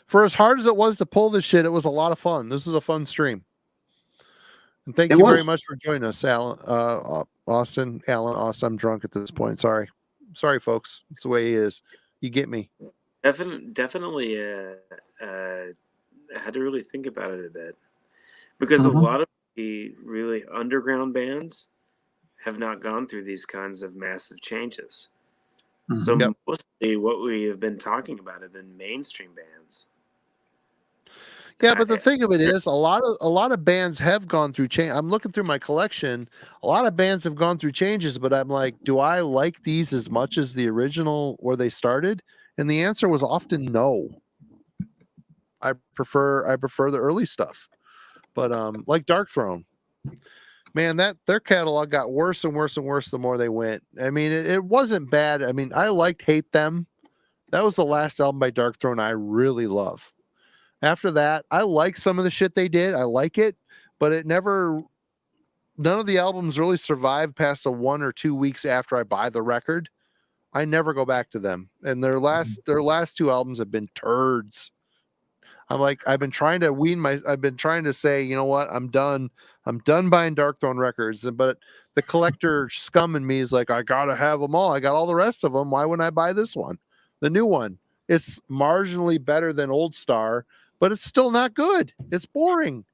For as hard as it was to pull this shit, it was a lot of fun. This is a fun stream. And thank you very much for joining us, Alan, Austin. I'm drunk at this point. Sorry, folks. It's the way he is. You get me. Definitely. I had to really think about it a bit because a lot of the really underground bands have not gone through these kinds of massive changes. So mostly what we have been talking about have been mainstream bands. Yeah, but the thing of it is, a lot of bands have gone through change. I'm looking through my collection. A lot of bands have gone through changes, but I'm like, do I like these as much as the original where they started? And the answer was often no. I prefer the early stuff. But like Dark Throne, man, that their catalog got worse and worse and worse the more they went. I mean, it wasn't bad. I mean, I liked Hate Them. That was the last album by Dark Throne I really love. After that, I like some of the shit they did. I like it, but none of the albums really survived past the 1 or 2 weeks after I buy the record. I never go back to them. And their last 2 albums have been turds. I've been trying to say, you know what? I'm done buying Dark Throne records. But the collector scum in me is like, I gotta have them all. I got all the rest of them. Why wouldn't I buy this one? The new one. It's marginally better than Old Star, but it's still not good. It's boring.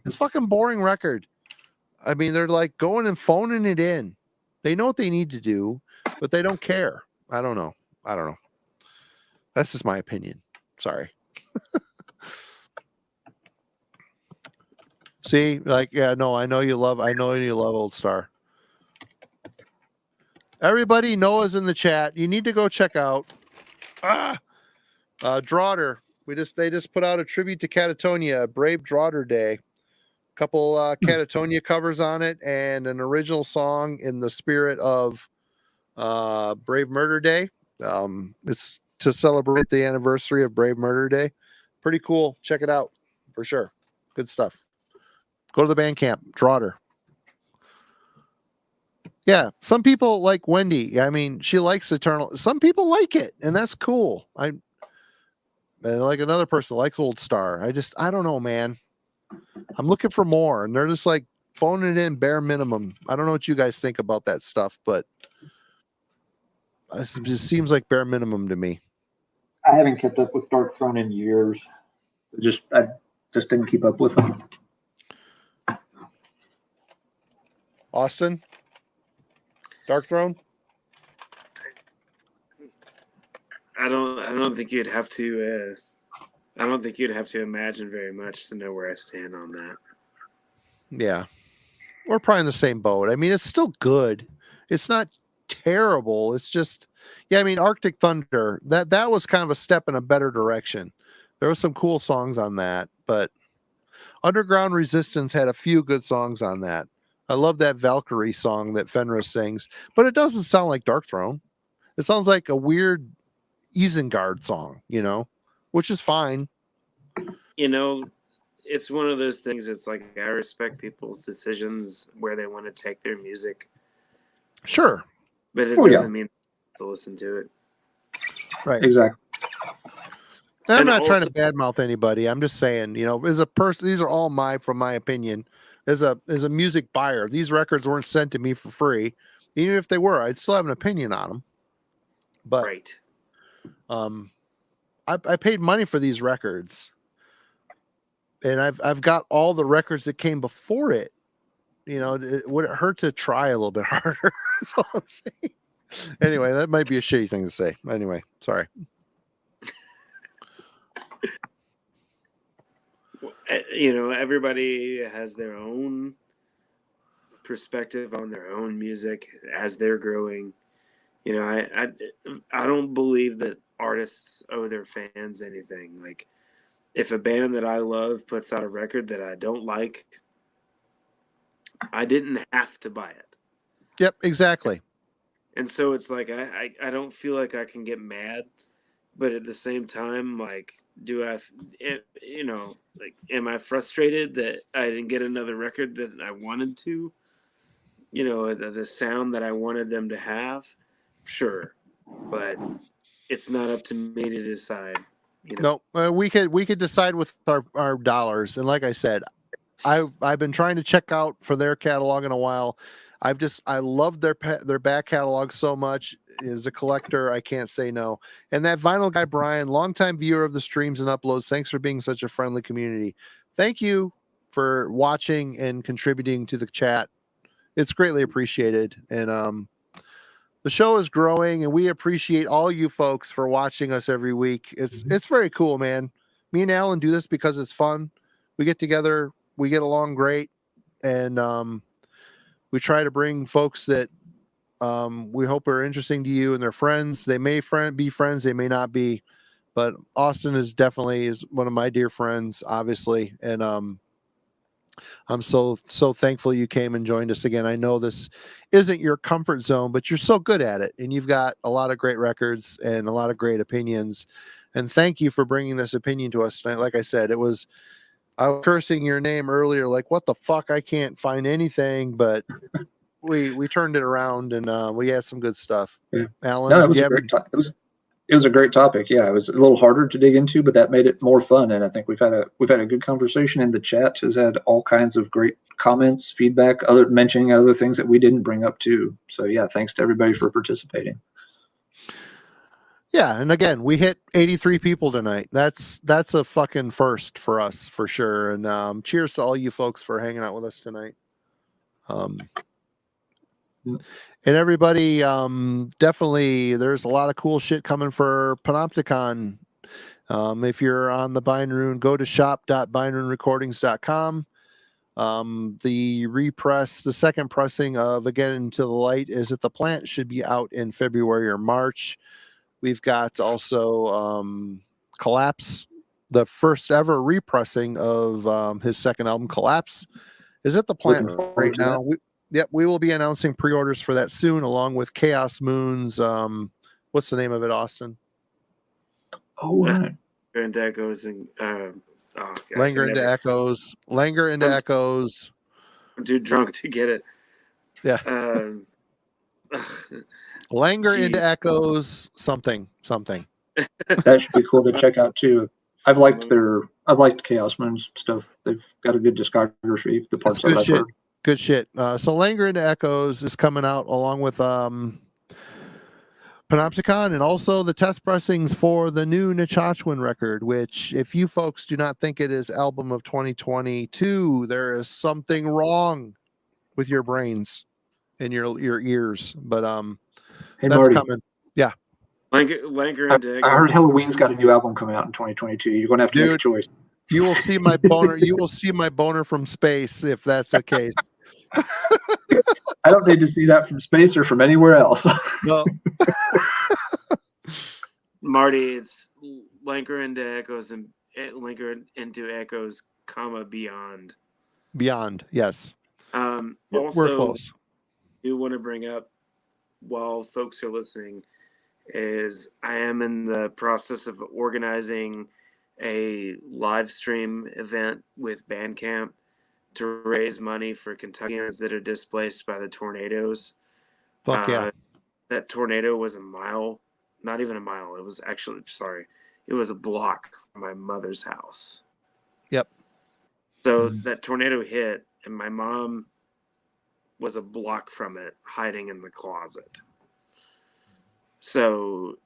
It's fucking boring record. I mean, they're like going and phoning it in. They know what they need to do, but they don't care. I don't know. That's just my opinion. Sorry. See, like, yeah, no, I know you love Old Star. Everybody, Noah's in the chat. You need to go check out Draughter. They just put out a tribute to Catatonia, Brave Draughter Day. A couple Catatonia covers on it, and an original song in the spirit of Brave Murder Day. It's to celebrate the anniversary of Brave Murder Day. Pretty cool. Check it out for sure. Good stuff. Go to the Bandcamp. Draughter. Yeah, some people like Wendy. I mean, she likes Eternal. Some people like it, and that's cool. And like another person likes Old Star. I don't know, man. I'm looking for more, and they're just like phoning it in bare minimum. I don't know what you guys think about that stuff, but it just seems like bare minimum to me. I haven't kept up with Dark Throne in years. I just didn't keep up with them. Austin, Dark Throne. I don't think you'd have to. I don't think you'd have to imagine very much to know where I stand on that. Yeah, we're probably in the same boat. I mean, it's still good. It's not terrible. It's just, yeah. I mean, Arctic Thunder. That was kind of a step in a better direction. There were some cool songs on that, but Underground Resistance had a few good songs on that. I love that Valkyrie song that Fenris sings, but it doesn't sound like Dark Throne. It sounds like a weird Isengard song, which is fine. It's one of those things. It's like, I respect people's decisions where they want to take their music. Sure. But it doesn't mean to listen to it. Right. Exactly. I'm not trying to badmouth anybody. I'm just saying, as a person, these are all from my opinion. As a music buyer, these records weren't sent to me for free. Even if they were, I'd still have an opinion on them. But right. I paid money for these records, and I've got all the records that came before it. Would it hurt to try a little bit harder? That's all I'm saying. Anyway, that might be a shitty thing to say. Anyway, sorry. Everybody has their own perspective on their own music as they're growing. I don't believe that artists owe their fans anything. Like, if a band that I love puts out a record that I don't like, I didn't have to buy it. Yep, exactly. And so it's like, I don't feel like I can get mad, but at the same time, like, am I frustrated that I didn't get another record that I wanted to? The sound that I wanted them to have? Sure. But it's not up to me to decide. No, we could decide with our dollars. And like I said, I've been trying to check out for their catalog in a while. I love their back catalog so much. As a collector, I can't say no. And that vinyl guy Brian, longtime viewer of the streams and uploads, thanks for being such a friendly community. Thank you for watching and contributing to the chat. It's greatly appreciated. And the show is growing, and we appreciate all you folks for watching us every week. It's very cool, man. Me and Alan do this because it's fun. We get together, we get along great, and we try to bring folks that we hope are interesting to you and their friends. They may be friends, they may not be, but Austin is one of my dear friends, obviously, and I'm so thankful you came and joined us again. I know this isn't your comfort zone, but you're so good at it, and you've got a lot of great records and a lot of great opinions. And thank you for bringing this opinion to us tonight. Like I said, I was cursing your name earlier, like, what the fuck? I can't find anything, but we turned it around, and we had some good stuff. Yeah. Alan, No, it was a great it was a great topic. Yeah, it was a little harder to dig into, but that made it more fun. And I think we've had a good conversation, and the chat has had all kinds of great comments, feedback, mentioning other things that we didn't bring up too. So yeah, thanks to everybody for participating. Yeah, and again, we hit 83 people tonight. That's a fucking first for us, for sure. And cheers to all you folks for hanging out with us tonight. And everybody, definitely, there's a lot of cool shit coming for Panopticon. If you're on the Binderoon, go to shop.binderoonrecordings.com. The second pressing of Again Into the Light is at the plant, should be out in February or March. We've got also Collapse, the first ever repressing of his second album, Collapse, is at the plant right now. We will be announcing pre-orders for that soon, along with Chaos Moon's. What's the name of it, Austin? Oh, right. And Echoes and Linger into Echoes. Linger into Echoes. I'm too drunk to get it. Yeah. Linger into Echoes. Something. That should be cool to check out too. I've liked Chaos Moon's stuff. They've got a good discography. The parts that I've heard. Good shit. So Linger into Echoes is coming out along with Panopticon, and also the test pressings for the new Nechachwin record, which, if you folks do not think it is album of 2022, there is something wrong with your brains and your ears. But hey, that's Marty. coming. Yeah. Linger into Echoes. I heard Halloween's got a new album coming out in 2022. You're going to have to make a choice. You will see my boner. You will see my boner from space if that's the case. I don't need to see that from space or from anywhere else. No. Marty, it's Linger into Echoes and Linger into Echoes, Beyond. Beyond, yes. Also, we're close. I do want to bring up, while folks are listening, is I am in the process of organizing a live stream event with Bandcamp to raise money for Kentuckians that are displaced by the tornadoes. Fuck yeah. That tornado was a mile, not even a mile. It was it was a block from my mother's house. Yep. So that tornado hit, and my mom was a block from it, hiding in the closet. So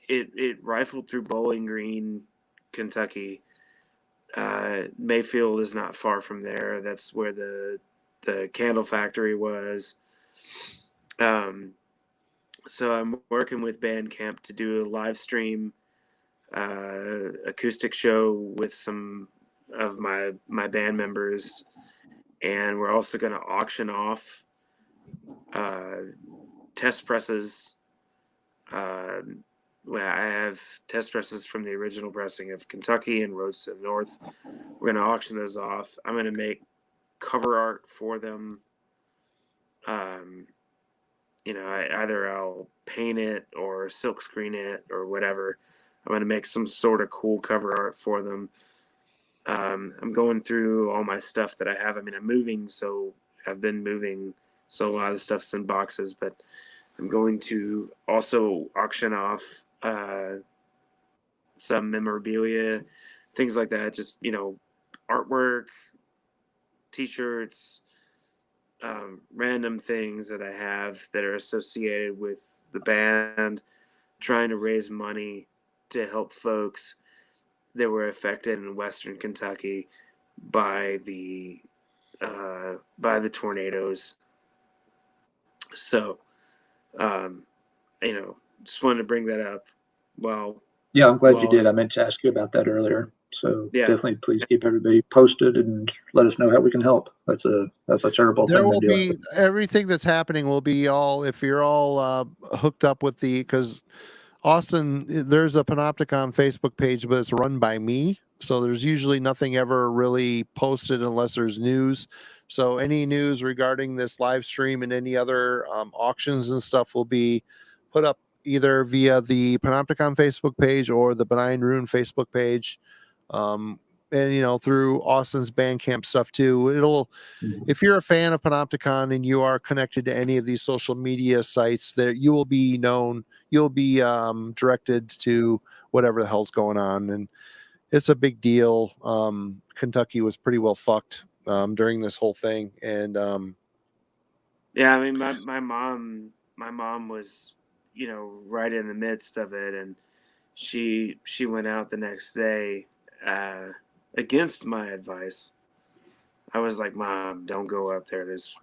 it rifled through Bowling Green, Kentucky. Mayfield is not far from there. That's where the candle factory was. So I'm working with Bandcamp to do a live stream acoustic show with some of my band members, and we're also going to auction off test presses. I have test presses from the original pressing of Kentucky and Roads to the North. We're going to auction those off. I'm going to make cover art for them. Either I'll paint it or silk screen it or whatever. I'm going to make some sort of cool cover art for them. I'm going through all my stuff that I have. I mean, I'm moving, so I've been moving, so a lot of the stuff's in boxes, but I'm going to also auction off some memorabilia, things like that, just, artwork, t-shirts, random things that I have that are associated with the band, trying to raise money to help folks that were affected in Western Kentucky by the tornadoes. So, just wanted to bring that up. Well, yeah, I'm glad you did. I meant to ask you about that earlier. So definitely, please keep everybody posted and let us know how we can help. That's a terrible thing. There will be everything that's happening will be all if you're all hooked up with because Austin, there's a Panopticon Facebook page, but it's run by me. So there's usually nothing ever really posted unless there's news. So any news regarding this live stream and any other auctions and stuff will be put up either via the Panopticon Facebook page or the Benign Rune Facebook page. And through Austin's Bandcamp stuff too. If you're a fan of Panopticon and you are connected to any of these social media sites, that you will be known, you'll be directed to whatever the hell's going on, and it's a big deal. Kentucky was pretty well fucked during this whole thing, and yeah, I mean, my mom was, right in the midst of it, and she went out the next day against my advice. I was like, Mom, don't go out there. There's,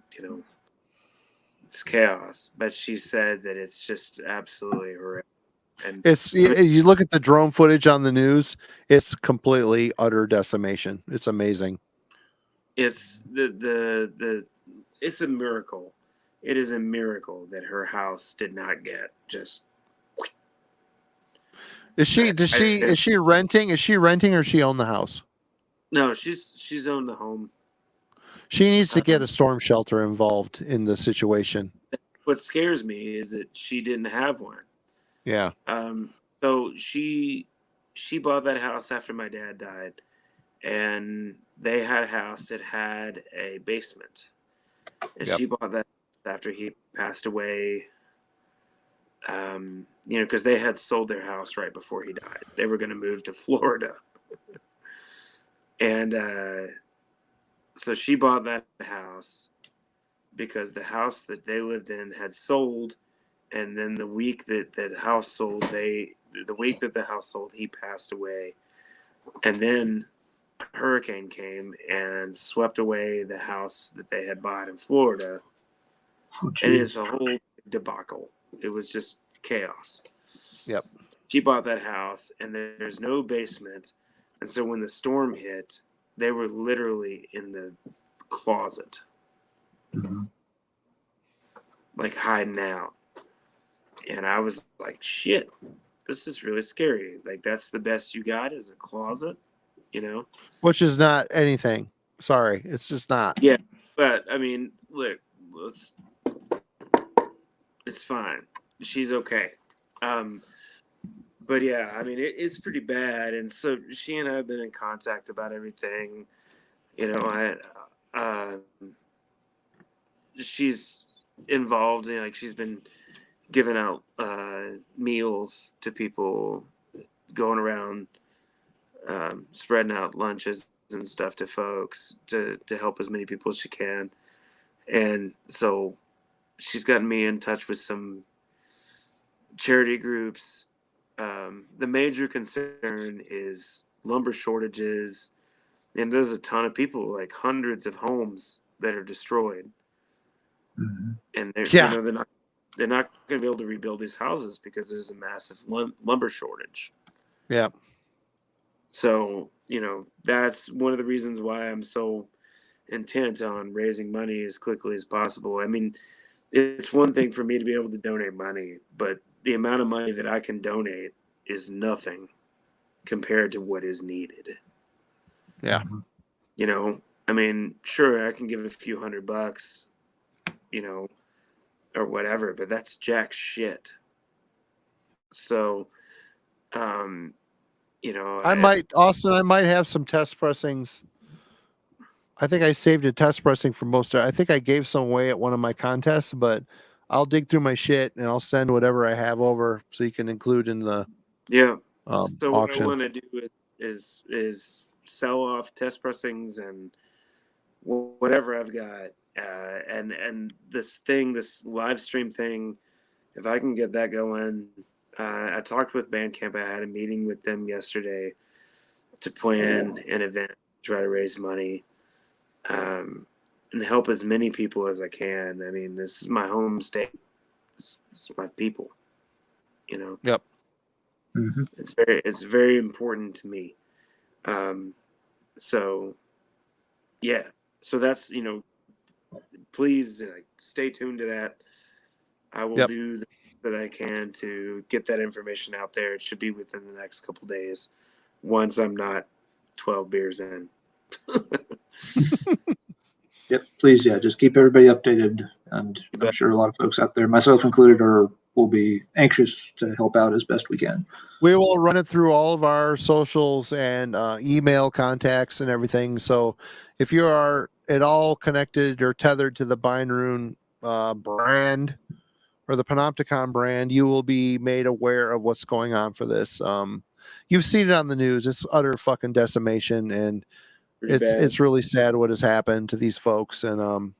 it's chaos. But she said that it's just absolutely horrific. And you look at the drone footage on the news, it's completely utter decimation. It's amazing. It's it's a miracle. It is a miracle that her house did not get just. Is she renting? Is she renting or she own the house? No, she's owned the home. She needs to get a storm shelter involved in the situation. What scares me is that she didn't have one. Yeah. So she bought that house after my dad died, and they had a house that had a basement, and she bought that after he passed away. Because they had sold their house right before he died. They were going to move to Florida, and so she bought that house because the house that they lived in had sold, and then the week that the house sold, he passed away, and then a hurricane came and swept away the house that they had bought in Florida, and it's a whole debacle. It was just chaos. Yep. She bought that house, and there's no basement, and so when the storm hit, they were literally in the closet, like hiding out. And I was like, shit, this is really scary. Like, that's the best you got is a closet, Which is not anything. Sorry, it's just not. Yeah, but, I mean, look, it's fine. She's okay. But, yeah, I mean, it's pretty bad. And so she and I have been in contact about everything. She's involved in, she's been giving out meals to people, going around spreading out lunches and stuff to folks to help as many people as she can. And so she's gotten me in touch with some charity groups. The major concern is lumber shortages, and there's a ton of people, like hundreds of homes that are destroyed. And they're not going to be able to rebuild these houses because there's a massive lumber shortage. Yeah. So, that's one of the reasons why I'm so intent on raising money as quickly as possible. I mean, it's one thing for me to be able to donate money, but the amount of money that I can donate is nothing compared to what is needed. Yeah. I mean, sure, I can give a few $100, or whatever, but that's jack shit. So, I might have some test pressings. I think I saved a test pressing for most of it. I think I gave some away at one of my contests, but I'll dig through my shit and I'll send whatever I have over so you can include in the so auction. What I want to do is sell off test pressings and whatever I've got, and this live stream thing, if I can get that going. I talked with Bandcamp. I had a meeting with them yesterday to plan an event, try to raise money, and help as many people as I can. I mean, this is my home state. It's my people. You know. Yep. Mm-hmm. It's very important to me. So, yeah. So that's, please stay tuned to that. I will do the that I can to get that information out there. It should be within the next couple days, once I'm not 12 beers in. Yep, please, just keep everybody updated, and I'm sure a lot of folks out there, myself included, will be anxious to help out as best we can. We will run it through all of our socials and email contacts and everything. So if you are at all connected or tethered to the Bindrune brand or the Panopticon brand, you will be made aware of what's going on for this. You've seen it on the news. It's utter fucking decimation, and it's really sad what has happened to these folks. And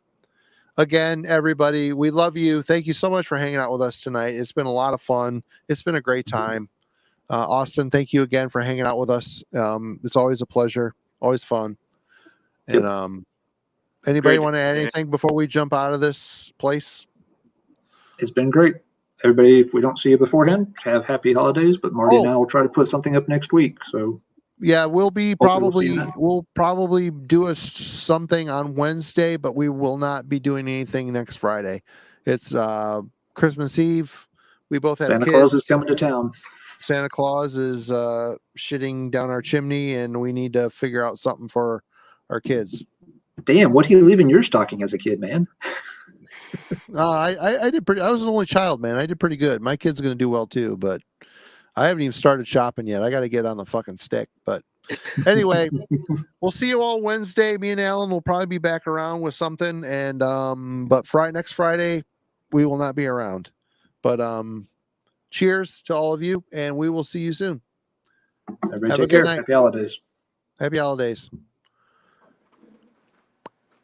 again, everybody, we love you. Thank you so much for hanging out with us tonight. It's been a lot of fun. It's been a great time. Austin, thank you again for hanging out with us. It's always a pleasure, always fun. And anybody want to add anything before we jump out of this place? It's been great. Everybody, if we don't see you beforehand, have happy holidays. But Marty and I will try to put something up next week. So yeah, we'll probably do something on Wednesday, but we will not be doing anything next Friday. It's Christmas Eve. We both have Santa kids. Claus is coming to town. Santa Claus is shitting down our chimney, and we need to figure out something for our kids. Damn, what are you leaving your stocking as a kid, man? I did pretty. I was an only child, man. I did pretty good. My kid's gonna do well too, but I haven't even started shopping yet. I got to get on the fucking stick. But anyway, we'll see you all Wednesday. Me and Alan will probably be back around with something, and but next Friday we will not be around. But cheers to all of you, and we will see you soon. Everybody Have a take good care. night. Happy holidays. Happy holidays.